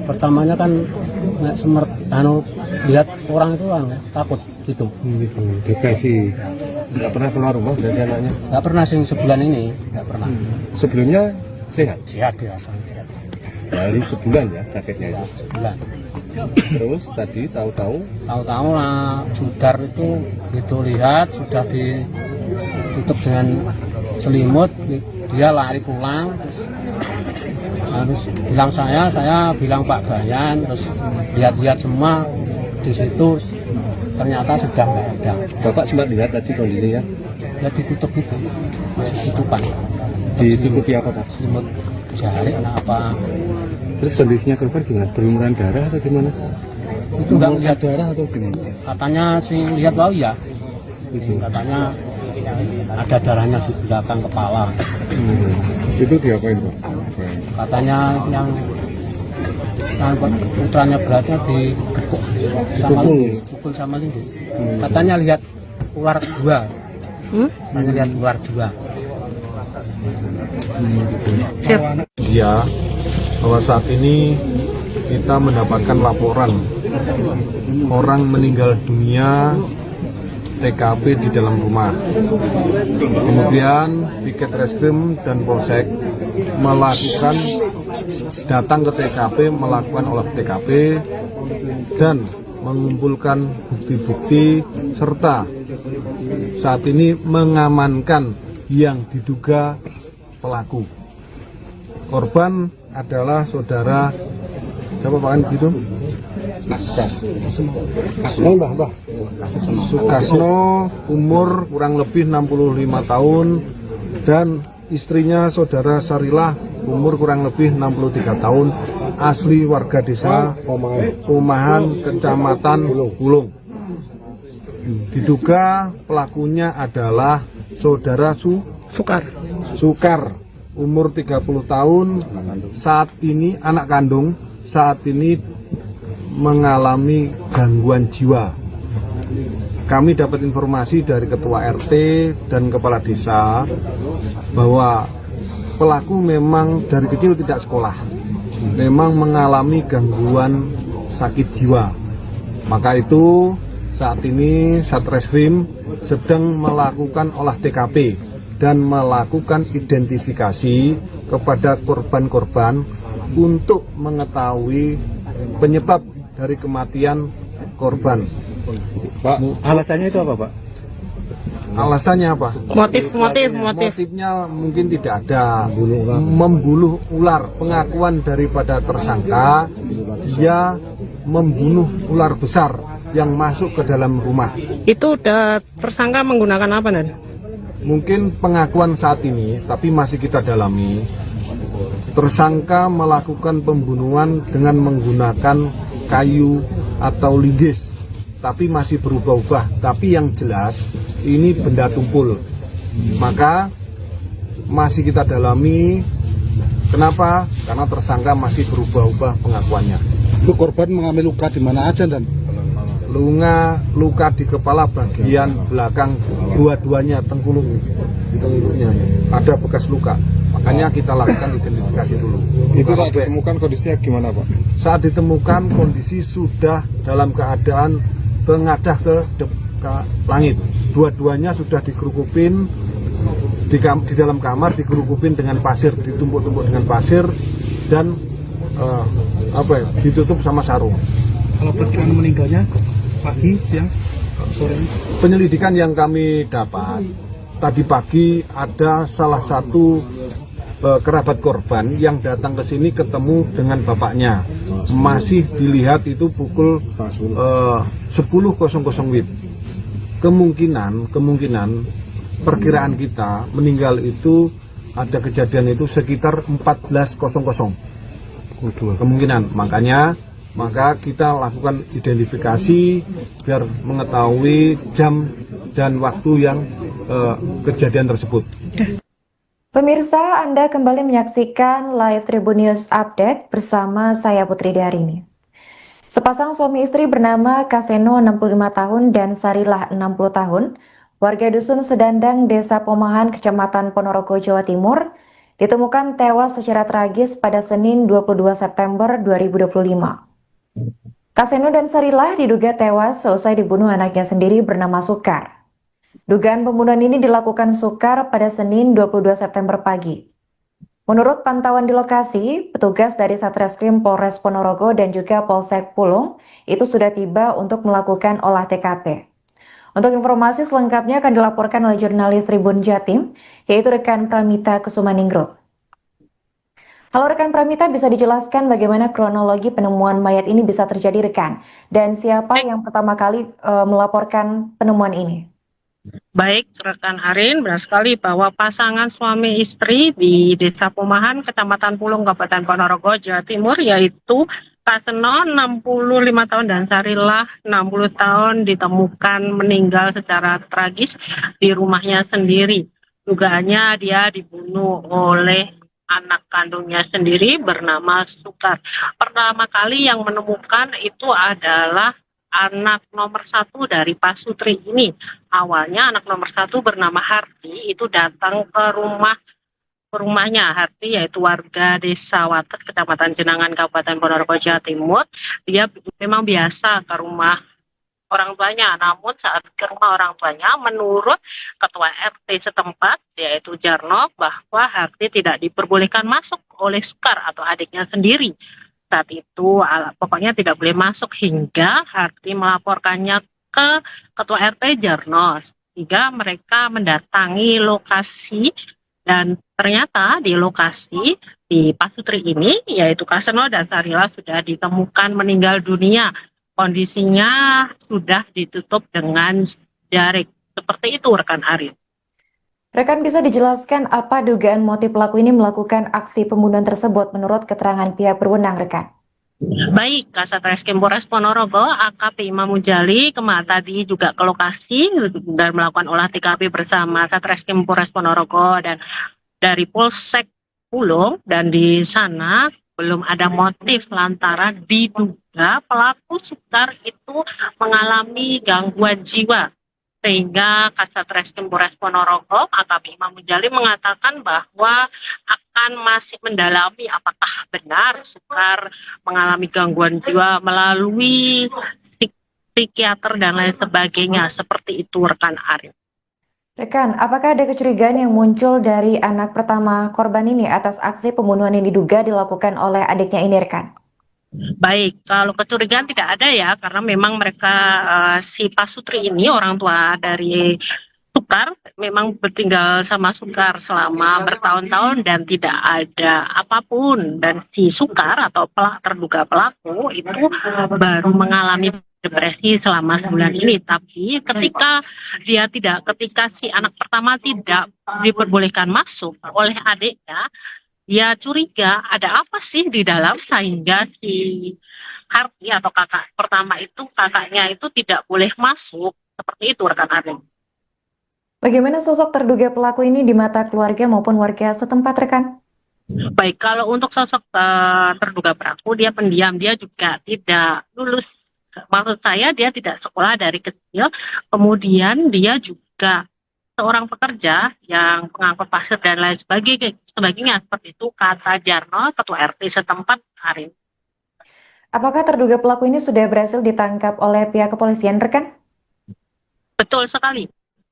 Pertamanya kan lihat orang itu takut gitu. Gitu. Depresi. Nggak pernah keluar rumah dari anaknya? Nggak pernah sih sebulan ini, nggak pernah. Sebelumnya sehat? Sehat biasa. Baru sebulan ya sakitnya itu? Sebulan. Terus tadi tahu-tahu lah Sudar itu gitu, lihat sudah ditutup dengan selimut, dia lari pulang, terus bilang saya bilang Pak Bayan, terus lihat-lihat semua di situ, ternyata sudah nggak ada. Bapak sempat lihat tadi kondisinya? Ya ditutup itu, masih tutupan. Ditutupi apa Pak? Selimut jari apa? Terus kondisinya korban gimana? Berlumuran darah atau gimana? Itu nggak lihat darah atau gimana? Katanya sih lihat bau ya. Katanya ada darahnya di belakang kepala. Itu diapain Pak? Katanya yang putranya beratnya dipukul sama linggis. Katanya lihat ular dua. Katanya lihat ular dua. Ya, bahwa saat ini kita mendapatkan laporan orang meninggal dunia TKP di dalam rumah. Kemudian Piket Reskrim dan Polsek datang ke TKP, melakukan olah TKP dan mengumpulkan bukti-bukti serta saat ini mengamankan yang diduga pelaku. Korban adalah saudara siapa Pak gitu? Sukasno, umur kurang lebih 65 tahun, dan istrinya saudara Sarilah, umur kurang lebih 63 tahun, asli warga desa Pomahan, Kecamatan Pulung. Diduga pelakunya adalah saudara Sukar, umur 30 tahun, saat ini anak kandung, saat ini mengalami gangguan jiwa. Kami dapat informasi dari ketua RT dan kepala desa bahwa pelaku memang dari kecil tidak sekolah, memang mengalami gangguan sakit jiwa. Maka itu saat ini Satreskrim sedang melakukan olah TKP dan melakukan identifikasi kepada korban-korban untuk mengetahui penyebab dari kematian korban. Pak, alasannya itu apa, Pak? Alasannya apa? Motifnya mungkin tidak ada. Membunuh ular. Pengakuan daripada tersangka, dia membunuh ular besar yang masuk ke dalam rumah. Itu udah tersangka menggunakan apa, Dan? Mungkin pengakuan saat ini, tapi masih kita dalami. Tersangka melakukan pembunuhan dengan menggunakan kayu atau linggis, tapi masih berubah-ubah. Tapi yang jelas ini benda tumpul. Maka masih kita dalami. Kenapa? Karena tersangka masih berubah-ubah pengakuannya. Itu korban mengalami luka di mana aja, Dan? Luka di kepala bagian belakang dua-duanya, tengkuluknya ada bekas luka. Makanya kita lakukan identifikasi dulu. Itu saat ditemukan kondisinya gimana, Pak? Saat ditemukan kondisi sudah dalam keadaan tengadah ke langit. Dua-duanya sudah dikerukupin di dalam kamar, dikerukupin dengan pasir, ditumpuk-tumpuk dengan pasir dan ditutup sama sarung. Kalau perkiraan meninggalnya pagi, siang, sore? Penyelidikan yang kami dapat tadi pagi ada salah satu kerabat korban yang datang ke sini ketemu dengan bapaknya. Masih dilihat itu pukul 10.00 WIB. Kemungkinan perkiraan kita meninggal itu ada kejadian itu sekitar 14.00 kemungkinan. Maka kita lakukan identifikasi biar mengetahui jam dan waktu yang kejadian tersebut. Pemirsa, Anda kembali menyaksikan live Tribun News Update bersama saya Putri Darini. Sepasang suami istri bernama Kaseno 65 tahun dan Sarilah 60 tahun, warga Dusun Sedandang, Desa Pomahan, Kecamatan Ponorogo, Jawa Timur, ditemukan tewas secara tragis pada Senin 22 September 2025. Kaseno dan Sarilah diduga tewas seusai dibunuh anaknya sendiri bernama Sukar. Dugaan pembunuhan ini dilakukan Sukar pada Senin 22 September pagi. Menurut pantauan di lokasi, petugas dari Satreskrim Polres Ponorogo dan juga Polsek Pulung itu sudah tiba untuk melakukan olah TKP. Untuk informasi selengkapnya akan dilaporkan oleh jurnalis Tribun Jatim, yaitu rekan Pramita Kusumaningro. Halo rekan Pramita, bisa dijelaskan bagaimana kronologi penemuan mayat ini bisa terjadi rekan? Dan siapa yang pertama kali melaporkan penemuan ini? Baik, rekan Arin, benar sekali bahwa pasangan suami istri di Desa Pomahan, Kecamatan Pulung, Kabupaten Ponorogo, Jawa Timur, yaitu Kaseno 65 tahun dan Sarilah 60 tahun ditemukan meninggal secara tragis di rumahnya sendiri. Dugaannya dia dibunuh oleh anak kandungnya sendiri bernama Sukar. Pertama kali yang menemukan itu adalah anak nomor 1 dari Pak Sutri ini. Awalnya anak nomor 1 bernama Harti itu datang ke rumahnya. Harti yaitu warga Desa Wates, Kecamatan Jenangan, Kabupaten Ponorogo, Jawa Timur. Dia memang biasa ke rumah orang tuanya, namun saat ke rumah orang tuanya, menurut Ketua RT setempat, yaitu Jarno, bahwa Harti tidak diperbolehkan masuk oleh Sukar atau adiknya sendiri. Saat itu pokoknya tidak boleh masuk hingga Harti melaporkannya ke Ketua RT Jarno, sehingga mereka mendatangi lokasi dan ternyata di lokasi di Pak Sutri ini, yaitu Kaseno dan Sarila sudah ditemukan meninggal dunia. Kondisinya sudah ditutup dengan jarik. Seperti itu rekan Arif. Rekan, bisa dijelaskan apa dugaan motif pelaku ini melakukan aksi pembunuhan tersebut menurut keterangan pihak berwenang, rekan? Baik, Kasat Reskrim Polres Ponorogo, AKP Imam Mujali tadi juga ke lokasi dan melakukan olah TKP bersama Satreskrim Polres Ponorogo dan dari Polsek Pulung, dan di sana belum ada motif lantaran diduga pelaku Sukar itu mengalami gangguan jiwa. Sehingga Kasat Reskrim Polres Ponorogo, AKP Imam Mujali mengatakan bahwa akan masih mendalami apakah benar Sukar mengalami gangguan jiwa melalui psikiater dan lain sebagainya. Seperti itu rekan Arif. Rekan, apakah ada kecurigaan yang muncul dari anak pertama korban ini atas aksi pembunuhan yang diduga dilakukan oleh adiknya ini, rekan? Baik, kalau kecurigaan tidak ada ya, karena memang mereka si Pak Sutri ini orang tua dari Sukar memang bertinggal sama Sukar selama bertahun-tahun dan tidak ada apapun, dan si Sukar atau terduga pelaku itu baru mengalami depresi selama sebulan ini. Tapi ketika si anak pertama tidak diperbolehkan masuk oleh adiknya, dia curiga ada apa sih di dalam, sehingga si Harti atau kakak pertama itu, kakaknya itu tidak boleh masuk. Seperti itu rekan Arif. Bagaimana sosok terduga pelaku ini di mata keluarga maupun warga setempat, rekan? Baik, kalau untuk sosok terduga pelaku, dia pendiam, dia juga tidak lulus. Maksud saya dia tidak sekolah dari kecil, kemudian dia juga seorang pekerja yang pengangkut pasir dan lain sebagainya. Seperti itu kata Jarno, Ketua RT setempat hari. Apakah terduga pelaku ini sudah berhasil ditangkap oleh pihak kepolisian, rekan? Betul sekali.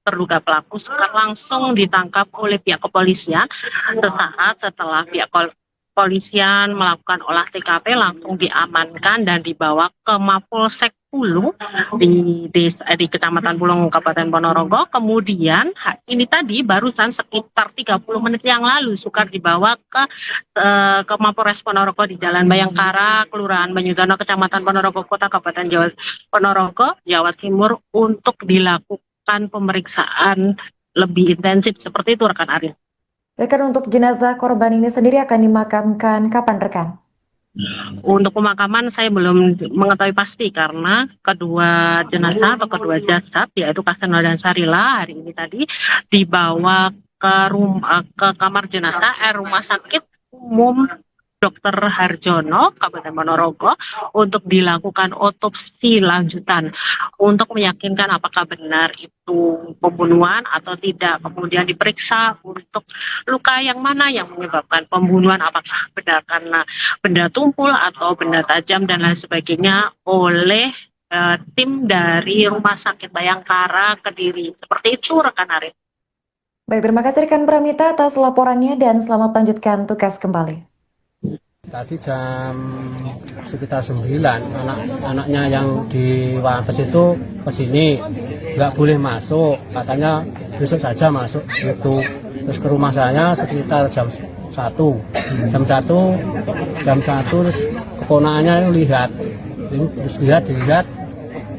Terduga pelaku langsung ditangkap oleh pihak kepolisian sesaat setelah pihak kepolisian melakukan olah TKP, langsung diamankan dan dibawa ke Mapolsek Pulung di Kecamatan Pulung, Kabupaten Ponorogo. Kemudian ini tadi barusan sekitar 30 menit yang lalu Sukar dibawa ke Mapolres Ponorogo di Jalan Bayangkara, Kelurahan Banyudono, Kecamatan Ponorogo Kota, Kabupaten Ponorogo, Jawa Timur untuk dilakukan pemeriksaan lebih intensif. Seperti itu rekan Arif. Rekan, untuk jenazah korban ini sendiri akan dimakamkan kapan, rekan? Untuk pemakaman saya belum mengetahui pasti karena kedua jenazah atau kedua jasad yaitu Kaseno dan Sarila hari ini tadi dibawa ke kamar jenazah Rumah Sakit Umum Dr. Harjono, Kabupaten Ponorogo, untuk dilakukan otopsi lanjutan untuk meyakinkan apakah benar itu pembunuhan atau tidak. Kemudian diperiksa untuk luka yang mana yang menyebabkan pembunuhan, apakah benar karena benda tumpul atau benda tajam dan lain sebagainya oleh tim dari Rumah Sakit Bayangkara Kediri. Seperti itu rekan Arif. Baik, terima kasih rekan Pramita atas laporannya dan selamat lanjutkan tugas kembali. Tadi sekitar 9, anak-anaknya yang di Wates itu kesini, nggak boleh masuk, katanya besok saja masuk gitu. Terus ke rumah saya sekitar jam 1 terus keponakannya dilihat,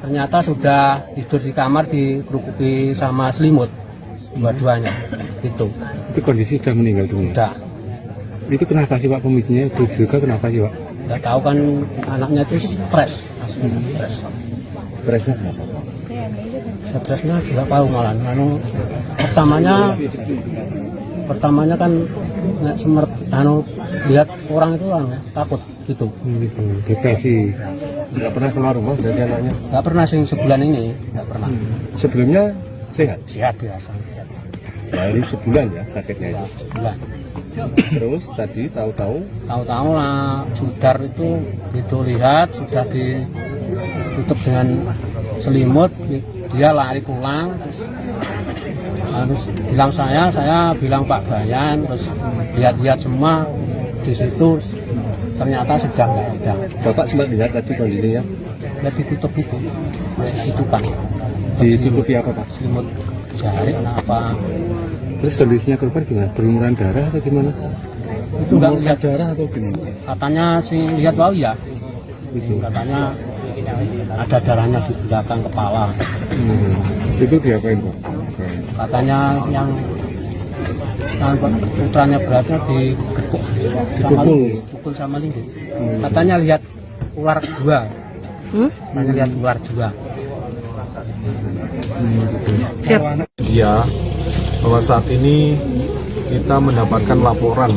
ternyata sudah tidur di kamar dikerukuki sama selimut dua-duanya gitu. Itu kondisi sudah meninggal dunia. Udah. Itu kenapa sih Pak, pemicunya itu juga kenapa sih Pak? Nggak tahu kan, anaknya itu stres. Stresnya apa? Stresnya juga tahu malah. Pertamanya pertamanya kan lihat orang itu takut gitu. Gitu. Depresi. Nggak pernah keluar rumah dari anaknya. Nggak pernah sih sebulan ini, nggak pernah. Sebelumnya sehat. Sehat biasa. Sehat. Baru sebulan ya sakitnya itu. Sebulan. Terus tadi tahu-tahu Lah sudar itu itu lihat sudah ditutup dengan selimut, dia lari pulang, terus bilang saya bilang Pak Bayan, terus lihat-lihat semua di situ ternyata sudah nggak ada. Bapak sempat lihat tadi kondisinya. Ya ditutup itu, masih tutupan. Ditutupi apa Pak? Selimut jari apa? Terus kondisinya korban gimana? Berlumuran darah atau gimana? Itu nggak lihat darah atau gimana? katanya sih lihat wow ya, Itu. katanya ada darahnya di belakang kepala. Itu diapain Pak? Katanya yang putranya beratnya digepuk sama linggis, pukul sama linggis. Katanya lihat ular dua, katanya lihat ular dua. Dia bahwa saat ini kita mendapatkan laporan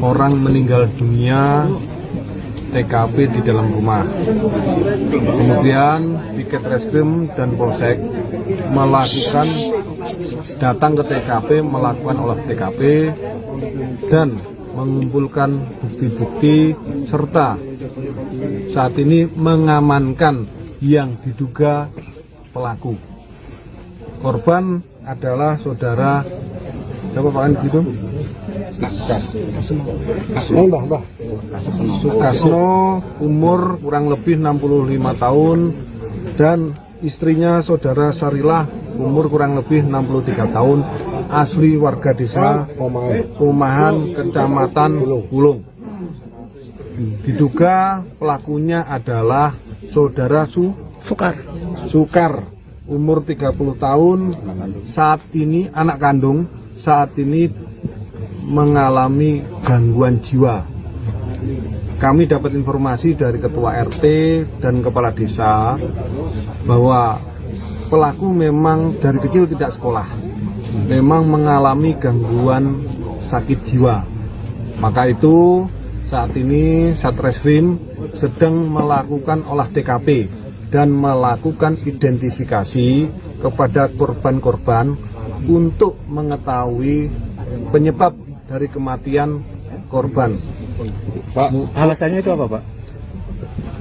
orang meninggal dunia TKP di dalam rumah. Kemudian Piket Reskrim dan Polsek datang ke TKP, melakukan olah TKP dan mengumpulkan bukti-bukti serta saat ini mengamankan yang diduga pelaku. Korban adalah saudara siapa Pak gitu? Sukasno, umur kurang lebih 65 tahun dan istrinya saudara Sarilah, umur kurang lebih 63 tahun, asli warga desa Pomahan, Kecamatan Bulung. Diduga pelakunya adalah saudara Sukar, umur 30 tahun, saat ini anak kandung, saat ini mengalami gangguan jiwa. Kami dapat informasi dari ketua RT dan kepala desa bahwa pelaku memang dari kecil tidak sekolah, memang mengalami gangguan sakit jiwa. Maka itu saat ini Satreskrim sedang melakukan olah TKP dan melakukan identifikasi kepada korban-korban untuk mengetahui penyebab dari kematian korban. Pak, alasannya itu apa Pak?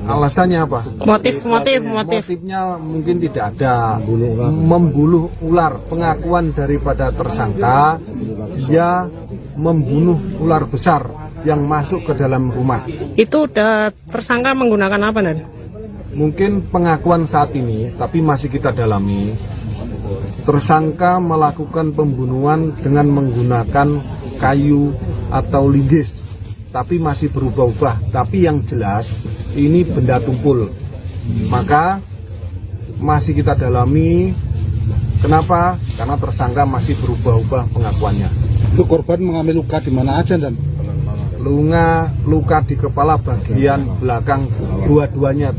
Alasannya apa? Motifnya mungkin tidak ada. Membunuh ular. Pengakuan daripada tersangka, dia membunuh ular besar yang masuk ke dalam rumah. Itu udah tersangka menggunakan apa, Dan? Mungkin pengakuan saat ini, tapi masih kita dalami. Tersangka melakukan pembunuhan dengan menggunakan kayu atau linggis, tapi masih berubah-ubah. Tapi yang jelas ini benda tumpul. Maka masih kita dalami. Kenapa? Karena tersangka masih berubah-ubah pengakuannya. Itu korban mengalami luka di mana aja dan Luka di kepala bagian belakang dua-duanya, di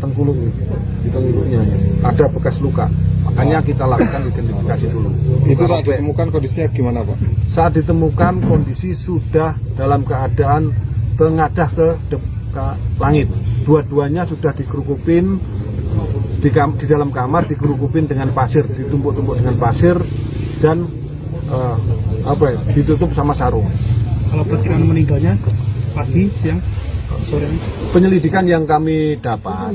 tengkuluknya ada bekas luka. Makanya kita lakukan identifikasi dulu. Itu saat ditemukan kondisinya gimana Pak? Saat ditemukan kondisi sudah dalam keadaan tengadah ke langit. Dua-duanya sudah dikerukupin di dalam kamar, dikerukupin dengan pasir, ditumpuk-tumpuk dengan pasir dan ditutup sama sarung. kalau perkiraan meninggalnya pagi, siang, sore? Penyelidikan yang kami dapat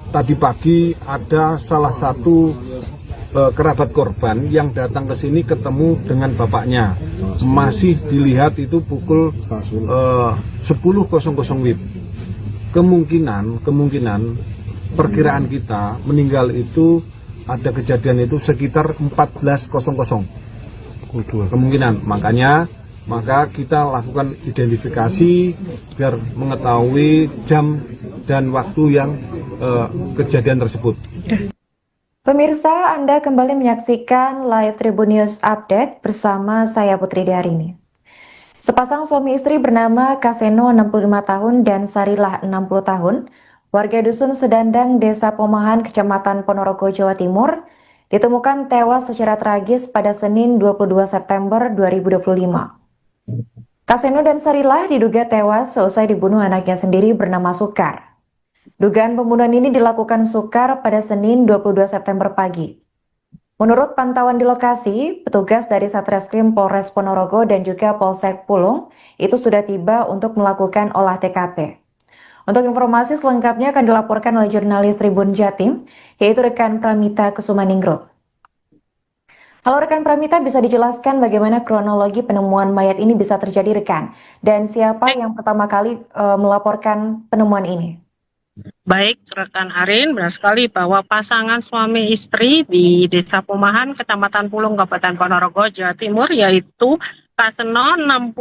tadi pagi ada salah satu kerabat korban yang datang ke sini ketemu dengan bapaknya. Masih dilihat itu pukul 10.00 WIB. Kemungkinan perkiraan kita meninggal itu ada kejadian itu sekitar 14.00. Kemungkinan, maka kita lakukan identifikasi biar mengetahui jam dan waktu yang kejadian tersebut. Pemirsa, Anda kembali menyaksikan live Tribun News Update bersama saya Putri Darini. Sepasang suami istri bernama Kaseno 65 tahun dan Sarilah 60 tahun, warga dusun Sedandang, Desa Pomahan, Kecamatan Ponorogo, Jawa Timur, ditemukan tewas secara tragis pada Senin 22 September 2025. Kaseno dan Sarilah diduga tewas seusai dibunuh anaknya sendiri bernama Sukar. Dugaan pembunuhan ini dilakukan Sukar pada Senin 22 September pagi. Menurut pantauan di lokasi, petugas dari Satreskrim Polres Ponorogo dan juga Polsek Pulung itu sudah tiba untuk melakukan olah TKP. Untuk informasi selengkapnya akan dilaporkan oleh jurnalis Tribun Jatim, yaitu rekan Pramita Kusumaningrum. Halo rekan Pramita, bisa dijelaskan bagaimana kronologi penemuan mayat ini bisa terjadi rekan? Dan siapa yang pertama kali melaporkan penemuan ini? Baik, rekan Arin, benar sekali bahwa pasangan suami istri di Desa Pumahan, Kecamatan Pulung, Kabupaten Ponorogo, Jawa Timur, yaitu Kaseno 65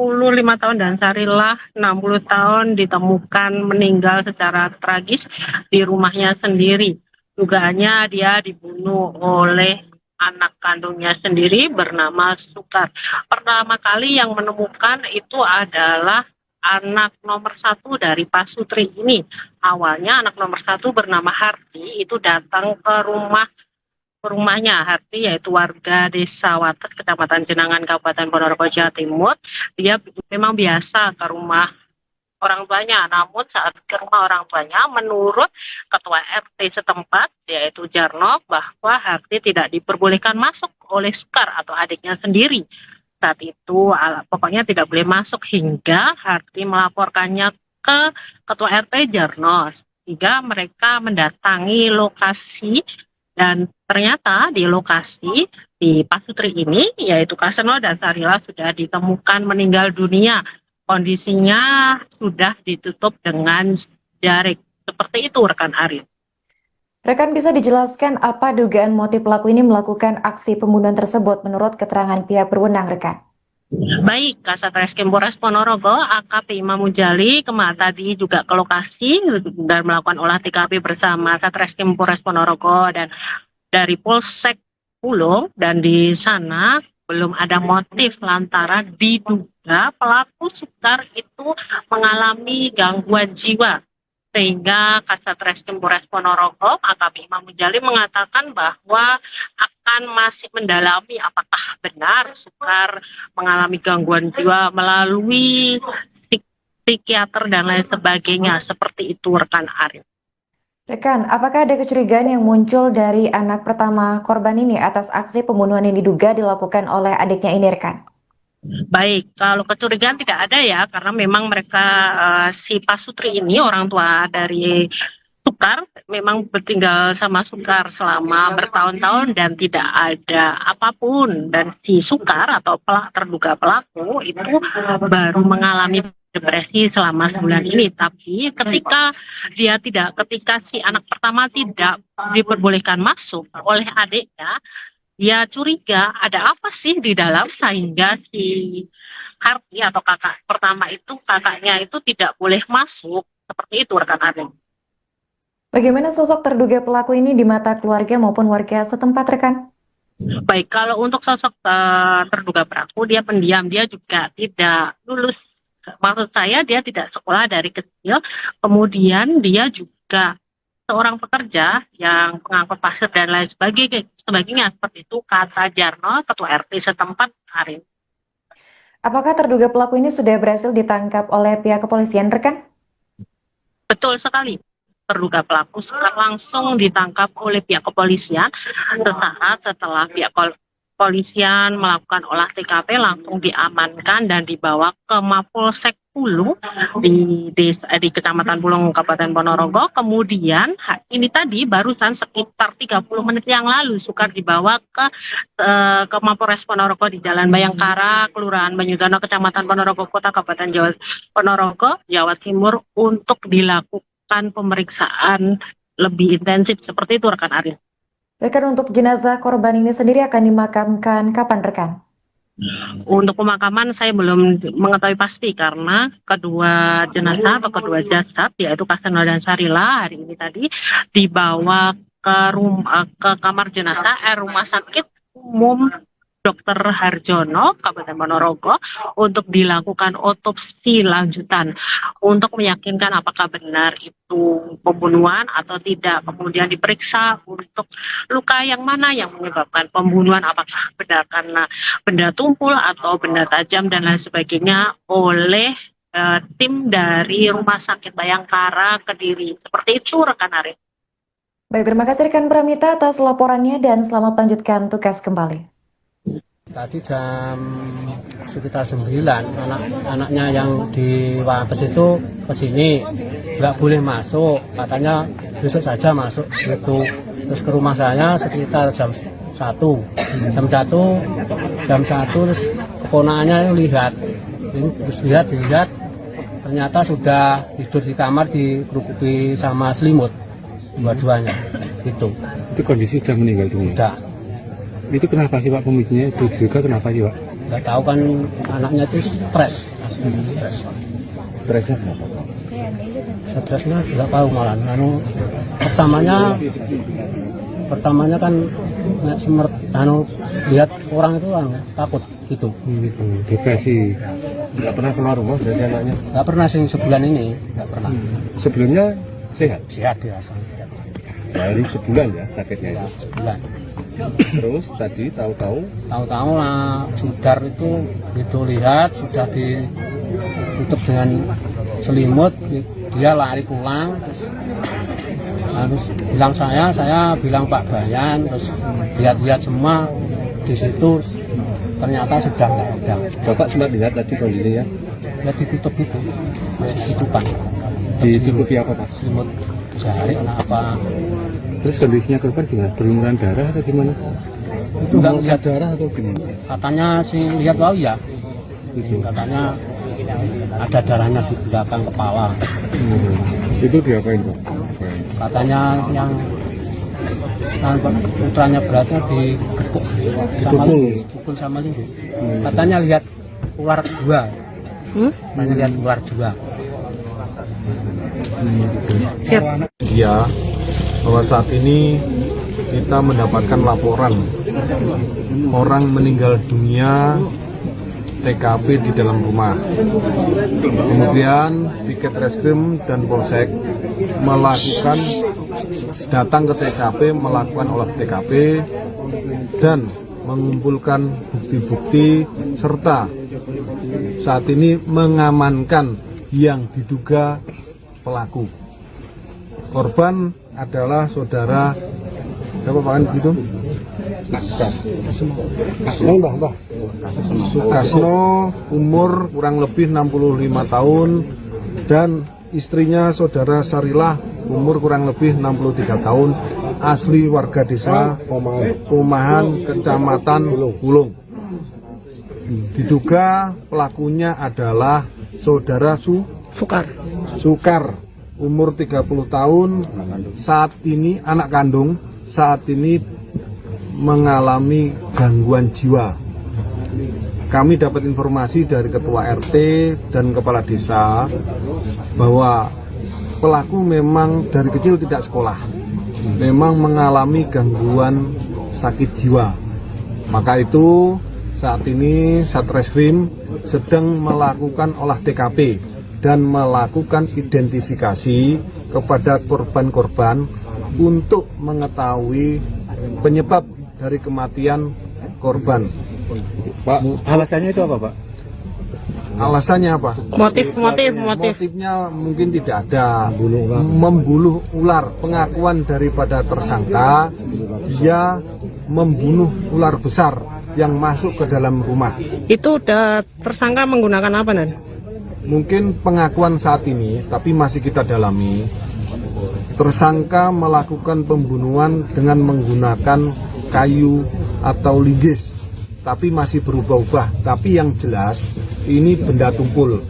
tahun dan Sarilah 60 tahun ditemukan meninggal secara tragis di rumahnya sendiri. Dugaannya dia dibunuh oleh anak kandungnya sendiri bernama Sukar. Pertama kali yang menemukan itu adalah anak nomor 1 dari Pasutri ini. Awalnya anak nomor 1 bernama Harti itu datang ke rumahnya. Harti yaitu warga Desa Watet, Kecamatan Jenangan, Kabupaten Ponorogo, Jawa Timur. Dia memang biasa ke rumah orang tuanya, namun saat ke rumah orang tuanya, menurut ketua RT setempat, yaitu Jarno, bahwa Harti tidak diperbolehkan masuk oleh Sukar atau adiknya sendiri. Saat itu, pokoknya tidak boleh masuk hingga Harti melaporkannya ke ketua RT Jarno, sehingga mereka mendatangi lokasi dan ternyata di lokasi di Pasutri ini, yaitu Kaseno dan Sarilah sudah ditemukan meninggal dunia. Kondisinya sudah ditutup dengan jarik. Seperti itu rekan Arin. Rekan bisa dijelaskan apa dugaan motif pelaku ini melakukan aksi pembunuhan tersebut menurut keterangan pihak berwenang rekan? Baik, Kasat Reskrim Polres Ponorogo, AKP Imam Mujali tadi juga ke lokasi dan melakukan olah TKP bersama Satreskrim Polres Ponorogo dan dari Polsek Pulung, dan di sana belum ada motif lantaran diduga pelaku Sukar itu mengalami gangguan jiwa. Sehingga Kasat Reskrim Polres Ponorogo, AKP Imam Mujali mengatakan bahwa akan masih mendalami apakah benar Sukar mengalami gangguan jiwa melalui psikiater dan lain sebagainya. Seperti itu rekan Arif. Rekan, apakah ada kecurigaan yang muncul dari anak pertama korban ini atas aksi pembunuhan yang diduga dilakukan oleh adiknya ini, rekan? Baik, kalau kecurigaan tidak ada ya, karena memang mereka si Pasutri ini orang tua dari Sukar memang bertinggal sama Sukar selama bertahun-tahun dan tidak ada apapun, dan si Sukar atau terduga pelaku itu baru mengalami depresi selama sebulan ini. Tapi ketika si anak pertama tidak diperbolehkan masuk oleh adiknya, dia curiga ada apa sih di dalam sehingga si Harti atau kakak pertama itu, kakaknya itu tidak boleh masuk. Seperti itu rekan Arden. Bagaimana sosok terduga pelaku ini di mata keluarga maupun warga setempat, rekan? Baik, kalau untuk sosok terduga pelaku, dia pendiam, dia juga tidak lulus. Maksud saya dia tidak sekolah dari kecil, kemudian dia juga seorang pekerja yang pengangkut pasir dan lain sebagainya, seperti itu kata Jarno, ketua RT setempat hari. Apakah terduga pelaku ini sudah berhasil ditangkap oleh pihak kepolisian, rekan? Betul sekali. Terduga pelaku langsung ditangkap oleh pihak kepolisian sesaat setelah pihak kepolisian melakukan olah TKP, langsung diamankan dan dibawa ke Mapolsek Pulung di Kecamatan Pulung, Kabupaten Ponorogo. Kemudian ini tadi barusan sekitar 30 menit yang lalu Sukar dibawa ke Mapolres Ponorogo di Jalan Bayangkara, Kelurahan Banyudana, Kecamatan Ponorogo Kota, Kabupaten Ponorogo, Jawa Timur untuk dilakukan pemeriksaan lebih intensif. Seperti itu rekan Arif. Rekan, untuk jenazah korban ini sendiri akan dimakamkan kapan, rekan? Untuk pemakaman saya belum mengetahui pasti karena kedua jenazah atau kedua jasad yaitu Kaseno dan Sarilah hari ini tadi dibawa ke kamar jenazah Rumah Sakit Umum Dr. Harjono, Kabupaten Ponorogo, untuk dilakukan otopsi lanjutan untuk meyakinkan apakah benar itu pembunuhan atau tidak. Kemudian diperiksa untuk luka yang mana yang menyebabkan pembunuhan, apakah benar karena benda tumpul atau benda tajam dan lain sebagainya oleh tim dari Rumah Sakit Bayangkara Kediri. Seperti itu rekan Arif. Baik, terima kasih rekan Pramita atas laporannya dan selamat lanjutkan tugas kembali. Tadi sekitar 9 anaknya yang di Wates itu ke sini nggak boleh masuk, katanya besok saja masuk gitu. Terus ke rumah saya sekitar jam 1 terus keponakannya lihat ternyata sudah tidur di kamar dikerukupi sama selimut dua-duanya gitu. Itu kondisi sudah meninggal dunia. Sudah. Itu kenapa sih Pak pemicunya? Itu juga kenapa sih Pak? Nggak tahu kan, anaknya itu stres. Stresnya kenapa? Stresnya nggak tahu malah. Pertamanya kan lihat orang itu takut gitu. Gitu. Depresi. Nggak pernah keluar rumah berarti anaknya? Nggak pernah sih sebulan ini, nggak pernah. Sebelumnya sehat? Sehat dirasa. Baru sebulan ya sakitnya itu? Sebulan. Terus tadi tahu-tahu lah sudar itu lihat sudah ditutup dengan selimut, dia lari pulang, terus bilang saya bilang Pak Bayan, terus lihat semua di situ ternyata sudah nggak ada. Bapak sempat lihat tadi kondisinya? Ya ditutup itu, masih ditutupan. Ditutupi apa Pak? Selimut jari apa? Terus kondisinya korban gimana? Berlumuran darah atau gimana? Itu nggak lihat darah atau gimana? Katanya sih lihat ya. Katanya ada darahnya di belakang kepala. Itu diapain Pak? Katanya yang putranya beratnya digepuk sama linggis. Katanya lihat ular 2. Katanya lihat ular 2. Siap. Ya, bahwa saat ini kita mendapatkan laporan orang meninggal dunia TKP di dalam rumah. Kemudian Piket Reskrim dan Polsek datang ke TKP, melakukan olah TKP dan mengumpulkan bukti-bukti serta saat ini mengamankan yang diduga pelaku. Korban adalah saudara siapa Pak itu? Sukasno, umur kurang lebih 65 tahun, dan istrinya saudara Sarilah, umur kurang lebih 63 tahun, asli warga desa Pomahan, Kecamatan Pulung. Diduga pelakunya adalah saudara Sukar, umur 30 tahun, saat ini anak kandung, saat ini mengalami gangguan jiwa. Kami dapat informasi dari ketua RT dan kepala desa bahwa pelaku memang dari kecil tidak sekolah, memang mengalami gangguan sakit jiwa. Maka itu saat ini Satreskrim sedang melakukan olah TKP dan melakukan identifikasi kepada korban-korban untuk mengetahui penyebab dari kematian korban. Pak, alasannya itu apa Pak? Alasannya apa? Motifnya mungkin tidak ada. Membunuh ular. Pengakuan daripada tersangka, dia membunuh ular besar yang masuk ke dalam rumah. Itu udah tersangka menggunakan apa, Nan? Mungkin pengakuan saat ini, tapi masih kita dalami. Tersangka melakukan pembunuhan dengan menggunakan kayu atau linggis, tapi masih berubah-ubah. Tapi yang jelas ini benda tumpul.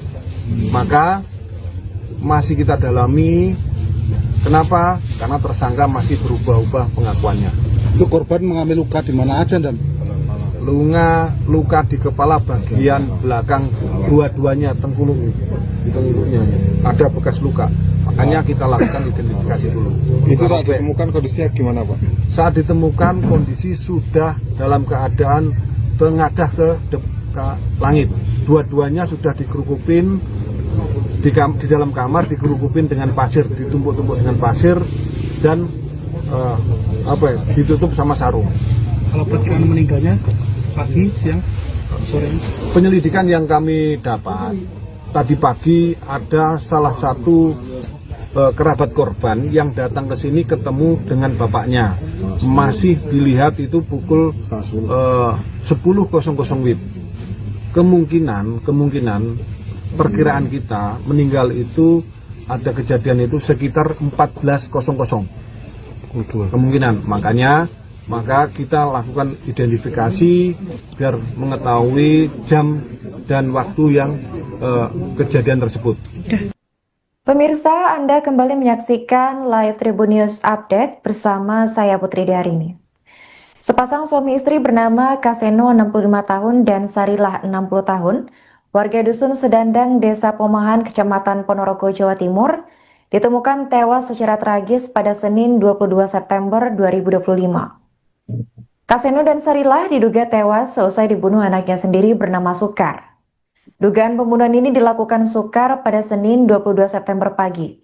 Maka masih kita dalami. Kenapa? Karena tersangka masih berubah-ubah pengakuannya. Itu korban mengalami luka di mana aja dan luka di kepala bagian belakang dua-duanya, di tengkuluknya ada bekas luka. Makanya kita lakukan identifikasi dulu. Itu saat ditemukan kondisinya gimana Pak? Saat ditemukan kondisi sudah dalam keadaan tengadah ke langit. Dua-duanya sudah dikerukupin di dalam kamar, dikerukupin dengan pasir, ditumpuk-tumpuk dengan pasir dan ditutup sama sarung. Kalau perkiraan meninggalnya pagi, siang, sore? Penyelidikan yang kami dapat tadi pagi ada salah satu kerabat korban yang datang ke sini ketemu dengan bapaknya. Masih dilihat itu pukul 10.00 WIB. Kemungkinan perkiraan kita meninggal itu ada kejadian itu sekitar 14.00 kemungkinan. Maka kita lakukan identifikasi biar mengetahui jam dan waktu yang kejadian tersebut. Pemirsa, Anda kembali menyaksikan live Tribun News Update bersama saya Putri Darini. Sepasang suami istri bernama Kaseno 65 tahun dan Sarilah 60 tahun, warga Dusun Sedandang, Desa Pomahan, Kecamatan Ponorogo, Jawa Timur, ditemukan tewas secara tragis pada Senin 22 September 2025. Kaseno dan Sarilah diduga tewas seusai dibunuh anaknya sendiri bernama Sukar. Dugaan pembunuhan ini dilakukan Sukar pada Senin 22 September pagi.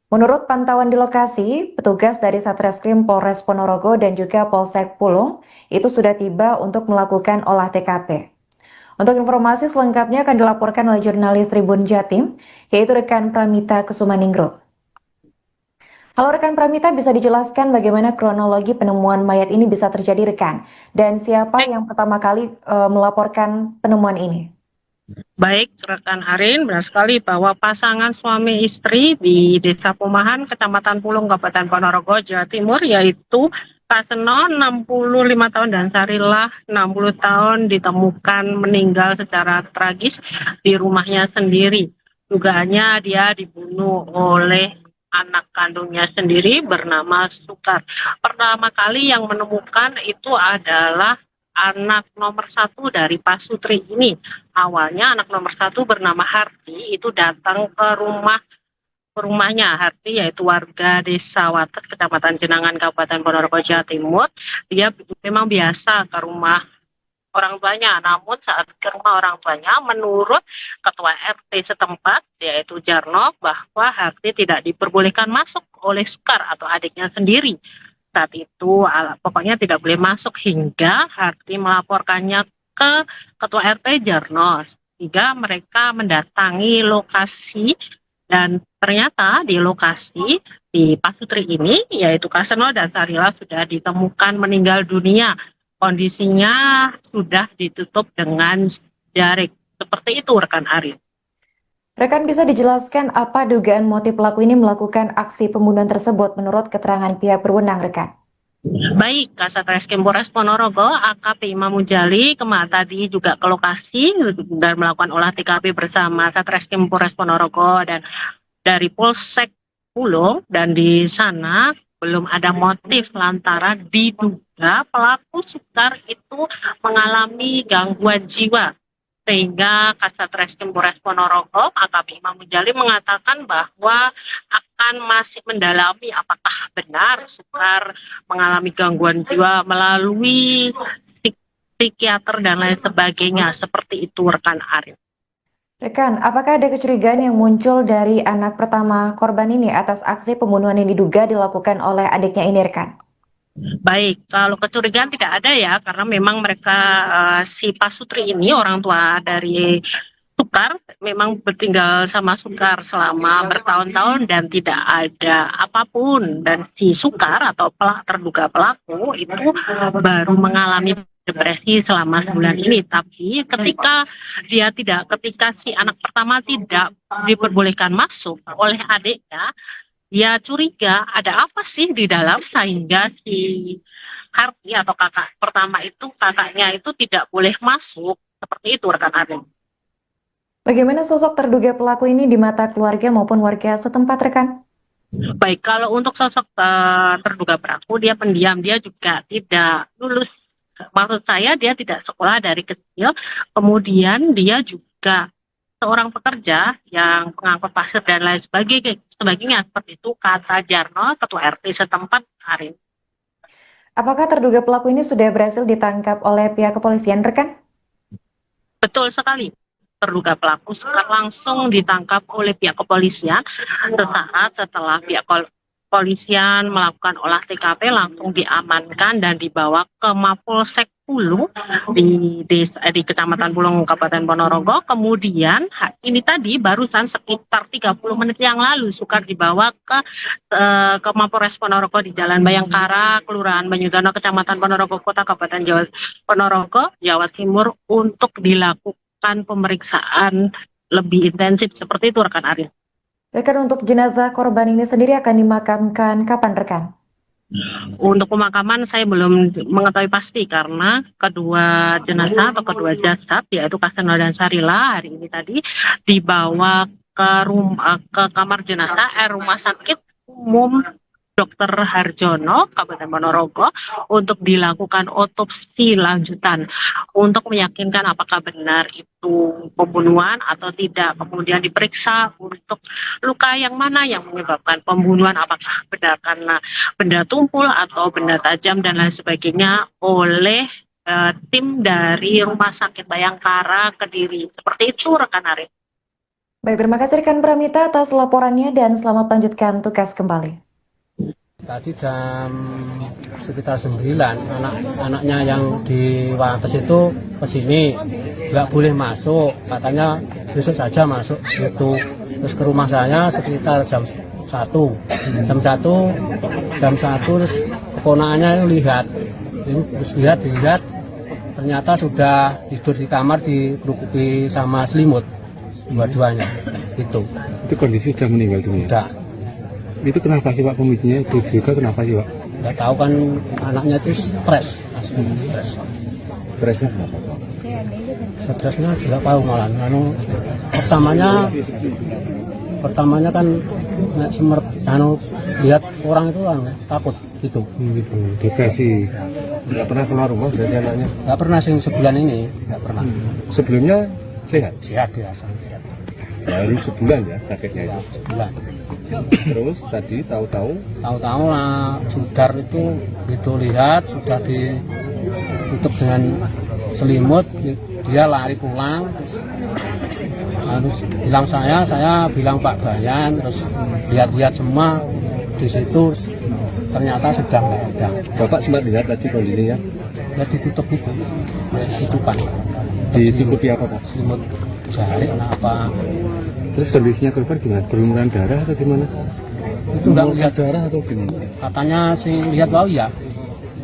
Menurut pantauan di lokasi, petugas dari Satreskrim Polres Ponorogo dan juga Polsek Pulung itu sudah tiba untuk melakukan olah TKP. Untuk informasi selengkapnya akan dilaporkan oleh jurnalis Tribun Jatim, yaitu rekan Pramita Kusumaningro. Halo rekan Pramita, bisa dijelaskan bagaimana kronologi penemuan mayat ini bisa terjadi rekan? Dan siapa yang pertama kali melaporkan penemuan ini? Baik, rekan Arin, benar sekali bahwa pasangan suami istri di Desa Pomahan, Kecamatan Pulung, Kabupaten Ponorogo, Jawa Timur, yaitu Kaseno 65 tahun dan Sarilah 60 tahun ditemukan meninggal secara tragis di rumahnya sendiri. Dugaannya dia dibunuh oleh anak kandungnya sendiri bernama Sukar. Pertama kali yang menemukan itu adalah anak nomor 1 dari Pasutri ini. Awalnya anak nomor 1 bernama Harti itu datang ke rumahnya. Harti yaitu warga Desa Watet, Kecamatan Jenangan, Kabupaten Ponorogo, Jawa Timur. Dia memang biasa ke rumah orang tuanya, namun saat ke rumah orang tuanya, menurut Ketua RT setempat, yaitu Jarno, bahwa Harti tidak diperbolehkan masuk oleh Sukar atau adiknya sendiri. Saat itu pokoknya tidak boleh masuk hingga Harti melaporkannya ke Ketua RT Jarno, sehingga mereka mendatangi lokasi dan ternyata di lokasi di Pasutri ini yaitu Kaseno dan Sarilah sudah ditemukan meninggal dunia. Kondisinya sudah ditutup dengan jarik. Seperti itu rekan Arin. Rekan, bisa dijelaskan apa dugaan motif pelaku ini melakukan aksi pembunuhan tersebut menurut keterangan pihak berwenang, rekan? Baik, Kasat Reskrim Polres Ponorogo, AKP Imam Mujali, tadi juga ke lokasi dan melakukan olah TKP bersama Satreskrim Polres Ponorogo dan dari Polsek Pulung, dan di sana belum ada motif lantaran diduga pelaku Sukar itu mengalami gangguan jiwa. Sehingga Kasat Reskrim Polres Ponorogo, AKP Imam Mujali mengatakan bahwa akan masih mendalami apakah benar Sukar mengalami gangguan jiwa melalui psikiater dan lain sebagainya. Seperti itu rekan Arin. Rekan, apakah ada kecurigaan yang muncul dari anak pertama korban ini atas aksi pembunuhan yang diduga dilakukan oleh adiknya ini, rekan? Baik, kalau kecurigaan tidak ada ya, karena memang mereka si Pasutri ini orang tua dari Sukar memang bertinggal sama Sukar selama bertahun-tahun dan tidak ada apapun, dan si Sukar atau terduga pelaku itu baru mengalami depresi selama sebulan ini. Tapi ketika si anak pertama tidak diperbolehkan masuk oleh adiknya, dia curiga ada apa sih di dalam sehingga si Harti atau kakak pertama itu, kakaknya itu tidak boleh masuk. Seperti itu rekan Arin. Bagaimana sosok terduga pelaku ini di mata keluarga maupun warga setempat, rekan? Baik, kalau untuk sosok terduga pelaku, dia pendiam, dia juga tidak lulus. Maksud saya dia tidak sekolah dari kecil, kemudian dia juga seorang pekerja yang pengangkut pasir dan lain sebagainya, seperti itu kata Jarno, Ketua RT setempat, Arin. Apakah terduga pelaku ini sudah berhasil ditangkap oleh pihak kepolisian, rekan? Betul sekali. Terduga pelaku langsung ditangkap oleh pihak kepolisian sesaat setelah pihak kepolisian melakukan olah TKP, langsung diamankan dan dibawa ke Mapolsek Pulung di Kecamatan Pulung, Kabupaten Ponorogo. Kemudian ini tadi barusan sekitar 30 menit yang lalu Sukar dibawa ke Mapolres Ponorogo di Jalan Bayangkara, Kelurahan Banyudono, Kecamatan Ponorogo Kota, Kabupaten Ponorogo, Jawa Timur untuk dilakukan pemeriksaan lebih intensif. Seperti itu, rekan Arin. Rekan, untuk jenazah korban ini sendiri akan dimakamkan kapan, rekan? Untuk pemakaman saya belum mengetahui pasti karena kedua jenazah atau kedua jasad yaitu Kaseno dan Sarila hari ini tadi dibawa ke kamar jenazah Rumah Sakit Umum Dr. Harjono, Kabupaten Ponorogo, untuk dilakukan otopsi lanjutan untuk meyakinkan apakah benar itu pembunuhan atau tidak. Kemudian diperiksa untuk luka yang mana yang menyebabkan pembunuhan, apakah benar karena benda tumpul atau benda tajam dan lain sebagainya oleh tim dari Rumah Sakit Bayangkara Kediri. Seperti itu, rekan Arif. Baik, terima kasih rekan Pramita atas laporannya dan selamat lanjutkan tugas kembali. Tadi sekitar 9 anaknya yang di Wates itu kesini, nggak boleh masuk, katanya besok saja masuk itu. Terus ke rumah saya sekitar jam 1 terus keponakannya lihat ternyata sudah tidur di kamar dikerukuki sama selimut dua-duanya itu kondisi sudah meninggal dunia. Udah. Itu kenapa sih Pak, pemicunya itu juga kenapa sih Pak? Nggak tahu kan, anaknya itu stres. Stresnya kenapa? Stresnya juga tahu malah. Pertamanya kan lihat orang itu kan takut gitu. Gitu. Depresi. Nggak pernah keluar rumah dari anaknya? Nggak pernah sih sebulan ini, nggak pernah. Sebelumnya sehat? Sehat biasa. Baru sebulan ya sakitnya itu? Sebulan. Terus tadi tahu-tahu lah Sudar itu lihat sudah ditutup dengan selimut, dia lari pulang, terus bilang saya bilang Pak Bayan, terus lihat semua di situ ternyata sudah nggak ada. Bapak sempat lihat tadi kondisinya? Ya ditutup itu, tutupan. Ditutupi apa Pak? Selimut jari apa? Terus kondisinya korban gimana? Berlumuran darah atau gimana? Itu nggak lihat darah atau gimana? Katanya sih lihat bau ya.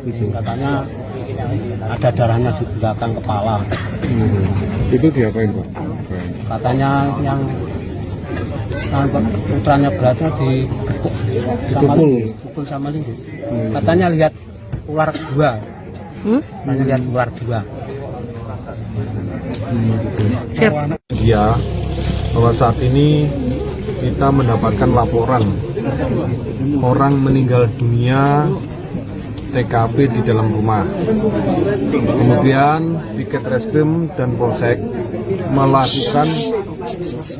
Itu katanya ada darahnya di belakang kepala. Itu diapain Pak? Katanya yang putranya beratnya dipukul sama linggis. Katanya lihat ular dua. Katanya lihat ular dua. Ya, bahwa saat ini kita mendapatkan laporan orang meninggal dunia TKP di dalam rumah. Kemudian Piket Reskrim dan Polsek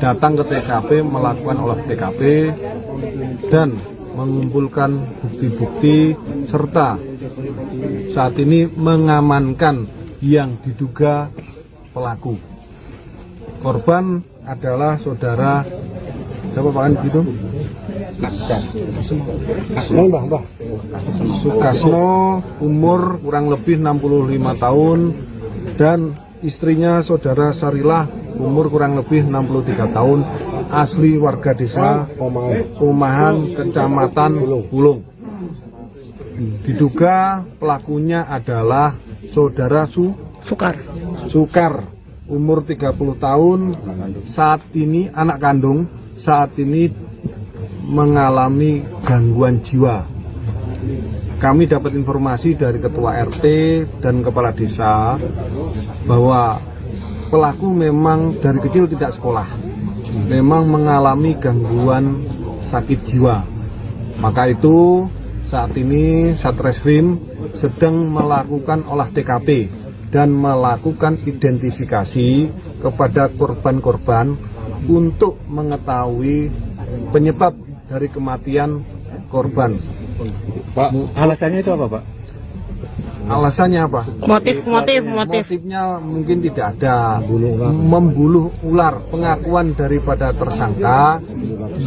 datang ke TKP, melakukan olah TKP dan mengumpulkan bukti-bukti serta saat ini mengamankan yang diduga pelaku. Korban adalah saudara siapa Pak gitu? Sukasno, umur kurang lebih 65 tahun, dan istrinya saudara Sarilah, umur kurang lebih 63 tahun, asli warga desa Omahan, Kecamatan Pulung. Diduga pelakunya adalah saudara Sukar, umur 30 tahun, saat ini anak kandung, saat ini mengalami gangguan jiwa. Kami dapat informasi dari ketua RT dan kepala desa bahwa pelaku memang dari kecil tidak sekolah, memang mengalami gangguan sakit jiwa. Maka itu saat ini Satreskrim sedang melakukan olah TKP dan melakukan identifikasi kepada korban-korban untuk mengetahui penyebab dari kematian korban. Pak, alasannya itu apa Pak? Alasannya apa? Motifnya mungkin tidak ada. Membunuh ular. Pengakuan daripada tersangka,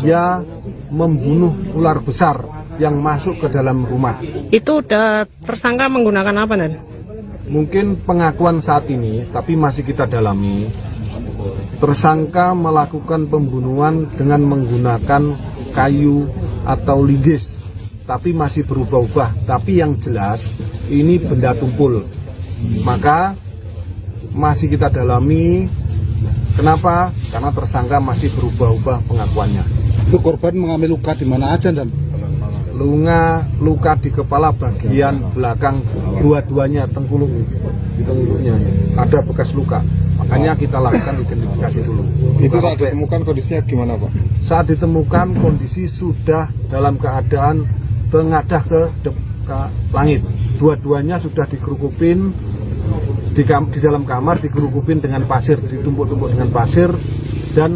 dia membunuh ular besar yang masuk ke dalam rumah. itu udah tersangka menggunakan apa, Dan? Mungkin pengakuan saat ini, tapi masih kita dalami. Tersangka melakukan pembunuhan dengan menggunakan kayu atau linggis, tapi masih berubah-ubah. Tapi yang jelas ini benda tumpul. Maka masih kita dalami. Kenapa? Karena tersangka masih berubah-ubah pengakuannya. Itu korban mengalami luka di mana aja, Dan? Luka di kepala bagian belakang dua-duanya, di tengkuluknya ada bekas luka. Makanya kita lakukan identifikasi dulu. Itu saat ditemukan kondisinya gimana, Pak? Saat ditemukan kondisi sudah dalam keadaan tengadah ke langit. Dua-duanya sudah dikerukupin di dalam kamar, dikerukupin dengan pasir, ditumpuk-tumpuk dengan pasir dan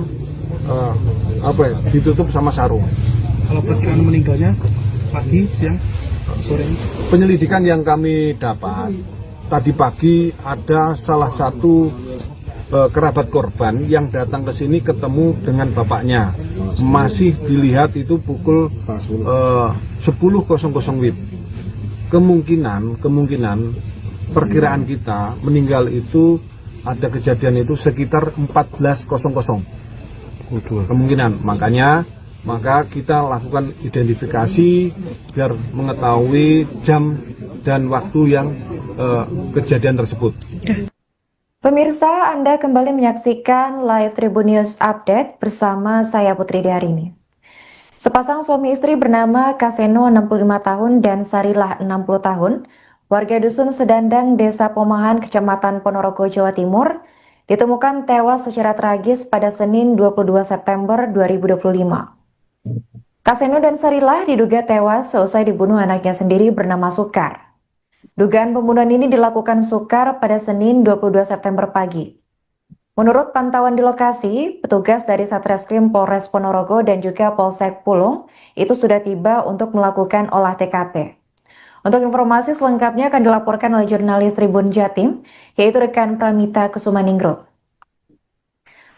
ditutup sama sarung. Kalau perkiraan meninggalnya pagi, siang, sore? Penyelidikan yang kami dapat tadi pagi ada salah satu kerabat korban yang datang ke sini ketemu dengan bapaknya. Masih dilihat itu pukul 10.00 WIB. Kemungkinan perkiraan kita meninggal itu ada kejadian itu sekitar 14.00. Kemungkinan, maka kita lakukan identifikasi biar mengetahui jam dan waktu yang kejadian tersebut. Pemirsa, Anda kembali menyaksikan live Tribun News Update bersama saya Putri Diarini. Sepasang suami istri bernama Kaseno 65 tahun dan Sarilah 60 tahun, warga Dusun Sedandang, Desa Pomahan, Kecamatan Ponorogo, Jawa Timur, ditemukan tewas secara tragis pada Senin 22 September 2025. Kaseno dan Sarilah diduga tewas seusai dibunuh anaknya sendiri bernama Sukar. Dugaan pembunuhan ini dilakukan Sukar pada Senin 22 September pagi. Menurut pantauan di lokasi, petugas dari Satreskrim Polres Ponorogo dan juga Polsek Pulung itu sudah tiba untuk melakukan olah TKP. Untuk informasi selengkapnya akan dilaporkan oleh jurnalis Tribun Jatim, yaitu rekan Pramita Kusumaningrum.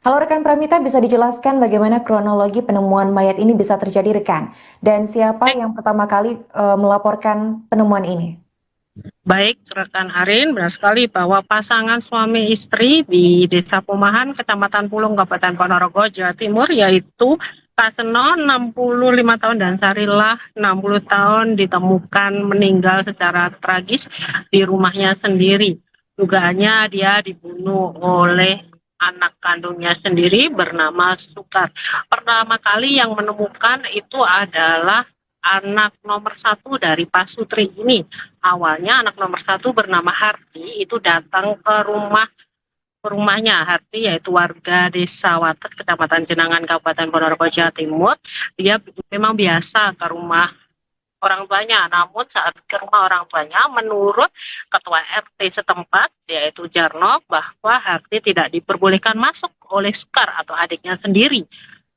Halo rekan Pramita, bisa dijelaskan bagaimana kronologi penemuan mayat ini bisa terjadi rekan? Dan siapa yang pertama kali melaporkan penemuan ini? Baik, rekan Arin, benar sekali bahwa pasangan suami istri di Desa Pomahan, Kecamatan Pulung, Kabupaten Ponorogo, Jawa Timur, yaitu Kaseno 65 tahun dan Sarilah 60 tahun ditemukan meninggal secara tragis di rumahnya sendiri. Dugaannya dia dibunuh oleh anak kandungnya sendiri bernama Sukar. Pertama kali yang menemukan itu adalah anak nomor 1 dari Pasutri ini. Awalnya anak nomor 1 bernama Harti itu datang ke rumahnya. Harti yaitu warga Desa Watet, Kecamatan Jenangan, Kabupaten Ponorogo, Jawa Timur. Dia memang biasa ke rumah orang tuanya, namun saat ke rumah orang tuanya, menurut Ketua RT setempat, yaitu Jarno, bahwa Harti tidak diperbolehkan masuk oleh Sukar atau adiknya sendiri.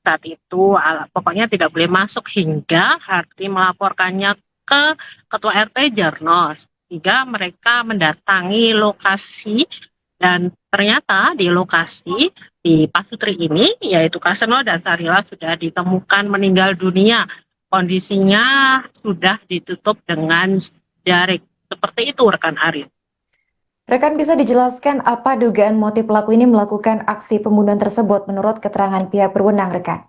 Saat itu pokoknya tidak boleh masuk hingga Harti melaporkannya ke Ketua RT Jarno, sehingga mereka mendatangi lokasi dan ternyata di lokasi di Pasutri ini, yaitu Kaseno dan Sarilah sudah ditemukan meninggal dunia. Kondisinya sudah ditutup dengan jarik. Seperti itu rekan Arin. Rekan, bisa dijelaskan apa dugaan motif pelaku ini melakukan aksi pembunuhan tersebut menurut keterangan pihak berwenang, rekan?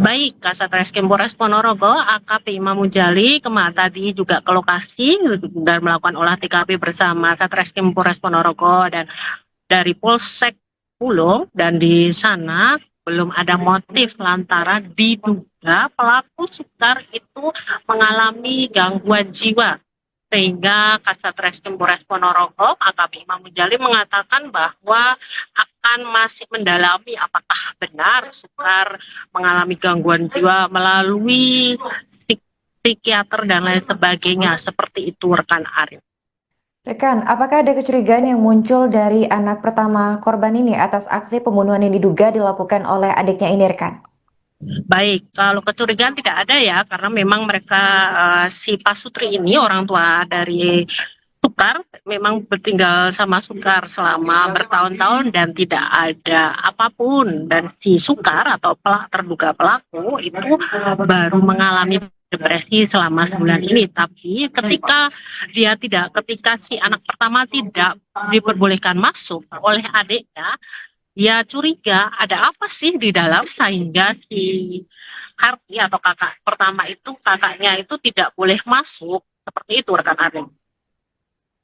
Baik, Kasat Reskrim Polres Ponorogo, AKP Imam Mujali tadi juga ke lokasi dan melakukan olah TKP bersama Satreskrim Polres Ponorogo dan dari Polsek Pulung, dan di sana belum ada motif lantaran diduga pelaku Sukar itu mengalami gangguan jiwa. Sehingga Kasat Reskrim Polres Ponorogo, AKP Imam Mujali mengatakan bahwa akan masih mendalami apakah benar Sukar mengalami gangguan jiwa melalui psikiater dan lain sebagainya. Seperti itu rekan Arin. Rekan, apakah ada kecurigaan yang muncul dari anak pertama korban ini atas aksi pembunuhan yang diduga dilakukan oleh adiknya ini, rekan? Baik, kalau kecurigaan tidak ada ya, karena memang mereka si Pasutri ini, orang tua dari Sukar memang tinggal sama Sukar selama bertahun-tahun dan tidak ada apapun, dan si Sukar atau terduga pelaku itu baru mengalami depresi selama 9 ini. Tapi ketika si anak pertama tidak diperbolehkan masuk oleh adiknya, dia curiga ada apa sih di dalam, sehingga si Harti atau kakak pertama itu, kakaknya itu tidak boleh masuk. Seperti itu rekan Arin.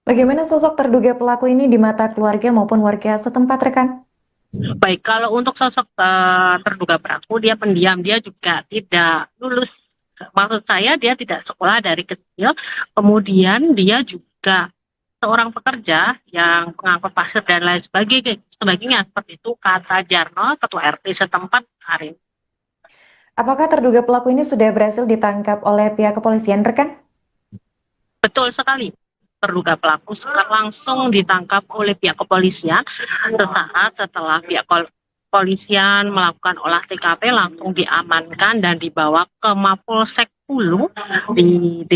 Bagaimana sosok terduga pelaku ini di mata keluarga maupun warga setempat, rekan? Baik, kalau untuk sosok terduga pelaku, dia pendiam, dia juga tidak lulus. Maksud saya dia tidak sekolah dari kecil, kemudian dia juga seorang pekerja yang pengangkut pasir dan lain sebagainya, seperti itu kata Jarno, ketua RT setempat hari. Apakah terduga pelaku ini sudah berhasil ditangkap oleh pihak kepolisian, rekan? Betul sekali. Terduga pelaku langsung ditangkap oleh pihak kepolisian. Sesaat setelah pihak kepolisian melakukan olah TKP, langsung diamankan dan dibawa ke Mapolsek Pulung di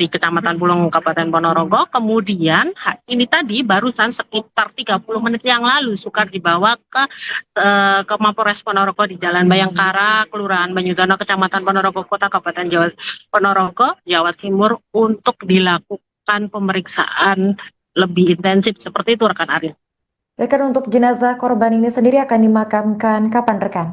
Kecamatan Pulung, Kabupaten Ponorogo. Kemudian ini tadi barusan sekitar 30 menit yang lalu Sukar dibawa ke Mapolres Ponorogo di Jalan Bayangkara, Kelurahan Banyudono, Kecamatan Ponorogo Kota, Kabupaten Ponorogo, Jawa Timur, untuk dilakukan pemeriksaan lebih intensif. Seperti itu rekan Arin. Rekan, untuk jenazah korban ini sendiri akan dimakamkan kapan, rekan?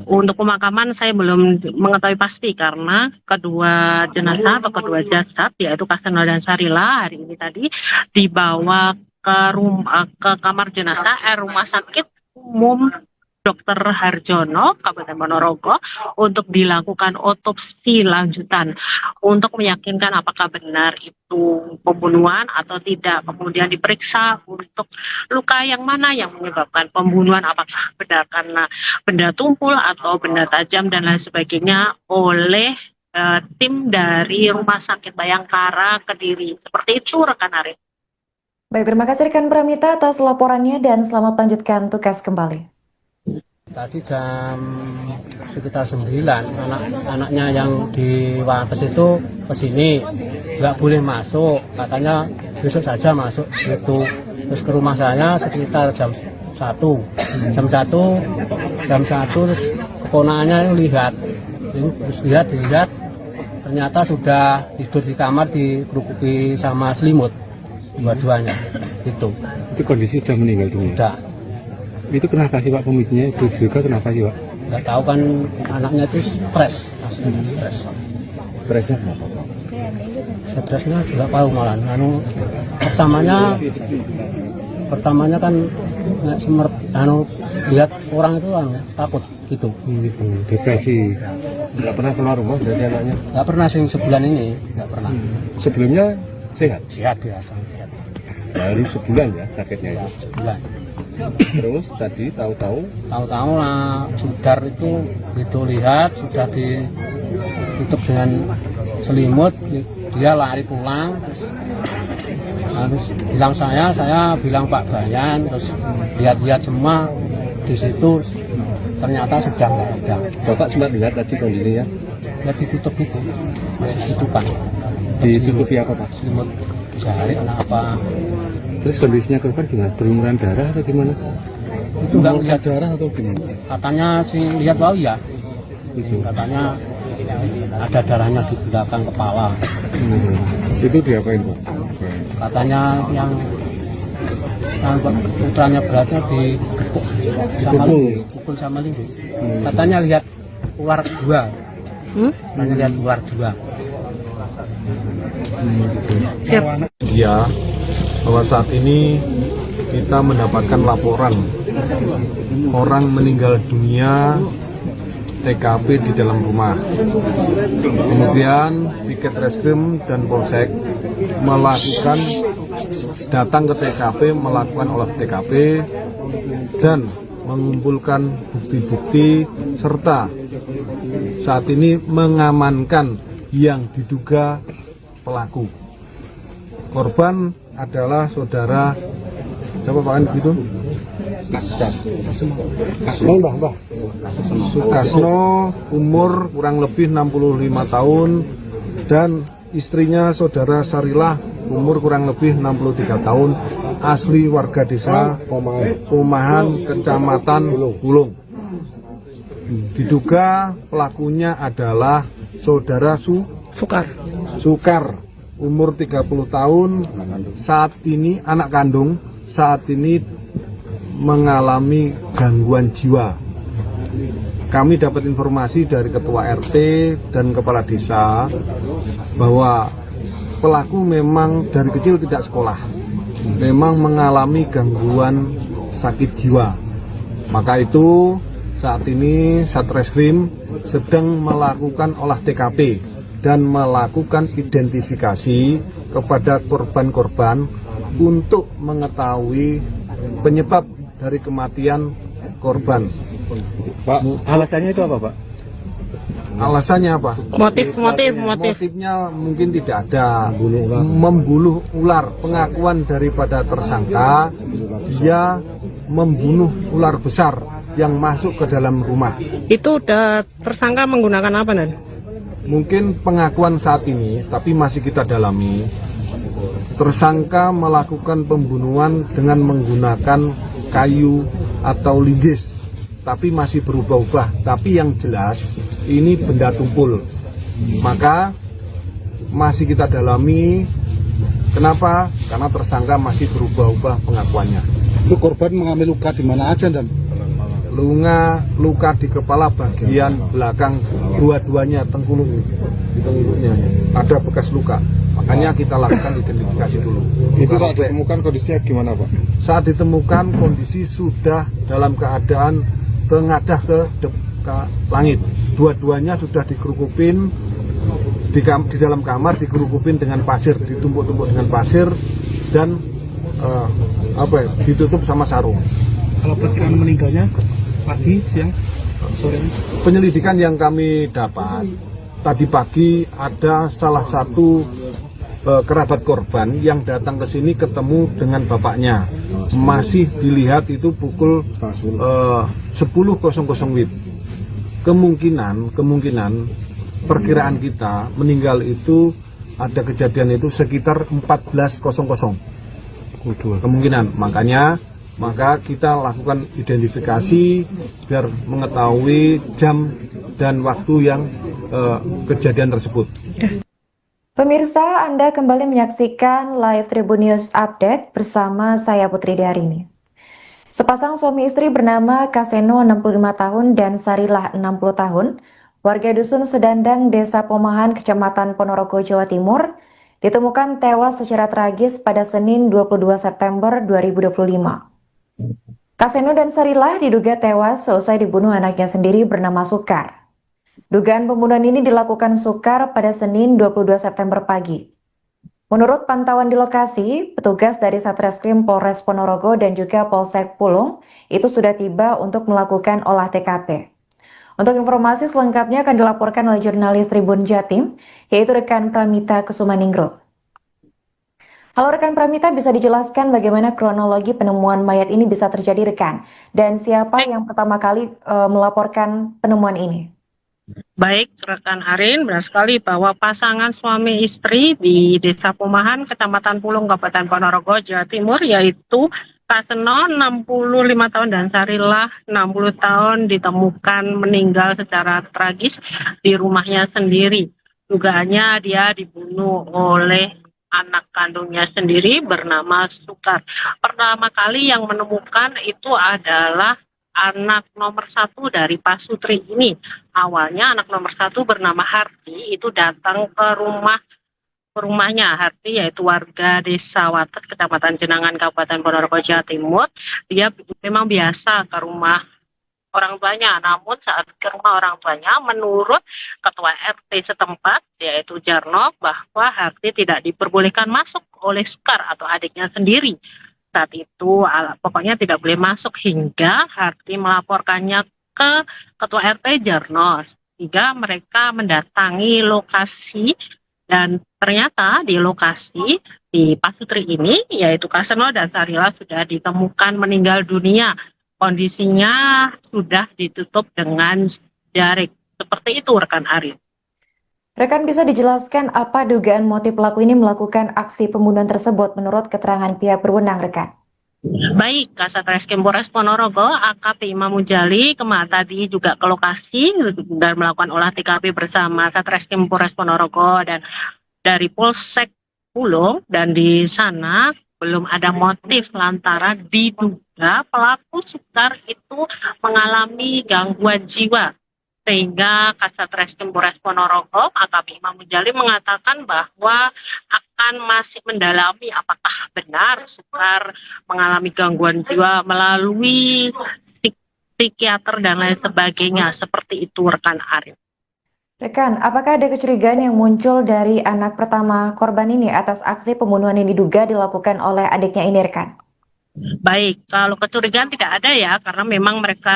Untuk pemakaman saya belum mengetahui pasti, karena kedua jenazah atau kedua jasad, yaitu Kaseno dan Sarila, hari ini tadi dibawa ke kamar jenazah Rumah Sakit Umum Dr. Harjono, Kabupaten Ponorogo, untuk dilakukan otopsi lanjutan untuk meyakinkan apakah benar itu pembunuhan atau tidak. Kemudian diperiksa untuk luka yang mana yang menyebabkan pembunuhan, apakah benar karena benda tumpul atau benda tajam dan lain sebagainya, oleh tim dari Rumah Sakit Bayangkara Kediri. Seperti itu rekan Arif. Baik, terima kasih rekan Pramita atas laporannya dan selamat lanjutkan tugas kembali. Tadi sekitar 9, anaknya yang di Wates itu kesini, nggak boleh masuk, katanya besok saja masuk gitu. Terus ke rumah saya sekitar jam 1 terus keponakannya lihat, ternyata sudah tidur di kamar dikerukuki sama selimut dua-duanya gitu. Itu kondisi sudah meninggal dunia? Sudah. Itu kenapa sih Pak pemicunya? Itu juga kenapa sih Pak? Nggak tahu kan, anaknya itu stres. Stresnya kenapa? Stresnya juga tahu malah. Pertamanya kan lihat orang itu takut gitu. Depresi. Nggak pernah keluar rumah dari anaknya? Nggak pernah sebulan ini, nggak pernah. Sebelumnya sehat? Sehat biasa. Baru sebulan ya sakitnya ya? Sebulan. Terus tadi tahu-tahu lah Sudar itu gitu, lihat sudah ditutup dengan selimut, dia lari pulang, terus bilang saya bilang Pak Bayan, terus lihat semua di situ, ternyata sudah nggak ada. Bapak sempat lihat tadi kondisinya? Ya ditutup itu, masih tutupan. Ditutupi apa Pak? Selimut jari apa? Terus kondisinya korban gimana? Berlumuran darah atau gimana? Itu nggak lihat darah atau gimana? Katanya sih lihat bau ya. Itu katanya ada darahnya di belakang kepala. Itu diapain Pak? Katanya yang putranya beratnya dipukul sama linggis. Katanya lihat ular dua. Katanya lihat ular dua. Siap. Ya, bahwa saat ini kita mendapatkan laporan orang meninggal dunia TKP di dalam rumah. Kemudian Piket Reskrim dan Polsek datang ke TKP, melakukan olah TKP dan mengumpulkan bukti-bukti serta saat ini mengamankan yang diduga pelaku. Korban adalah saudara siapa Pak itu? Sukasno, umur kurang lebih 65 tahun, dan istrinya saudara Sarilah umur kurang lebih 63 tahun, asli warga desa Pomahan, Kecamatan Pulung. Diduga pelakunya adalah saudara Sukar, umur 30 tahun, saat ini anak kandung, saat ini mengalami gangguan jiwa. Kami dapat informasi dari ketua RT dan kepala desa bahwa pelaku memang dari kecil tidak sekolah, memang mengalami gangguan sakit jiwa. Maka itu saat ini Satreskrim sedang melakukan olah TKP dan melakukan identifikasi kepada korban-korban untuk mengetahui penyebab dari kematian korban. Pak, alasannya itu apa, Pak? Alasannya apa? Motifnya mungkin tidak ada. Membuluh ular. Pengakuan daripada tersangka, dia membunuh ular besar yang masuk ke dalam rumah. Itu udah tersangka menggunakan apa, Nan? Mungkin pengakuan saat ini, tapi masih kita dalami. Tersangka melakukan pembunuhan dengan menggunakan kayu atau linggis, tapi masih berubah-ubah. Tapi yang jelas ini benda tumpul. Maka masih kita dalami. Kenapa? Karena tersangka masih berubah-ubah pengakuannya. Itu korban mengalami luka di mana aja, dan Luka di kepala bagian belakang dua-duanya, tengkuluknya ada bekas luka. Makanya kita lakukan identifikasi dulu. Itu saat ditemukan kondisinya gimana, Pak? Saat ditemukan kondisi sudah dalam keadaan tengadah ke langit. Dua-duanya sudah dikerukupin di dalam kamar, dikerukupin dengan pasir, ditumpuk-tumpuk dengan pasir dan ditutup sama sarung. kalau perkiraan meninggalnya pagi, siang, sore? Penyelidikan yang kami dapat tadi pagi ada salah satu kerabat korban yang datang ke sini ketemu dengan bapaknya. Masih dilihat itu pukul 10.00 WIB. Kemungkinan perkiraan kita meninggal itu ada kejadian itu sekitar 14.00 kemungkinan. Maka kita lakukan identifikasi biar mengetahui jam dan waktu yang kejadian tersebut. Pemirsa, Anda kembali menyaksikan live Tribun News Update bersama saya Putri Darini. Sepasang suami istri bernama Kaseno 65 tahun dan Sarilah 60 tahun, warga Dusun Sedandang, Desa Pomahan, Kecamatan Ponorogo, Jawa Timur, ditemukan tewas secara tragis pada Senin 22 September 2025. Kaseno dan Sarilah diduga tewas seusai dibunuh anaknya sendiri bernama Sukar. Dugaan pembunuhan ini dilakukan Sukar pada Senin 22 September pagi. Menurut pantauan di lokasi, petugas dari Satreskrim Polres Ponorogo dan juga Polsek Pulung itu sudah tiba untuk melakukan olah TKP. Untuk informasi selengkapnya akan dilaporkan oleh jurnalis Tribun Jatim, yaitu rekan Pramita Kusumaningrum. Halo rekan Pramita, bisa dijelaskan bagaimana kronologi penemuan mayat ini bisa terjadi rekan? Dan siapa yang pertama kali melaporkan penemuan ini? Baik, rekan Arin, benar sekali bahwa pasangan suami istri di Desa Pomahan, Kecamatan Pulung, Kabupaten Ponorogo, Jawa Timur, yaitu Kaseno 65 tahun dan Sarilah 60 tahun ditemukan meninggal secara tragis di rumahnya sendiri. Dugaannya dia dibunuh oleh anak kandungnya sendiri bernama Sukar. Pertama kali yang menemukan itu adalah anak nomor 1 dari Pak Sutri ini. Awalnya anak nomor 1 bernama Harti itu datang ke rumahnya. Harti yaitu warga Desa Wates, Kecamatan Jenangan, Kabupaten Ponorogo, Jawa Timur. Dia memang biasa ke rumah orang tuanya, namun saat ke rumah orang tuanya, menurut Ketua RT setempat, yaitu Jarno, bahwa Harti tidak diperbolehkan masuk oleh Sukar atau adiknya sendiri. Saat itu pokoknya tidak boleh masuk hingga Harti melaporkannya ke Ketua RT Jarno, sehingga mereka mendatangi lokasi dan ternyata di lokasi di Pak Sutri ini, yaitu Kaseno dan Sarilah sudah ditemukan meninggal dunia. Kondisinya sudah ditutup dengan jarik. Seperti itu rekan Arif. Rekan, bisa dijelaskan apa dugaan motif pelaku ini melakukan aksi pembunuhan tersebut menurut keterangan pihak berwenang, rekan? Baik, Kasat Reskrim Polres Ponorogo, AKP Imam Mujali tadi juga ke lokasi dan melakukan olah TKP bersama Satreskrim Polres Ponorogo dan dari Polsek Pulung, dan di sana belum ada motif lantaran diduga pelaku Sukar itu mengalami gangguan jiwa. Sehingga Kasat Reskrim Polres Ponorogo, AKP Imam Mujali mengatakan bahwa akan masih mendalami apakah benar Sukar mengalami gangguan jiwa melalui psikiater dan lain sebagainya. Seperti itu, rekan Arif. Rekan, apakah ada kecurigaan yang muncul dari anak pertama korban ini atas aksi pembunuhan yang diduga dilakukan oleh adiknya ini, rekan? Baik, kalau kecurigaan tidak ada ya, karena memang mereka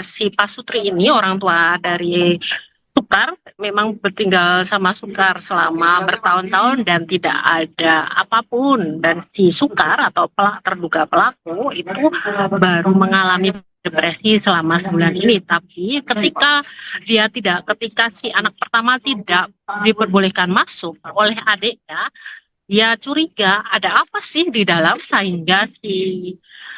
si Pak Sutri ini orang tua dari Sukar memang bertinggal sama Sukar selama bertahun-tahun dan tidak ada apapun, dan si Sukar atau terduga pelaku itu baru mengalami depresi selama sebulan ini. Tapi ketika si anak pertama tidak diperbolehkan masuk oleh adiknya, dia curiga ada apa sih di dalam, sehingga si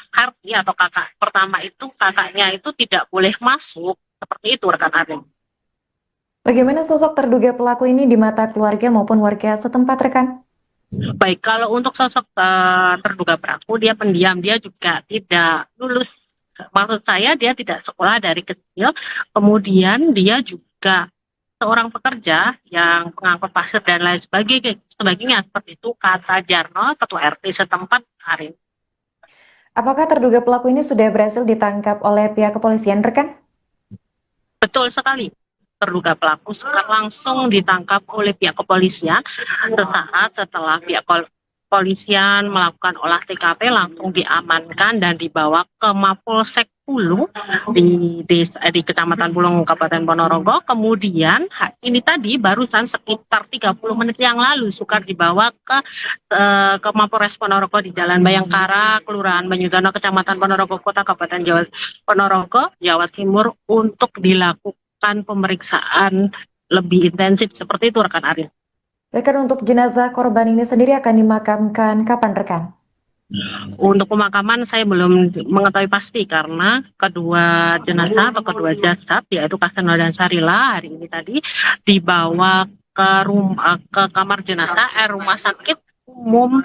Harti atau kakak pertama itu, kakaknya itu tidak boleh masuk. Seperti itu, rekan Arif. Bagaimana sosok terduga pelaku ini di mata keluarga maupun warga setempat, rekan? Baik, kalau untuk sosok terduga pelaku, dia pendiam, dia juga tidak lulus. Maksud saya dia tidak sekolah dari kecil, kemudian dia juga seorang pekerja yang pengangkut pasir dan lain sebagainya, seperti itu kata Jarno, ketua RT setempat hari. Apakah terduga pelaku ini sudah berhasil ditangkap oleh pihak kepolisian, rekan? Betul sekali. Terduga pelaku langsung ditangkap oleh pihak kepolisian sesaat setelah pihak kepolisian melakukan olah TKP, langsung diamankan dan dibawa ke Mapolsek Pulung di Kecamatan Pulung, Kabupaten Ponorogo. Kemudian ini tadi barusan sekitar 30 menit yang lalu Sukar dibawa ke Mapolres Ponorogo di Jalan Bayangkara, Kelurahan Banyudono, Kecamatan Ponorogo Kota, Kabupaten Ponorogo, Jawa Timur, untuk dilakukan pemeriksaan lebih intensif. Seperti itu, rekan Arif. Rekan, untuk jenazah korban ini sendiri akan dimakamkan kapan, rekan? Untuk pemakaman saya belum mengetahui pasti, karena kedua jenazah atau kedua jasad, yaitu Kaseno dan Sarila, hari ini tadi dibawa ke kamar jenazah Rumah Sakit Umum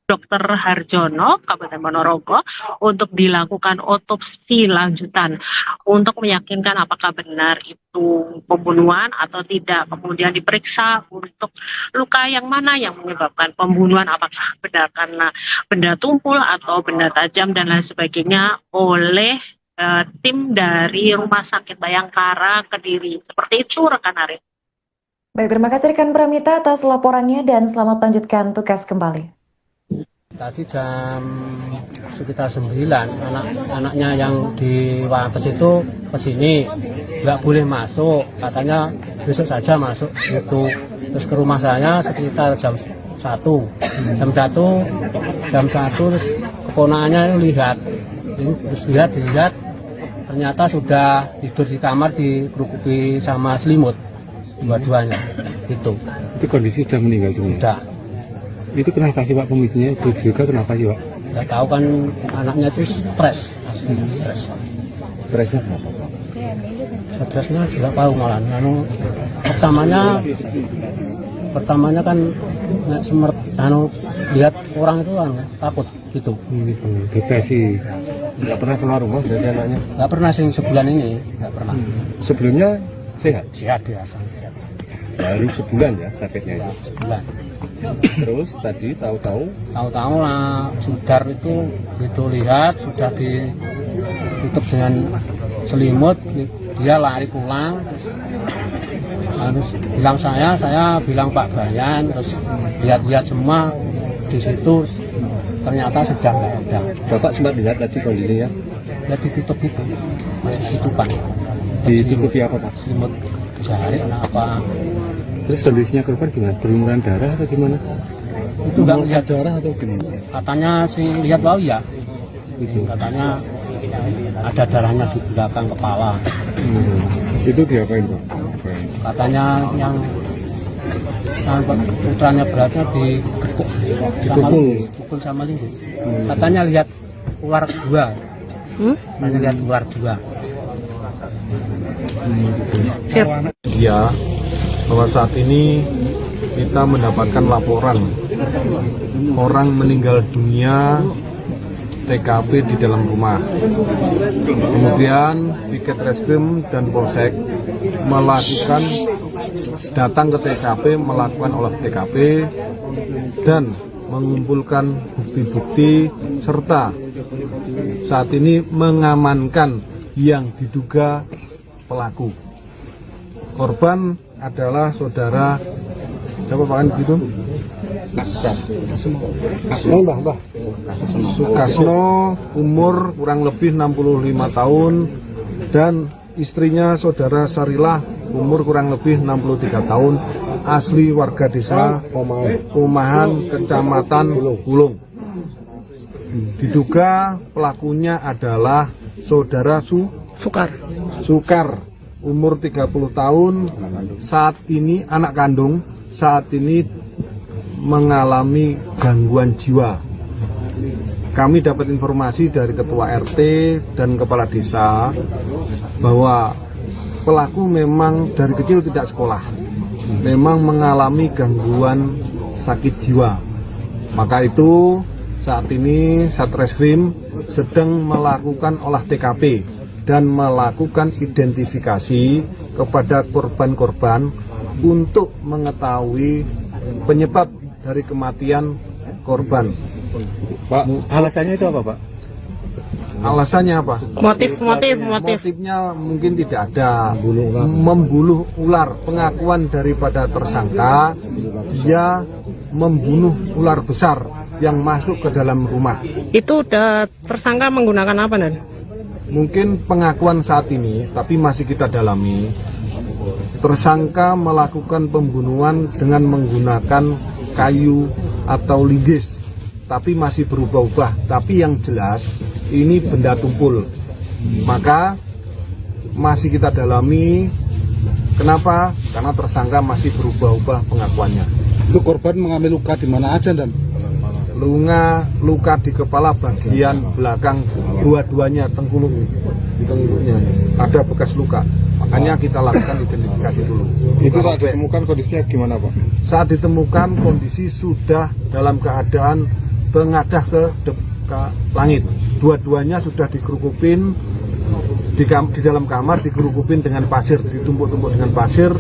Dr. Harjono, Kabupaten Ponorogo, untuk dilakukan otopsi lanjutan untuk meyakinkan apakah benar itu pembunuhan atau tidak. Kemudian diperiksa untuk luka yang mana yang menyebabkan pembunuhan, apakah benar karena benda tumpul atau benda tajam dan lain sebagainya, oleh tim dari Rumah Sakit Bayangkara Kediri. Seperti itu, rekan Arif. Baik, terima kasih rekan Pramita atas laporannya dan selamat lanjutkan tugas kembali. Tadi jam sekitar 9 anaknya yang di Wates itu kesini, nggak boleh masuk, katanya besok saja masuk gitu. Terus ke rumah saya sekitar jam 1 terus keponakannya lihat, terus dilihat ternyata sudah tidur di kamar dikerukuki sama selimut dua-duanya gitu. Itu kondisi sudah meninggal dunia. Udah. Itu kenapa sih Pak pemicunya? Itu juga kenapa sih Pak? Nggak tahu kan, anaknya itu stres. Stresnya kenapa? Stresnya juga tahu malah. Pertamanya kan lihat orang itu takut gitu. Depresi. Nggak pernah keluar rumah dari anaknya? Nggak pernah sebulan ini, nggak pernah. Sebelumnya sehat? Sehat biasa. Baru sebulan ya sakitnya itu? Sebulan. Terus tadi tahu-tahu lah Sudar itu lihat sudah ditutup dengan selimut, dia lari pulang, terus bilang saya bilang Pak Bayan, terus lihat semua di situ, ternyata sudah nggak ada. Bapak sempat lihat tadi kondisinya? Ya ditutup itu, masih tutupan. Ditutupi apa Pak? Selimut jari apa? Terus kondisinya korban gimana? Berlumuran darah atau gimana? Itu nggak lihat darah atau gimana? Katanya sih lihat bau ya. Itu katanya ada darahnya di belakang kepala. Itu diapain Pak? Katanya yang putranya beratnya dipukul sama linggis. Katanya lihat ular dua. Katanya lihat ular dua. Ya, bahwa saat ini kita mendapatkan laporan orang meninggal dunia TKP di dalam rumah. Kemudian Piket Reskrim dan Polsek datang ke TKP, melakukan olah TKP dan mengumpulkan bukti-bukti serta saat ini mengamankan yang diduga pelaku. Korban adalah saudara siapa Pak gitu? Sukasno, umur kurang lebih 65 tahun dan istrinya saudara Sarilah, umur kurang lebih 63 tahun, asli warga desa Pomahan, Kecamatan Pulung. Diduga pelakunya adalah saudara Sukar, umur 30 tahun, saat ini anak kandung, saat ini mengalami gangguan jiwa. Kami dapat informasi dari ketua RT dan kepala desa bahwa pelaku memang dari kecil tidak sekolah, memang mengalami gangguan sakit jiwa. Maka itu saat ini Satreskrim sedang melakukan olah TKP dan melakukan identifikasi kepada korban-korban untuk mengetahui penyebab dari kematian korban. Pak, alasannya itu apa, Pak? Alasannya apa? Motifnya mungkin tidak ada. Membuluh ular. Pengakuan daripada tersangka, dia membunuh ular besar yang masuk ke dalam rumah. Itu udah tersangka menggunakan apa, Dan? Mungkin pengakuan saat ini, tapi masih kita dalami. Tersangka melakukan pembunuhan dengan menggunakan kayu atau linggis, tapi masih berubah-ubah. Tapi yang jelas ini benda tumpul. Maka masih kita dalami. Kenapa? Karena tersangka masih berubah-ubah pengakuannya. Itu korban mengalami luka di mana aja, Dan? Luka di kepala bagian belakang dua-duanya, tengkuluknya ada bekas luka. Makanya kita lakukan identifikasi dulu. Itu saat ditemukan kondisinya gimana, Pak? Saat ditemukan kondisi sudah dalam keadaan tengadah ke langit. Dua-duanya sudah dikerukupin di dalam kamar, dikerukupin dengan pasir, ditumpuk-tumpuk dengan pasir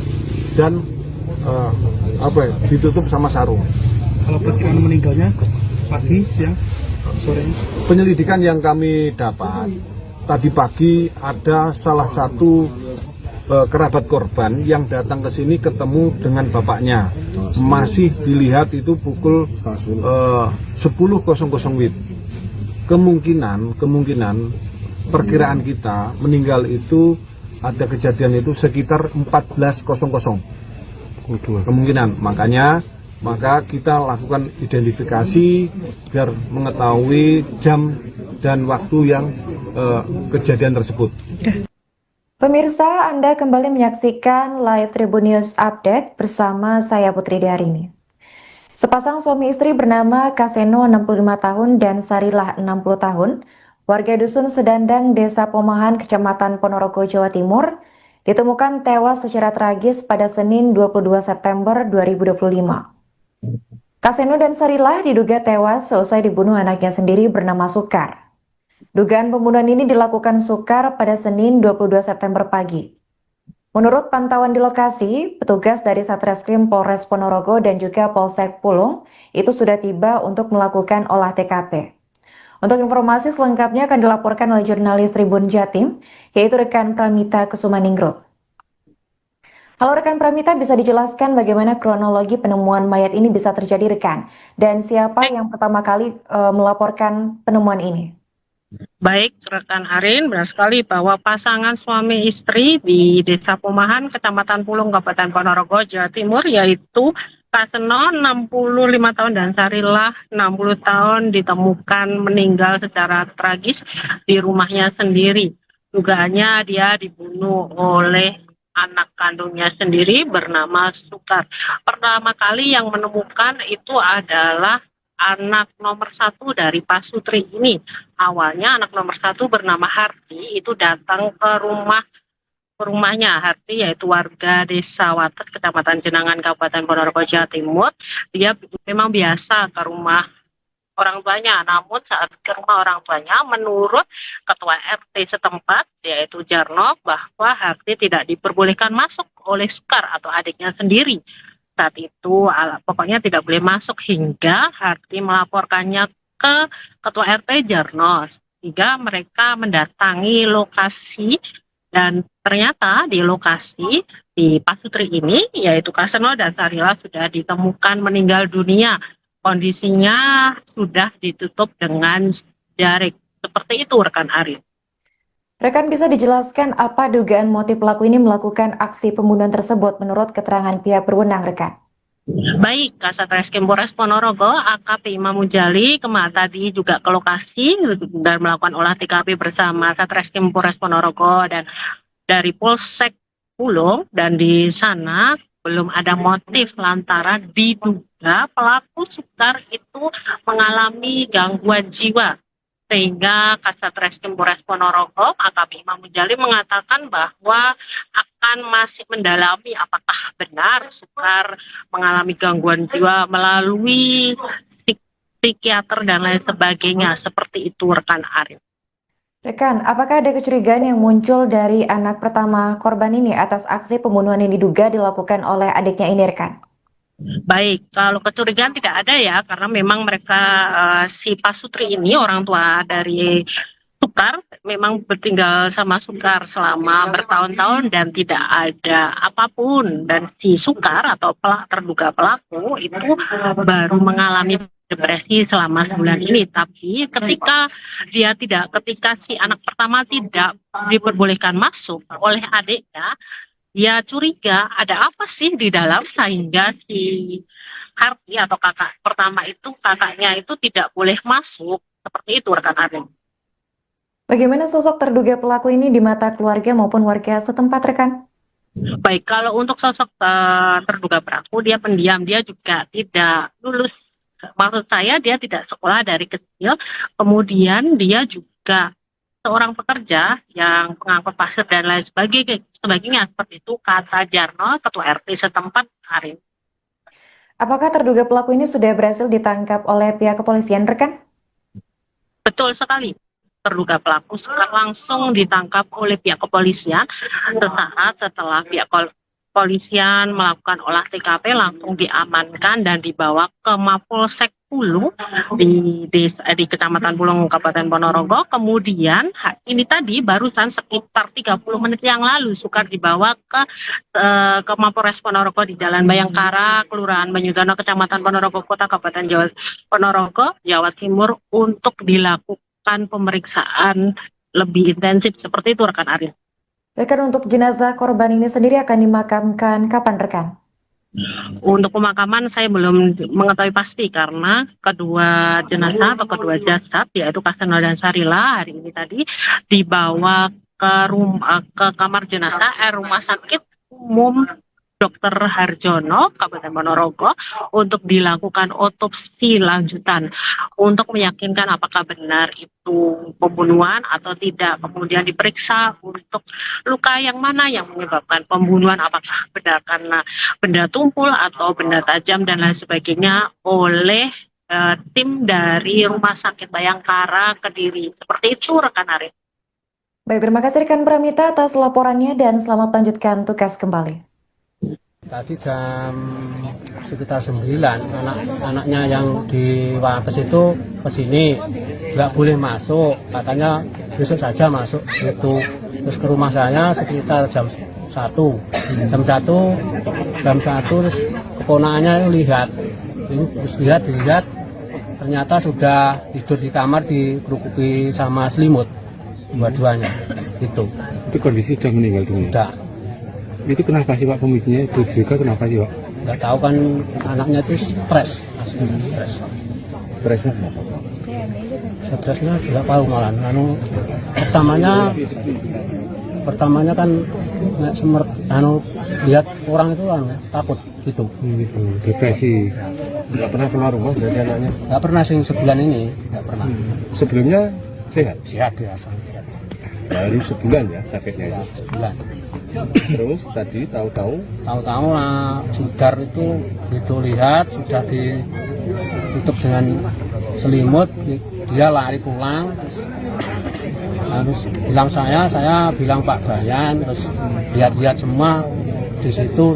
dan ditutup sama sarung. Kalau perkiraan meninggalnya pagi, siang, sore? Penyelidikan yang kami dapat tadi pagi ada salah satu kerabat korban yang datang ke sini ketemu dengan bapaknya. Masih dilihat itu pukul 10.00 WIB. Kemungkinan perkiraan kita meninggal itu ada kejadian itu sekitar 14.00. Kemungkinan, maka kita lakukan identifikasi biar mengetahui jam dan waktu yang kejadian tersebut. Pemirsa, Anda kembali menyaksikan live Tribun News Update bersama saya Putri Darini. Sepasang suami istri bernama Kaseno 65 tahun dan Sarilah 60 tahun, warga Dusun Sedandang, Desa Pomahan, Kecamatan Ponorogo, Jawa Timur, ditemukan tewas secara tragis pada Senin 22 September 2025. Kaseno dan Sarilah diduga tewas seusai dibunuh anaknya sendiri bernama Sukar. Dugaan pembunuhan ini dilakukan Sukar pada Senin 22 September pagi. Menurut pantauan di lokasi, petugas dari Satreskrim Polres Ponorogo dan juga Polsek Pulung itu sudah tiba untuk melakukan olah TKP. Untuk informasi selengkapnya akan dilaporkan oleh jurnalis Tribun Jatim, yaitu rekan Pramita Kusumaningrum. Halo rekan Pramita, bisa dijelaskan bagaimana kronologi penemuan mayat ini bisa terjadi rekan? Dan siapa yang pertama kali melaporkan penemuan ini? Baik, rekan Arin, benar sekali bahwa pasangan suami istri di Desa Pomahan, Kecamatan Pulung, Kabupaten Ponorogo, Jawa Timur, yaitu Kaseno 65 tahun dan Sarilah 60 tahun ditemukan meninggal secara tragis di rumahnya sendiri. Dugaannya dia dibunuh oleh anak kandungnya sendiri bernama Sukar. Pertama kali yang menemukan itu adalah anak nomor 1 dari Pak Sutri ini. Awalnya anak nomor 1 bernama Harti itu datang ke rumahnya. Harti yaitu warga Desa Wates, Kecamatan Jenangan, Kabupaten Ponorogo, Jawa Timur. Dia memang biasa ke rumah orang tuanya, namun saat ke rumah orang tuanya, menurut Ketua RT setempat, yaitu Jarno, bahwa Harti tidak diperbolehkan masuk oleh Sukar atau adiknya sendiri. Saat itu, pokoknya tidak boleh masuk hingga Harti melaporkannya ke Ketua RT Jarno, sehingga mereka mendatangi lokasi. Dan ternyata di lokasi di Pak Sutri ini, yaitu Kaseno dan Sarila, sudah ditemukan meninggal dunia. Kondisinya sudah ditutup dengan jarik. Seperti itu rekan Arif. Rekan, bisa dijelaskan apa dugaan motif pelaku ini melakukan aksi pembunuhan tersebut menurut keterangan pihak berwenang, rekan? Baik, Kasat Reskrim Polres Ponorogo, AKP Imam Mujali, tadi juga ke lokasi dan melakukan olah TKP bersama Satreskrim Polres Ponorogo dan dari Polsek Pulung, dan di sana belum ada motif lantaran diduga pelaku Sukar itu mengalami gangguan jiwa. Sehingga Kasat Reskrim Polres Ponorogo, AKP Imam Mujali, mengatakan bahwa akan masih mendalami apakah benar Sukar mengalami gangguan jiwa melalui psikiater dan lain sebagainya. Seperti itu rekan Arif. Rekan, apakah ada kecurigaan yang muncul dari anak pertama korban ini atas aksi pembunuhan yang diduga dilakukan oleh adiknya ini, rekan? Baik, kalau kecurigaan tidak ada ya, karena memang mereka si Pak Sutri ini orang tua dari Sukar memang bertinggal sama Sukar selama bertahun-tahun dan tidak ada apapun, dan si Sukar atau terduga pelaku itu baru mengalami depresi selama sebulan ini. Tapi ketika si anak pertama tidak diperbolehkan masuk oleh adiknya, dia curiga ada apa sih di dalam sehingga si Harti atau kakak pertama itu, kakaknya itu tidak boleh masuk. Seperti itu rekan Arif. Bagaimana sosok terduga pelaku ini di mata keluarga maupun warga setempat, rekan? Baik, kalau untuk sosok terduga pelaku, dia pendiam, dia juga tidak lulus. Maksud saya dia tidak sekolah dari kecil, kemudian dia juga seorang pekerja yang pengangkut pasir dan lain sebagainya, seperti itu kata Jarno, Ketua RT setempat Arif. Apakah terduga pelaku ini sudah berhasil ditangkap oleh pihak kepolisian, rekan? Betul sekali. Terduga pelaku langsung ditangkap oleh pihak kepolisian sesaat setelah pihak kepolisian melakukan olah TKP, langsung diamankan dan dibawa ke Mapolsek Pulung di Kecamatan Pulung, Kabupaten Ponorogo. Kemudian ini tadi barusan sekitar 30 menit yang lalu Sukar dibawa ke Mapolres Ponorogo di Jalan Bayangkara, Kelurahan Banyudono, Kecamatan Ponorogo Kota, Kabupaten Ponorogo, Jawa Timur, untuk dilakukan pemeriksaan lebih intensif. Seperti itu rekan Arif. Rekan, untuk jenazah korban ini sendiri akan dimakamkan kapan, rekan? Untuk pemakaman saya belum mengetahui pasti karena kedua jenazah atau kedua jasad, yaitu Kaseno dan Sarila, hari ini tadi dibawa ke kamar jenazah Rumah Sakit Umum Dr. Harjono, Kabupaten Ponorogo, untuk dilakukan otopsi lanjutan untuk meyakinkan apakah benar itu pembunuhan atau tidak. Kemudian diperiksa untuk luka yang mana yang menyebabkan pembunuhan, apakah benar karena benda tumpul atau benda tajam dan lain sebagainya, oleh tim dari Rumah Sakit Bayangkara Kediri. Seperti itu rekan Arif. Baik, terima kasih rekan Pramita atas laporannya dan selamat lanjutkan tugas kembali. Tadi sekitar 9, anak-anaknya yang di Wates itu kesini, nggak boleh masuk, katanya besok saja masuk gitu. Terus ke rumah saya sekitar jam 1 terus keponakannya lihat, dilihat ternyata sudah tidur di kamar dikerukuki sama selimut dua-duanya gitu. Itu kondisi sudah meninggal dunia? Udah. Itu kenapa sih Pak pemicunya? Itu juga kenapa sih Pak? Nggak tahu kan, anaknya itu stres. Stresnya? Stresnya juga tahu malah. Pertamanya kan nggak lihat orang itu takut gitu. Gitu, depresi. Nggak pernah keluar rumah dari anaknya. Nggak pernah sebulan ini, nggak pernah. Sebelumnya sehat. Sehat biasa. Baru sebulan ya sakitnya itu. Sebulan. Terus tadi tahu-tahu Tahu-tahu lah sudar itu itu lihat sudah ditutup dengan selimut, dia lari pulang. Terus bilang saya bilang Pak Bayan, terus lihat-lihat semua di situ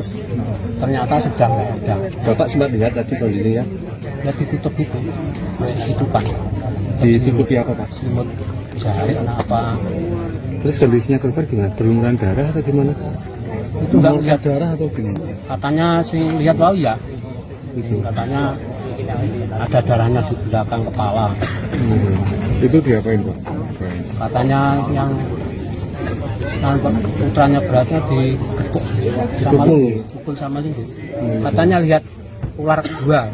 ternyata sudah nggak ada. Bapak sempat lihat tadi kondisinya. Ya ditutup itu, masih ditutupan. Ditutupi apa Pak? Selimut jahit apa? Terus kondisinya korban gimana? Berlumuran darah atau gimana? Itu nggak lihat darah atau gini? katanya sih lihat bau ya. Itu. Katanya ada darahnya di belakang kepala. Itu diapain Pak? Katanya yang putranya beratnya dipukul sama linggis. Katanya lihat ular dua.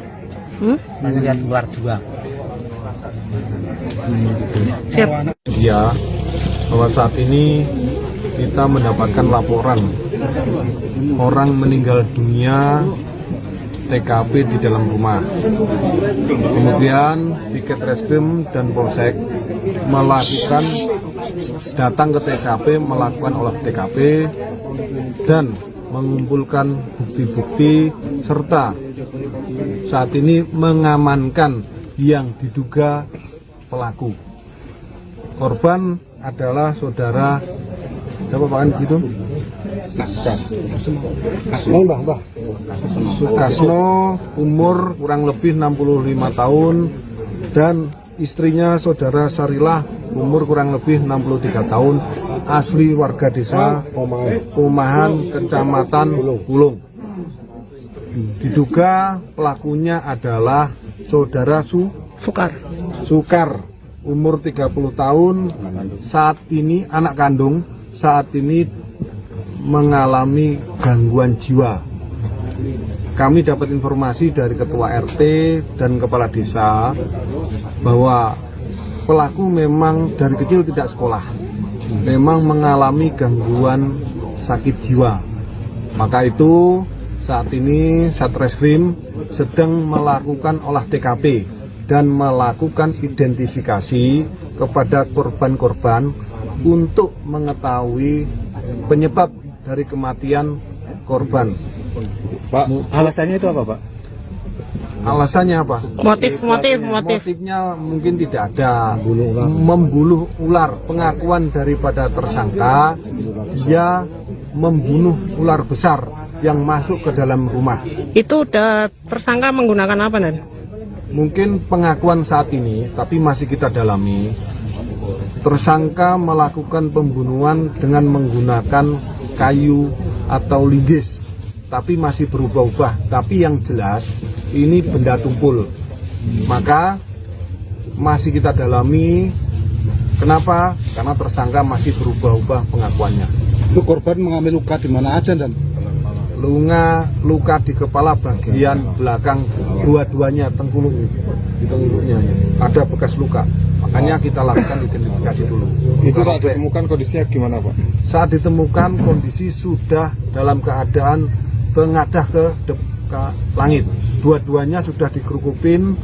Katanya lihat ular dua. Ya, bahwa saat ini kita mendapatkan laporan orang meninggal dunia TKP di dalam rumah. Kemudian Piket Reskrim dan Polsek melakukan datang ke TKP, melakukan olah TKP dan mengumpulkan bukti-bukti serta saat ini mengamankan yang diduga pelaku. Korban adalah saudara siapa Pak gitu? Sukasno, umur kurang lebih 65 tahun dan istrinya saudara Sarilah, umur kurang lebih 63 tahun, asli warga desa Pomahan, Kecamatan Pulung. Diduga pelakunya adalah saudara Sukar, umur 30 tahun, saat ini anak kandung, saat ini mengalami gangguan jiwa. Kami dapat informasi dari ketua RT dan kepala desa bahwa pelaku memang dari kecil tidak sekolah, memang mengalami gangguan sakit jiwa. Maka itu saat ini Satreskrim sedang melakukan olah TKP dan melakukan identifikasi kepada korban-korban untuk mengetahui penyebab dari kematian korban. Pak, alasannya itu apa Pak? Alasannya apa? Motifnya mungkin tidak ada. Membunuh ular. Pengakuan daripada tersangka, dia membunuh ular besar yang masuk ke dalam rumah. Itu udah tersangka menggunakan apa, Dan? Mungkin pengakuan saat ini, tapi masih kita dalami. Tersangka melakukan pembunuhan dengan menggunakan kayu atau linggis, tapi masih berubah-ubah. Tapi yang jelas ini benda tumpul. Maka masih kita dalami. Kenapa? Karena tersangka masih berubah-ubah pengakuannya. Itu korban mengalami luka di mana aja dan Luka di kepala bagian belakang dua-duanya, tengkuluknya ada bekas luka. Makanya kita lakukan identifikasi dulu. Itu saat ditemukan kondisinya gimana Pak? Saat ditemukan kondisi sudah dalam keadaan mengadah ke langit. Dua-duanya sudah dikerukupin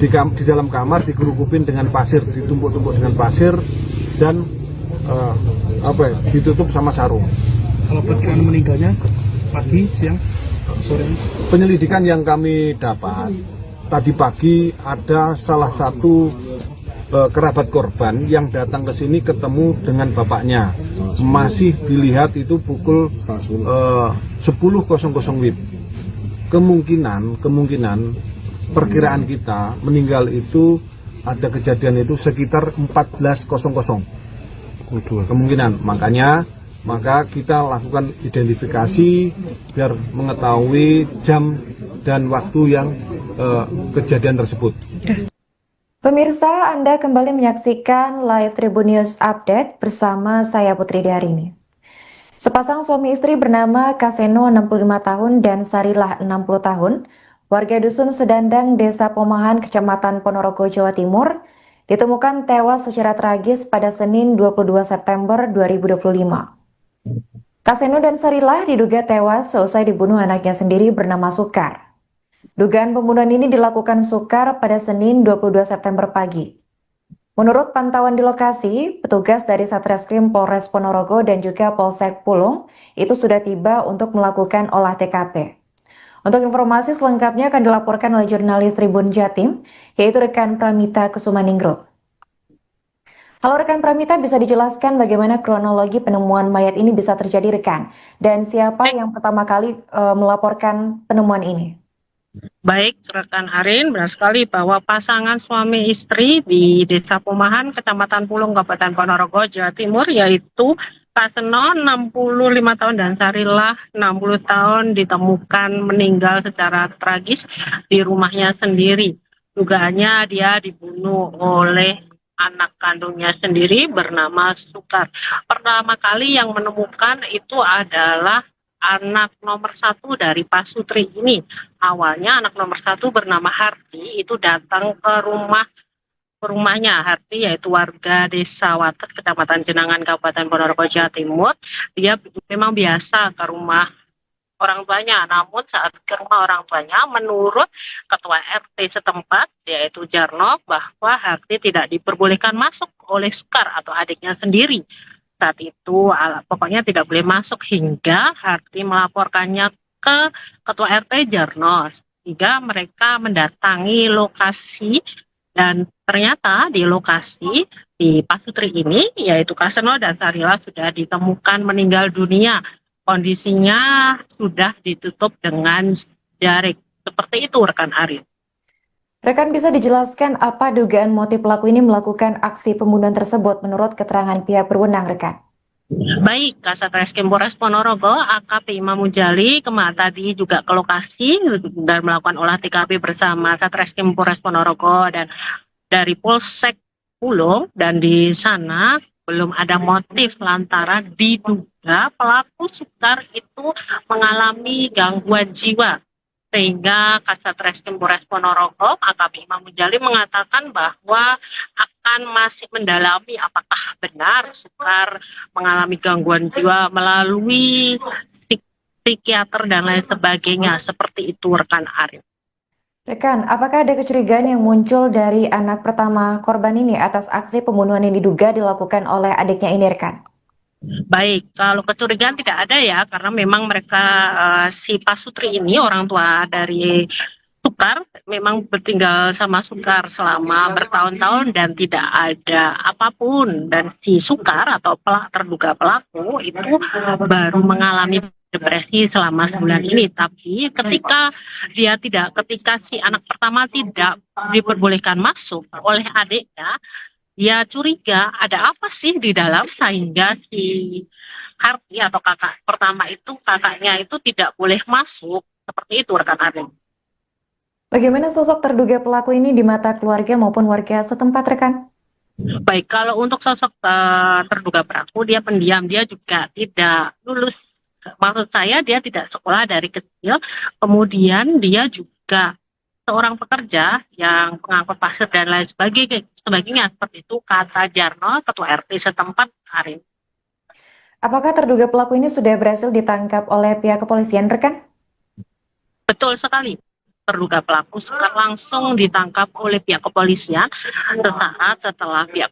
di dalam kamar, dikerukupin dengan pasir, ditumpuk-tumpuk dengan pasir dan ditutup sama sarung. kalau perkiraan meninggalnya pagi, siang, sore? Penyelidikan yang kami dapat tadi pagi ada salah satu kerabat korban yang datang ke sini ketemu dengan bapaknya. Masih dilihat itu pukul 10.00 WIB. Kemungkinan perkiraan kita meninggal itu ada kejadian itu sekitar 14.00. Kemungkinan, maka kita lakukan identifikasi biar mengetahui jam dan waktu yang kejadian tersebut. Pemirsa, Anda kembali menyaksikan live Tribun News Update bersama saya Putri Darini. Sepasang suami istri bernama Kaseno 65 tahun dan Sarilah 60 tahun, warga Dusun Sedandang, Desa Pomahan, Kecamatan Ponorogo, Jawa Timur, ditemukan tewas secara tragis pada Senin 22 September 2025. Kaseno dan Sarilah diduga tewas seusai dibunuh anaknya sendiri bernama Sukar. Dugaan pembunuhan ini dilakukan Sukar pada Senin 22 September pagi. Menurut pantauan di lokasi, petugas dari Satreskrim Polres Ponorogo dan juga Polsek Pulung itu sudah tiba untuk melakukan olah TKP. Untuk informasi selengkapnya akan dilaporkan oleh jurnalis Tribun Jatim, yaitu rekan Pramita Kusumaningro. Halo rekan Pramita, bisa dijelaskan bagaimana kronologi penemuan mayat ini bisa terjadi rekan? Dan siapa yang pertama kali melaporkan penemuan ini? Baik, rekan Arin, benar sekali bahwa pasangan suami istri di Desa Pumahan, Kecamatan Pulung, Kabupaten Ponorogo, Jawa Timur, yaitu Kaseno 65 tahun dan Sarilah 60 tahun ditemukan meninggal secara tragis di rumahnya sendiri. Dugaannya dia dibunuh oleh anak kandungnya sendiri bernama Sukar. Pertama kali yang menemukan itu adalah anak nomor 1 dari Pak Sutri ini. Awalnya anak nomor 1 bernama Harti itu datang ke rumahnya. Harti yaitu warga Desa Wates, Kecamatan Jenangan, Kabupaten Ponorogo, Jawa Timur. Dia memang biasa ke rumah orang tuanya, namun saat ke rumah orang tuanya, menurut Ketua RT setempat, yaitu Jarno, bahwa Harti tidak diperbolehkan masuk oleh Sukar atau adiknya sendiri. Saat itu pokoknya tidak boleh masuk hingga Harti melaporkannya ke Ketua RT Jarno, sehingga mereka mendatangi lokasi dan ternyata di lokasi di Pasutri ini, yaitu Kaseno dan Sarilah sudah ditemukan meninggal dunia. Kondisinya sudah ditutup dengan jarik. Seperti itu rekan Arif. Rekan, bisa dijelaskan apa dugaan motif pelaku ini melakukan aksi pembunuhan tersebut menurut keterangan pihak berwenang rekan? Baik, Kasat Reskrim Polres Ponorogo, AKP Imam Mujali tadi juga ke lokasi dan melakukan olah TKP bersama Satreskrim Polres Ponorogo dan dari Polsek Pulung, dan di sana belum ada motif lantaran diduga pelaku Sukar itu mengalami gangguan jiwa. Sehingga Kasat Reskrim Polres Ponorogo, AKP Imam Mujali mengatakan bahwa akan masih mendalami apakah benar Sukar mengalami gangguan jiwa melalui psikiater dan lain sebagainya. Seperti itu rekan Arif. Rekan, apakah ada kecurigaan yang muncul dari anak pertama korban ini atas aksi pembunuhan yang diduga dilakukan oleh adiknya ini rekan? Baik, kalau kecurigaan tidak ada ya, karena memang mereka si Pak Sutri ini orang tua dari Sukar memang bertinggal sama Sukar selama bertahun-tahun dan tidak ada apapun, dan si Sukar atau terduga pelaku itu baru mengalami depresi selama sebulan ini. Tapi ketika si anak pertama tidak diperbolehkan masuk oleh adiknya, dia curiga ada apa sih di dalam sehingga si Harti atau kakak pertama itu, kakaknya itu tidak boleh masuk. Seperti itu rekan Arif. Bagaimana sosok terduga pelaku ini di mata keluarga maupun warga setempat rekan? Baik, kalau untuk sosok terduga pelaku, dia pendiam, dia juga tidak lulus. Maksud saya dia tidak sekolah dari kecil, kemudian dia juga seorang pekerja yang pengangkut pasir dan lain sebagainya, seperti itu kata Jarno, Ketua RT setempat hari. Apakah terduga pelaku ini sudah berhasil ditangkap oleh pihak kepolisian rekan? Betul sekali. Terduga pelaku sekarang langsung ditangkap oleh pihak kepolisian sesaat setelah pihak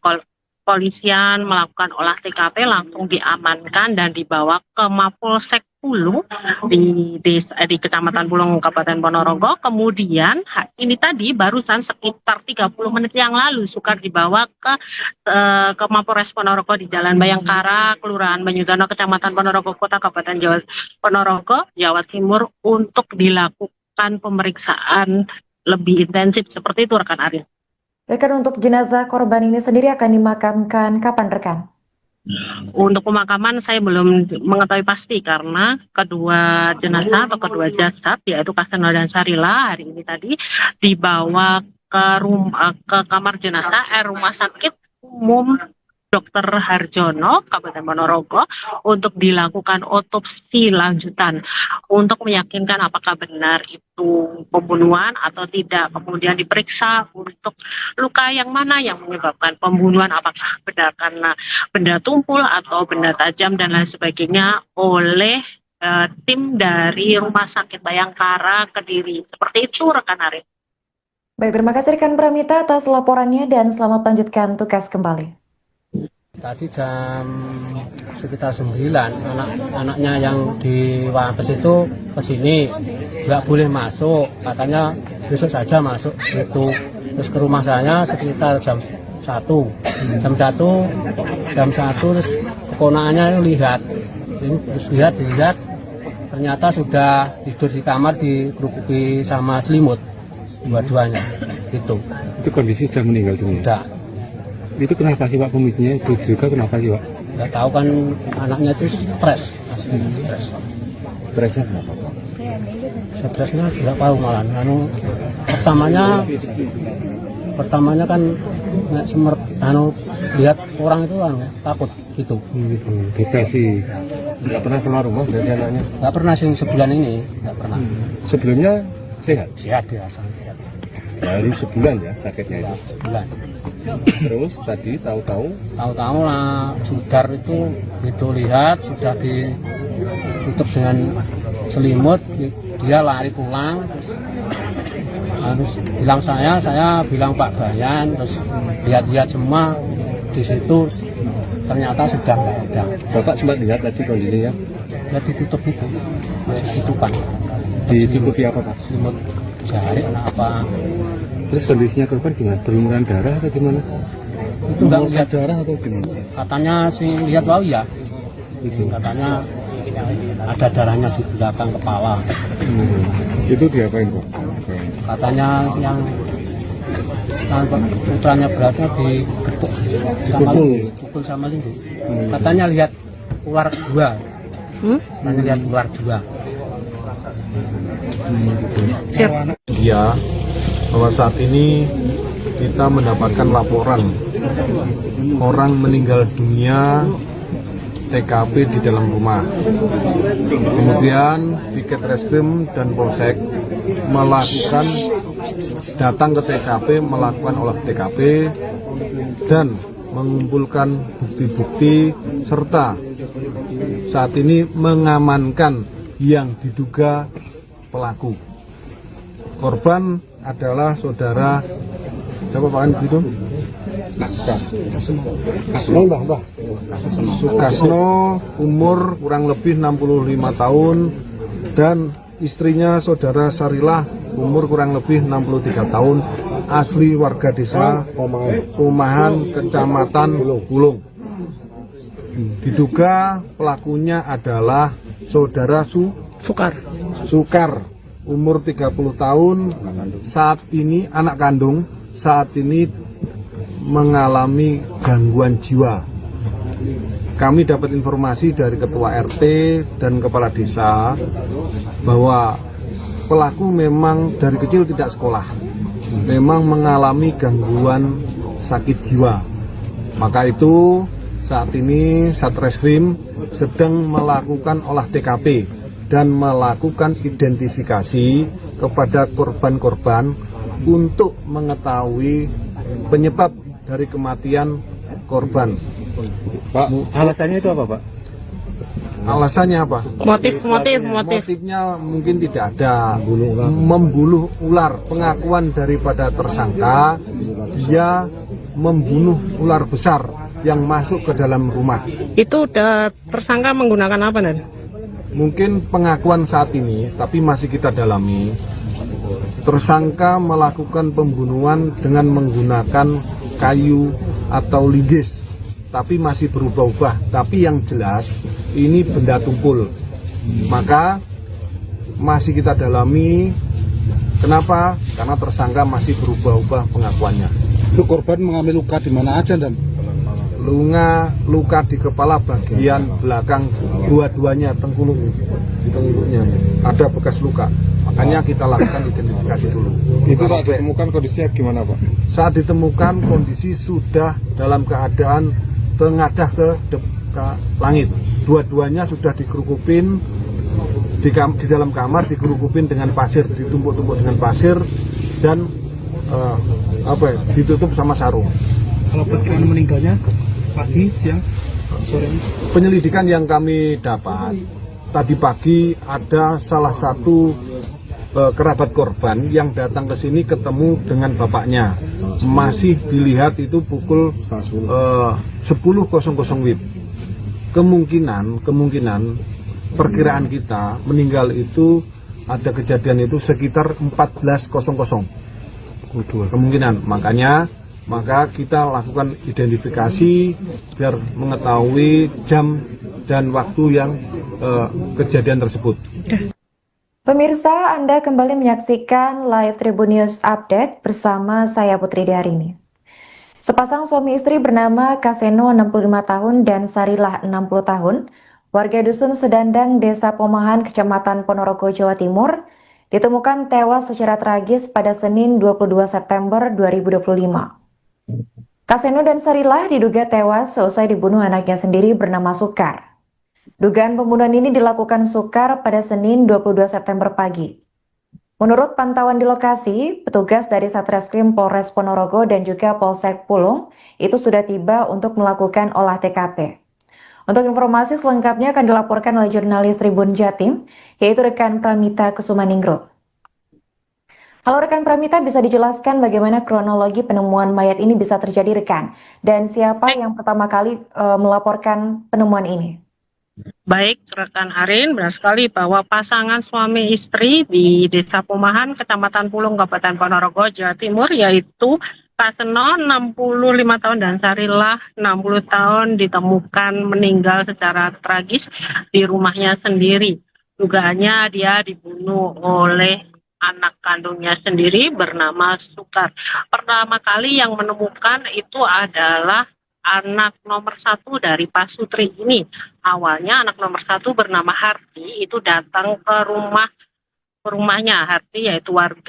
kepolisian melakukan olah TKP, langsung diamankan dan dibawa ke Mapolsek Pulung di Kecamatan Pulung, Kabupaten Ponorogo. Kemudian ini tadi barusan sekitar 30 menit yang lalu Sukar dibawa ke Mapolres Ponorogo di Jalan Bayangkara, Kelurahan Banyudana, Kecamatan Ponorogo Kota, Kabupaten Ponorogo, Jawa Timur untuk dilakukan pemeriksaan lebih intensif. Seperti itu rekan Arif. Rekan, untuk jenazah korban ini sendiri akan dimakamkan kapan rekan? Untuk pemakaman saya belum mengetahui pasti karena kedua jenazah atau kedua jasad yaitu Kaseno dan Sarilah hari ini tadi dibawa ke kamar jenazah Rumah Sakit Umum Dr. Harjono, Kabupaten Ponorogo, untuk dilakukan otopsi lanjutan untuk meyakinkan apakah benar itu pembunuhan atau tidak. Kemudian diperiksa untuk luka yang mana yang menyebabkan pembunuhan, apakah benar karena benda tumpul atau benda tajam dan lain sebagainya oleh tim dari Rumah Sakit Bayangkara Kediri. Seperti itu rekan Arif. Baik, terima kasih rekan Pramita atas laporannya dan selamat lanjutkan tugas kembali. Tadi jam sekitar 9 anak-anaknya yang di Wates itu ke sini, nggak boleh masuk, katanya besok saja masuk itu. Terus ke rumah saya sekitar jam 1 terus keponakannya lihat, terus dilihat ternyata sudah tidur di kamar dikerupuki sama selimut dua-duanya gitu. Itu kondisi sudah meninggal dunia. Udah. Itu kenapa sih Pak pemicunya? Itu juga kenapa sih Pak? Nggak tahu kan, anaknya itu stres. Stresnya kenapa? Stresnya nggak tahu malah. Pertamanya kan lihat orang itu takut gitu. Depresi. Nggak pernah keluar rumah dari anaknya? Nggak pernah sih sebulan ini, nggak pernah. Sebelumnya sehat? Sehat biasa. Sehat. Baru sebulan ya sakitnya itu? Sebulan. Terus tadi tahu-tahu lah sudar itu gitu, lihat sudah ditutup dengan selimut, dia lari pulang, terus bilang saya bilang Pak Bayan, terus lihat-lihat semua di situ ternyata sudah nggak ada. Bapak sempat lihat tadi kondisinya? Ya ditutup itu, masih tutupan. Ditutupi apa Pak? Selimut jari apa? Terus kondisinya korban gimana? Berlumuran darah atau gimana? Itu nggak lihat darah atau gimana? Katanya sih lihat wow ya, itu katanya ada darahnya di belakang kepala. Itu diapain Pak? Katanya yang putranya beratnya digepuk sama linggis, pukul sama linggis. Katanya lihat ular dua. Katanya lihat ular dua. Dia bahwa saat ini kita mendapatkan laporan orang meninggal dunia TKP di dalam rumah. Kemudian Piket Reskrim dan Polsek datang ke TKP, melakukan olah TKP dan mengumpulkan bukti-bukti serta saat ini mengamankan yang diduga pelaku. Korban adalah saudara siapa Pak itu? Sukasno, umur kurang lebih 65 tahun dan istrinya saudara Sarilah, umur kurang lebih 63 tahun, asli warga desa Pomahan, Kecamatan Bulung. Diduga pelakunya adalah saudara Sukar, umur 30 tahun, saat ini anak kandung, saat ini mengalami gangguan jiwa. Kami dapat informasi dari ketua RT dan kepala desa bahwa pelaku memang dari kecil tidak sekolah, memang mengalami gangguan sakit jiwa. Maka itu saat ini Satreskrim sedang melakukan olah TKP dan melakukan identifikasi kepada korban-korban untuk mengetahui penyebab dari kematian korban. Pak, alasannya itu apa Pak? Alasannya apa? Motifnya mungkin tidak ada. Membunuh ular. Pengakuan daripada tersangka, dia membunuh ular besar yang masuk ke dalam rumah. Itu udah tersangka menggunakan apa, Dan? Mungkin pengakuan saat ini, tapi masih kita dalami. Tersangka melakukan pembunuhan dengan menggunakan kayu atau linggis, tapi masih berubah-ubah. Tapi yang jelas ini benda tumpul. Maka masih kita dalami. Kenapa? Karena tersangka masih berubah-ubah pengakuannya. Itu korban mengalami luka di mana aja, Dan? Luka di kepala bagian belakang dua-duanya, di tengkuluknya ada bekas luka. Makanya kita lakukan identifikasi dulu. Itu saat ditemukan kondisinya gimana Pak? Saat ditemukan kondisi sudah dalam keadaan tengadah ke langit. Dua-duanya sudah dikerukupin di dalam kamar, dikerukupin dengan pasir, ditumpuk-tumpuk dengan pasir dan ditutup sama sarung. Kalau perkiraan meninggalnya pagi, siang, sore? Penyelidikan yang kami dapat tadi pagi ada salah satu kerabat korban yang datang ke sini ketemu dengan bapaknya. Masih dilihat itu pukul 10.00 WIB. Kemungkinan perkiraan kita meninggal itu ada kejadian itu sekitar 14.00. Kemungkinan, maka kita lakukan identifikasi biar mengetahui jam dan waktu yang kejadian tersebut. Pemirsa, Anda kembali menyaksikan live Tribun News Update bersama saya Putri Darini. Sepasang suami istri bernama Kaseno 65 tahun dan Sarilah 60 tahun, warga Dusun Sedandang, Desa Pomahan, Kecamatan Ponorogo, Jawa Timur, ditemukan tewas secara tragis pada Senin 22 September 2025. Kaseno dan Sarilah diduga tewas seusai dibunuh anaknya sendiri bernama Sukar. Dugaan pembunuhan ini dilakukan Sukar pada Senin 22 September pagi. Menurut pantauan di lokasi, petugas dari Satreskrim Polres Ponorogo dan juga Polsek Pulung itu sudah tiba untuk melakukan olah TKP. Untuk informasi selengkapnya akan dilaporkan oleh jurnalis Tribun Jatim, yaitu rekan Pramita Kusumaningrum. Halo rekan Pramita, bisa dijelaskan bagaimana kronologi penemuan mayat ini bisa terjadi rekan? Dan siapa yang pertama kali melaporkan penemuan ini? Baik, rekan Arin, benar sekali bahwa pasangan suami istri di Desa Pomahan, Kecamatan Pulung, Kabupaten Ponorogo, Jawa Timur, yaitu Kaseno 65 tahun dan Sarilah 60 tahun ditemukan meninggal secara tragis di rumahnya sendiri. Dugaannya dia dibunuh oleh anak kandungnya sendiri bernama Sukar. Pertama kali yang menemukan itu adalah anak nomor 1 dari Pak Sutri ini. Awalnya anak nomor 1 bernama Harti itu datang ke rumahnya. Harti yaitu warga